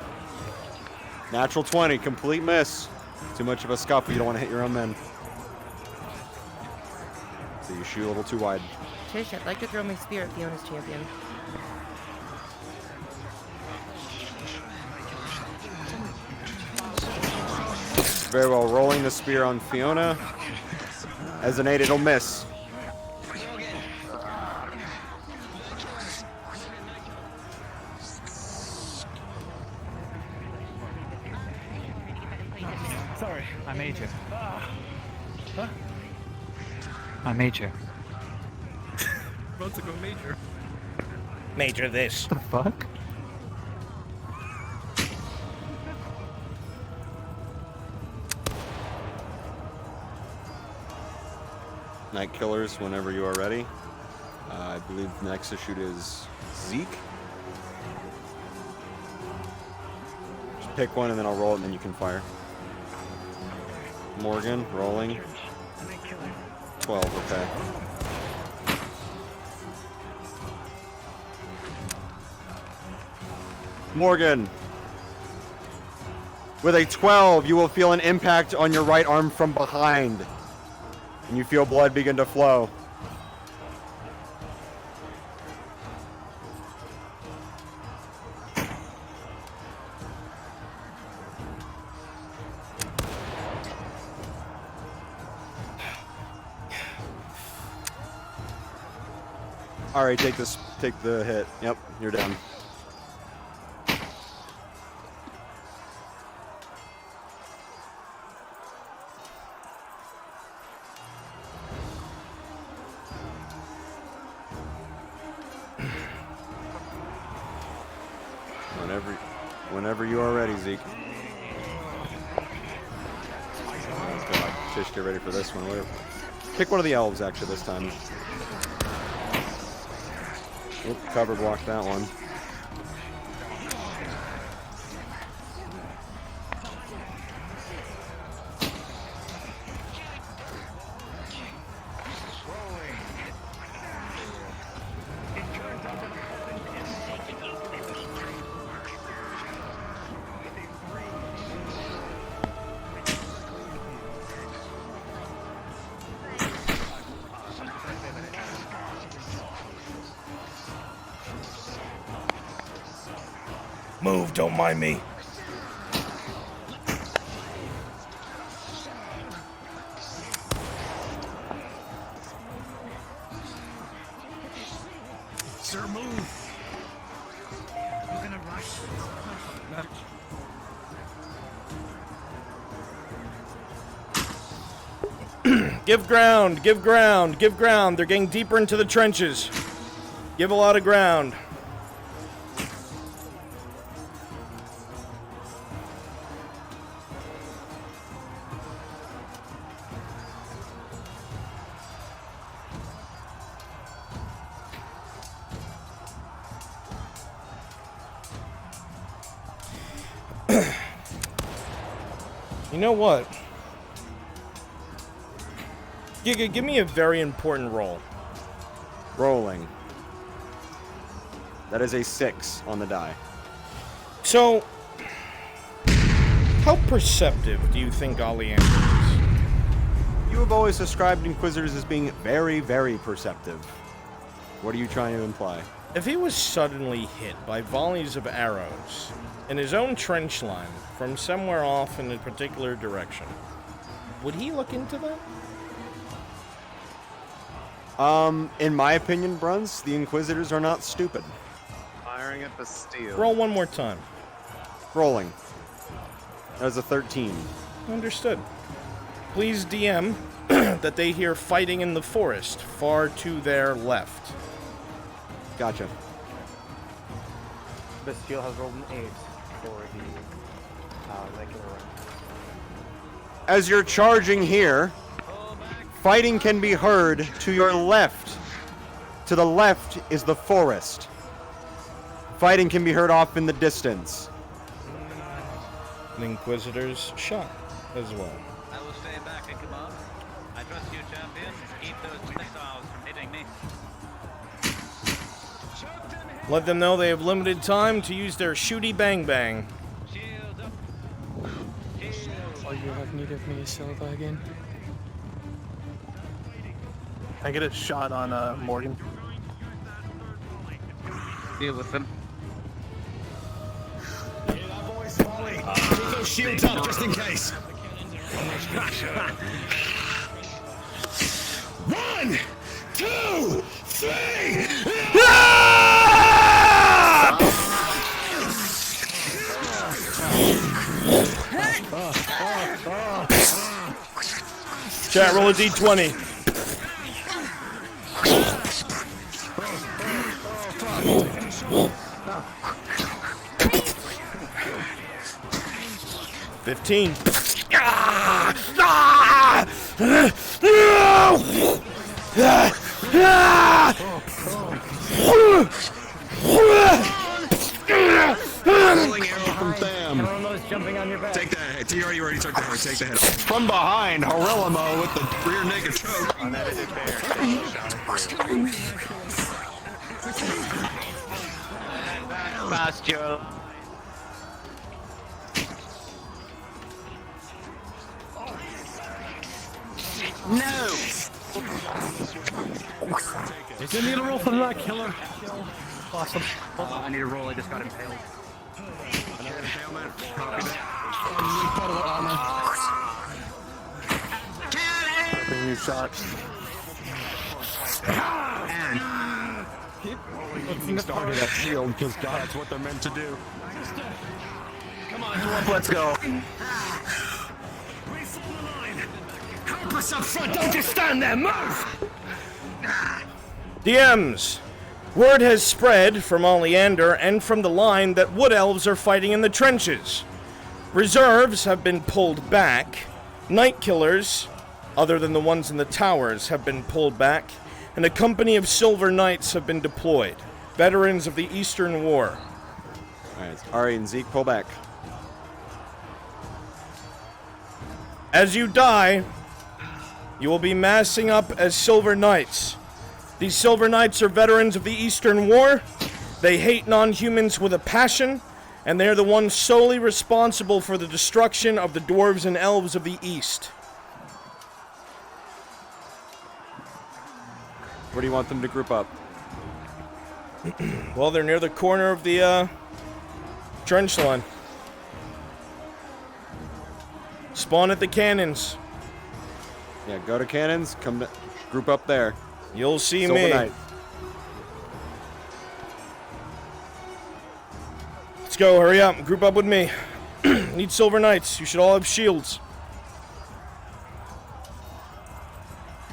Natural 20, complete miss. Too much of a scuffle, you don't want to hit your own men. So you shoot a little too wide. Tish, I'd like to throw my spear at Fiona's champion. Very well, rolling the spear on Fiona. As an 8, it'll miss. Sorry, I major. Huh? I major. About to go major. Major this. The fuck? Night Killers, whenever you are ready. I believe the next to shoot is Zeke. Just pick one and then I'll roll it and then you can fire. Morgan, rolling. 12, okay. Morgan. With a 12, you will feel an impact on your right arm from behind. And you feel blood begin to flow. All right, take the hit. Yep, you're down. Whenever you are ready, Zeke. Tish, get ready for this one. Pick one of the elves, actually, this time. Oop, cover blocked that one. Move, don't mind me. Sir, move. We're gonna rush. Give ground, give ground, give ground. They're getting deeper into the trenches. Give a lot of ground. You know what? Giga, give me a very important roll. Rolling. That is a 6 on the die. So, how perceptive do you think Oleander is? You have always described Inquisitors as being very, very perceptive. What are you trying to imply? If he was suddenly hit by volleys of arrows in his own trench line from somewhere off in a particular direction, would he look into that? In my opinion, Bruns, the Inquisitors are not stupid. Firing at the steel. Roll one more time. Rolling. That was a 13. Understood. Please DM that they hear fighting in the forest far to their left. Gotcha. Bastille has rolled an 8 for the regular run. As you're charging here, fighting can be heard to your left. To the left is the forest. Fighting can be heard off in the distance. The Inquisitors shot as well. I will stay back and come on. I trust you, champion. Keep those missiles from hitting me. Let them know they have limited time to use their shooty bang bang. Oh, you have need of me, Silva, again? Can I get a shot on Morgan? Deal with them. Keep those shields up just in case. 1, 2, 3. Chat, roll a d20. $15. Rolling arrow from Tham. Jumping on your back. Take that. You already took the head. Take the head. From behind, Harillamo with the rear naked choke. Unedited bear. Fast, Joe. No! You need a roll for that killer. Awesome. I need a roll, I just got impaled. Another impalement. Copy that. Bring you shot. And started that shield because that's what they're meant to do. Come on, let's go. Help us up front, don't just stand there, move! DMs, word has spread from Oleander and from the line that Wood Elves are fighting in the trenches. Reserves have been pulled back. Night Killers, other than the ones in the towers, have been pulled back. And a company of Silver Knights have been deployed. Veterans of the Eastern War. Alright, Ari and Zeke, pull back. As you die, you will be massing up as Silver Knights. These Silver Knights are veterans of the Eastern War. They hate non-humans with a passion, and they're the ones solely responsible for the destruction of the dwarves and elves of the East. Where do you want them to group up? Well, they're near the corner of the trench line. Spawn at the cannons. Yeah, go to cannons. Come to, group up there. You'll see Silver me. Knight. Let's go. Hurry up. Group up with me. Need Silver Knights. You should all have shields.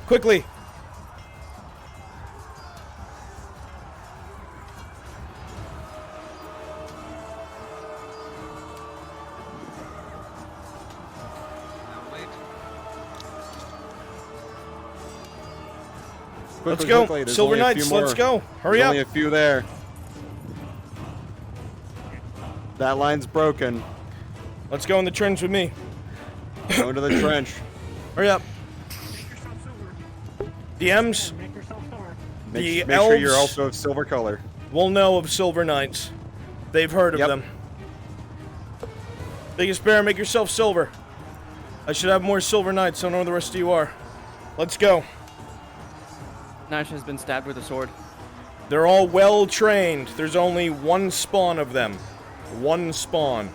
Quickly. Let's go. Quickly. Silver Knights, let's go. Hurry up. Only a few there. That line's broken. Let's go in the trench with me. Go into the trench. Hurry up. DMs. The Make sure you're also of silver color. will know of Silver Knights. They've heard of them. Biggest Bear, make yourself silver. I should have more Silver Knights. I don't know where the rest of you are. Let's go. Nash has been stabbed with a sword. They're all well trained. There's only one spawn of them. One spawn.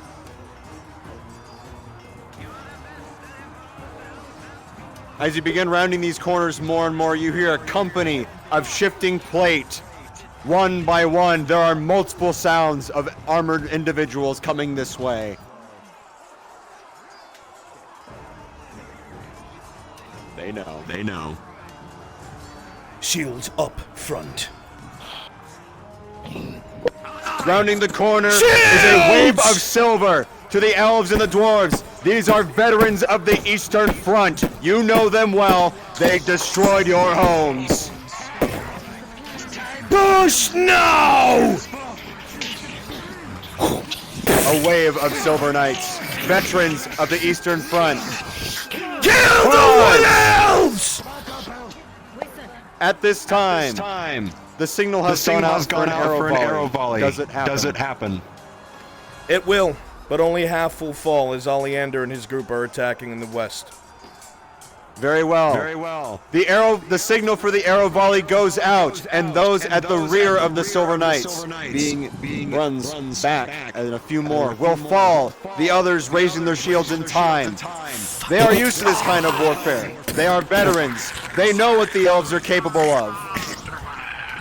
As you begin rounding these corners more and more, you hear a company of shifting plate. One by one, there are multiple sounds of armored individuals coming this way. They know. They know. Shields up front. Rounding the corner is a wave of silver to the elves and the dwarves. These are veterans of the Eastern Front. You know them well. They destroyed your homes. Push now! A wave of silver knights, veterans of the Eastern Front. Kill the Wood Elves! At this time, the signal has gone out for an arrow volley. Does it happen? Does it happen? It will, but only half will fall as Oleander and his group are attacking in the west. Very well. Very well. The signal for the arrow volley goes out, and those at the rear of the Silver Knights, being runs back, and a few more will fall. The others raising their shields in time. They are used to this kind of warfare. They are veterans. They know what the elves are capable of.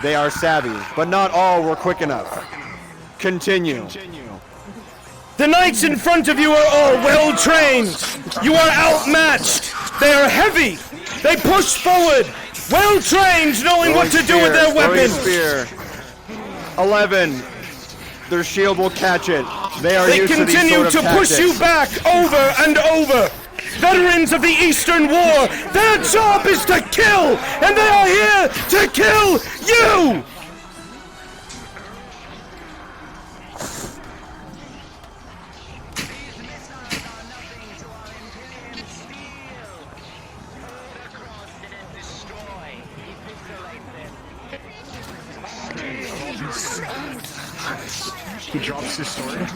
They are savvy, but not all were quick enough. Continue. The knights in front of you are all well trained. You are outmatched. They are heavy. They push forward. Well trained, knowing what to do with their weapons. Spear. 11. Their shield will catch it. They are used to these continue sort of to push tactics. you back over and over. Veterans of the Eastern War, their job is to kill, and they are here to kill you! He drops his sword,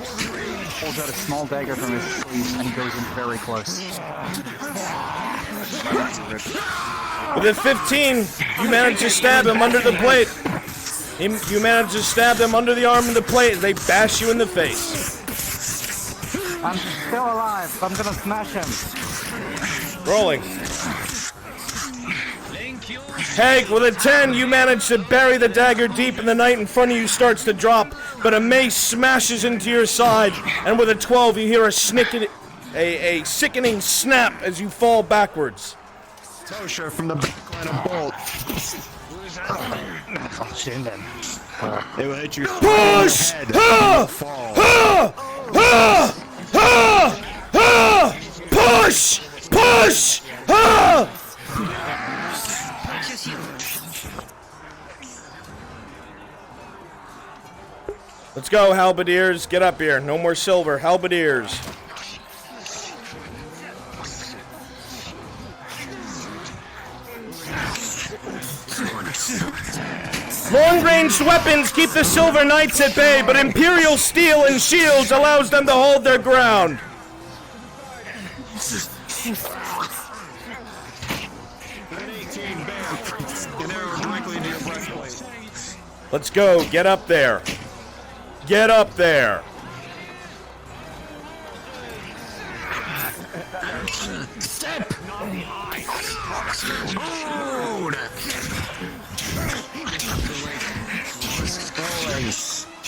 pulls out a small dagger from his sleeve, and goes in very close. With a 15, you manage to stab him under the plate. You manage to stab them under the arm and the plate as they bash you in the face. I'm still alive. I'm gonna smash him. Rolling. Hank, with a 10, you manage to bury the dagger deep in the knight in front of you starts to drop, but a mace smashes into your side, and with a 12, you hear a sickening snap as you fall backwards. Tosher from the back line of bolt. I'll shoot him. It will hit you. Push! Push! Push! Let's go, halberdiers. Get up here. No more silver. Halberdiers. Long-ranged weapons keep the Silver Knights at bay, but Imperial steel and shields allows them to hold their ground. Let's go. Get up there. Get up there. Step! Not the eye! Hold!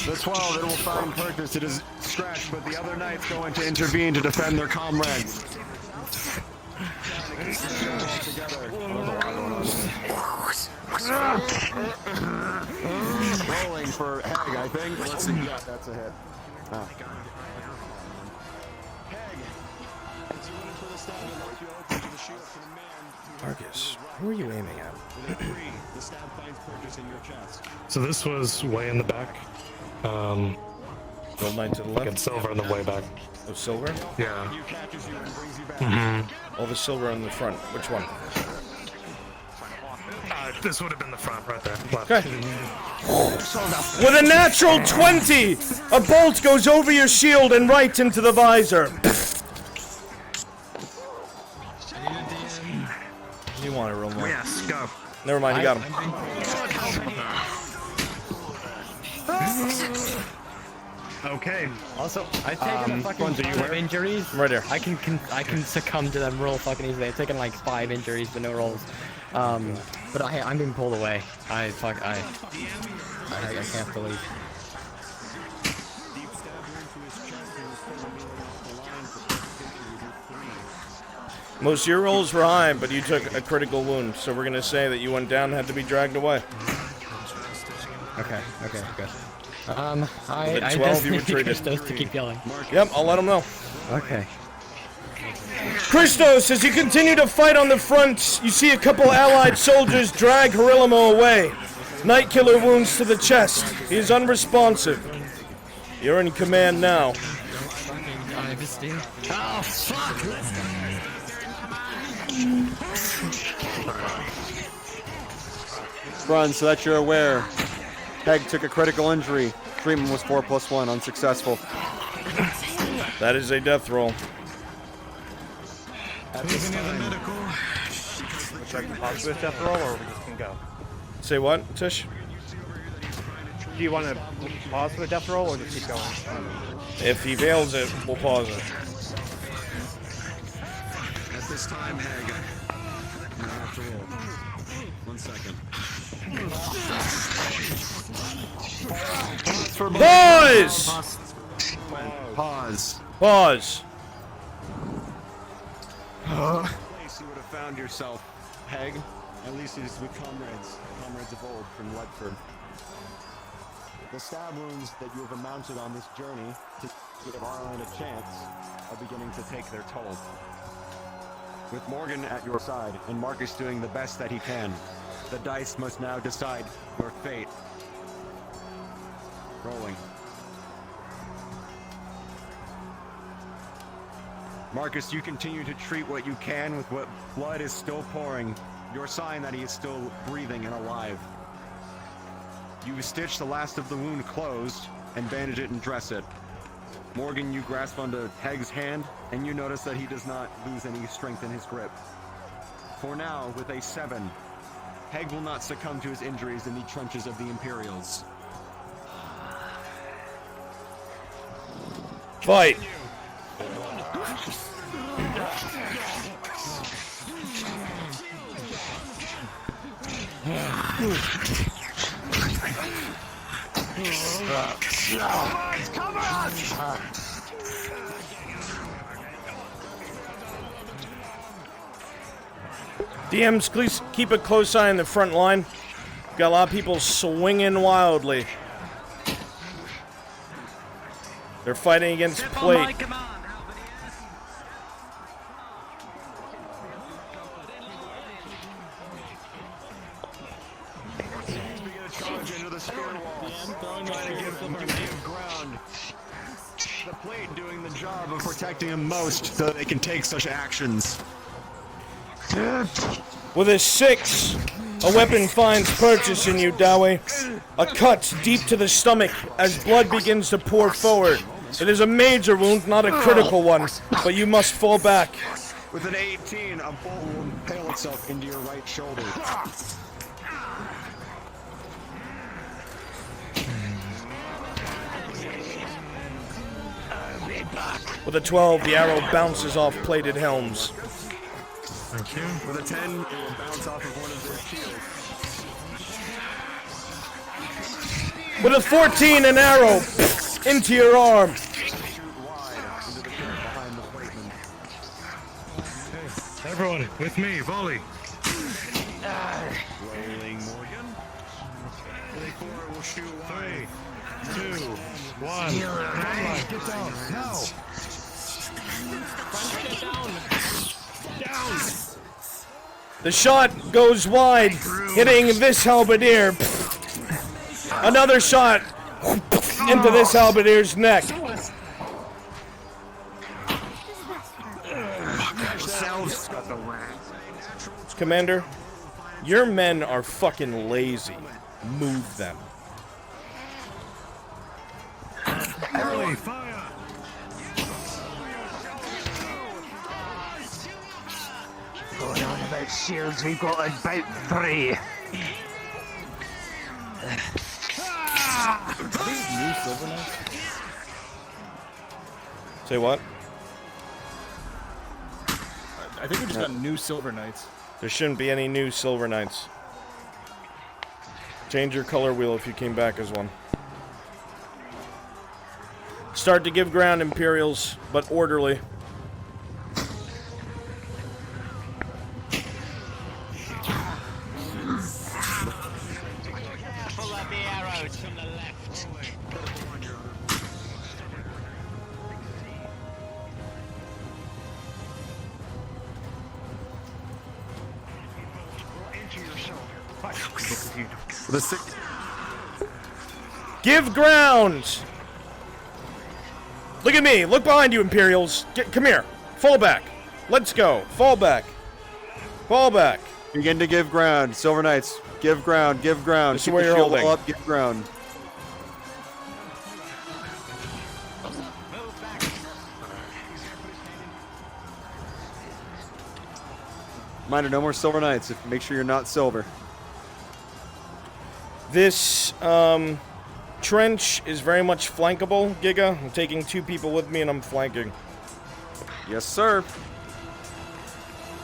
The 12, it will find purchase. It is scratched, but the other knights going to intervene to defend their comrades. Rolling for Heg, I think. Let's see. Yeah, that's a hit. Oh. Marcus, who are you aiming at? So this was way in the back. Gold knight to the left? And silver on the way back. Oh, silver? Yeah. All the silver on the front. Which one? This would have been the front right there. Left. Okay. With a natural 20! A bolt goes over your shield and right into the visor. You want to roll more? Yes, go. Never mind, you got him. Okay. Also, I've taken fucking 5 injuries. I'm right here. I can succumb to them real fucking easily. I've taken like 5 injuries but no rolls. But I'm being pulled away. I can't believe. Most of your rolls were high, but you took a critical wound, so we're gonna say that you went down and had to be dragged away. Okay, good. With I a 12, just you need retreated. Christos to keep yelling. Yep, I'll let him know. Okay. Christos, as you continue to fight on the front, you see a couple allied soldiers drag Harillamo away. Night Killer wounds to the chest. He is unresponsive. You're in command now. Oh, fuck! Run, so that you're aware. Heg took a critical injury. Treatment was 4+1, unsuccessful. That is a death roll. Should I pause with death roll, or we just can go? Say what, Tish? Do you want to pause for the death roll, or just keep going? If he fails it, we'll pause it. At this time, Hag, I have to roll. 1 second. Boys! Pause. Pause. Place you would have found yourself, Heg. At least it is with comrades of old from Ledford. The stab wounds that you have mounted on this journey to give Arlen a chance are beginning to take their toll. With Morgan at your side and Marcus doing the best that he can, the dice must now decide your fate. Rolling. Marcus, you continue to treat what you can with what blood is still pouring, your sign that he is still breathing and alive. You stitch the last of the wound closed and bandage it and dress it. Morgan, you grasp onto Heg's hand, and you notice that he does not lose any strength in his grip. For now, with a 7, Heg will not succumb to his injuries in the trenches of the Imperials. Fight! DMs, please keep a close eye on the front line. Got a lot of people swinging wildly. They're fighting against plate. The plate doing the job of protecting him most so that they can take such actions. With a 6, a weapon finds purchase in you, Dowie. A cut deep to the stomach as blood begins to pour forward. It is a major wound, not a critical one, but you must fall back. With an 18, a bolt will impale itself into your right shoulder. With a 12, the arrow bounces off plated helms. Thank you. With a 10, it will bounce off of one of their shields. With a 14, an arrow into your arm. Everyone, with me, volley. Rolling Morgan. 4 will shoot wide. 2, 1. Get down, now. Down! The shot goes wide, hitting this halberdier. Another shot into this halberdier's neck. Commander, your men are fucking lazy. Move them. Early fire. Going on about shields, we've got about 3. Say what? I think we just got new Silver Knights. There shouldn't be any new Silver Knights. Change your color wheel if you came back as one. Start to give ground, Imperials, but orderly. Pull up the arrows from the left. With a 6. Give ground! Look at me. Look behind you, Imperials. Come here. Fall back. Let's go. Fall back. Fall back. Begin to give ground. Silver Knights, give ground, give ground. This is Keep where the you're shield holding. up, give ground. Reminder, no more Silver Knights. Make sure you're not silver. This trench is very much flankable, Giga. I'm taking 2 people with me and I'm flanking. Yes, sir.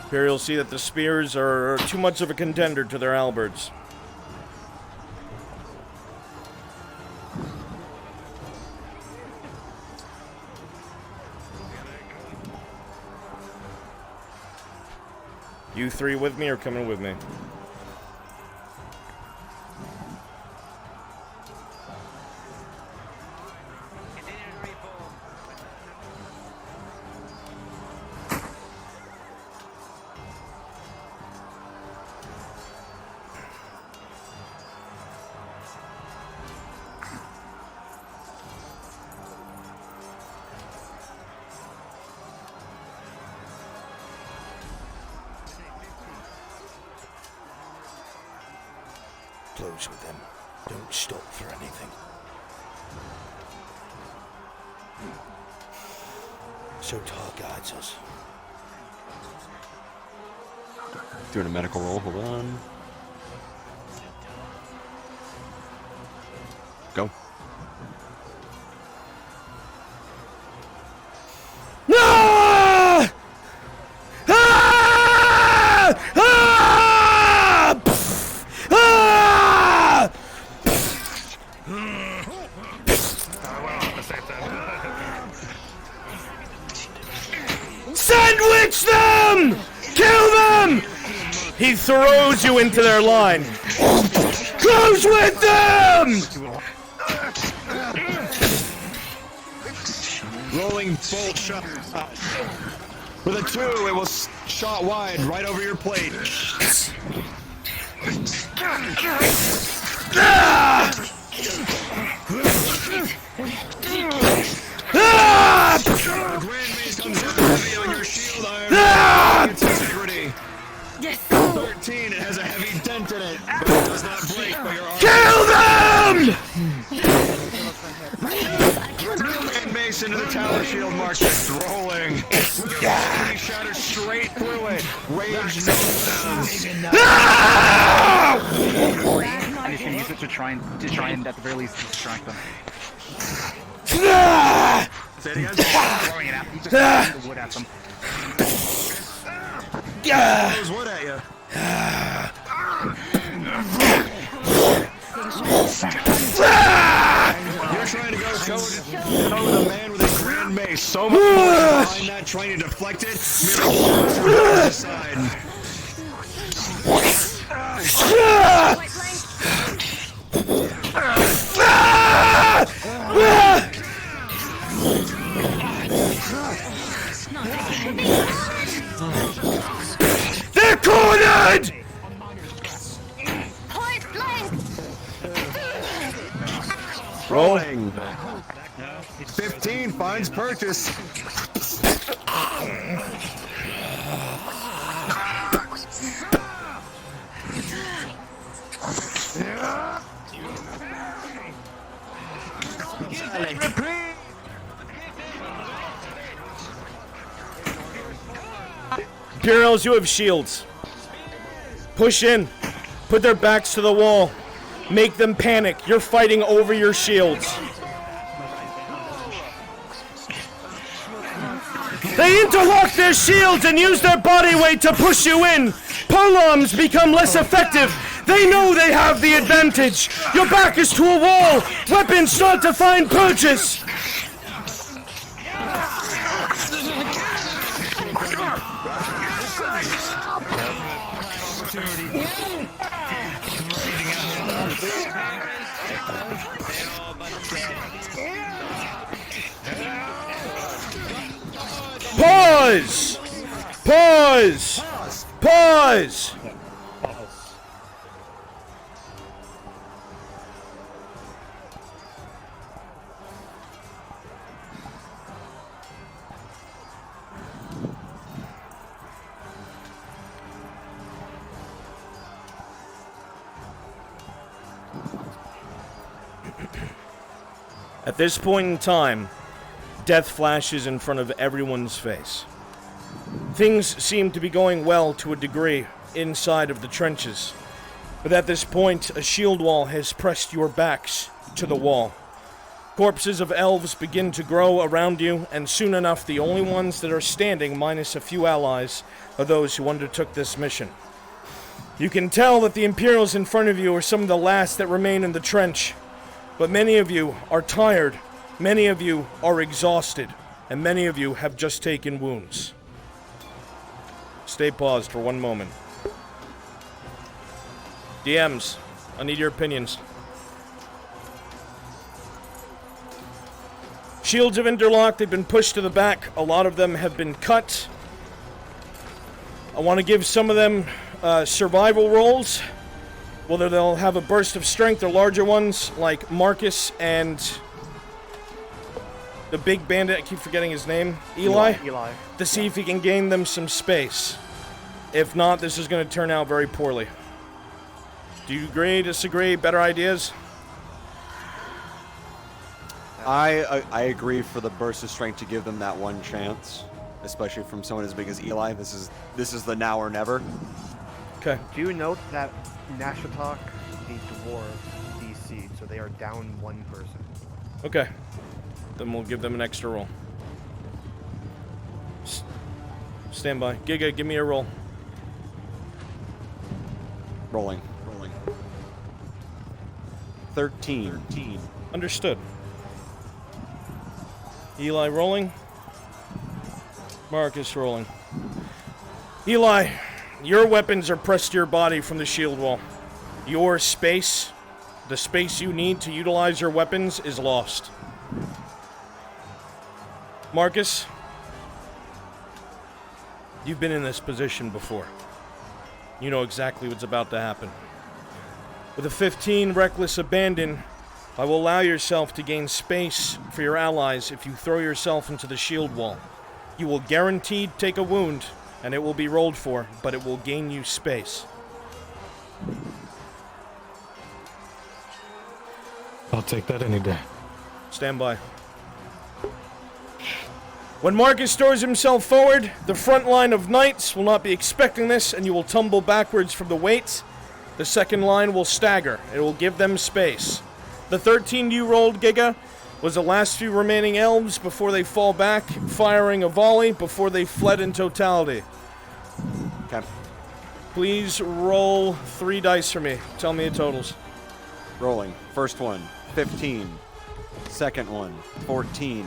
Imperials see that the spears are too much of a contender to their halberds. You 3 with me or coming with me? Close with them. Don't stop for anything. So Tar guides us. Doing a medical roll. Hold on. Go. Ah! Ah! Ah! Pfft! Ah! Sandwich them! Kill them! He throws you into their line. Close with them! Rolling bolt shot. With a 2, it will shot wide right over your plate. Ah! Ah! Grand Mace comes down heavy on your shield iron. Its integrity. Yes. 13, it has a heavy dent in it, but it does not break by your arm. Kill them! Grand Mace into the tower shield marks rolling. He shatters straight through it. Rage no sounds. And you can use it to try and at the very least distract them. Say it again. Throwing it at them. Just throwing the wood at them. Throws wood at you. You're trying to go toe with a man with a grand mace. So much more behind that, trying to deflect it. Mirror to the side. They're cornered! Rolling. 15 finds purchase. Imperials, you have shields. Push in. Put their backs to the wall. Make them panic. You're fighting over your shields. They interlock their shields and use their body weight to push you in. Polearms become less effective. They know they have the advantage. Your back is to a wall. Weapons start to find purchase. Pause! Pause! Pause! At this point in time, death flashes in front of everyone's face. Things seem to be going well to a degree inside of the trenches, but at this point, a shield wall has pressed your backs to the wall. Corpses of elves begin to grow around you, and soon enough, the only ones that are standing, minus a few allies, are those who undertook this mission. You can tell that the Imperials in front of you are some of the last that remain in the trench, but many of you are tired, many of you are exhausted, and many of you have just taken wounds. Stay paused for one moment. DMs, I need your opinions. Shields have interlocked, they've been pushed to the back, a lot of them have been cut. I want to give some of them survival rolls. Whether they'll have a burst of strength or larger ones, like Marcus and the big bandit, I keep forgetting his name, Eli? Eli. To see if he can gain them some space. If not, this is going to turn out very poorly. Do you agree, disagree, better ideas? I agree for the burst of strength to give them that one chance, especially from someone as big as Eli. This is the now or never. Okay. Do you note that Nashatok, the dwarf, DC'd, so they are down one person. Okay. Then we'll give them an extra roll. Stand by. Giga, give me a roll. Rolling. 13. Understood. Eli rolling. Marcus rolling. Eli, your weapons are pressed to your body from the shield wall. Your space, the space you need to utilize your weapons, is lost. Marcus, you've been in this position before. You know exactly what's about to happen. With a 15 reckless abandon, I will allow yourself to gain space for your allies if you throw yourself into the shield wall. You will guaranteed take a wound, and it will be rolled for, but it will gain you space. I'll take that any day. Stand by. When Marcus throws himself forward, the front line of knights will not be expecting this, and you will tumble backwards from the weight. The second line will stagger. It will give them space. The 13 you rolled, Giga, was the last few remaining elves before they fall back, firing a volley before they fled in totality. Okay. Please roll 3 dice for me. Tell me the totals. Rolling. First one, 15. Second one, 14.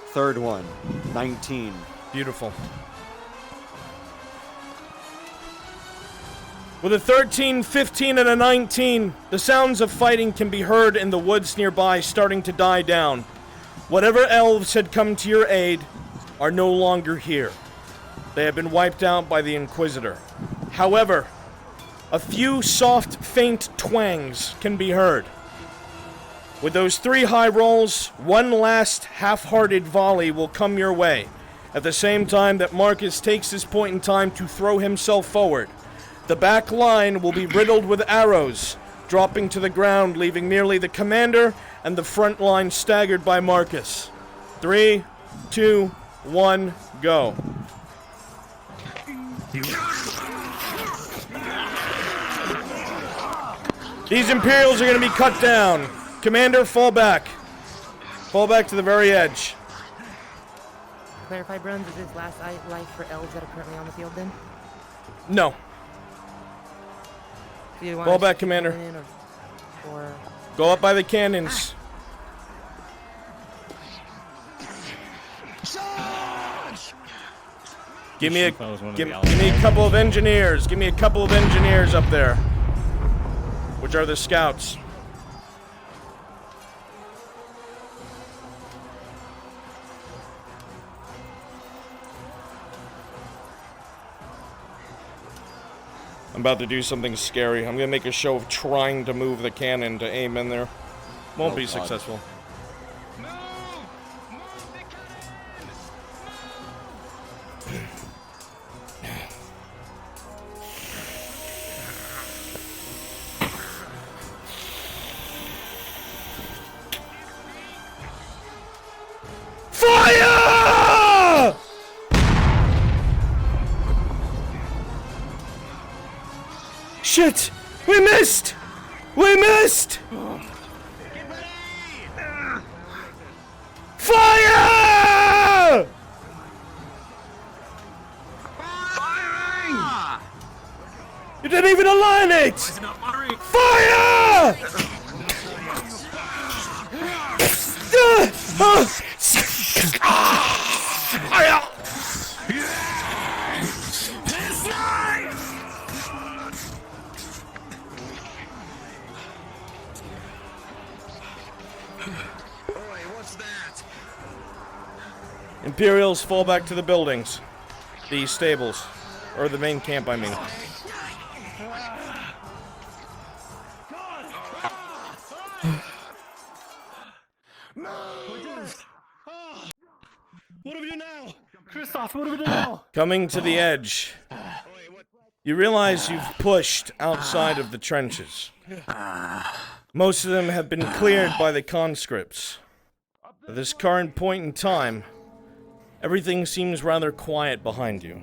Third one, 19. Beautiful. With a 13, 15, and a 19, the sounds of fighting can be heard in the woods nearby starting to die down. Whatever elves had come to your aid are no longer here. They have been wiped out by the Inquisitor. However, a few soft, faint twangs can be heard. With those 3 high rolls, one last half-hearted volley will come your way, at the same time that Marcus takes this point in time to throw himself forward. The back line will be riddled with arrows, dropping to the ground, leaving merely the commander and the front line staggered by Marcus. 3, 2, 1, go. These Imperials are going to be cut down. Commander, fall back. Fall back to the very edge. Clarify, Bruns, is this last life for elves that are currently on the field then? No. Do you want Fall to back, Commander. or Go up by the cannons. Give me a couple of engineers. Give me a couple of engineers up there, which are the scouts. I'm about to do something scary. I'm gonna make a show of trying to move the cannon to aim in there. Won't be successful. Fire! Shit! We missed! We missed! Fire! You didn't even align it! Fire! Imperials fall back to the buildings. The stables. Or the main camp, I mean. What do we do now? Christoph, what do we do now? Coming to the edge. You realize you've pushed outside of the trenches. Most of them have been cleared by the conscripts. At this current point in time, everything seems rather quiet behind you.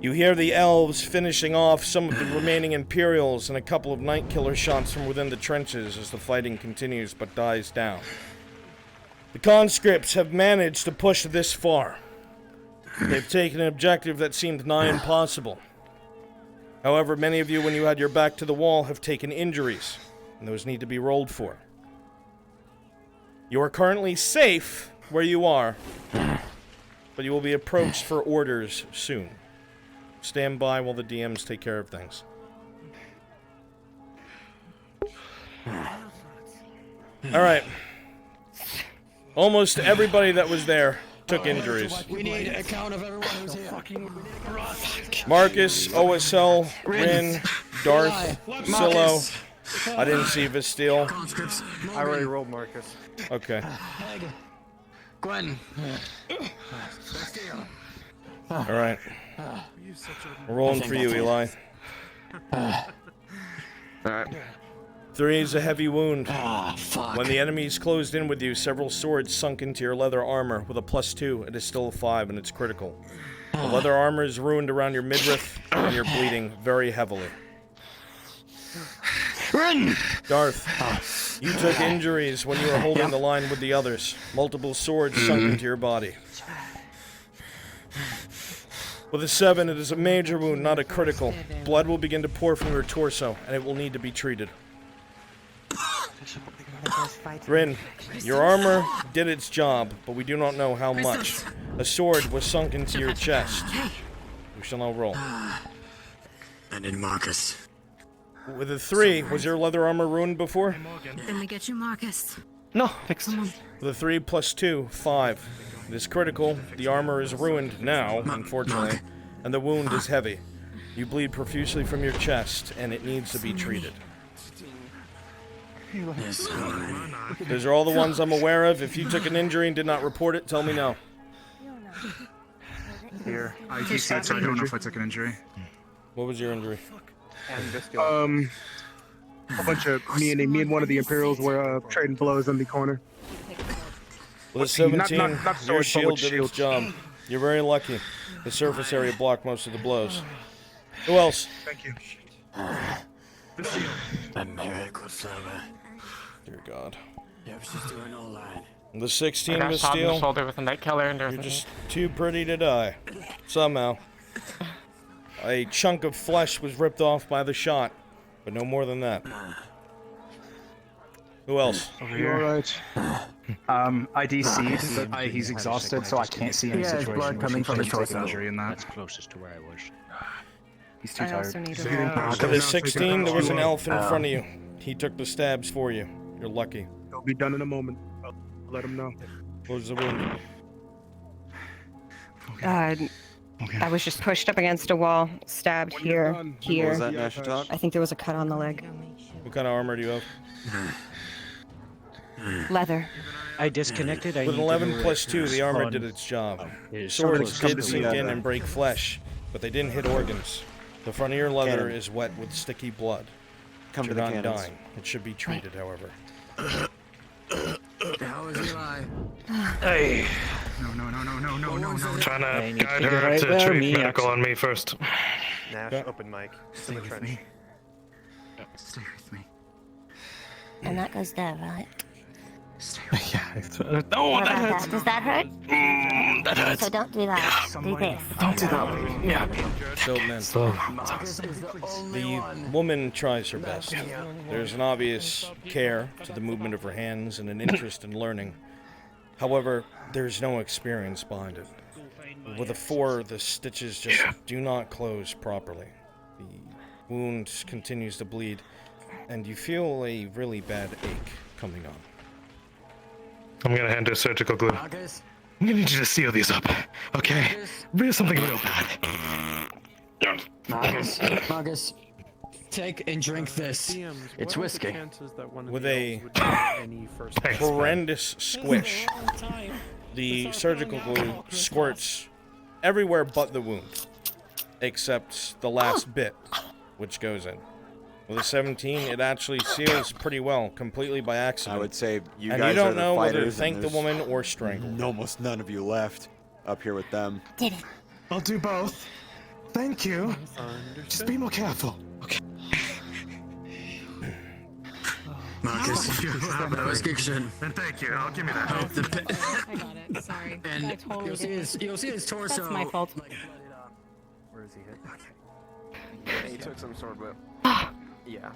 You hear the elves finishing off some of the remaining Imperials and a couple of night killer shots from within the trenches as the fighting continues but dies down. The conscripts have managed to push this far. They've taken an objective that seemed nigh impossible. However, many of you, when you had your back to the wall, have taken injuries, and those need to be rolled for. You are currently safe where you are, but you will be approached for orders soon. Stand by while the DMs take care of things. Alright. Almost everybody that was there took injuries. We need a count of everyone who's here. Marcus, OSL, Rin, Darth, Silo. I didn't see Visteel. I already rolled Marcus. Okay. Gwen. Alright. We're rolling for you, Eli. Alright. 3 is a heavy wound. Fuck. When the enemies closed in with you, several swords sunk into your leather armor. With a +2, it is still a 5, and it's critical. The leather armor is ruined around your midriff, and you're bleeding very heavily. Run! Darth, You took injuries when you were holding the line with the others. Multiple swords sunk into your body. With a 7, it is a major wound, not a critical. Blood will begin to pour from your torso, and it will need to be treated. Rin, your armor did its job, but we do not know how much. A sword was sunk into your chest. We shall now roll. And in Marcus. With a 3, was your leather armor ruined before? Then we get you Marcus. No, fixed. With a 3 plus 2, 5. It is critical. The armor is ruined now, unfortunately, and the wound is heavy. You bleed profusely from your chest, and it needs to be treated. Those are all the ones I'm aware of. If you took an injury and did not report it, tell me now. Here. ITC, so I don't know if I took an injury. What was your injury? A bunch of me and one of the Imperials were trading blows in the corner. With a 17, not your swords, but shield with did its shields. job. You're very lucky. The surface area blocked most of the blows. Who else? Thank you. A miracle flower. Dear God. Yeah, I was just doing all that. The 16 I got was shot in the steel. shoulder with a night killer and You're everything. just too pretty to die. Somehow. A chunk of flesh was ripped off by the shot, but no more than that. Who else? You alright? IDC, but he's exhausted, so I can't see any situation. blood coming from his torso. Injury in that. That's closest to where I was. He's too I tired. also need He's a getting roll. pushed. For the 16, there was an elf in front of you. He took the stabs for you. You're lucky. It'll be done in a moment. I'll let him know. What was the wound? I was just pushed up against a wall, stabbed here, here. What was that, Nash Talk? I think there was a cut on the leg. What kind of armor do you have? Leather. I disconnected. With an 11 plus 2, the armor did its job. Swords did sink in and break flesh, but they didn't hit organs. The front of your leather is wet with sticky blood. Come You're to the not cannons. dying. It should be treated, however. How is Eli? Hey. No. Trying Hey, to you guide figure her right to where treat me, medical actually. on me first. Nash, open mic. In the trench. Stay with me. And that goes there, right? Yeah. Oh, That hurts. Does that hurt? That hurts. So don't do that. Do this. Don't do that. Yeah. So, man, the woman tries her best. There's an obvious care to the movement of her hands and an interest in learning. However, there's no experience behind it. With a 4, the stitches just do not close properly. The wound continues to bleed, and you feel a really bad ache coming on. I'm gonna hand her surgical glue. I'm gonna need you to seal these up, okay? Real something real bad. Marcus, take and drink this. It's whiskey. With a horrendous squish, the surgical glue squirts everywhere but the wound, except the last bit, which goes in. With a 17, it actually seals pretty well, completely by accident. I would say you and guys you don't are the know whether to fighters, thank and the there's woman or strangle. Almost none of you left up here with them. Did it. I'll do both. Thank you. Just be more careful. Okay. Marcus, you have a restriction. And thank you. I'll give me that. I got it. Sorry. And I totally you'll see his torso. That's my fault. Where is he hit? Okay. He took some sword whip. Yeah.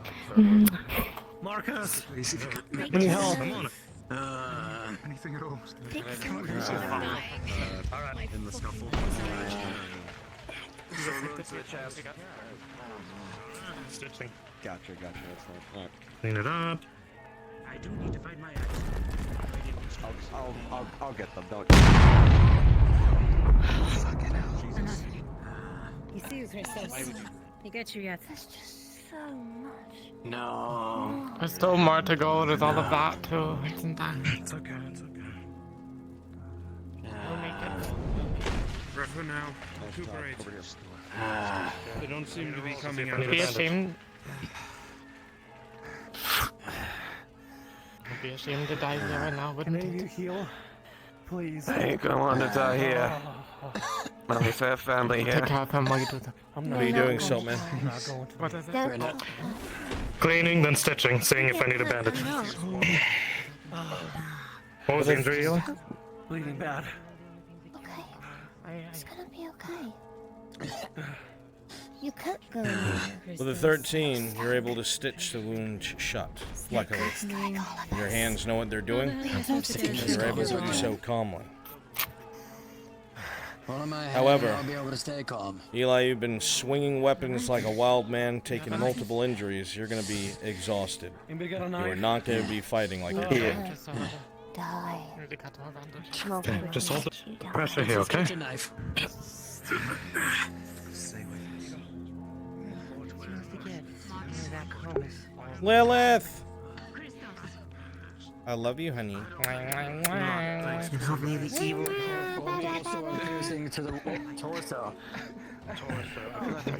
Marcus! Need help. Anything at all? Alright. In the scuffle. Stitching. Gotcha. That's right. Clean it up. I do need to find my axe. I'll get them. Don't. Fucking hell, Jesus. He sees her so he gets you yet. That's just so much. No. There's still more to go with all of that too, isn't there? It's okay. Ref for now. Recuperate. They don't seem to be coming out. Be ashamed. I'd be ashamed to die here right now, wouldn't Can you it? heal? Please. I ain't gonna want to die here. My fair family here. Take care of him while you do that. What are you doing, Siltman? I'm not going to. What is it? Don't. Cleaning, then stitching, seeing if I need a bandage. What was the injury, Eli? Bleeding bad. It's gonna be okay. You can't go. With a 13, you're able to stitch the wound shut, luckily. Your hands know what they're doing, and you're able to do so calmly. However, I'll be able to stay calm. Eli, you've been swinging weapons like a wild man, taking multiple injuries. You're going to be exhausted. You are not going to be fighting like a kid. Die. Okay, just hold the pressure here, okay? Lilith! I love you, honey. Piercing to the torso.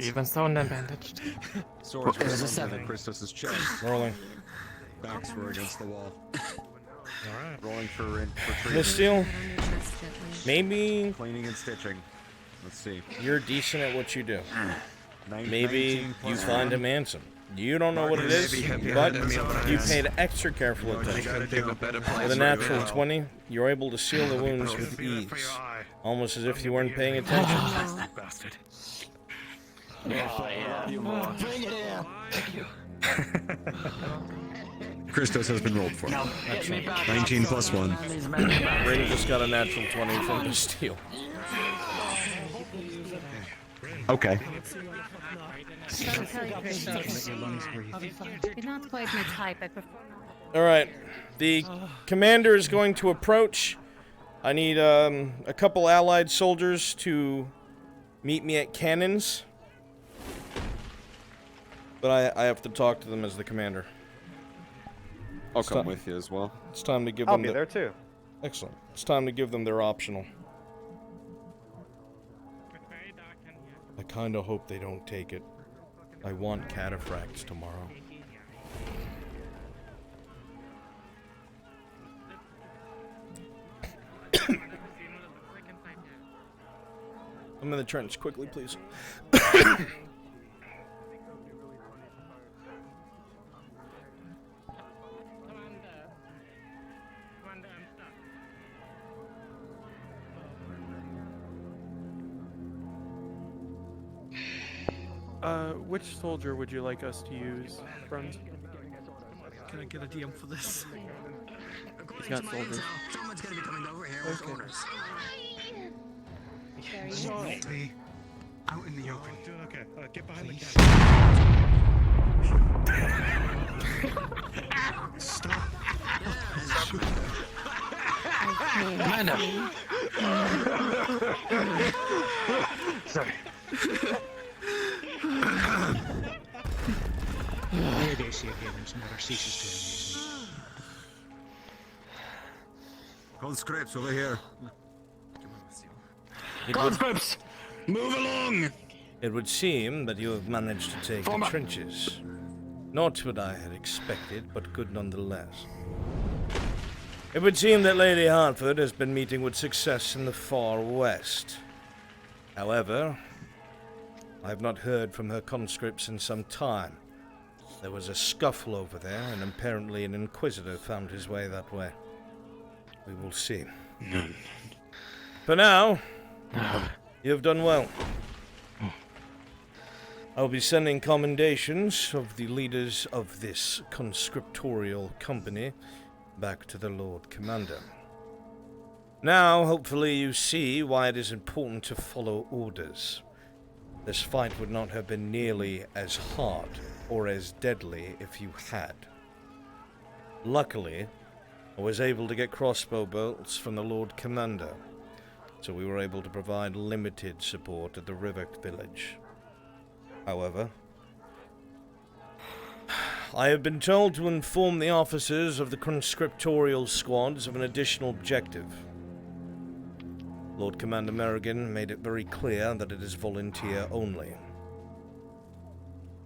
Even so, bandaged. Swords It was a were 7. Christos' chest. Rolling. Backs were against the wall. Alright. Rolling for retrieval. Miss Steele, maybe Cleaning and stitching. Let's see. you're decent at what you do. 19 Maybe you plus find 1. him handsome. You don't know what it is, but you paid extra careful attention. With a natural 20, you're able to seal the wounds with ease, almost as if you weren't paying attention. Bring it here. Christos has been rolled for. Excellent. 19 plus 1. Brady just got a natural 20 from the steel. Okay. You're not quite my type. I prefer. Alright, the commander is going to approach. I need a couple allied soldiers to meet me at cannons. But I have to talk to them as the commander. I'll come with you as well. It's time to give I'll them be there too. Excellent. It's time to give them their optional. I kinda hope they don't take it. I want cataphracts tomorrow. I'm in the trench, quickly, please. Which soldier would you like us to use, Bruns? Can I get a DM for this? He's got soldiers. Someone's gonna be coming over here with orders. Be out in the open. Doing okay. Get behind the Stop. Amanda. Sorry. Where they see again, some other ceases Conscripts over here. Conscripts, move along. It would seem that you have managed to take the trenches. Not what I had expected, but good nonetheless. It would seem that Lady Hartford has been meeting with success in the far west. However, I have not heard from her conscripts in some time. There was a scuffle over there, and apparently an inquisitor found his way that way. We will see. For now, you have done well. I'll be sending commendations of the leaders of this conscriptorial company back to the Lord Commander. Now, hopefully you see why it is important to follow orders. This fight would not have been nearly as hard or as deadly if you had. Luckily, I was able to get crossbow bolts from the Lord Commander, so we were able to provide limited support at the river village. However, I have been told to inform the officers of the conscriptorial squads of an additional objective. Lord Commander Merrigan made it very clear that it is volunteer only.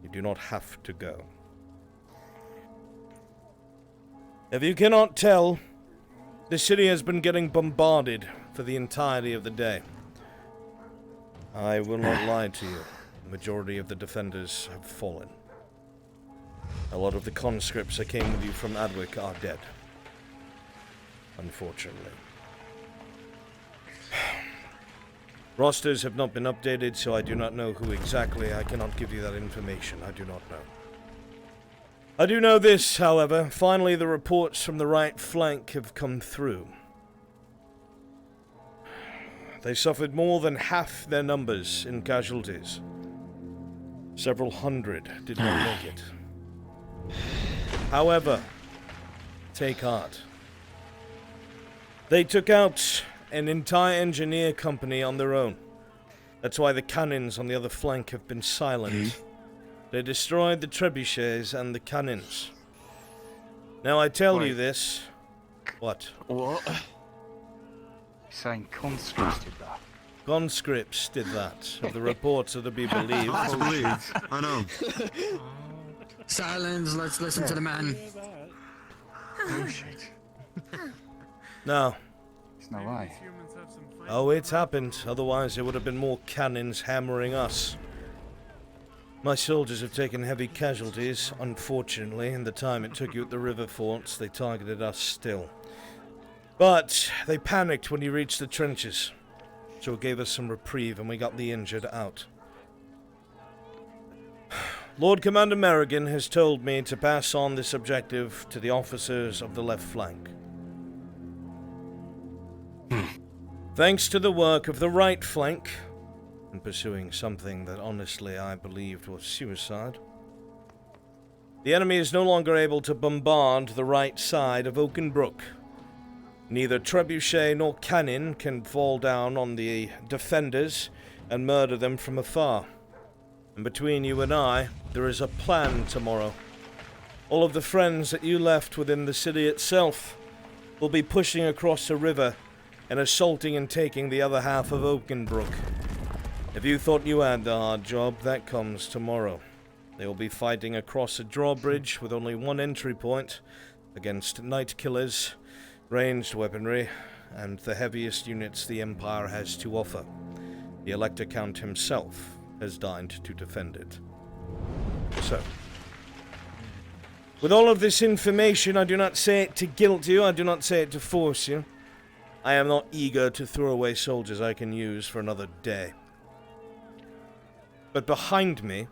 You do not have to go. If you cannot tell, the city has been getting bombarded for the entirety of the day. I will not lie to you. The majority of the defenders have fallen. A lot of the conscripts that came with you from Adwick are dead. Unfortunately. Rosters have not been updated, so I do not know who exactly. I cannot give you that information. I do not know. I do know this, however. Finally, the reports from the right flank have come through. They suffered more than half their numbers in casualties. Several hundred did not make it. However, take heart. They took out an entire engineer company on their own. That's why the cannons on the other flank have been silent. They destroyed the trebuchets and the cannons. Now I tell you this. What? What? You're saying conscripts did that? Conscripts did that. Of the reports are to be believed. I know. Silence, let's listen to the man. Oh shit. No. There's no way. Oh, it's happened. Otherwise there would have been more cannons hammering us. My soldiers have taken heavy casualties, unfortunately. In the time it took you at the river forts, they targeted us still. But they panicked when you reached the trenches. So it gave us some reprieve and we got the injured out. Lord Commander Merrigan has told me to pass on this objective to the officers of the left flank. Thanks to the work of the right flank, in pursuing something that honestly I believed was suicide, the enemy is no longer able to bombard the right side of Oakenbrook. Neither trebuchet nor cannon can fall down on the defenders and murder them from afar. And between you and I, there is a plan tomorrow. All of the friends that you left within the city itself will be pushing across the river and assaulting and taking the other half of Oakenbrook. If you thought you had the hard job, that comes tomorrow. They will be fighting across a drawbridge with only one entry point against night killers, ranged weaponry, and the heaviest units the Empire has to offer. The Elector Count himself has died to defend it. So, with all of this information, I do not say it to guilt you, I do not say it to force you. I am not eager to throw away soldiers I can use for another day. But behind me,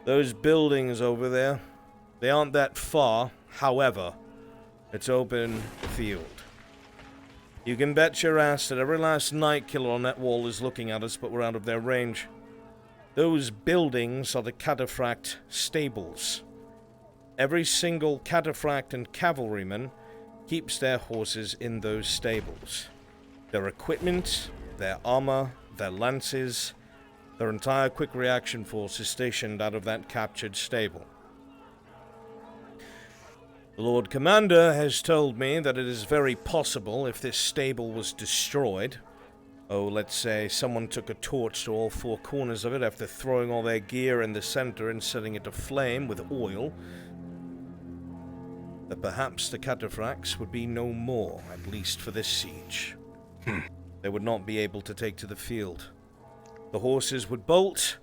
those buildings over there, they aren't that far. However, it's open field. You can bet your ass that every last night killer on that wall is looking at us, but we're out of their range. Those buildings are the cataphract stables. Every single cataphract and cavalryman keeps their horses in those stables. Their equipment, their armor, their lances, their entire quick reaction force is stationed out of that captured stable. The Lord Commander has told me that it is very possible if this stable was destroyed, let's say someone took a torch to all four corners of it after throwing all their gear in the center and setting it aflame with oil, that perhaps the cataphracts would be no more, at least for this siege. They would not be able to take to the field. The horses would bolt,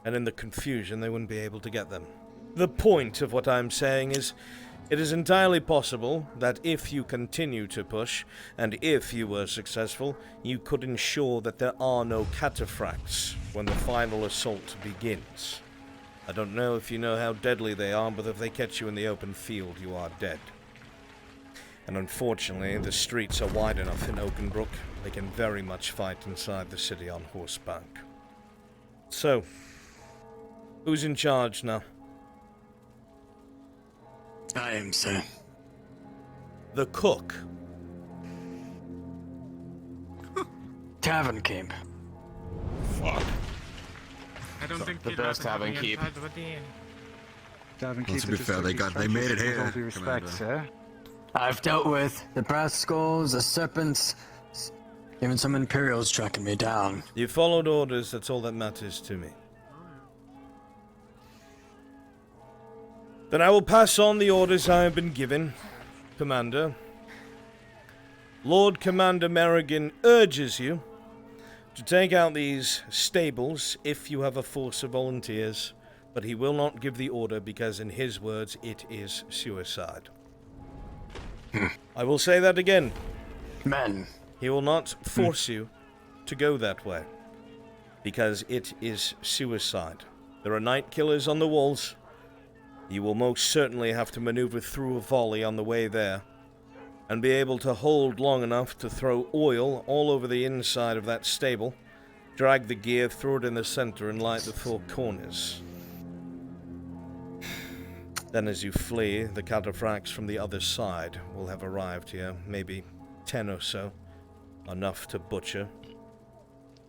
and in the confusion they wouldn't be able to get them. The point of what I'm saying is, it is entirely possible that if you continue to push, and if you were successful, you could ensure that there are no cataphracts when the final assault begins. I don't know if you know how deadly they are, but if they catch you in the open field, you are dead. And unfortunately, the streets are wide enough in Oakenbrook, they can very much fight inside the city on horseback. So, who's in charge now? I am, sir. The cook. Tavern keep. Fuck. I don't think the best tavern keep. Tavern Well, keep. to be fair, they made it With all here. due respect, sir. I've dealt with the brass skulls, the serpents, even some Imperials tracking me down. You followed orders, that's all that matters to me. Then I will pass on the orders I have been given, Commander. Lord Commander Merrigan urges you to take out these stables if you have a force of volunteers But he will not give the order because, in his words, it is suicide. I will say that again. Men. He will not force you to go that way because it is suicide. There are night killers on the walls. You will most certainly have to maneuver through a volley on the way there and be able to hold long enough to throw oil all over the inside of that stable, drag the gear, throw it in the center, and light the four corners. Then as you flee, the cataphracts from the other side will have arrived here, maybe 10 or so, enough to butcher.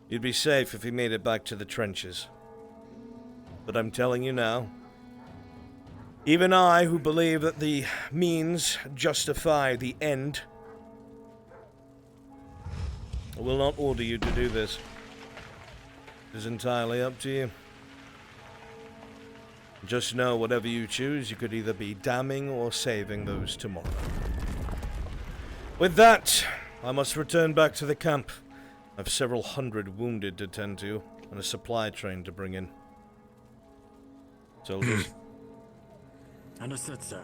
You'd be safe if you made it back to the trenches. But I'm telling you now, even I, who believe that the means justify the end, will not order you to do this. It is entirely up to you. Just know, whatever you choose, you could either be damning or saving those tomorrow. With that, I must return back to the camp. I have several hundred wounded to tend to, and a supply train to bring in. Soldiers. Understood, sir.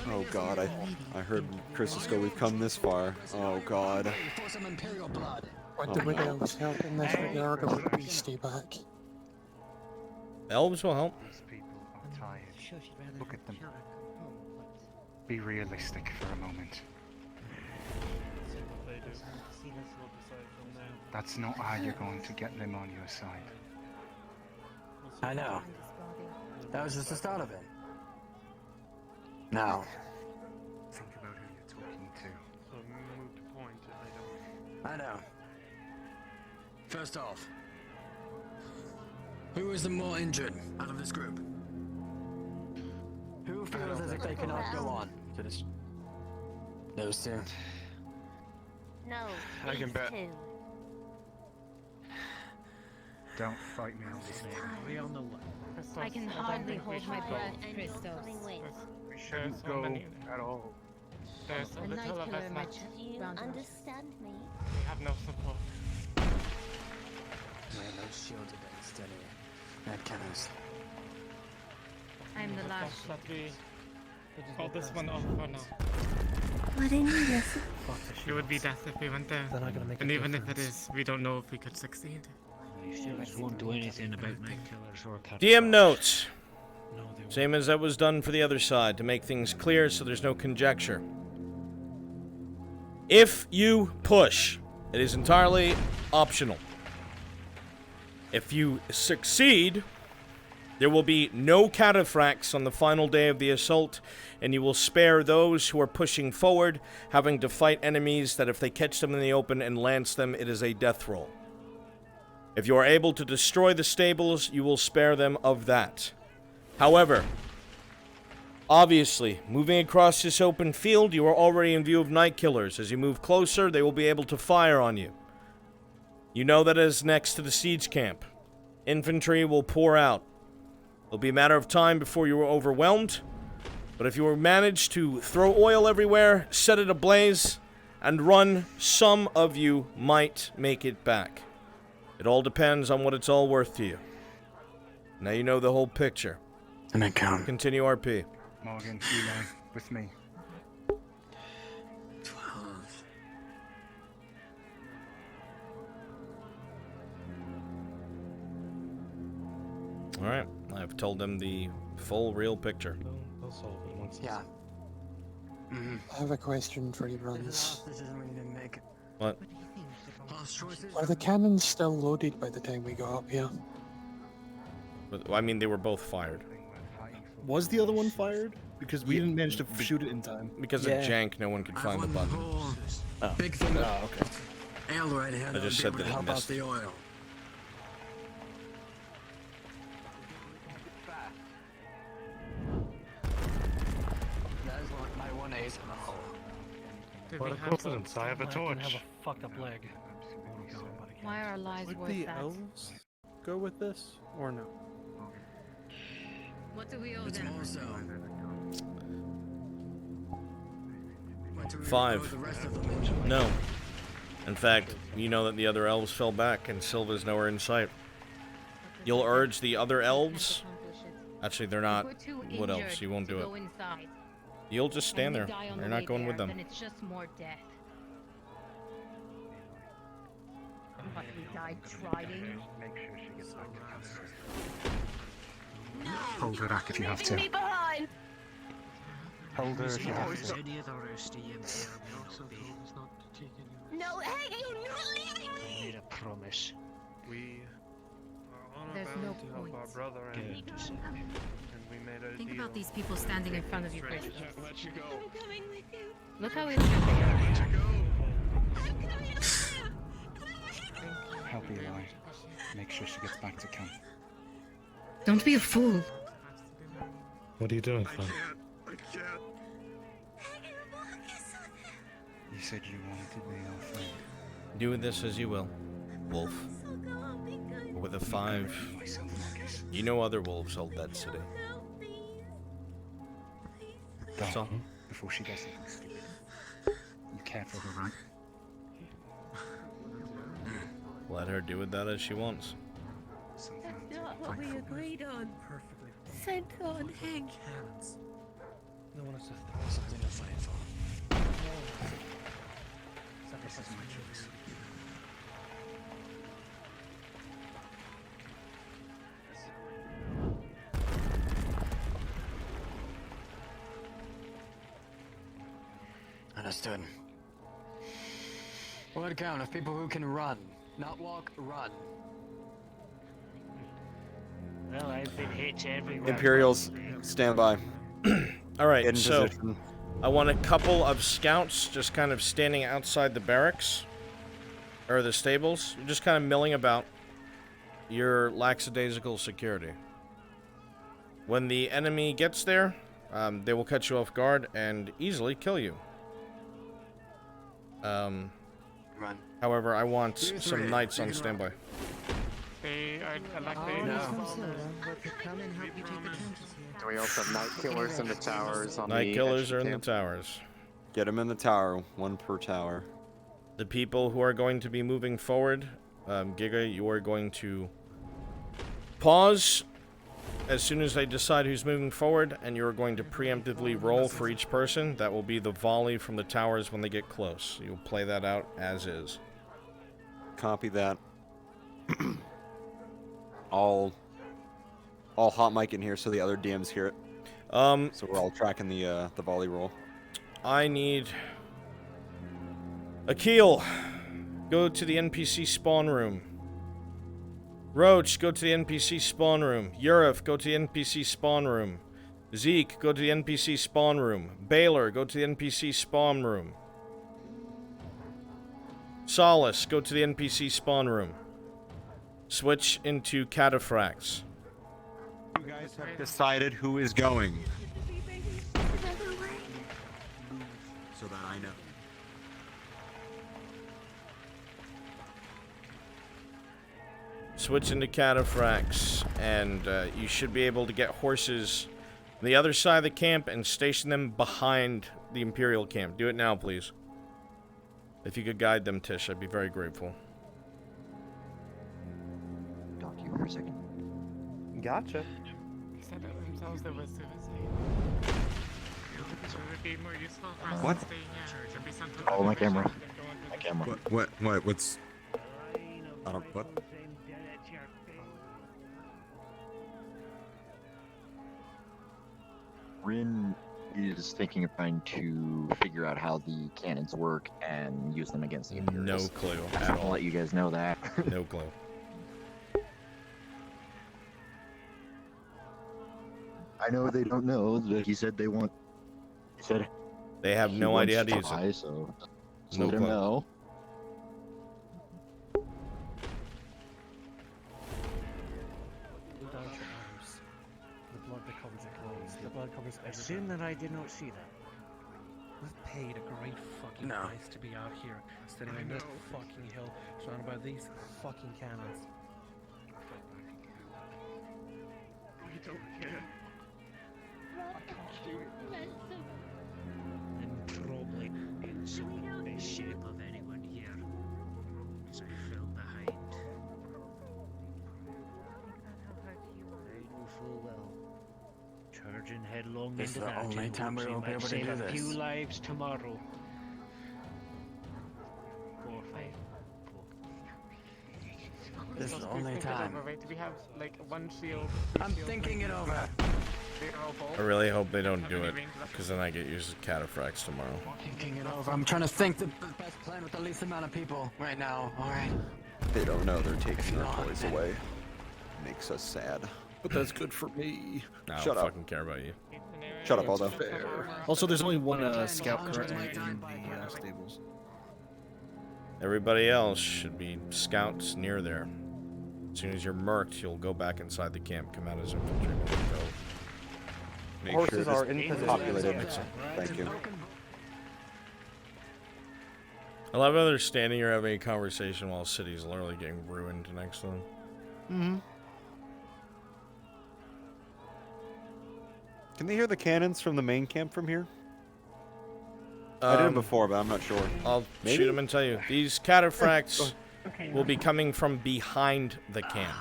Oh god, I heard Chris go, we've come this far. Oh god. Would the Wood Elves help in this regard, or would we stay back? Elves will help. These people are tired. Look at them. Be realistic for a moment. That's not how you're going to get them on your side. I know. That was just the start of it. Now. Think about who you're talking to. So move to point if they don't. I know. First off, who is the more injured out of this group? Who feels as if they cannot go on to this? Those two. No, I can bet. two. Don't fight me on this name. We on the left. I can hardly hold my breath, Christos. We shouldn't go at all. There's a A night little of killer us in now. my you understand me? We have no support. Man, those shields are dead steady. That cannons. I'm the last. That we call this one off for now. What do you need this? It would be death if we went there. They're not gonna make a And even if it difference. is, we don't know if we could succeed. You students won't do anything about night killers or cat. DM notes. Same as that was done for the other side, to make things clear so there's no conjecture. If you push, it is entirely optional. If you succeed, there will be no cataphracts on the final day of the assault, and you will spare those who are pushing forward, having to fight enemies that if they catch them in the open and lance them, it is a death roll. If you are able to destroy the stables, you will spare them of that. However, obviously, moving across this open field, you are already in view of night killers. As you move closer, they will be able to fire on you. You know that is next to the siege camp. Infantry will pour out. It'll be a matter of time before you are overwhelmed. But if you manage to throw oil everywhere, set it ablaze, and run, some of you might make it back. It all depends on what it's all worth to you. Now you know the whole picture. And I count. Continue RP. Morgan, Eli, with me. 12. Alright, I've told them the full, real picture. They'll solve it once. Yeah. I have a question for you, Bruns. This isn't what you didn't make. What? Last choices? Are the cannons still loaded by the time we got up here? I mean, they were both fired. Was the other one fired? Because we didn't manage to shoot it in time. Because of jank, no one could find the button. Oh. Big thing. Oh, okay. Ale right here. I that just would said be able that to it help out missed. the oil. What a coincidence, I have a torch. Have a fucked up leg. Why are our lives Would worth the that? elves go with this or no? What do we owe It's them? also. What do we owe 5. the rest of them? No. In fact, you know that the other elves fell back and Silva's nowhere in sight. You'll urge the other elves. Actually, they're not wood elves. You won't do it. You'll just stand there. You're not going with them. Then it's just more death. But we died trying. Hold her back if you have to. Leaving me behind. Hold her if you have to. No, hey, you're not leaving me. I made a promise. We are on There's our no bound to help our brother, and we made a Think deal. about these people standing in front of you, Chris. Let you go. I'm coming with you. Look how interested they are. Help Eli. Make sure she gets back to camp. Don't be a fool. What are you doing, Fun? I can't. You said you wanted to be our friend. Do with this as you will, wolf. With a 5, you know other wolves hold that city. That's all. Before she does something stupid. You care for her, right? Let her do with that as she wants. That's not what we agreed on. Sent on Hank. No one has to throw something to fight for. This is my choice. Understood. Word count of people who can run. Not walk, run. Well, I've been hit everywhere. Imperials, stand by. Alright, In so position. I want a couple of scouts just kind of standing outside the barracks. Or the stables. You're just kind of milling about your lackadaisical security. When the enemy gets there, they will catch you off guard and easily kill you. Run. However, I want some knights on standby. Come and help you take the trenches here. Do we also have night killers in the towers? On Night the killers extra are in the camp? towers. Get them in the tower, 1 per tower. The people who are going to be moving forward, Giga, you are going to pause as soon as they decide who's moving forward, and you're going to preemptively roll for each person. That will be the volley from the towers when they get close. You'll play that out as is. Copy that. I'll hot mic in here so the other DMs hear it. So we're all tracking the volley roll. I need Akil, go to the NPC spawn room. Roach, go to the NPC spawn room. Yurif, go to the NPC spawn room. Zeke, go to the NPC spawn room. Baylor, go to the NPC spawn room. Solace, go to the NPC spawn room. Switch into cataphracts. You guys have decided who is going. So that I know. Switch into cataphracts, and you should be able to get horses on the other side of the camp and station them behind the Imperial camp. Do it now, please. If you could guide them, Tish, I'd be very grateful. Talk to you for a second. Gotcha. What? Oh, my camera. My camera. What's... I don't... What? Rin is thinking of trying to figure out how the cannons work and use them against the Imperials. No clue I'm at gonna all. let you guys know that. No clue. I know they don't know. But he said they want. He said they have he no wants idea how to use try, it. So No let him clue. know. Without your arms, the blood that covers your clothes, the blood covers everything. A sin that I did not see that. With paid a great fucking price to be out here, standing on this fucking hill, surrounded by these fucking cannons. I don't care. I can't do it. And probably in some of the best shape of anyone here, as I fell behind. I know full well. Charging headlong This is into the that only time we we will be might able to save do a this. few lives tomorrow. 4 or 5. This is the only time. Do we have like one shield? I'm thinking it over. I really hope they don't do it, because then I get used to cataphracts tomorrow. Thinking it over. I'm trying to think the best plan with the least amount of people right now. All right. They don't know they're taking our toys away. Makes us sad. But that's good for me. I Shut don't up. fucking care about you. Shut up, Aldo. Also, there's only one scout currently in the stables. Everybody else should be scouts near there. As soon as you're murked, you'll go back inside the camp, come out as infantrymen, and go. Make Horses sure are this in position. Populated. Thank you. I love how they're standing here having a conversation while the city's literally getting ruined next to them. Mm-hmm. Can they hear the cannons from the main camp from here? I did it before, but I'm not sure. I'll shoot them and tell you. These cataphracts will be coming from behind the camp.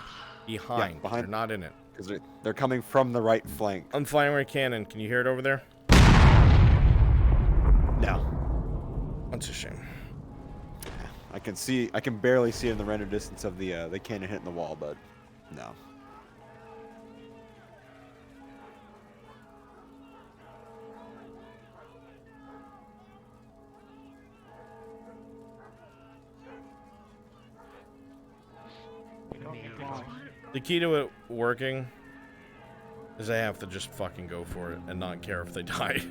Behind. Yeah, behind. They're not in it. Because they're coming from the right flank. I'm firing a cannon. Can you hear it over there? No. That's a shame. I can barely see in the render distance of the cannon hitting the wall, but no. The key to it working is they have to just fucking go for it and not care if they die.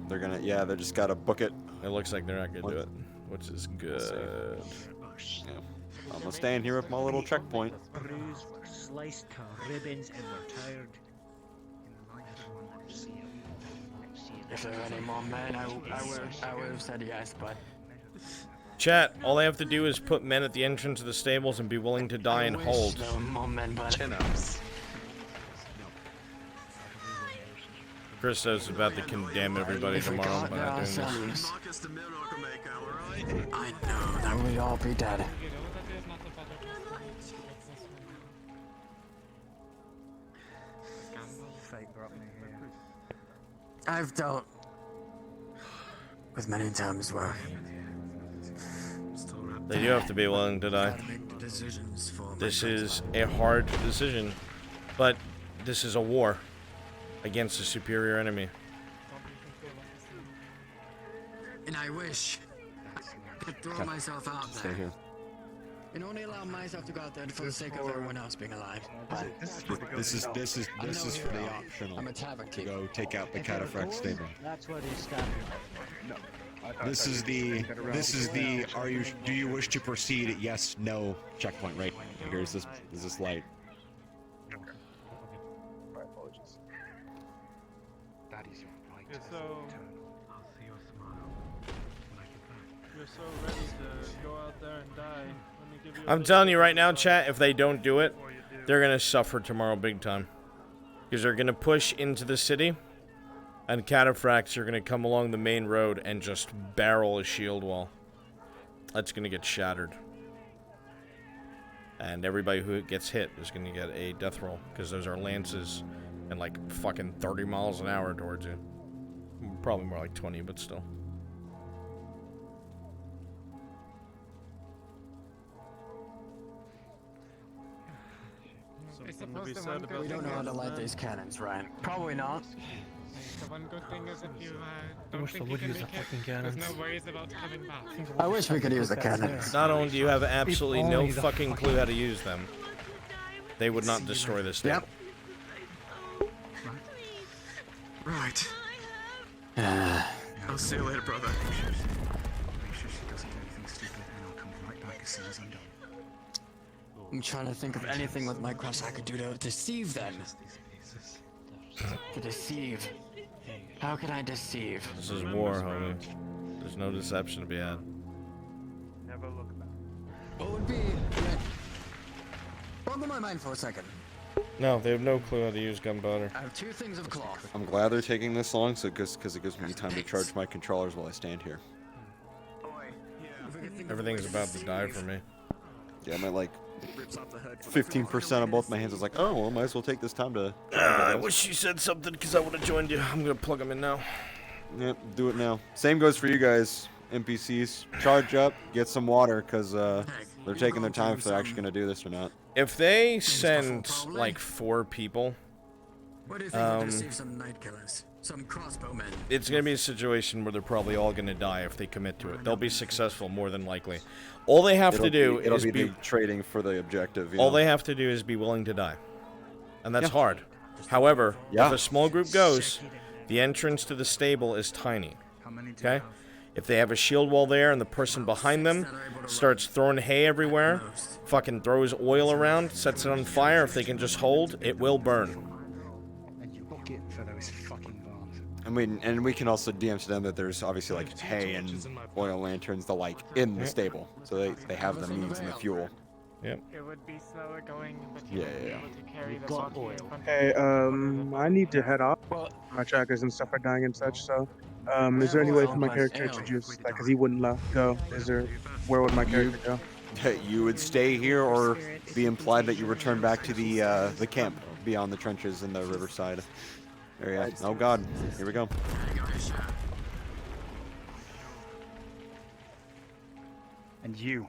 They're gonna, yeah, they just gotta book it. It looks like they're not gonna do it, which is good. Yeah. I'm gonna stand here with my little checkpoint. Bruised, we're sliced to ribbons, and we're tired. If there were any more men, I would have said yes, but Chat, all they have to do is put men at the entrance of the stables and be willing to die and hold. there were more men, but Christo's about to condemn everybody tomorrow by not doing this. I know that we'd all be dead. I've dealt with many times where They do have to be willing to die. This is a hard decision, but this is a war against a superior enemy. and I wish I could throw myself out Stay there. here. And only allow myself to go out there for the sake of everyone else being alive. But This is for the optional. I'm a tavern to go take out the cataphract stable. That's what he's stopping. No. This is the do you wish to proceed? Yes, no checkpoint right. Here's this light. My apologies. That is your right. You're so I'll see you tomorrow. When I get back. you're so ready to go out there and die. Let me give you a I'm telling you right now, chat, if they don't do it, they're gonna suffer tomorrow big time. Because they're gonna push into the city, and cataphracts are gonna come along the main road and just barrel a shield wall. That's gonna get shattered. And everybody who gets hit is gonna get a death roll, because those are lances and like fucking 30 miles an hour towards you. Probably more like 20, but still. we don't know how to light these cannons, right? Probably not. The one good thing is if you I wish they would use the fucking cannons. there's no worries about coming back. I wish we could use the cannons. Not only do you have absolutely no only the fucking clue how to use them, they would not destroy this thing. Yep. Right. I'll see you later, brother. Make sure she doesn't do anything stupid, and I'll come right back as soon as I'm done. I'm trying to think of anything with my cross I could do to deceive them. To deceive. How can I deceive? This is war, homie. There's no deception to be had. Never look back. What would be... Boggle my mind for a second. No, they have no clue how to use gunpowder. I have 2 things of cloth. I'm glad they're taking this long, so because it gives me time to charge my controllers while I stand here. Everything's about to die for me. Yeah, I'm at like 15% on both my hands. I was like, oh, well, might as well take this time to... I wish you said something because I would have joined you. I'm gonna plug them in now. Yep, do it now. Same goes for you guys, NPCs. Charge up, get some water, because they're taking their time if they're actually going to do this or not. If they send, like, 4 people... What do you think would receive some night killers? Some crossbowmen? It's going to be a situation where they're probably all going to die if they commit to it. They'll be successful more than likely. All they have to do is be trading for the objective. All they have to do is be willing to die. And that's hard. However, if a small group goes, the entrance to the stable is tiny. Okay? If they have a shield wall there and the person behind them starts throwing hay everywhere, fucking throws oil around, sets it on fire, if they can just hold, it will burn. I mean, and we can also DM to them that there's obviously like hay and oil lanterns, the like, in the stable. So they have the means and the fuel. Yep. It would be slower going, but Yeah, yeah. to carry the oil. Hey, I need to head off. My trackers and stuff are dying and such, so, is there any way for my character to just, like, because he wouldn't go, where would my character go? You would stay here or be implied that you return back to the camp beyond the trenches in the riverside area. Oh god, here we go. And you.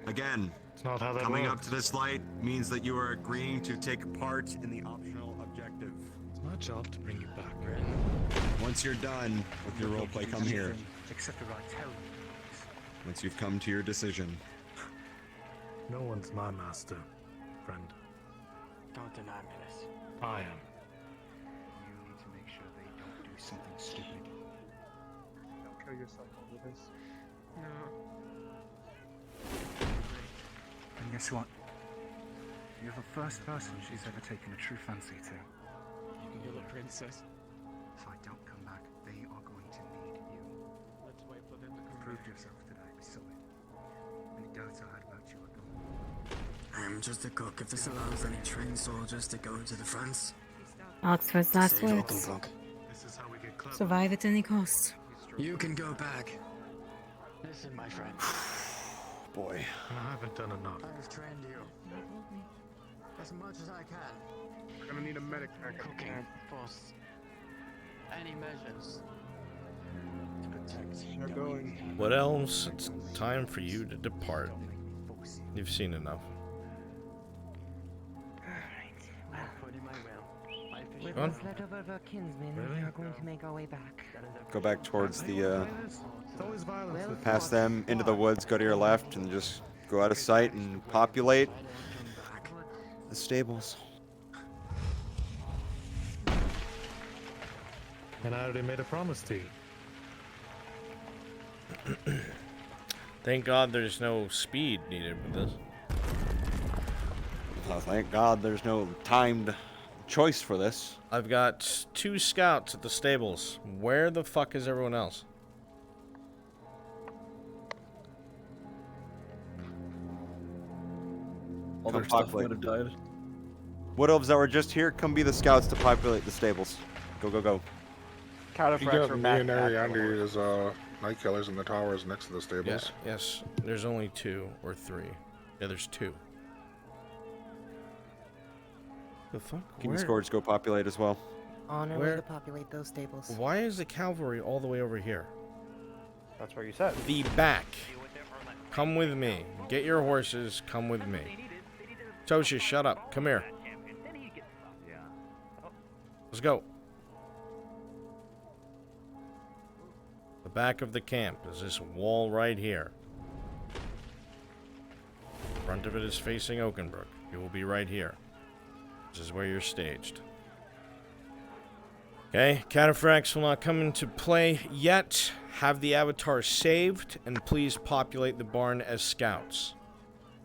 Again, not how that coming works. up to this light means that you are agreeing to take part in the optional objective. It's my job to bring you back. Once you're done with your roleplay, come here. Except if I tell you. Once you've come to your decision. No one's my master, friend. Don't deny me this. I am. You need to make sure they don't do something stupid. Don't kill yourself over this. And guess what? You're the first person she's ever taken a true fancy to. You're the princess. If I don't come back, they are going to need you. Let's wait for them to come. Proved yourself today, be solid. Any doubts I had about you are gone. I am just a cook. If this allows any trained soldiers to go into the fronts, Oxford's last save words. Oakenbrook. Survive at any cost. You can go back. Listen, my friend. Boy. I haven't done enough. I have trained you. As much as I can. We're gonna need a medic back. Cooking, force. Any measures to protect They're going. What else? It's time for you to depart. You've seen enough. With Go on. what's left over of our kinsmen, we are going to make our way back. Go back towards the, It's always violence. past them, into the woods, go to your left, and just go out of sight and populate the stables. And I already made a promise to you. Thank God there's no speed needed with this. Oh, thank God there's no timed choice for this. I've got 2 scouts at the stables. Where the fuck is everyone else? All their stuff would have died. Wood elves that were just here, come be the scouts to populate the stables. Go, go, go. You got me and Ariandi as night killers in the towers next to the stables. Yeah, yes. There's only 2 or 3. Yeah, there's 2. The fuck? King's Scourge go populate as well. On our way Where- to populate those stables. Why is the cavalry all the way over here? That's where you said. The back. Come with me. Get your horses. Come with me. Tosha, shut up. Come here. Let's go. The back of the camp is this wall right here. Front of it is facing Oakenbrook. You will be right here. This is where you're staged. Okay, cataphracts will not come into play yet. Have the avatar saved, and please populate the barn as scouts.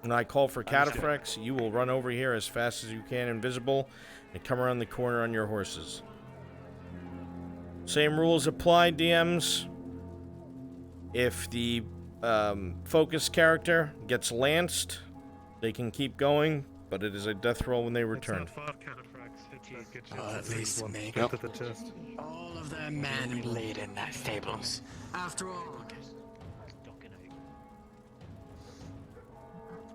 When I call for cataphracts, you will run over here as fast as you can, invisible, and come around the corner on your horses. Same rules apply, DMs. If the focus character gets lanced, they can keep going, but it is a death roll when they return. At least make all of their men bleed in their stables. After all,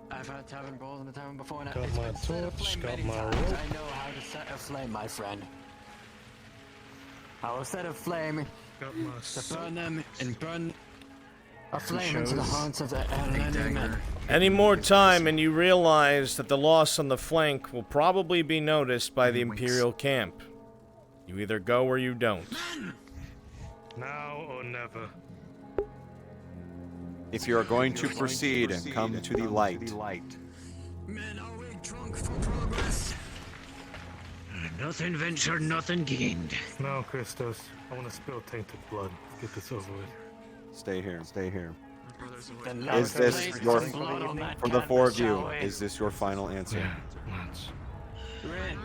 I've had tavern brawls in the tavern before, and Got my torch, got my rope. I know how to set a flame, my friend. I will set a flame to burn them and burn a flame into the hearts of the enemy men. Any more time and you realize that the loss on the flank will probably be noticed by the Imperial camp. You either go or you don't. Now or never. If you are going to proceed and come to the light. Men, are we drunk for progress? Nothing ventured, nothing gained. No, Christos. I want to spill tainted blood. Let's get this over with. Stay here. Stay here. Then Is this let's your, put some blood on that from the four of canvas, you, shall we? is this your final answer? Yeah, let's. Rin.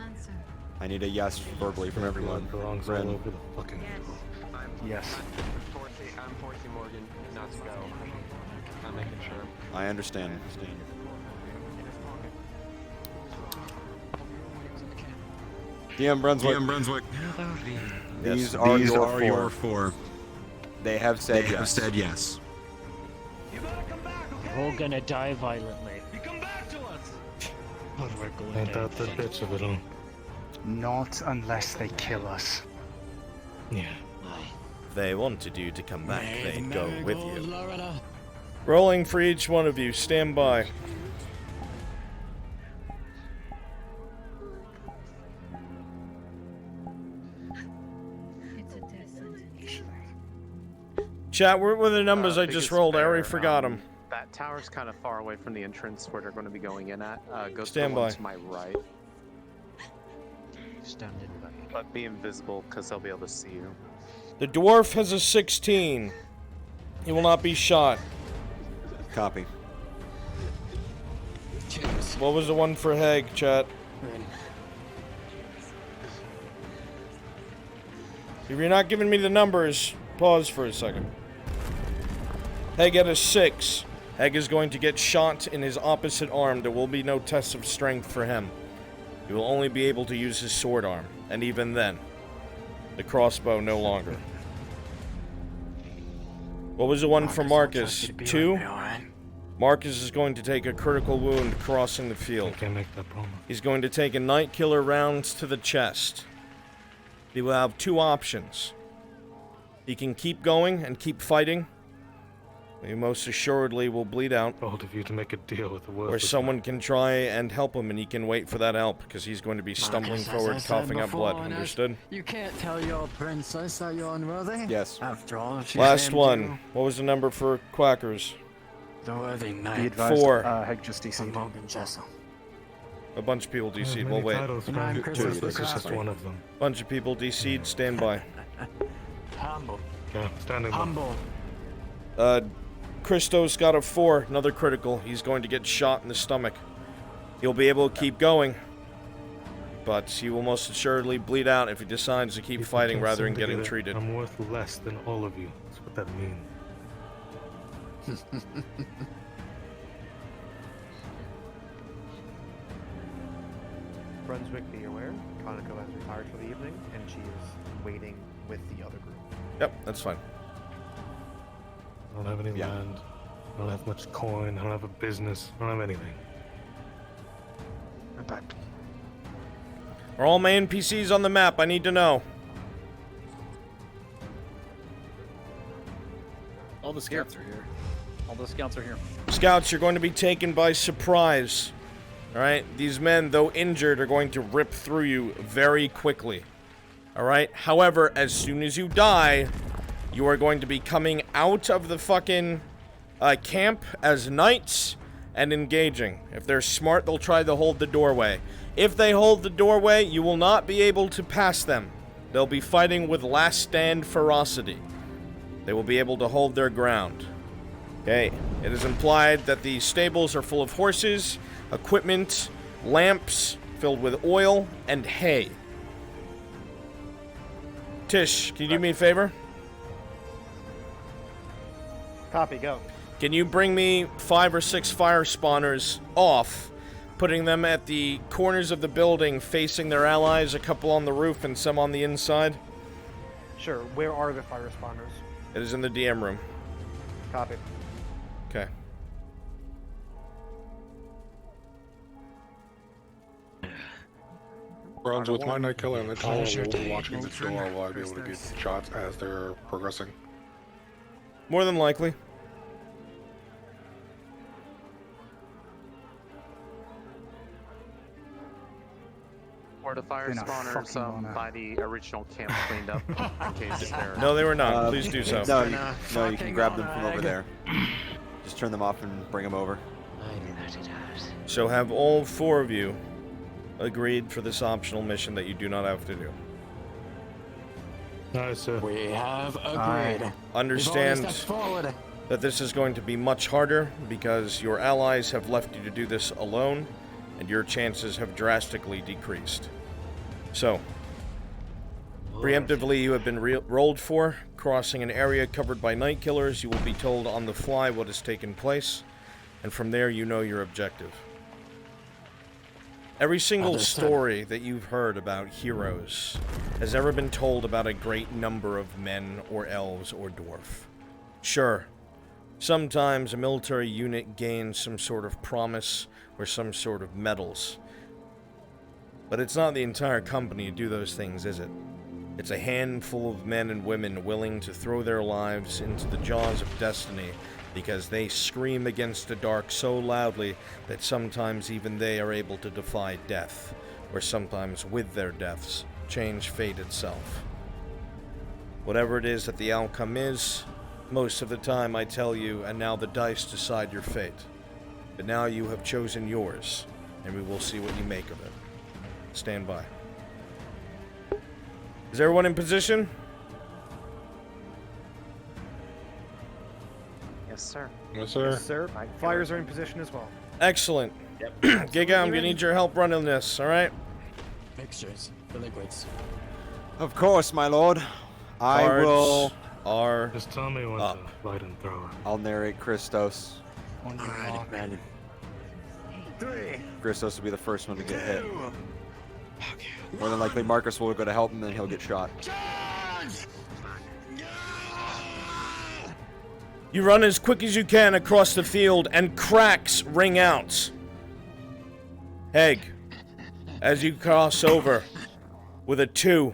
I need a yes verbally from everyone. Belongs all Ren. over the fucking. Yes. I'm forcing Morgan not to go. I'm making sure. I understand. DM Brunswick. These are your four. They have said yes. We're all gonna die violently. You come back to us! We're going Ain't down that the further. bitch of it all? Not unless they kill us. Yeah. If they wanted you to come back, May they'd the go with marigold, you. Loretta. Rolling for each one of you. Stand by. It's a destination. Chat, what were the numbers I just biggest rolled? I already bear, forgot them. That tower's kind of far away from the entrance where they're going to be going in at. Go to Stand the one by. to my right. Standing by. But be invisible because they'll be able to see you. The dwarf has a 16. He will not be shot. Copy. Cheers. What was the one for Heg, chat? Rin. If you're not giving me the numbers, pause for a second. Heg had a 6. Heg is going to get shot in his opposite arm. There will be no test of strength for him. He will only be able to use his sword arm. And even then, the crossbow no longer. What was the one for Marcus? 2? Marcus is going to take a critical wound crossing the field. I can't make that promise. He's going to take a Night Killer rounds to the chest. He will have 2 options. He can keep going and keep fighting. He most assuredly will bleed out. Bold of you to make a deal with the Or worthless someone can try and help him and he can wait for that help because he's going to be stumbling Marcus, as I forward, said coughing up blood. before, Ned, Understood? You can't tell your princess that you're unworthy. Yes. After all, she's Last named one. you What was the number for Quackers? the worthy Be knight. advised, 4. Heg just From DC'd. Morgan Jessel. A bunch of people DC'd. Many We'll wait. titles, And I'm man. Christopher This is just Crosby. one of them. Bunch of people DC'd. Stand by. Humble. Yeah, standing by. Humble. Christos got a 4. Another critical. He's going to get shot in the stomach. He'll be able to keep going. But he will most assuredly bleed out if he decides to keep People fighting can't rather seem than to getting get it. treated. I'm worth less than all of you. That's what that means. Brunswick, be aware. Kaneko has retired for the evening, and she is waiting with the other group. Yep, that's fine. I don't have any land. I don't have much coin. I don't have a business. I don't have anything. I'm back. Are all my NPCs on the map? I need to know. All the scouts are here. All the scouts are here. Scouts, you're going to be taken by surprise. Alright? These men, though injured, are going to rip through you very quickly. Alright? However, as soon as you die, you are going to be coming out of the fucking camp as knights and engaging. If they're smart, they'll try to hold the doorway. If they hold the doorway, you will not be able to pass them. They'll be fighting with last stand ferocity. They will be able to hold their ground. Okay, it is implied that the stables are full of horses, equipment, lamps filled with oil, and hay. Tish, can you do me a favor? Copy, go. Can you bring me 5 or 6 fire spawners off, putting them at the corners of the building facing their allies, a couple on the roof and some on the inside? Sure, where are the fire spawners? It is in the DM room. Copy. Okay. Brunswick, with my night killer in the tower, will be watching the door. Will I be able to get shots as they're progressing? More than likely. Or the fire spawners by the original camp cleaned up in case they're... No, they were not. Please do so. No, you can grab them from over there. Just turn them off and bring them over. So have all 4 of you agreed for this optional mission that you do not have to do? No, sir. We have agreed. Understand We've already stepped forward. that this is going to be much harder because your allies have left you to do this alone, and your chances have drastically decreased. So, preemptively you have been rolled for. Crossing an area covered by night killers, you will be told on the fly what has taken place, and from there you know your objective. Every single story that you've heard about heroes has ever been told about a great number of men or elves or dwarf. Sure, sometimes a military unit gains some sort of promise or some sort of medals. But it's not the entire company to do those things, is it? It's a handful of men and women willing to throw their lives into the jaws of destiny because they scream against the dark so loudly that sometimes even they are able to defy death, or sometimes with their deaths, change fate itself. Whatever it is that the outcome is, most of the time I tell you, and now the dice decide your fate. But now you have chosen yours, and we will see what you make of it. Stand by. Is everyone in position? Yes, sir. Yes, sir. Yes, sir. Fires are in position as well. Excellent. Giga, I'm gonna need your help running this, alright? Fixtures, the liquids. Of course, my lord. I Cards will... are Just tell me when to light and throw it. I'll narrate Christos. Alright, man. 3. Christos will be the first one to get hit. More than likely, Marcus will go to help him, and then he'll get shot. You run as quick as you can across the field, and cracks ring out. Heg, as you cross over with a 2,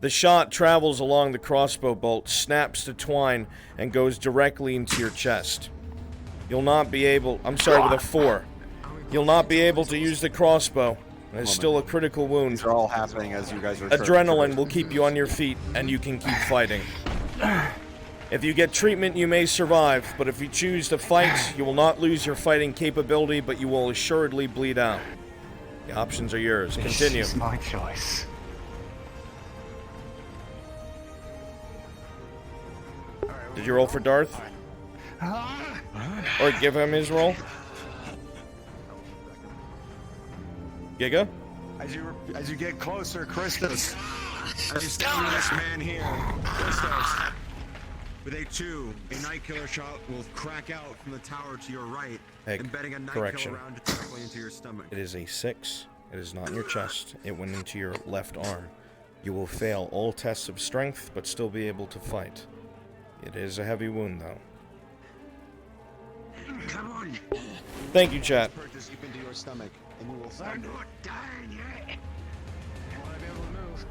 the shot travels along the crossbow bolt, snaps to twine, and goes directly into your chest. You'll not be able... I'm sorry, with a 4. You'll not be able to use the crossbow. It's still a critical wound. These are all happening as you guys are... Adrenaline will keep you on your feet, and you can keep fighting. If you get treatment, you may survive, but if you choose to fight, you will not lose your fighting capability, but you will assuredly bleed out. The options are yours. Continue. This is my choice. Did you roll for Darth? Or give him his roll? Giga? As you get closer, Christos. As you stand with this man here, Christos. With a 2, a night killer shot will crack out from the tower to your right, embedding a night killer round directly into your stomach. It is a 6. It is not in your chest. It went into your left arm. You will fail all tests of strength, but still be able to fight. It is a heavy wound, though. Come on. Thank you, chat. Deep into your stomach, and you will I'm not dying yet. You want to be able to move.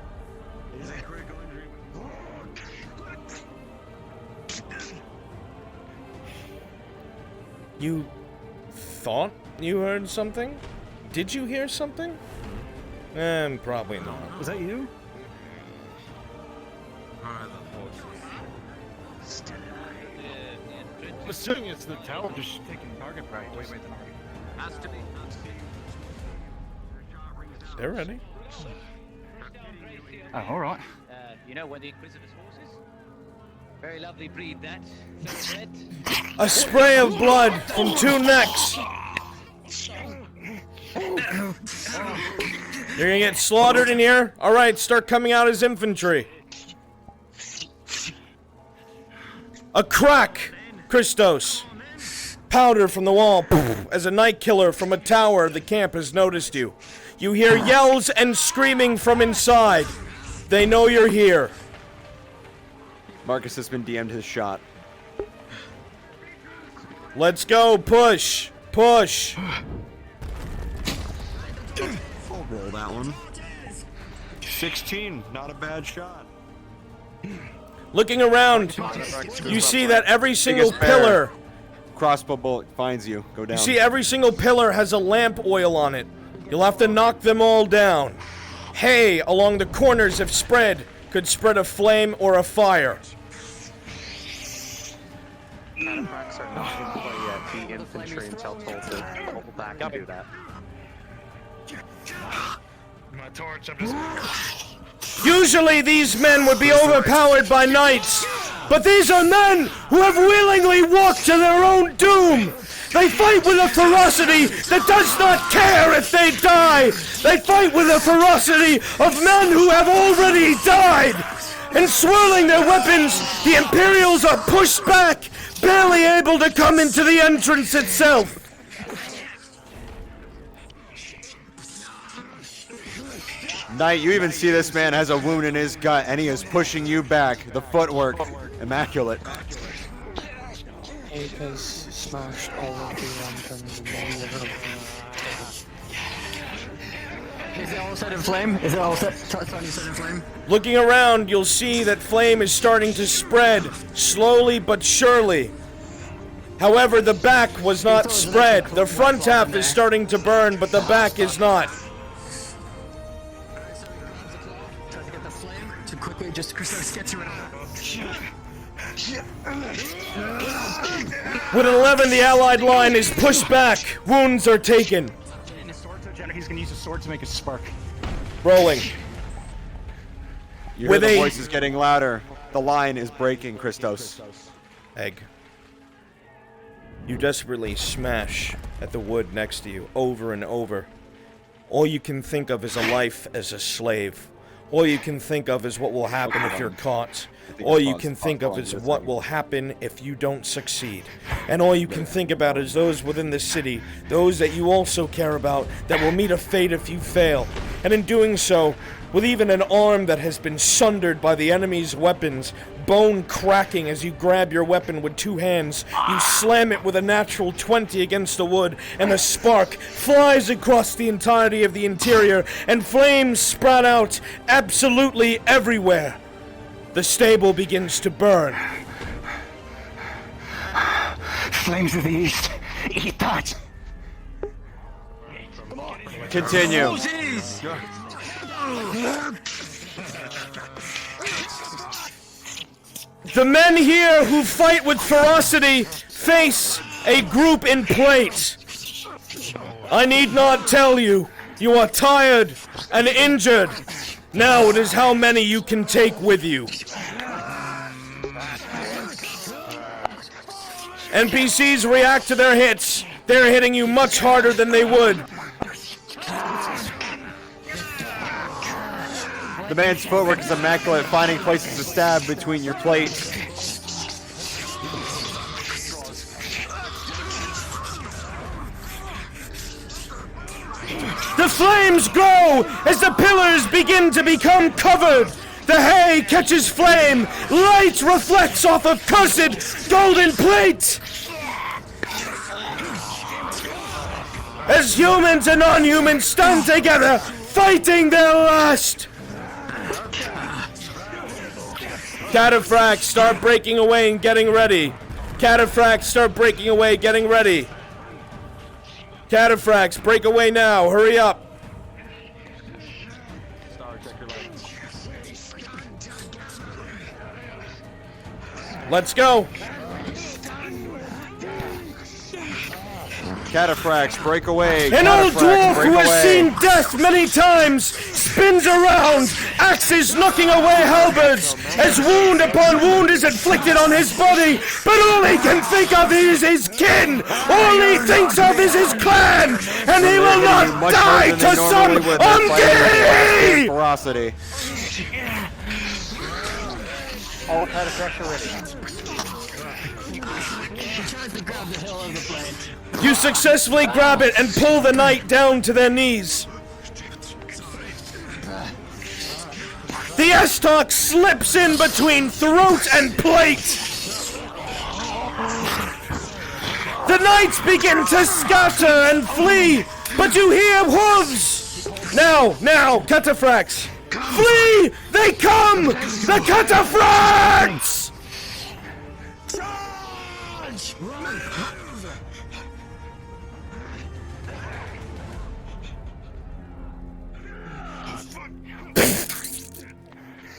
It is a critical injury. You thought you heard something? Did you hear something? Probably not. Was that you? I'm assuming it's the tower just taking target practice. Wait. Has to be. They're ready. Oh, alright. You know where the Inquisitor's horse is? Very lovely breed, that. Thoroughbred. A spray of blood from 2 necks. You're gonna get slaughtered in here? Alright, start coming out as infantry. A crack, Christos. Powder from the wall as a night killer from a tower of the camp has noticed you. You hear yells and screaming from inside. They know you're here. Marcus has been DM'd his shot. Let's go, push, push. Full roll that one. 16, not a bad shot. Looking around, you see that every single pillar. Crossbow bullet finds you. Go down. You see every single pillar has a lamp oil on it. You'll have to knock them all down. Hay along the corners if spread could spread a flame or a fire. Cataphracts are not in play yet. The infantry until told to pull back and do that. My torch, I'm just... Usually these men would be overpowered by knights, but these are men who have willingly walked to their own doom. They fight with a ferocity that does not care if they die. They fight with the ferocity of men who have already died. And swirling their weapons, the Imperials are pushed back, barely able to come into the entrance itself. Knight, you even see this man has a wound in his gut, and he is pushing you back. The footwork, immaculate. Ape has smashed all of the lanterns. Is it all set in flame? Is it all set in flame? Looking around, you'll see that flame is starting to spread, slowly but surely. However, the back was not spread. The front half is starting to burn, but the back is not. To quickly just get you in. With an 11, the Allied line is pushed back. Wounds are taken. He's gonna use a sword to make a spark. Rolling. You hear the voice is getting louder. The line is breaking, Christos. Egg. You desperately smash at the wood next to you, over and over. All you can think of is a life as a slave. All you can think of is what will happen if you're caught. All you can think of is what will happen if you don't succeed. And all you can think about is those within the city, those that you also care about, that will meet a fate if you fail. And in doing so, with even an arm that has been sundered by the enemy's weapons, bone cracking as you grab your weapon with 2 hands, you slam it with a natural 20 against the wood, and a spark flies across the entirety of the interior, and flames sprout out absolutely everywhere. The stable begins to burn. Flames of the East, eat that! Continue. The men here who fight with ferocity face a group in plate. I need not tell you, you are tired and injured. Now it is how many you can take with you. NPCs react to their hits. They're hitting you much harder than they would. The man's footwork is immaculate, finding places to stab between your plates. The flames grow as the pillars begin to become covered. The hay catches flame. Light reflects off of cursed golden plate. As humans and non-humans stand together, fighting their last. Cataphracts, start breaking away and getting ready. Cataphracts, start breaking away, getting ready. Cataphracts, break away now, hurry up. Let's go. Cataphracts, break away. An old Cataphracts, dwarf break who has away. seen death many times spins around, axes knocking away halberds, as wound upon wound is inflicted on his body, but all he can think of is his kin, all he thinks of is his clan, and he will not die to some unguilty! Ferocity. All cataphracts are ready. You successfully grab it and pull the knight down to their knees. The Estok slips in between throat and plate. The knights begin to scatter and flee, but you hear hooves. Now, cataphracts. Flee! They come! The cataphracts!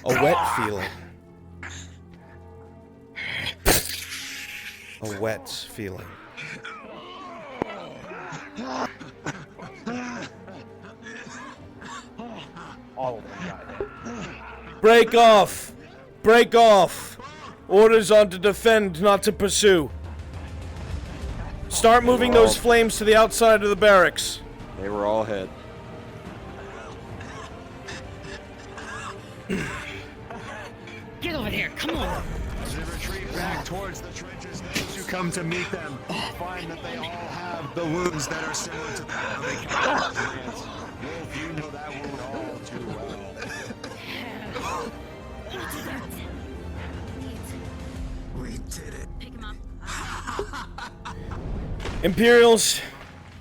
A wet feeling. A wet feeling. All of them died. Break off! Break off! Orders are to defend, not to pursue. Start moving those flames to the outside of the barracks. They were all hit. Get over here, come on! As they retreat back towards the trenches, those who come to meet them find that they all have the wounds that are similar to that of a captured lance. Wolf, you know that wound all too well. We did it. Pick him up. Imperials,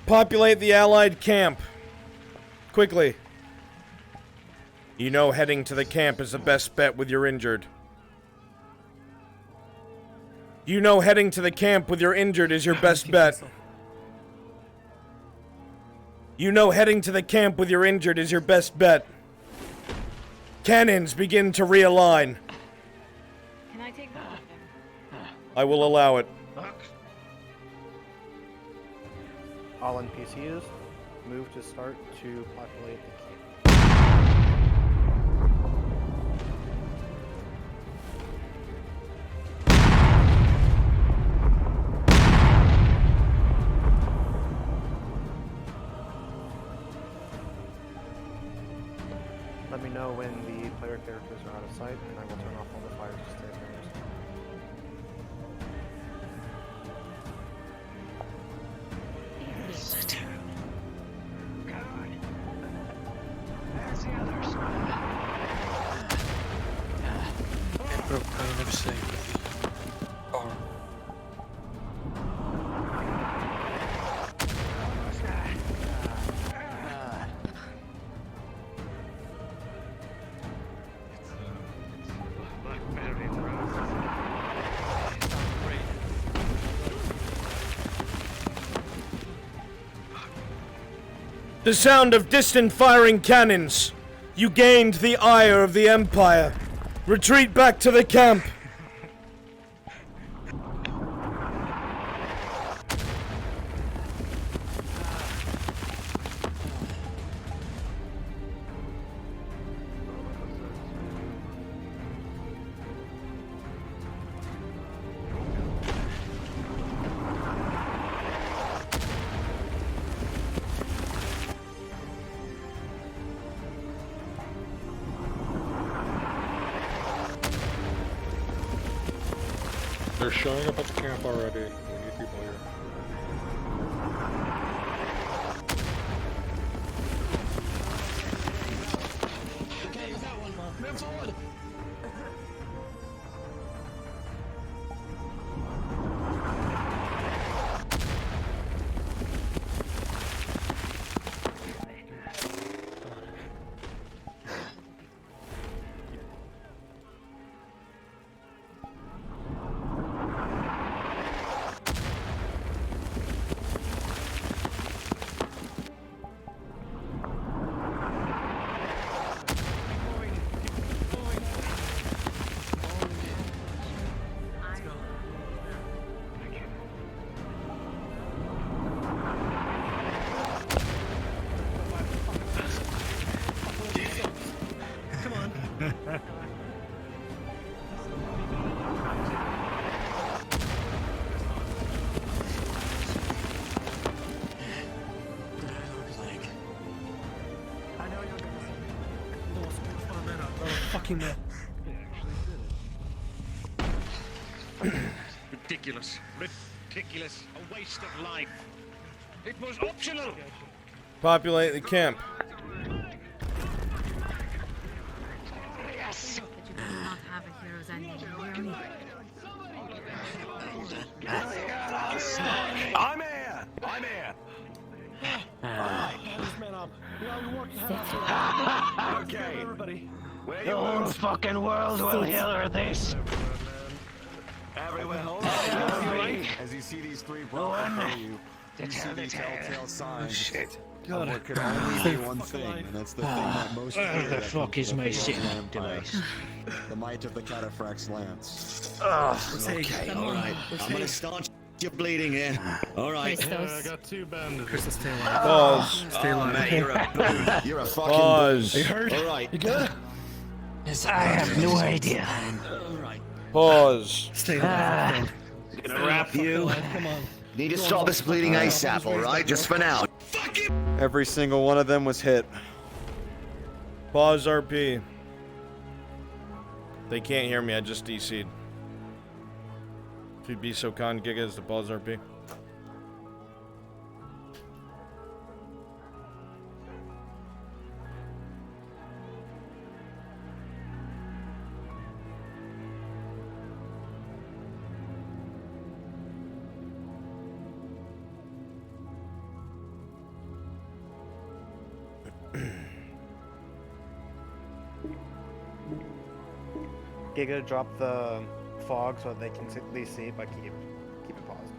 populate the Allied camp. Quickly. You know heading to the camp is the best bet with your injured. You know heading to the camp with your injured is your best bet. You know heading to the camp with your injured is your best bet. Cannons begin to realign. Can I take one of them? I will allow it. All NPCs move to start to populate the camp. Let me know when the player characters are out of sight, and I will turn off all the fires to stay fires. This is terrible. God. There's the others. It broke my never say. Or The sound of distant firing cannons. You gained the ire of the Empire. Retreat back to the camp. They're showing up at the camp already. We need people here. Okay, you got one more. Move forward. Fucking man. Ridiculous. Ridiculous. A waste of life. It was optional. Populate the camp. Yes. That you do not have a hero's ending. Hear me? I'm here. I'm here. Okay. Everybody. The whole fucking world will hear this. Everyone, hold on. As you see these three brought you, you see the telltale signs of what could only be one thing, and that's the thing that most Where the fuck is my sit-down device? The might of the Cataphract's lance. Okay, alright. I'm gonna start your bleeding here. Alright. I got 2 bandages. Crystal, stay alive. Pause. Stay alive. Mate, you're a boob. You're a fucking Pause. boob. You heard? Alright. You good? I have no idea. Pause. Stay alive. Gonna wrap you. Come on. Need to stop this bleeding ASAP, alright? Just for now. Every single one of them was hit. Pause RP. They can't hear me, I just DC'd. If you'd be so kind, Gigas, to pause RP. Giga, drop the fog so they can at least see, but keep it paused.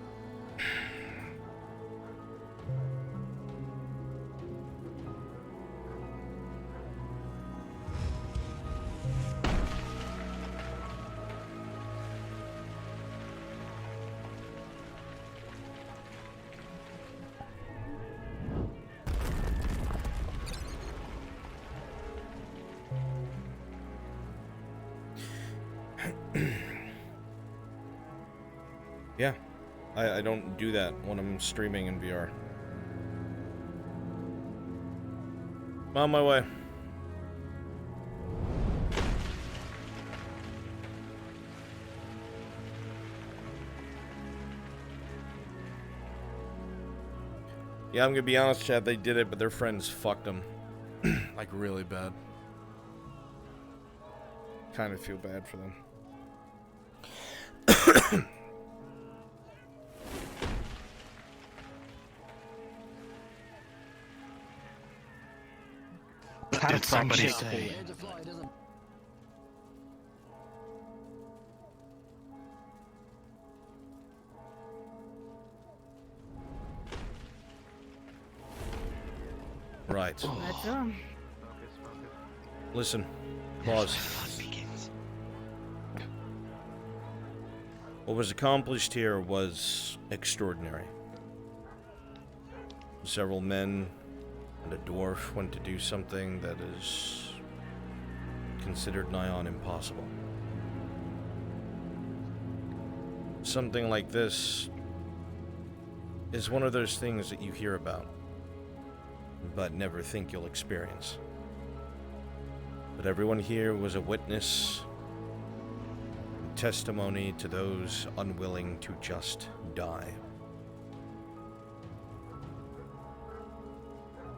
Yeah, I don't do that when I'm streaming in VR. I'm on my way. Yeah, I'm gonna be honest, Chad, they did it, but their friends fucked them. Like, really bad. Kind of feel bad for them. Did somebody say? Right. Let's go. Listen. Pause. What was accomplished here was extraordinary. Several men and a dwarf went to do something that is considered nigh on impossible. Something like this is one of those things that you hear about, but never think you'll experience. But everyone here was a witness, testimony to those unwilling to just die.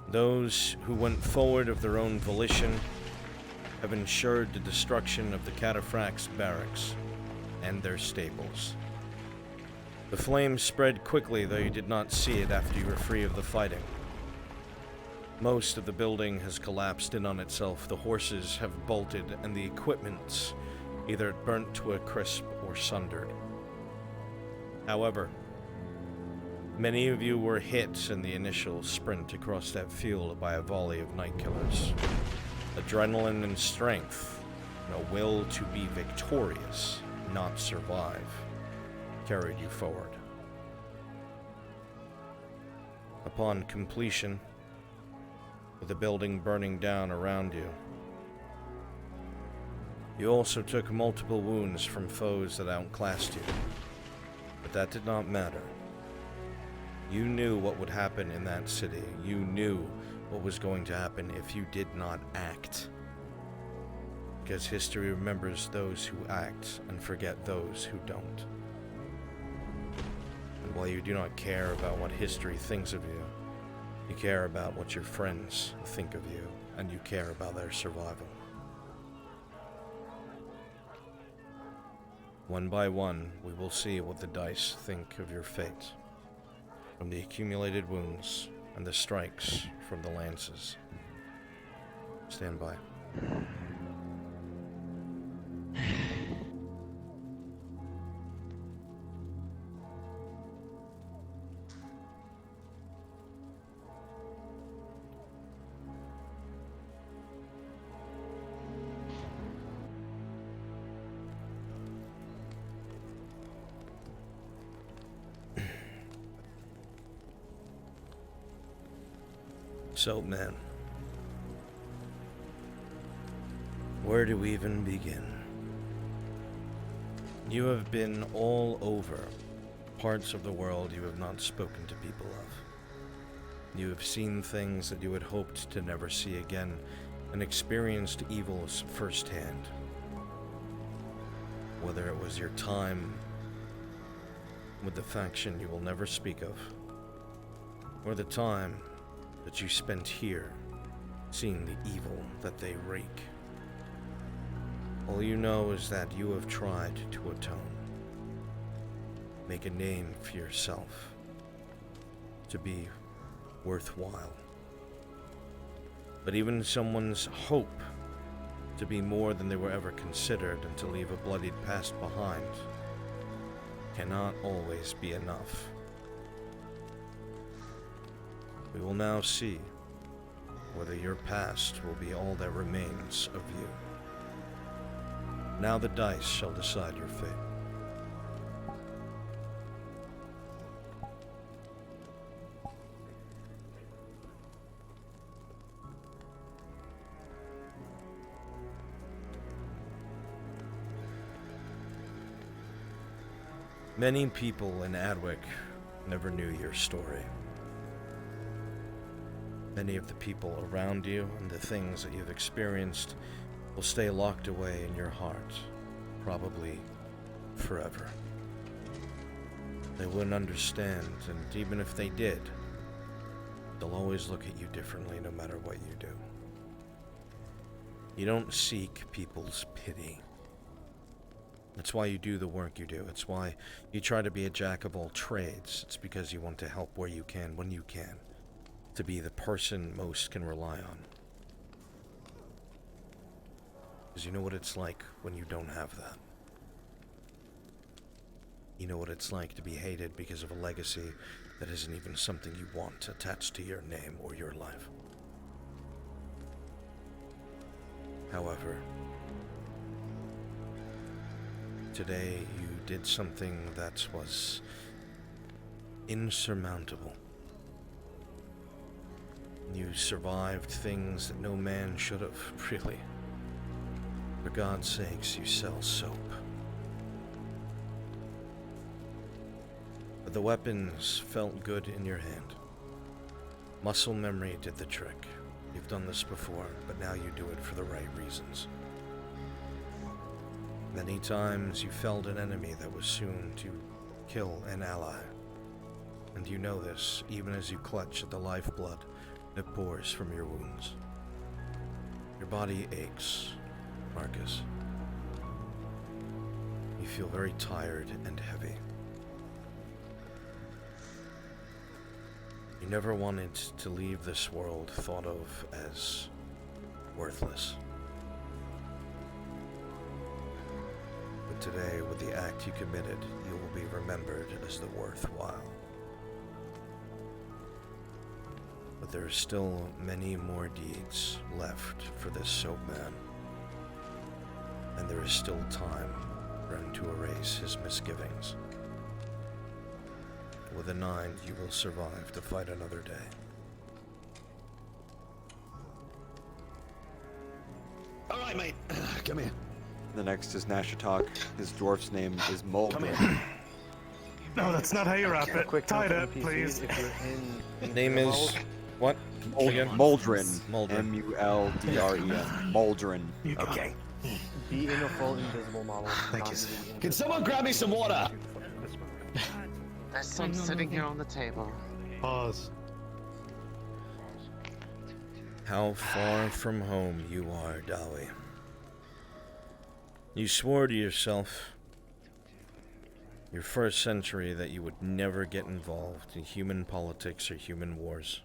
Those who went forward of their own volition have ensured the destruction of the Cataphracts barracks and their stables. The flames spread quickly, though you did not see it after you were free of the fighting. Most of the building has collapsed in on itself, the horses have bolted, and the equipment's either burnt to a crisp or sundered. However, many of you were hit in the initial sprint across that field by a volley of night killers. Adrenaline and strength, and a will to be victorious, not survive, carried you forward. Upon completion, with the building burning down around you, You also took multiple wounds from foes that outclassed you. But that did not matter. You knew what would happen in that city. You knew what was going to happen if you did not act. Because history remembers those who act and forget those who don't. And while you do not care about what history thinks of you, you care about what your friends think of you, and you care about their survival. One by one, we will see what the dice think of your fate, from the accumulated wounds and the strikes from the lances. Stand by. So, man, where do we even begin? You have been all over parts of the world you have not spoken to people of. You have seen things that you had hoped to never see again, and experienced evils firsthand. Whether it was your time with the faction you will never speak of, or the time that you spent here, seeing the evil that they wreak. All you know is that you have tried to atone. Make a name for yourself, to be worthwhile. But even someone's hope to be more than they were ever considered and to leave a bloodied past behind cannot always be enough. We will now see whether your past will be all that remains of you. Now the dice shall decide your fate. Many people in Adwick never knew your story. Many of the people around you and the things that you've experienced will stay locked away in your heart, probably forever. They wouldn't understand, and even if they did, they'll always look at you differently no matter what you do. You don't seek people's pity. That's why you do the work you do. It's why you try to be a jack of all trades. It's because you want to help where you can, when you can. To be the person most can rely on. Because you know what it's like when you don't have that. You know what it's like to be hated because of a legacy that isn't even something you want attached to your name or your life. However, today you did something that was insurmountable. You survived things that no man should have, really. For God's sakes, you sell soap. But the weapons felt good in your hand. Muscle memory did the trick. You've done this before, but now you do it for the right reasons. Many times you felled an enemy that was soon to kill an ally. And you know this, even as you clutch at the lifeblood that pours from your wounds. Your body aches, Marcus. You feel very tired and heavy. You never wanted to leave this world thought of as worthless. But today, with the act you committed, you will be remembered as the worthwhile. But there are still many more deeds left for this soap man. And there is still time for him to erase his misgivings. With a 9, you will survive to fight another day. All right, mate. Come here. The next is Nashatok. His dwarf's name is Moldrin. No, that's not how you wrap it. Tie it up, please. Name is what? Again? Moldrin. Moldrin. M-U-L-D-R-E-N. Moldrin. Okay. Be in a full invisible model. Thank you. Can someone grab me some water? There's some sitting here on the table. Pause. How far from home you are, Dawi. You swore to yourself, your first century, that you would never get involved in human politics or human wars.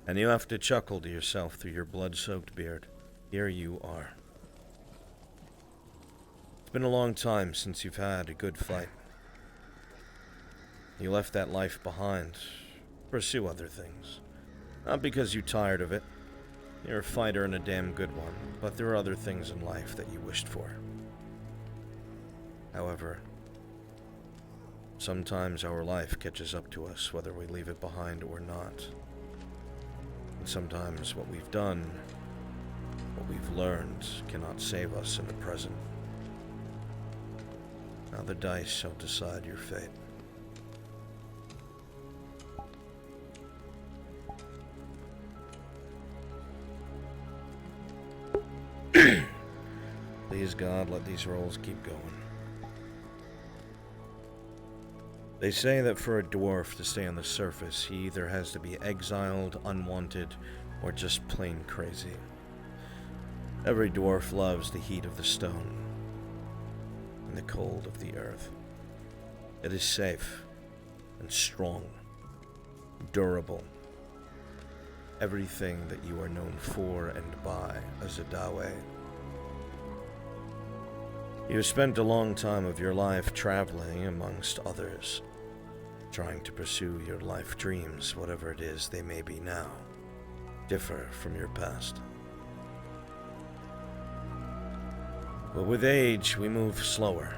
And you have to chuckle to yourself through your blood-soaked beard. Here you are. It's been a long time since you've had a good fight. You left that life behind to pursue other things. Not because you're tired of it. You're a fighter and a damn good one, but there are other things in life that you wished for. However, sometimes our life catches up to us whether we leave it behind or not. And sometimes what we've done, what we've learned, cannot save us in the present. Now the dice shall decide your fate. Please God, let these rolls keep going. They say that for a dwarf to stay on the surface, he either has to be exiled, unwanted, or just plain crazy. Every dwarf loves the heat of the stone and the cold of the earth. It is safe and strong, durable. Everything that you are known for and by as a Dawe. You have spent a long time of your life traveling amongst others, trying to pursue your life dreams, whatever it is they may be now, differ from your past. But with age, we move slower.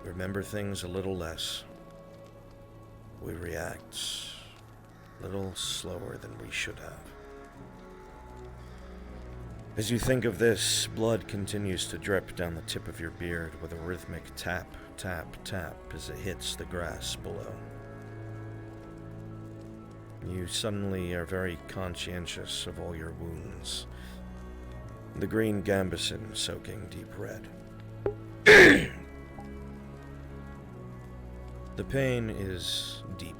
We remember things a little less. We react a little slower than we should have. As you think of this, blood continues to drip down the tip of your beard with a rhythmic tap, tap, tap as it hits the grass below. You suddenly are very conscientious of all your wounds. The green gambeson soaking deep red. The pain is deep.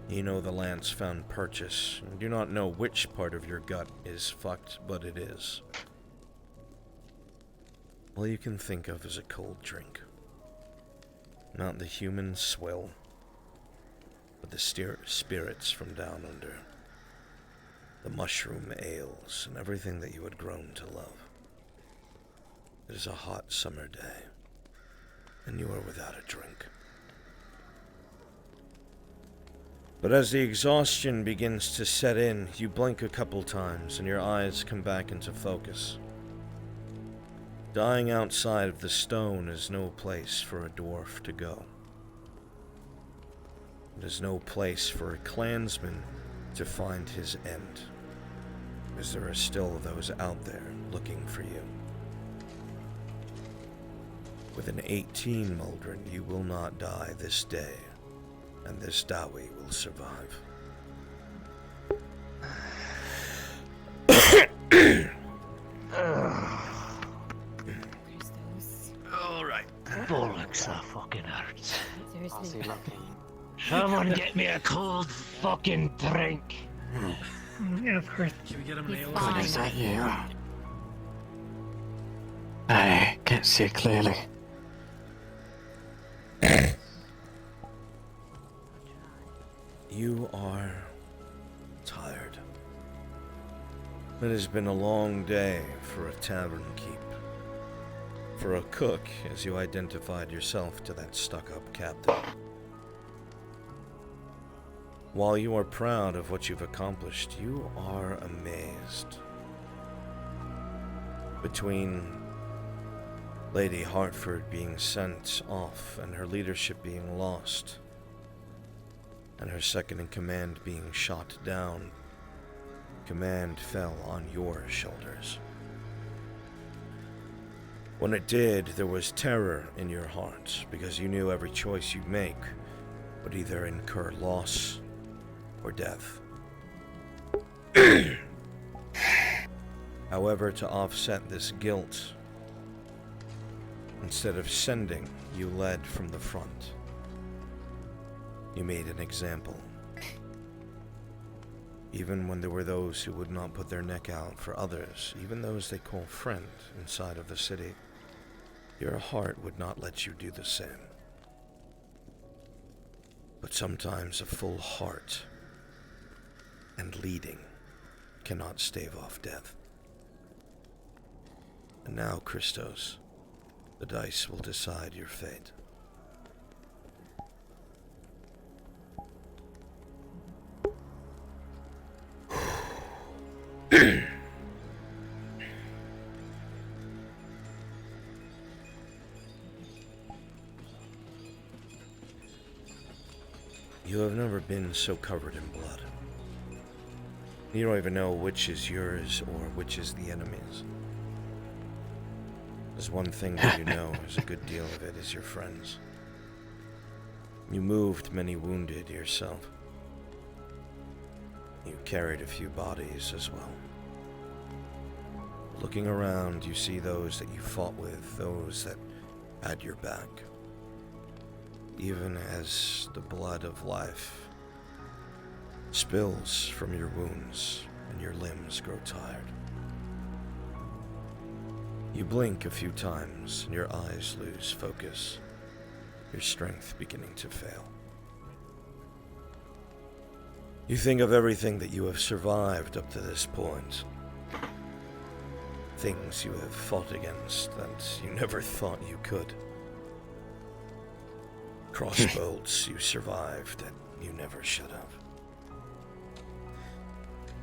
You know the lance found purchase. You do not know which part of your gut is fucked, but it is. All you can think of is a cold drink. Not the human swill, but the spirits from down under. The mushroom ales and everything that you had grown to love. It is a hot summer day, and you are without a drink. But as the exhaustion begins to set in, you blink a couple times and your eyes come back into focus. Dying outside of the stone is no place for a dwarf to go. It is no place for a clansman to find his end, as there are still those out there looking for you. With an 18, Moldrin, you will not die this day, and this Dawi will survive. Alright. Bollocks, that fucking hurts. Seriously. Someone get me a cold fucking drink. Yeah, of course. Should we get him nailed? What is that you? I can't see clearly. You are tired. It has been a long day for a tavern keep. For a cook, as you identified yourself to that stuck-up captain. While you are proud of what you've accomplished, you are amazed. Between Lady Hartford being sent off and her leadership being lost, and her second-in-command being shot down, command fell on your shoulders. When it did, there was terror in your hearts, because you knew every choice you make would either incur loss or death. However, to offset this guilt, instead of sending, you led from the front. You made an example. Even when there were those who would not put their neck out for others, even those they call friend inside of the city, your heart would not let you do the same. But sometimes a full heart and leading cannot stave off death. And now, Christos, the dice will decide your fate. You have never been so covered in blood. You don't even know which is yours or which is the enemy's. There's one thing that you know is a good deal of it is your friends. You moved many wounded yourself. You carried a few bodies as well. Looking around, you see those that you fought with, those that had your back. Even as the blood of life spills from your wounds and your limbs grow tired. You blink a few times and your eyes lose focus, your strength beginning to fail. You think of everything that you have survived up to this point. Things you have fought against that you never thought you could. Crossbows you survived that you never should have.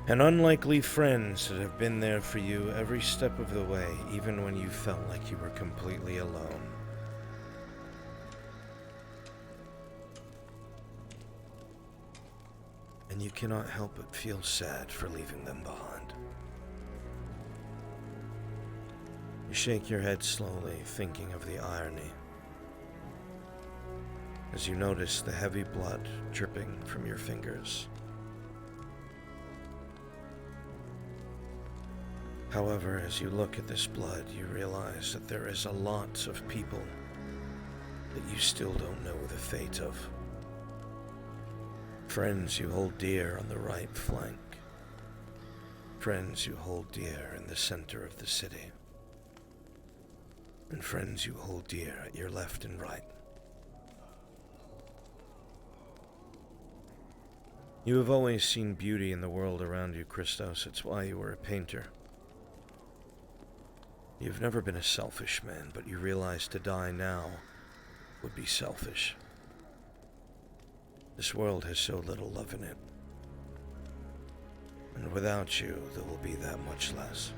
And unlikely friends that have been there for you every step of the way, even when you felt like you were completely alone. And you cannot help but feel sad for leaving them behind. You shake your head slowly, thinking of the irony, as you notice the heavy blood dripping from your fingers. However, as you look at this blood, you realize that there is a lot of people that you still don't know the fate of. Friends you hold dear on the right flank. Friends you hold dear in the center of the city. And friends you hold dear at your left and right. You have always seen beauty in the world around you, Christos. It's why you were a painter. You've never been a selfish man, but you realize to die now would be selfish. This world has so little love in it. And without you, there will be that much less.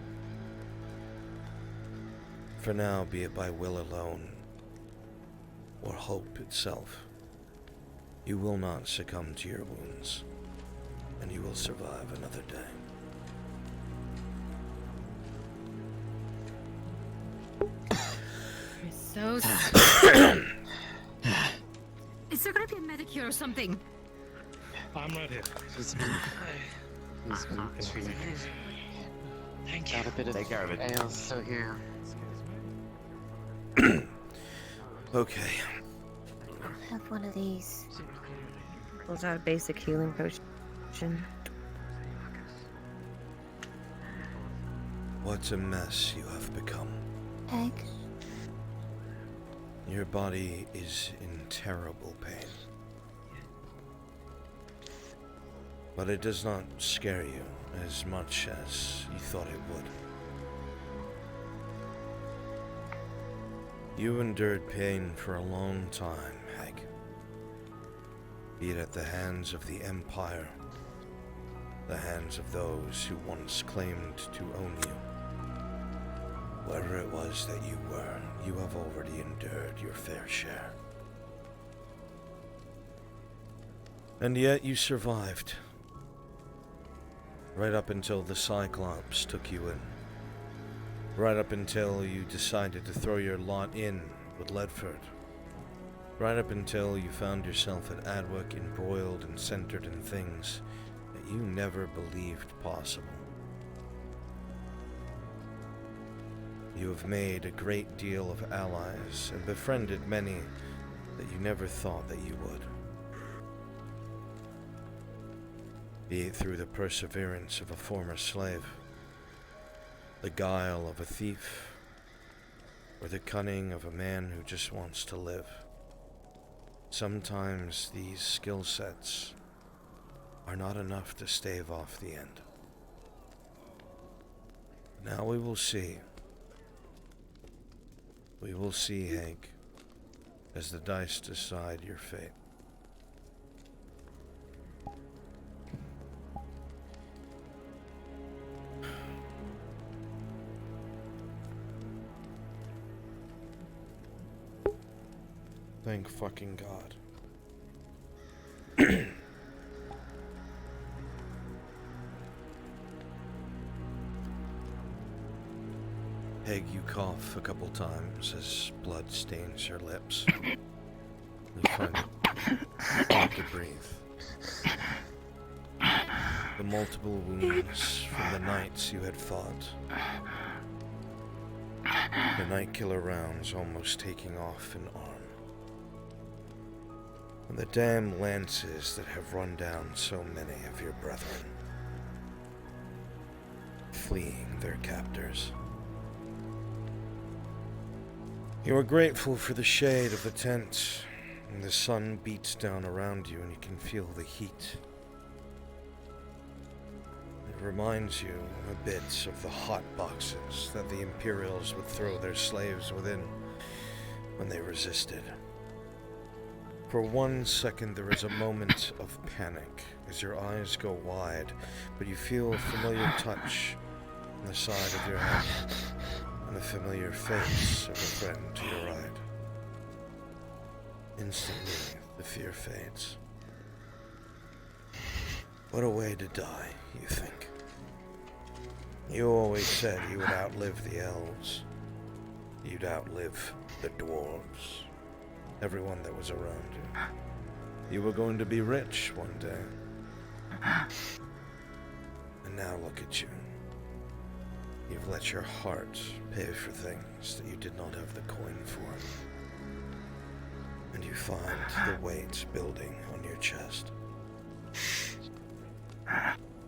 For now, be it by will alone, or hope itself, you will not succumb to your wounds, and you will survive another day. So is there gonna be a medicure or something? I'm right here. Thank you. Got a bit of Take care of it. ale still here. Okay. I'll have one of these. Pulls out a basic healing potion. What a mess you have become. Egg. Your body is in terrible pain. But it does not scare you as much as you thought it would. You endured pain for a long time, Hag. Be it at the hands of the Empire, the hands of those who once claimed to own you. Wherever it was that you were, you have already endured your fair share. And yet you survived. Right up until the Cyclops took you in. Right up until you decided to throw your lot in with Ledford. Right up until you found yourself at Adwick embroiled and centered in things that you never believed possible. You have made a great deal of allies and befriended many that you never thought that you would. Be it through the perseverance of a former slave, the guile of a thief, or the cunning of a man who just wants to live. Sometimes these skill sets are not enough to stave off the end. Now we will see. We will see, Hank, as the dice decide your fate. Thank fucking God. Peg, you cough a couple times as blood stains your lips. You find it hard to breathe. The multiple wounds from the nights you had fought. The night killer rounds almost taking off an arm. And the damn lances that have run down so many of your brethren, fleeing their captors. You are grateful for the shade of the tent, and the sun beats down around you and you can feel the heat. It reminds you a bit of the hot boxes that the Imperials would throw their slaves within when they resisted. For 1 second there is a moment of panic as your eyes go wide, but you feel a familiar touch on the side of your head and the familiar face of a friend to your right. Instantly, the fear fades. What a way to die, you think. You always said you would outlive the elves. You'd outlive the dwarves. Everyone that was around you. You were going to be rich one day. And now look at you. You've let your heart pay for things that you did not have the coin for. And you find the weight building on your chest.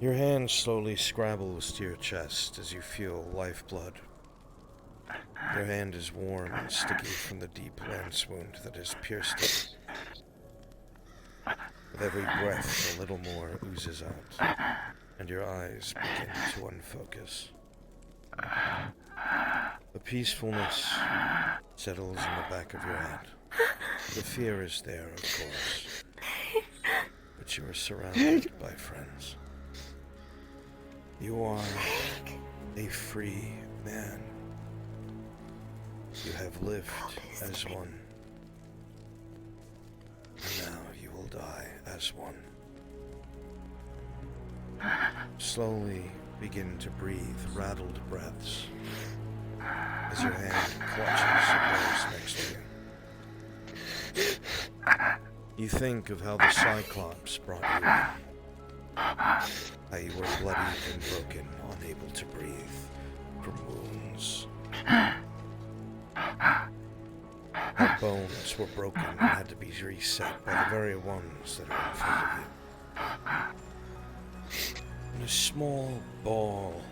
Your hand slowly scrabbles to your chest as you feel lifeblood. Your hand is warm and sticky from the deep lance wound that has pierced it. With every breath, a little more oozes out, and your eyes begin to unfocus. The peacefulness settles in the back of your head. The fear is there, of course, but you are surrounded by friends. You are a free man. You have lived as one, and now you will die as one. Slowly begin to breathe rattled breaths as your hand clutches at those next to you. You think of how the Cyclops brought you in, how you were bloodied and broken, unable to breathe from wounds. How bones were broken and had to be reset by the very ones that are in front of you. And a small ball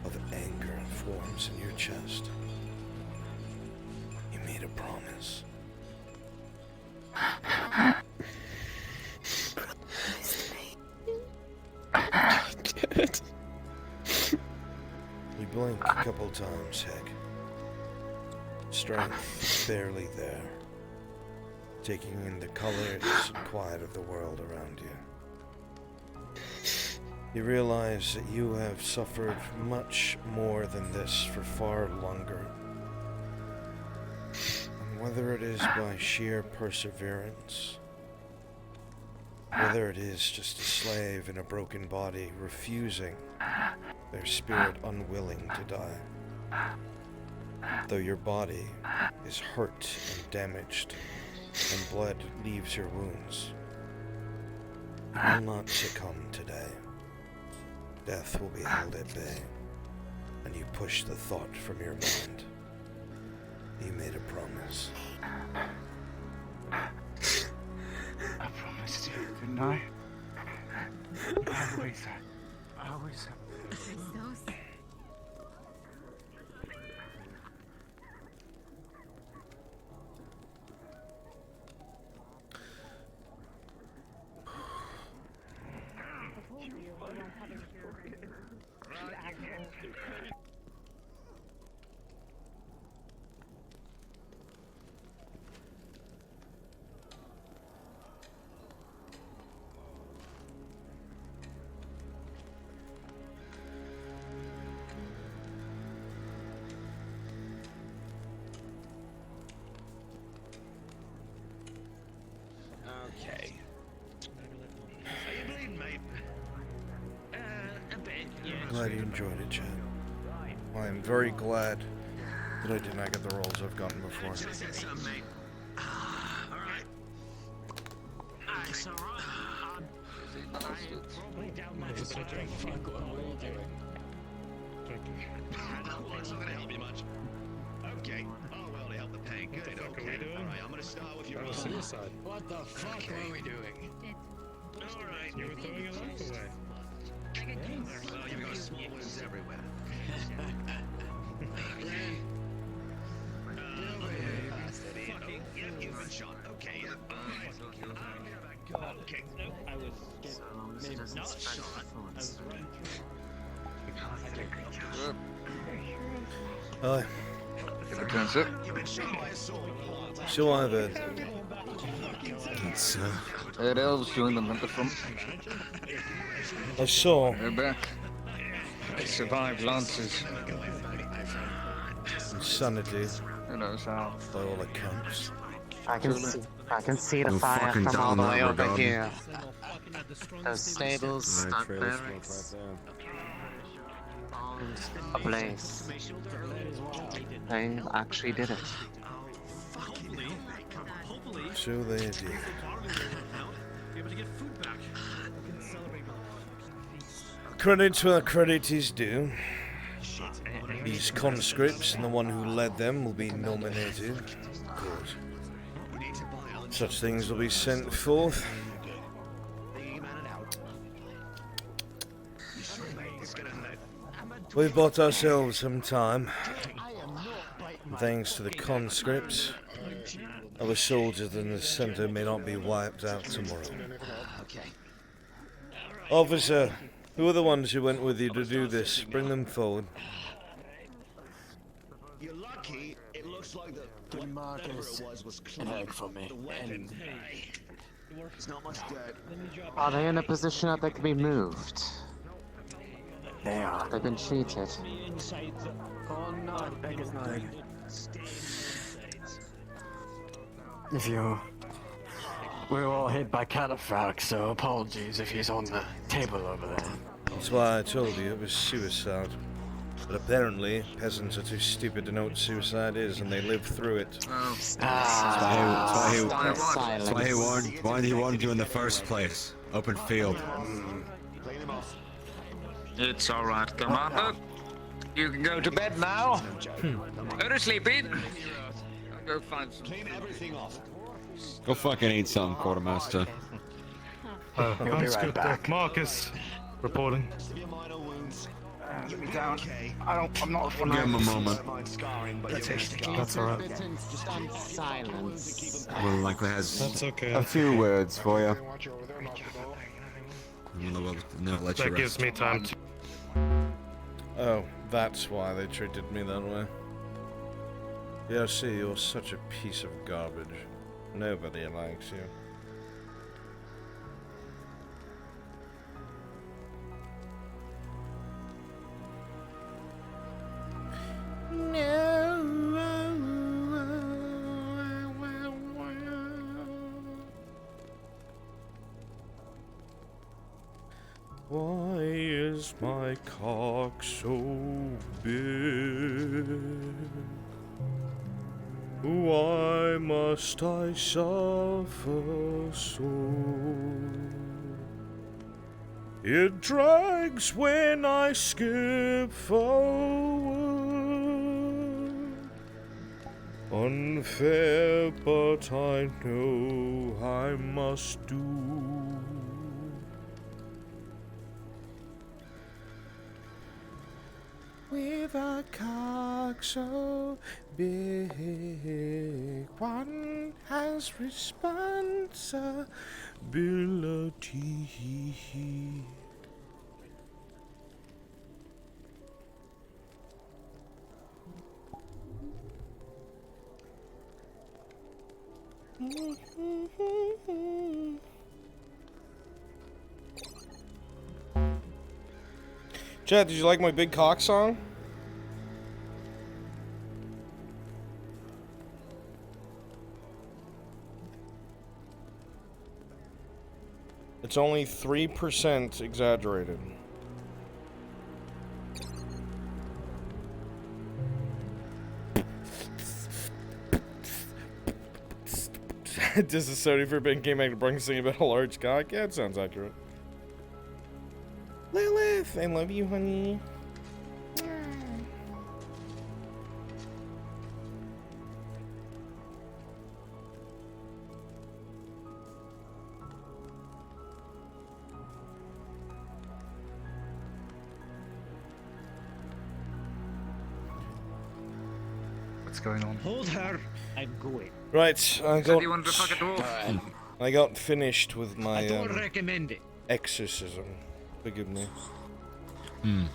of anger forms in your chest. You made a promise. You blink a couple times, Heg. Strength barely there, taking in the colors and quiet of the world around you. You realize that you have suffered much more than this for far longer. And whether it is by sheer perseverance, Whether it is just a slave in a broken body refusing, their spirit unwilling to die. Though your body is hurt and damaged, and blood leaves your wounds, you will not succumb today. Death will be held at bay, and you push the thought from your mind. You made a promise. I promised you, didn't I? I always have. Okay. Are you bleeding, mate? A bit, yeah. Glad you enjoyed it, Chad. I am very glad that I did not get the rolls I've gotten before. Should have said something, mate. Alright. It's alright. I'm probably down my fuck what are you doing? Well, it's not gonna help you much. Okay. Oh, well, to help the pain. Good, okay. Alright, I'm gonna start with your suicide. What the fuck are we doing? Alright. You were throwing your life away. Well, you've got small wounds everywhere. Yeah, you've been shot. Okay, yeah. Okay. I was maybe not shot. I was running Aye. You've been shot by a sword. So I've heard. Hey, elves joined them at the front. I saw. They're back. They survived lances. Insanity. Who knows how? By all accounts. I can see the fire from all the way over here. Those stables, that barracks, ablaze. They actually did it. So they did. Credit where credit is due. These conscripts and the one who led them will be nominated. Good. Such things will be sent forth. We've bought ourselves some time. And thanks to the conscripts, our soldiers in the center may not be wiped out tomorrow. Officer, who are the ones who went with you to do this? Bring them forward. You're lucky. It looks like the Marcus, was an egg for me. The weapon. It's not much good. Are they in a position that they can be moved? They are. They've been cheated. Oh no, beggar's not. If you... We were all hit by cataphact, so apologies if he's on the table over there. That's why I told you it was suicide. But apparently, peasants are too stupid to know what suicide is, and they live through it. That's why he warned you in the first place. Open field. It's alright, Commander. You can go to bed now. Go to sleep, Pete. Go find some. Clean everything off. Go fucking eat something, Quartermaster. That's good. Marcus, reporting. Get me down. I'm not a fan. Give him a moment. That's alright. Silence. Will likely has That's okay. a few words for you. Never let you That gives rest. me time to... Oh, that's why they treated me that way. Yeah, see, you're such a piece of garbage. Nobody likes you. Why is my cock so big? Why must I suffer so? It drags when I skip forward. Unfair, but I know I must do. With a cock so big, one has responsibility. Chat, did you like my big cock song? It's only 3% exaggerated. Does the Sony Forbidden Game Act bring sing about a large cock? Yeah, it sounds accurate. Lilith, I love you, honey. What's going on? Hold her. I'm going. Right, I got finished with my I don't recommend it. exorcism. Forgive me. Well,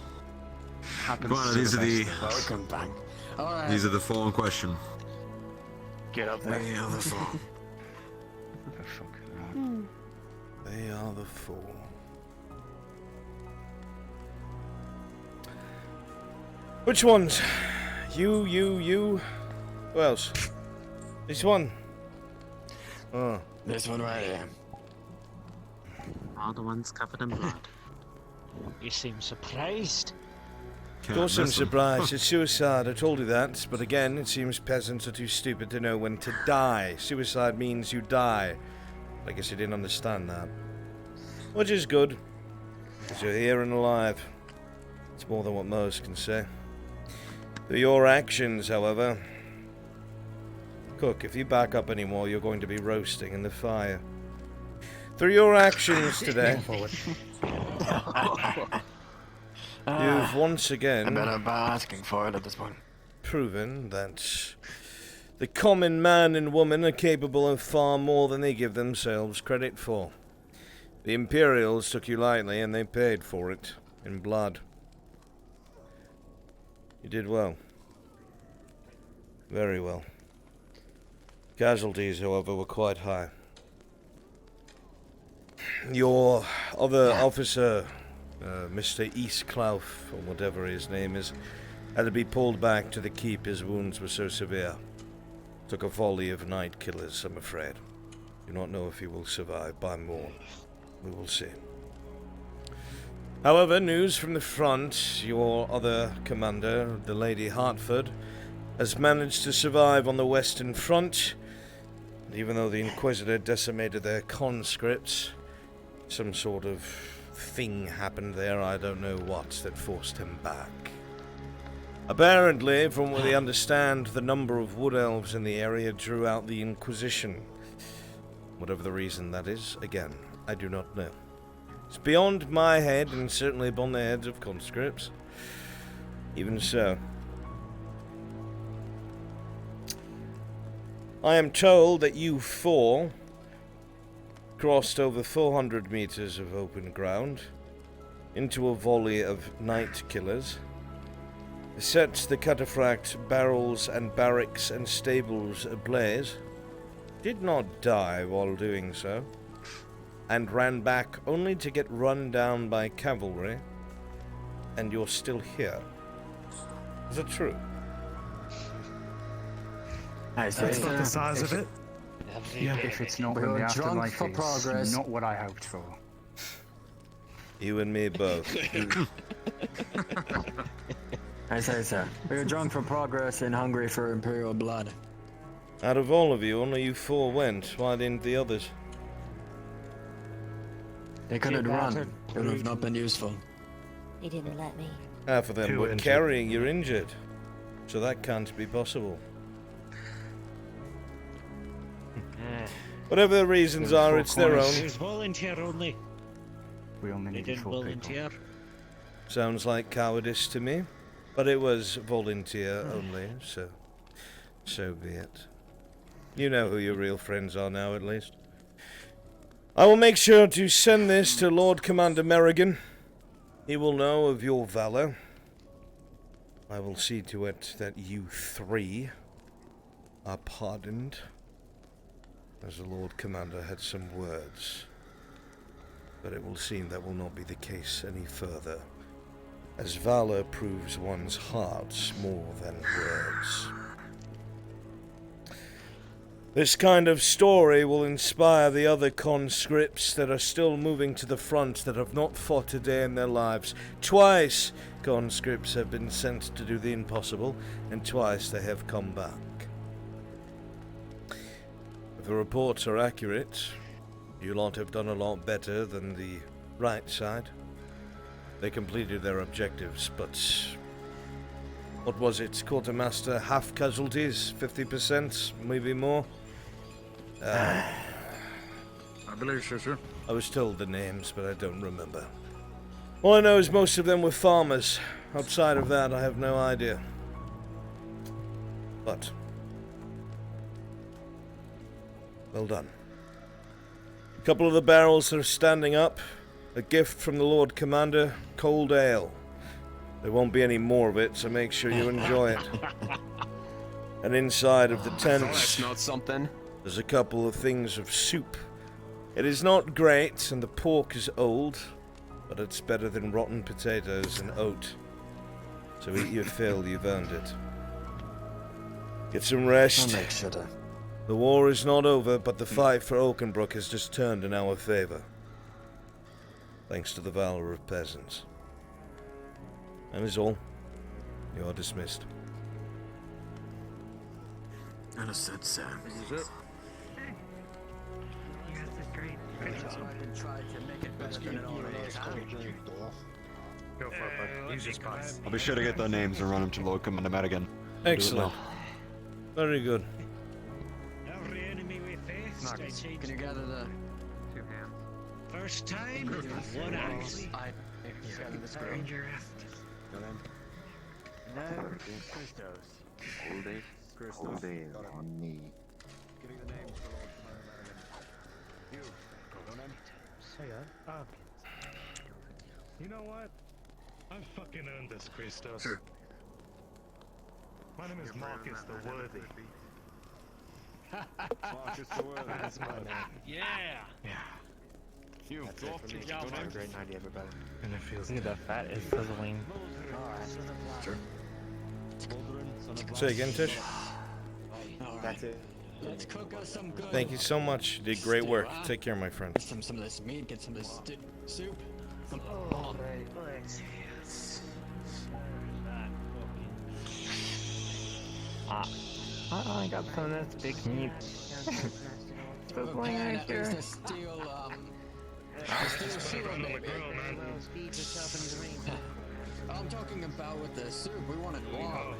these are the Welcome back. Alright. these are the four in question. Get up there. They are the four. They are the four. Which ones? You. Who else? This one. Oh. This one right here. All the ones covered in blood. You seem surprised. Of course I'm surprised. It's suicide, I told you that. But again, it seems peasants are too stupid to know when to die. Suicide means you die. I guess you didn't understand that. Which is good. Because you're here and alive. It's more than what most can say. Through your actions, however... Cook, if you back up anymore, you're going to be roasting in the fire. Through your actions today... You've once again... I better be asking for it at this point. ...proven that the common man and woman are capable of far more than they give themselves credit for. The Imperials took you lightly and they paid for it in blood. You did well. Very well. Casualties, however, were quite high. Your other officer, Mr. Eastclough, or whatever his name is, had to be pulled back to the keep. His wounds were so severe. Took a volley of night killers, I'm afraid. Do not know if he will survive by morn. We will see. However, news from the front, your other commander, the Lady Hartford, has managed to survive on the Western Front. And even though the Inquisitor decimated their conscripts, some sort of thing happened there, I don't know what, that forced him back. Apparently, from what they understand, the number of wood elves in the area drew out the Inquisition. Whatever the reason that is, again, I do not know. It's beyond my head, and certainly upon the heads of conscripts. Even so. I am told that you four crossed over 400 meters of open ground into a volley of night killers, set the cataphract barrels and barracks and stables ablaze, did not die while doing so, and ran back only to get run down by cavalry, and you're still here. Is that true? That's not the size of it. Yeah, if it's not when the afterlife is not what I hoped for. You and me both. I say so. We are drunk for progress and hungry for imperial blood. Out of all of you, only you four went. Why didn't the others? They couldn't run. It would have not been useful. He didn't let me. Half of them Too were injured. carrying your injured. So that can't be possible. Whatever the reasons are, it's their own. There's volunteer only. We only They need didn't 4 people. volunteer. Sounds like cowardice to me. But it was volunteer only, so be it. You know who your real friends are now, at least. I will make sure to send this to Lord Commander Merrigan. He will know of your valor. I will see to it that you 3 are pardoned, as the Lord Commander had some words. But it will seem that will not be the case any further, as valor proves one's heart more than words. This kind of story will inspire the other conscripts that are still moving to the front that have not fought a day in their lives. Twice conscripts have been sent to do the impossible, and twice they have come back. If the reports are accurate, you lot have done a lot better than the right side. They completed their objectives, but what was it, Quartermaster? Half casualties, 50%, maybe more? I believe so, sir. I was told the names, but I don't remember. All I know is most of them were farmers. Outside of that, I have no idea. But well done. A couple of the barrels are standing up. A gift from the Lord Commander, cold ale. There won't be any more of it, so make sure you enjoy it. And inside of the tents, That's not something. there's a couple of things of soup. It is not great, and the pork is old, but it's better than rotten potatoes and oat. So eat your fill, you've earned it. Get some rest. I'll make sure to. The war is not over, but the fight for Oakenbrook has just turned in our favor. Thanks to the valor of peasants. That is all. You are dismissed. Understood, sir. This is it. Go for it, bud. Use your spots. I'll be sure to get their names and run them to Lord Commander Madigan. Excellent. Very good. Every enemy we face, I say Can you gather the 2 hands. first time, one axe. Ranger No, Christos. Hold it on me. Getting the names for Lord Commander Madigan. You. Go name. You know what? I fucking earned this, Christos. Sure. My name is Marcus the Worthy. Marcus the Worthy. That's my name. Yeah. Yeah. You. That's it for me. Have a great night, everybody. And it feels Look at that fat is sizzling. Sure. Say again, Tish. That's it. Let's cook us some good. Thank you so much. You did great work. Take care, my friend. Get some of this meat, get some of this soup. Some I got some of this big meat. Sizzling right here. Steel I'm talking about with the soup. We want it raw.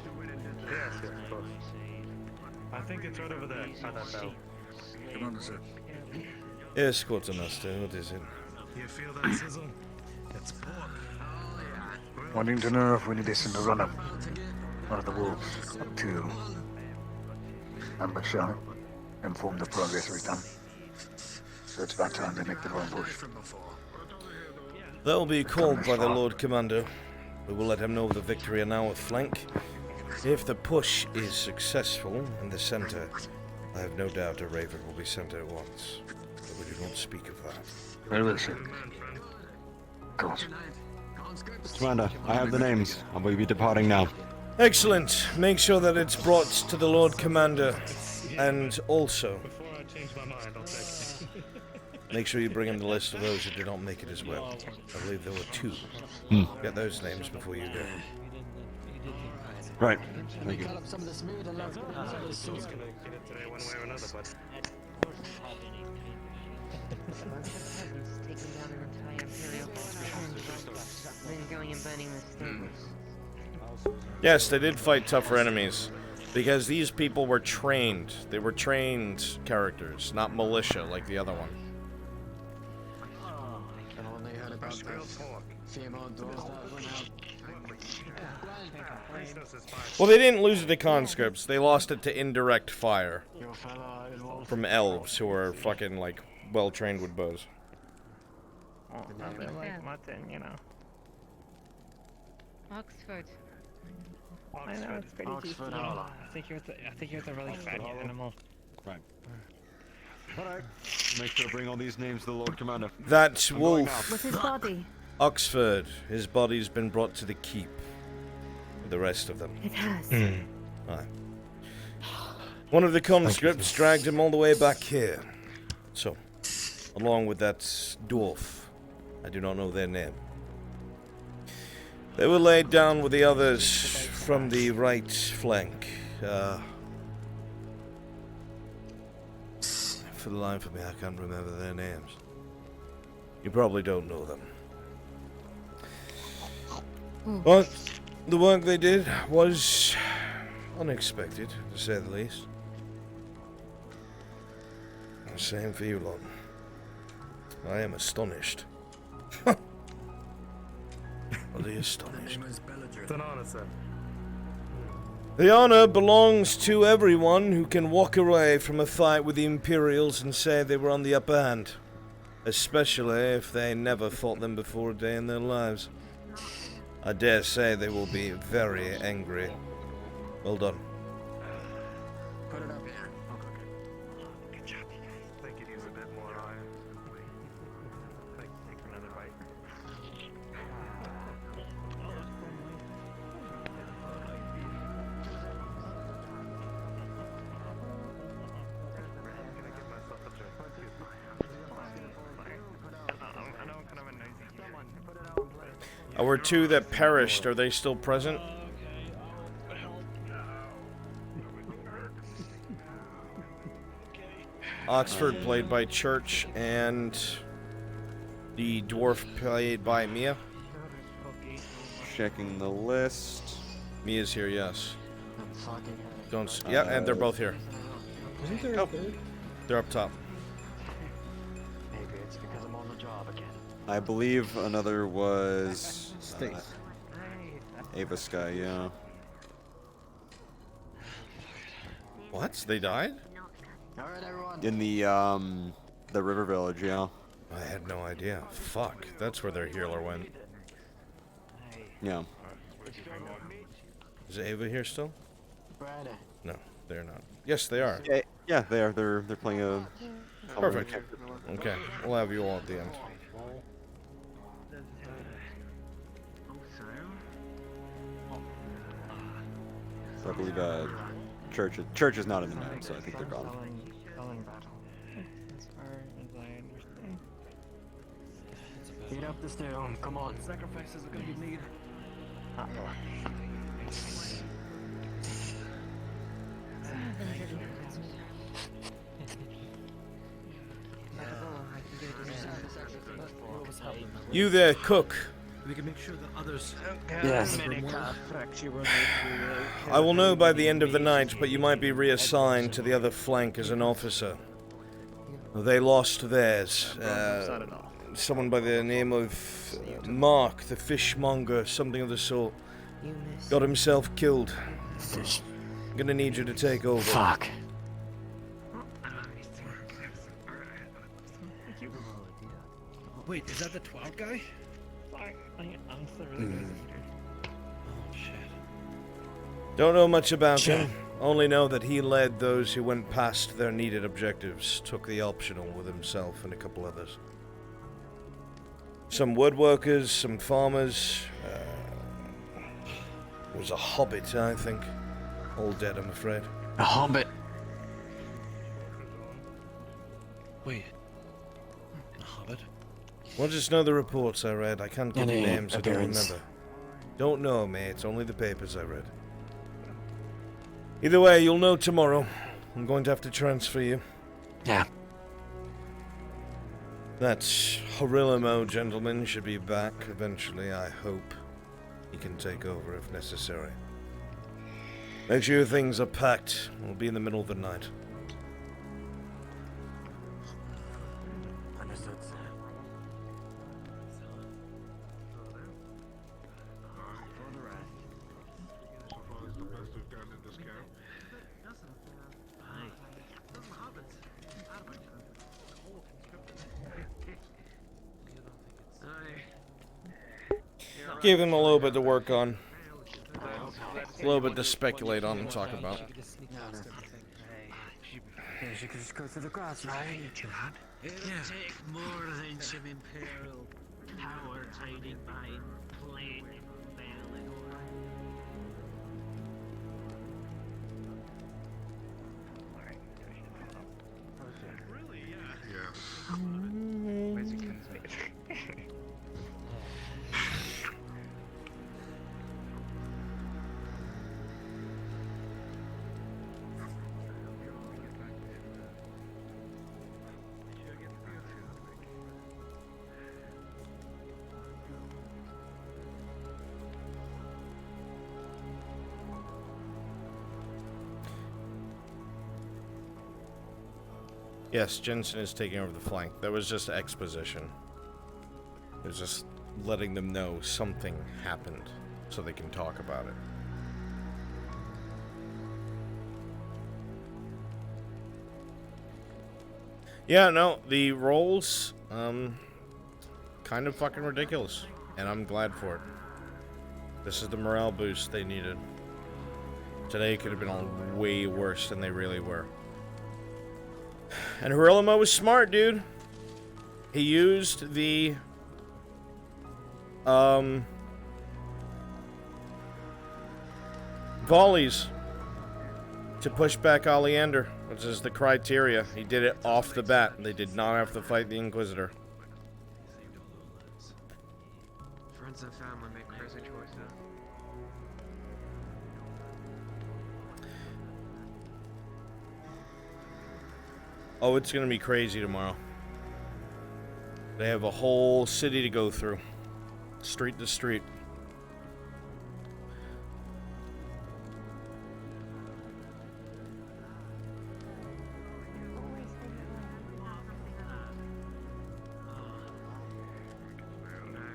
Yes, of course. I think it's right over there, by that bell. Come on, sir. Yes, Quartermaster, what is it? You feel that sizzle? It's pork. Wanting to know if we need this in the run-up. One of the wolves up to ambush on inform the progress we've done. So it's about time they make the wrong push. That will be called by the Lord Commander. We will let him know of the victory on our flank. If the push is successful in the center, I have no doubt a raven will be sent at once. But we do not speak of that. Very well, sir. Go on. Commander, I have the names. I will be departing now. Excellent. Make sure that it's brought to the Lord Commander. And also, Before I change my mind, I'll take it. Make sure you bring him the list of those who did not make it as well. I believe there were 2. Get those names before you go. Right. Thank you. Yes, they did fight tougher enemies. Because these people were trained. They were trained characters, not militia like the other one. Well, they didn't lose it to conscripts. They lost it to indirect fire. From elves who are fucking, like, well-trained with bows. Like mutton, you know. Oxford. I know, it's pretty tasty. I think you're the really fatty animal. Right. Alright. Make sure to bring all these names to the Lord Commander. That's I'm going Wolf. now. What's his body? Oxford. His body's been brought to the keep. With the rest of them. It has. Aye. One of the conscripts dragged him all the way back here. So, along with that dwarf. I do not know their name. They were laid down with the others from the right flank. For the life of me, I can't remember their names. You probably don't know them. But the work they did was unexpected, to say the least. Same for you lot. I am astonished. Utterly astonished. It's an honor, sir. The honor belongs to everyone who can walk away from a fight with the Imperials and say they were on the upper hand. Especially if they never fought them before a day in their lives. I dare say they will be very angry. Well done. Put it up here. Good job. I think you'd use a bit more iron. Take another bite. Our 2 that perished, are they still present? Oxford played by Church and the dwarf played by Mia. Checking the list. Mia's here, yes. Don't. Yeah, and they're both here. Isn't there a third? They're up top. Maybe it's because I'm on the job again. I believe another was Ava Sky, yeah. What? They died? Alright, everyone. In the river village, yeah. I had no idea. Fuck. That's where their healer went. Yeah. Is Ava here still? Friday. No, they're not. Yes, they are. Yeah, they are. They're playing a. Perfect. Okay, we'll have you all at the end. So I believe Church is not in the map, so I think they're gone. Spelling battle. As far as I understand. Get up the stair. Come on. Sacrifices are gonna be made. You there, cook. We can make sure that others. Yes. I will know by the end of the night, but you might be reassigned to the other flank as an officer. They lost theirs. Someone by the name of Mark, the fishmonger, something of the sort, got himself killed. I'm gonna need you to take over. Fuck. Wait, is that the 12 guy? I'm still really good. Oh shit. Don't know much about him. Only know that he led those who went past their needed objectives, took the optional with himself and a couple others. Some woodworkers, some farmers. Was a hobbit, I think. All dead, I'm afraid. A hobbit. Wait. Well, just know the reports I read. I can't give you Any names, I don't appearance? remember. Don't know, mate. It's only the papers I read. Either way, you'll know tomorrow. I'm going to have to transfer you. Yeah. That Harilimo gentleman should be back eventually, I hope. He can take over if necessary. Make sure your things are packed. We'll be in the middle of the night. Understood, sir. Give him a little bit to work on. A little bit to speculate on and talk about. She could just go through the grass, right? It'll take more than some imperial power hiding behind plain Valinor. Really? Yeah. Where's your guns, mate? Yes, Jensen is taking over the flank. That was just exposition. It was just letting them know something happened so they can talk about it. Yeah, no, the rolls, kind of fucking ridiculous. And I'm glad for it. This is the morale boost they needed. Today could have been all way worse than they really were. And Harilimo was smart, dude. He used the volleys to push back Oleander, which is the criteria. He did it off the bat. They did not have to fight the Inquisitor. Friends and family make crazy choices. Oh, it's gonna be crazy tomorrow. They have a whole city to go through. Street to street.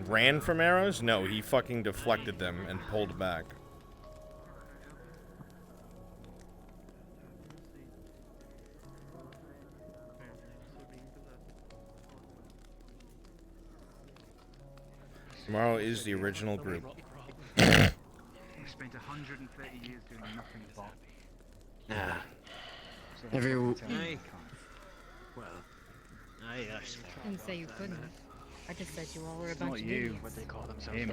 Ran from arrows? No, he fucking deflected them and pulled back. Tomorrow is the original group. We spent 130 years doing nothing but. Yeah. So Every. Aye. Well, I didn't say you couldn't. I just said you all were a It's bunch not of you. idiots. What they call themselves. Him.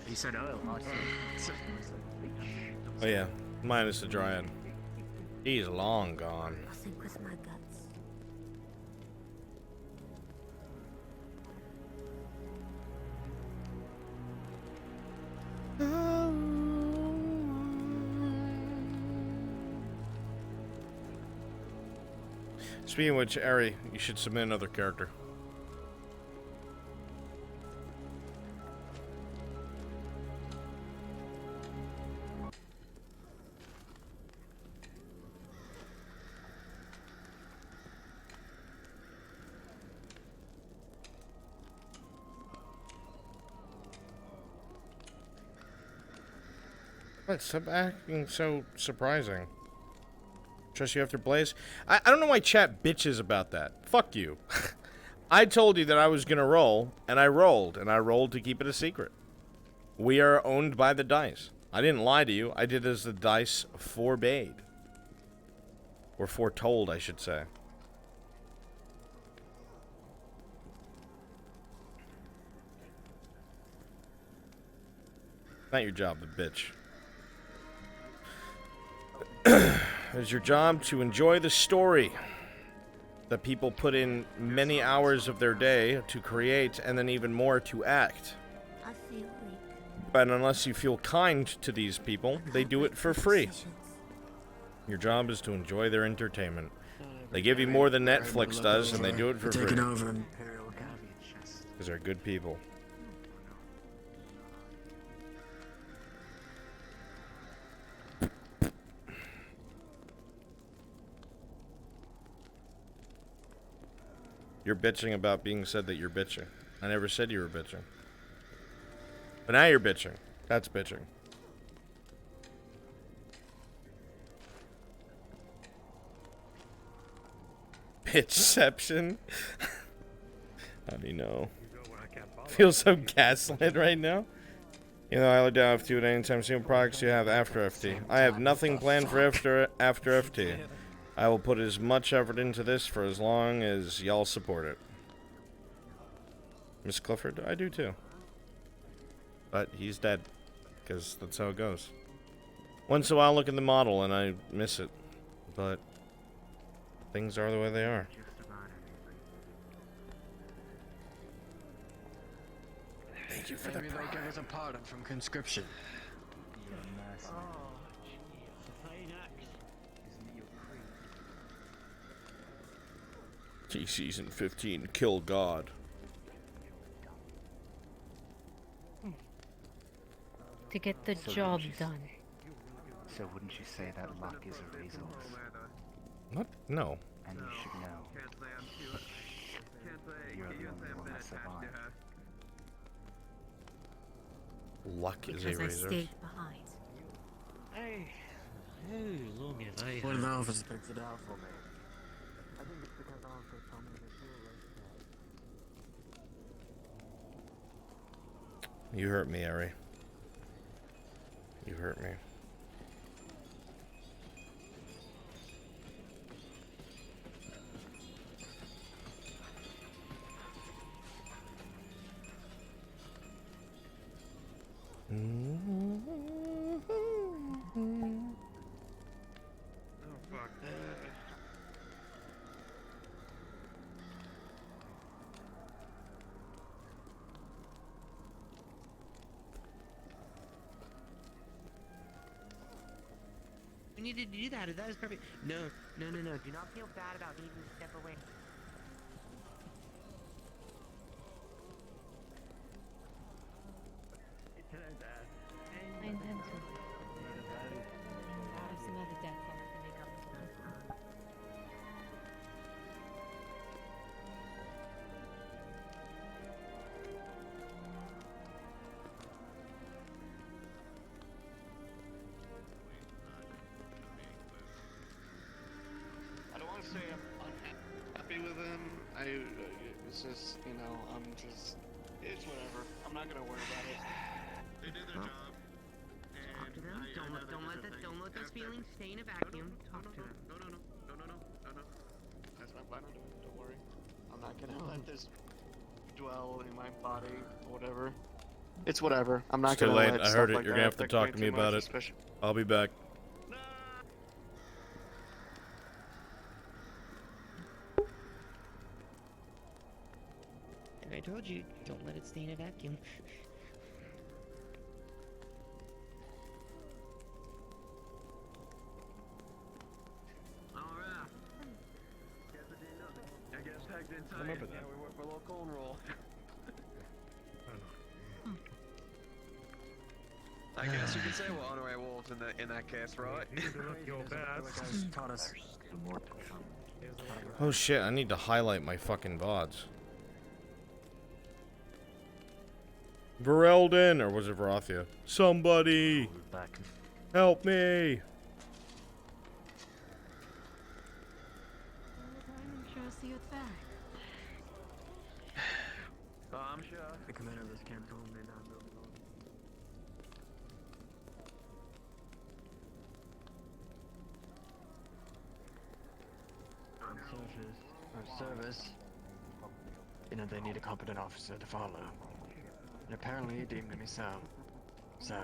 He said oil. Oh yeah, minus the Dryad. He's long gone. Nothing with my guts. Speaking of which, Ari, you should submit another character. What? Stop acting so surprising. Trust you after Blaze? I don't know why chat bitches about that. Fuck you. I told you that I was gonna roll, and I rolled to keep it a secret. We are owned by the dice. I didn't lie to you. I did as the dice forbade. Or foretold, I should say. Not your job, the bitch. It's your job to enjoy the story. that people put in many hours of their day to create and then even more to act. I feel weak. But unless you feel kind to these people, they do it for free. Your job is to enjoy their entertainment. They give you more than Netflix does, and they do it for free. Because they're good people. You're bitching about being said that you're bitching. I never said you were bitching. But now you're bitching. That's bitching. Bitchception? How do you know? Feel so gaslit right now? You know, I look down FT with any time soon products you have after FT. I have nothing planned for after FT. I will put as much effort into this for as long as y'all support it. Miss Clifford, I do too. But he's dead. Because that's how it goes. Once in a while I look at the model and I miss it. But things are the way they are. Thank you for the. Maybe they'll give us a pardon from conscription. Season 15, Kill God. To get the job done. So wouldn't you say that luck is a resource? What? No. And you should know. You're the only one that survived. Luck is a Because I resource. stayed behind. Hey, how long have I What had? if Alphys picks it out for me? I think it's because Alphys told me that you were You hurt me, Ari. You hurt me. Oh fuck. You need to do that. That is perfect. No. Do not feel bad about needing to step away. I intend to. I have some other debts I'll have to make up for. I don't want to say I'm unhappy with him. It's just, you know, it's whatever. I'm not gonna worry about it. They did their job. Talk to them. Don't let those feelings stay in a vacuum. Talk to them. No. That's fine. Don't worry. I'm not gonna let this dwell in my body or whatever. It's whatever. I'm not It's too gonna late. let I stuff heard it. like You're that gonna have to affect talk me to me too much, about it. especially- I'll be back. I told you, don't let it stay in a vacuum. I guess tagged in I remember that. Yeah, we went for a little cone roll. I guess you could say we're honorary wolves in that case, right? Taught us. Oh shit, I need to highlight my fucking VODs. Verelden, or was it Varathia? Somebody! Help me! I'm sure I'll see you at the back. I'm sure. The commander of this camp told me not to go. Service, you know, they need a competent officer to follow. And apparently he deemed me so. So,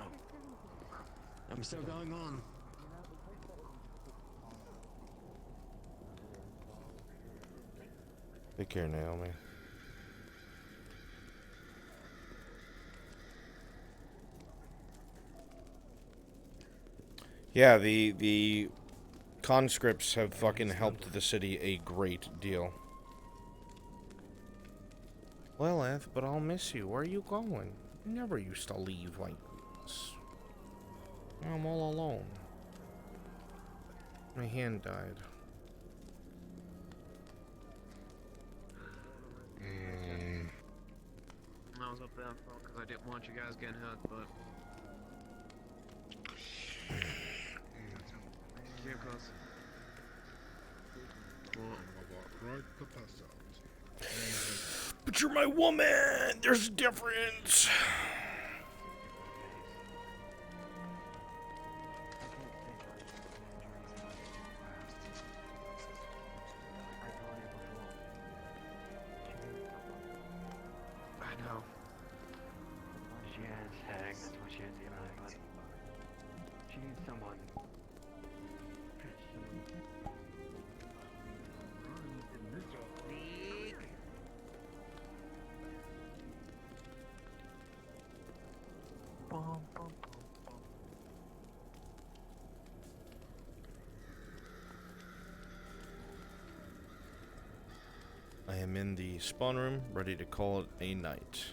I'm still going on. Take care, Naomi. Yeah, the conscripts have fucking helped the city a great deal. Well, Eth, but I'll miss you. Where are you going? You never used to leave like this. I'm all alone. My hand died. I was up there because I didn't want you guys getting hurt, but... Keep close. But you're my woman! There's a difference! I know. She has hang, that's what she has to but she needs someone. I am in the spawn room, ready to call it a night.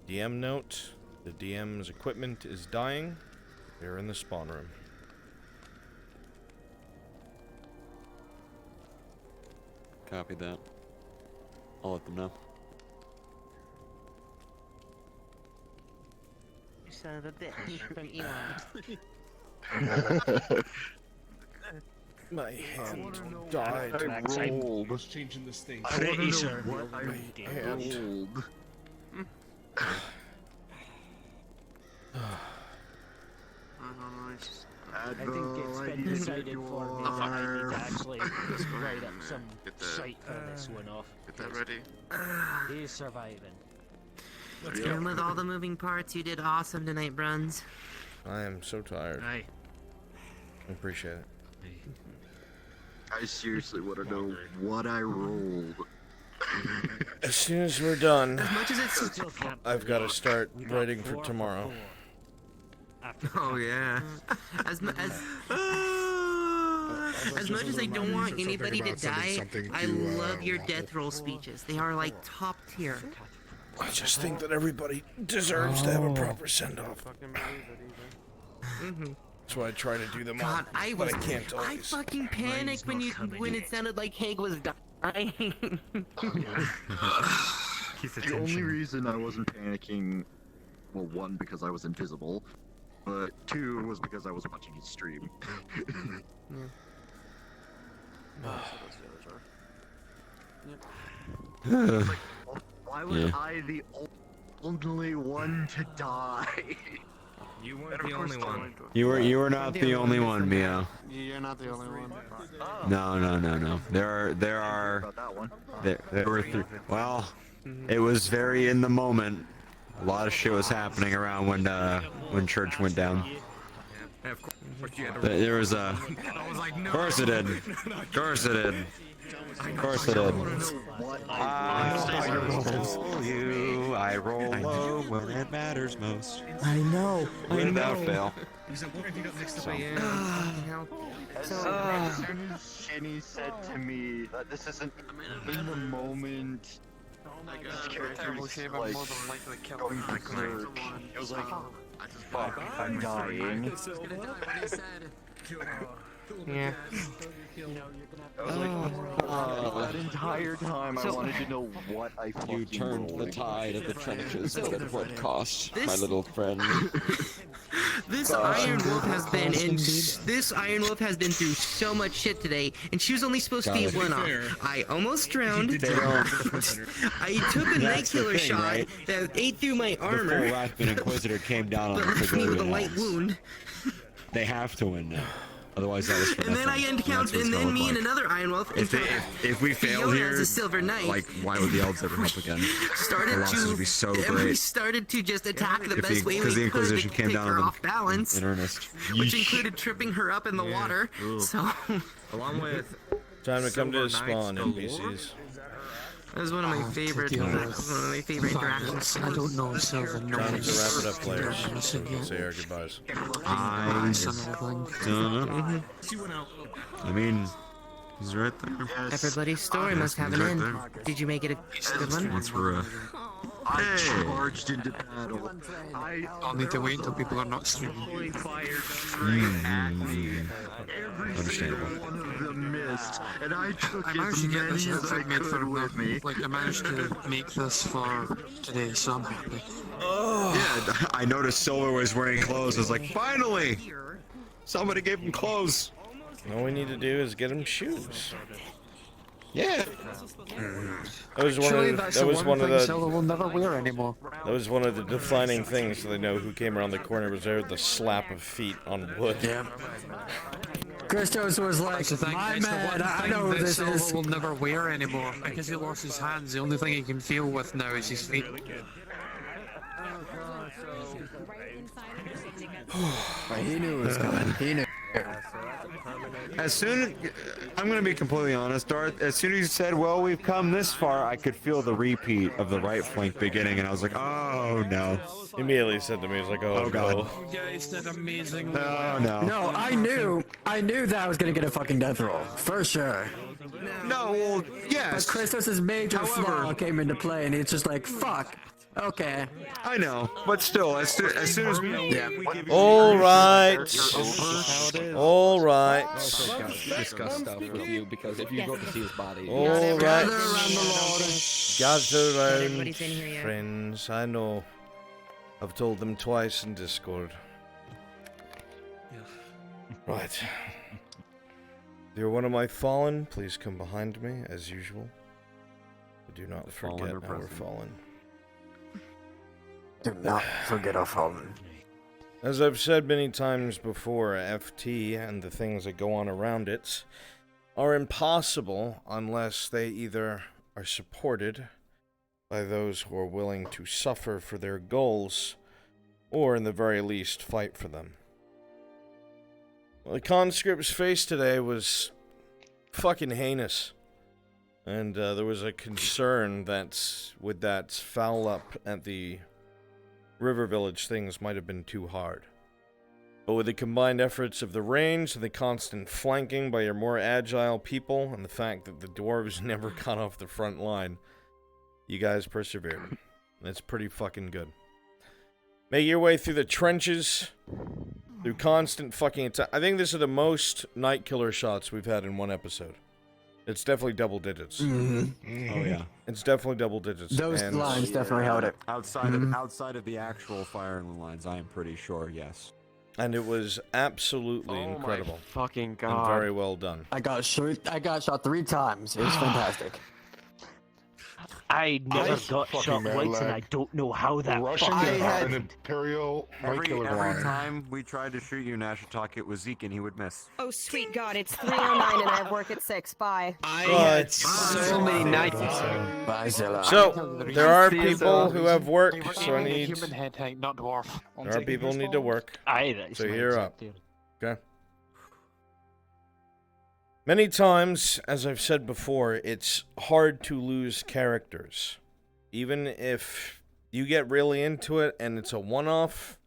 DM note, the DM's equipment is dying. They're in the spawn room. Copy that. I'll let them know. You son of a bitch from Elon. My hand died. I rolled. Changing this thing. Pretty sure. What I rolled. I think it's been decided for me that I need to actually just write up some site for this one off. Get that ready. He's surviving. And with all the moving parts, you did awesome tonight, Bruns. I am so tired. Aye. I appreciate it. I seriously want to know what I rolled. As soon as we're done, As much as it's I've got to start writing for tomorrow. Oh yeah. As much as I don't want anybody to die, I love your death roll speeches. They are like top tier. I just think that everybody deserves to have a proper send-off. That's why I try to do them God, all, but I can't I always. fucking panicked when it sounded like Hank was dying. The only reason I wasn't panicking, well, one, because I was invisible, but two, was because I was watching his stream. Why was I the only one to die? You weren't the only one. You were not the only one, Mio. You're not the only one. No. There were three. Well, it was very in the moment. A lot of shit was happening around when church went down. There was a. Of course it did. Of course it did. Of course it did. I roll low when it matters most. I know. Without fail. Shinny said to me that this isn't in the moment. This character is like going berserk. It was like, fuck, I'm dying. Yeah. That entire time I wanted to know what I fucking You turned the rolled. tide of the trenches, but at what cost, my little friend? This Iron Wolf has been this Iron Wolf has been through so much shit today, and she was only supposed to be Got it. one off. I almost drowned. I took a night That's the killer thing, shot right? that ate through my The armor, full Rathbun Inquisitor came down on but the left me with a civilian light heads. wound. They have to win now. Otherwise, that was for And then I encountered, and then me and another Iron Wolf If we failed Fiona here, as a Silver Knight. like, why would the elves ever help again? Started the losses to, would be so and we great. started to just attack the If best way we because the could to Inquisition came take down her on off balance, in earnest. which Yeesh. included tripping her up in the water. So Along with time to come to the spawn, NPCs. that was one of my favorite, interactions. I don't know, Silver Knight. Time to wrap it up, players. So we can say our goodbyes. I don't know. I mean, he's right there. Everybody's story must have an end. Did you make it a good one? That's rough. I charged into battle. I'll need to wait until people are not streaming. Understandable. One of them missed, and I took I managed to as get many this as I outfit made for could with me. Like, I managed to make this for today, so I'm happy. Yeah, I noticed Silver was wearing clothes. I was like, finally! Somebody gave him clothes. All we need to do is get him shoes. Yeah. That was one of the, Silver will never wear anymore. That was one of the defining things, so they know who came around the corner was there. The slap of feet on wood. Yeah. Christos was like, my man, I know who this Silver is. will never wear anymore because he lost his hands. The only thing he can feel with now is his feet. He knew it was coming. He knew. As soon I'm gonna be completely honest, Darth. As soon as you said, "Well, we've come this far," I could feel the repeat of the right flank beginning, and I was like, "Oh no!" He immediately said to me, "He's like, oh God." no." You guys did amazing. Oh no. No, I knew that I was gonna get a fucking death roll for sure. No, well, yes. But Christos's major flaw came into play, and it's just like, fuck. Okay. I know, but still, as soon as we All right. All right. Discuss stuff with you because if you go to see his body. All right. Gather around, Everybody's in here yet? friends. I know. I've told them twice in Discord. Right. If you're one of my fallen, please come behind me, as usual. But do not forget our fallen. Do not forget our fallen. As I've said many times before, FT and the things that go on around it are impossible unless they either are supported by those who are willing to suffer for their goals, or in the very least, fight for them. Well, the conscript's face today was fucking heinous. And there was a concern that with that foul up at the River Village, things might have been too hard. But with the combined efforts of the range and the constant flanking by your more agile people, and the fact that the dwarves never got off the front line, you guys persevered. That's pretty fucking good. Make your way through the trenches, through constant fucking attack. I think this is the most night killer shots we've had in one episode. It's definitely double digits. Mm-hmm. Oh yeah. It's definitely double digits. Those lines definitely held it. Outside of the actual firing lines, I am pretty sure, yes. And it was absolutely incredible. Fucking god. And very well done. I got shot 3 times. It was fantastic. I never got shot once, and I don't know how that Russian fucking an Imperial Every line. time we tried to shoot you, Nashitok, it was Zeke and he would miss. Oh, sweet God, it's 3:09 and I have work at 6. Bye. I had so many nights. Bye, Zilla. So, there are people who have work, so I need... Human head height, not dwarf. There are people who need to work. So you're up. Okay? Many times, as I've said before, it's hard to lose characters. Even if you get really into it and it's a one-off,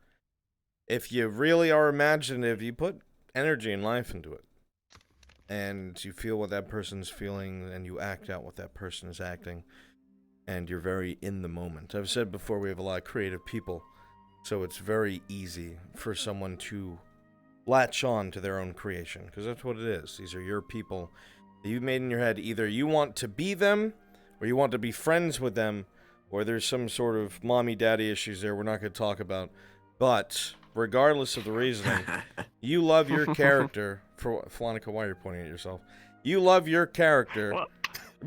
if you really are imaginative, you put energy and life into it. And you feel what that person's feeling, and you act out what that person is acting. And you're very in the moment. I've said before, we have a lot of creative people, so it's very easy for someone to latch on to their own creation, because that's what it is. These are your people that you've made in your head. Either you want to be them, or you want to be friends with them, or there's some sort of mommy-daddy issues there we're not going to talk about. But regardless of the reasoning, you love your character. For Flonica, why are you pointing at yourself? You love your character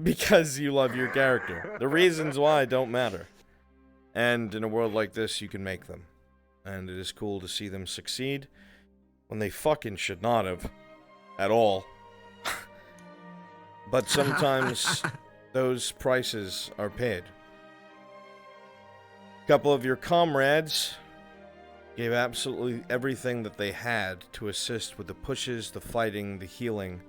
because you love your character. The reasons why don't matter. And in a world like this, you can make them. And it is cool to see them succeed when they fucking should not have. at all. But sometimes those prices are paid. A couple of your comrades gave absolutely everything that they had to assist with the pushes, the fighting, the healing.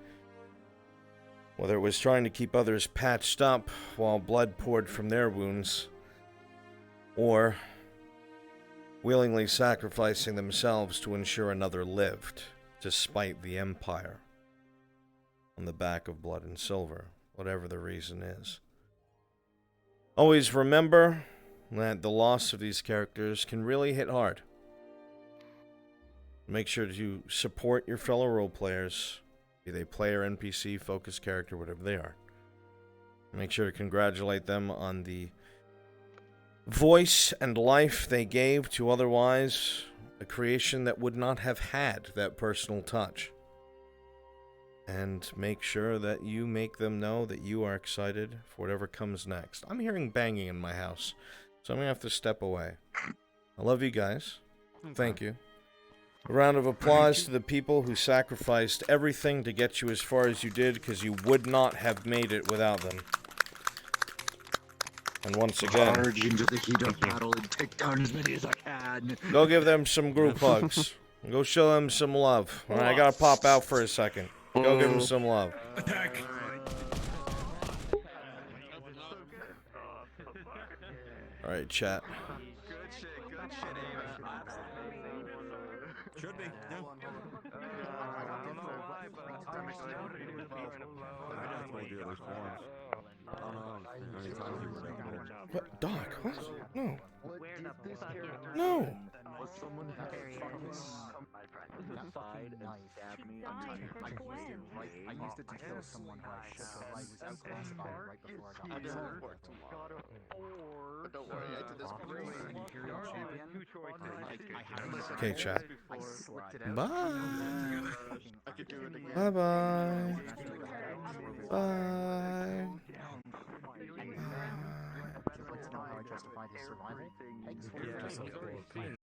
Whether it was trying to keep others patched up while blood poured from their wounds, or willingly sacrificing themselves to ensure another lived, despite the Empire, on the back of blood and silver, whatever the reason is. Always remember that the loss of these characters can really hit hard. Make sure to support your fellow roleplayers, be they player, NPC, focus character, whatever they are. Make sure to congratulate them on the voice and life they gave to otherwise a creation that would not have had that personal touch. And make sure that you make them know that you are excited for whatever comes next. I'm hearing banging in my house, so I'm going to have to step away. I love you guys. Thank you. A round of applause to the people who sacrificed everything to get you as far as you did, because you would not have made it without them. And once again, Charge into the heat of battle and take down as many as I can. go give them some group hugs. Go show them some love. All right, I gotta pop out for a second. Go give them some love. Attack. All right, chat. Should be. What? Doc? What? No. No. I used it to kill someone who I should have. I was outclassified right before I got But don't worry, I did this before. Okay, chat. Bye. I could do it again. Bye bye. Bye. I'd like to know how I justified his survival.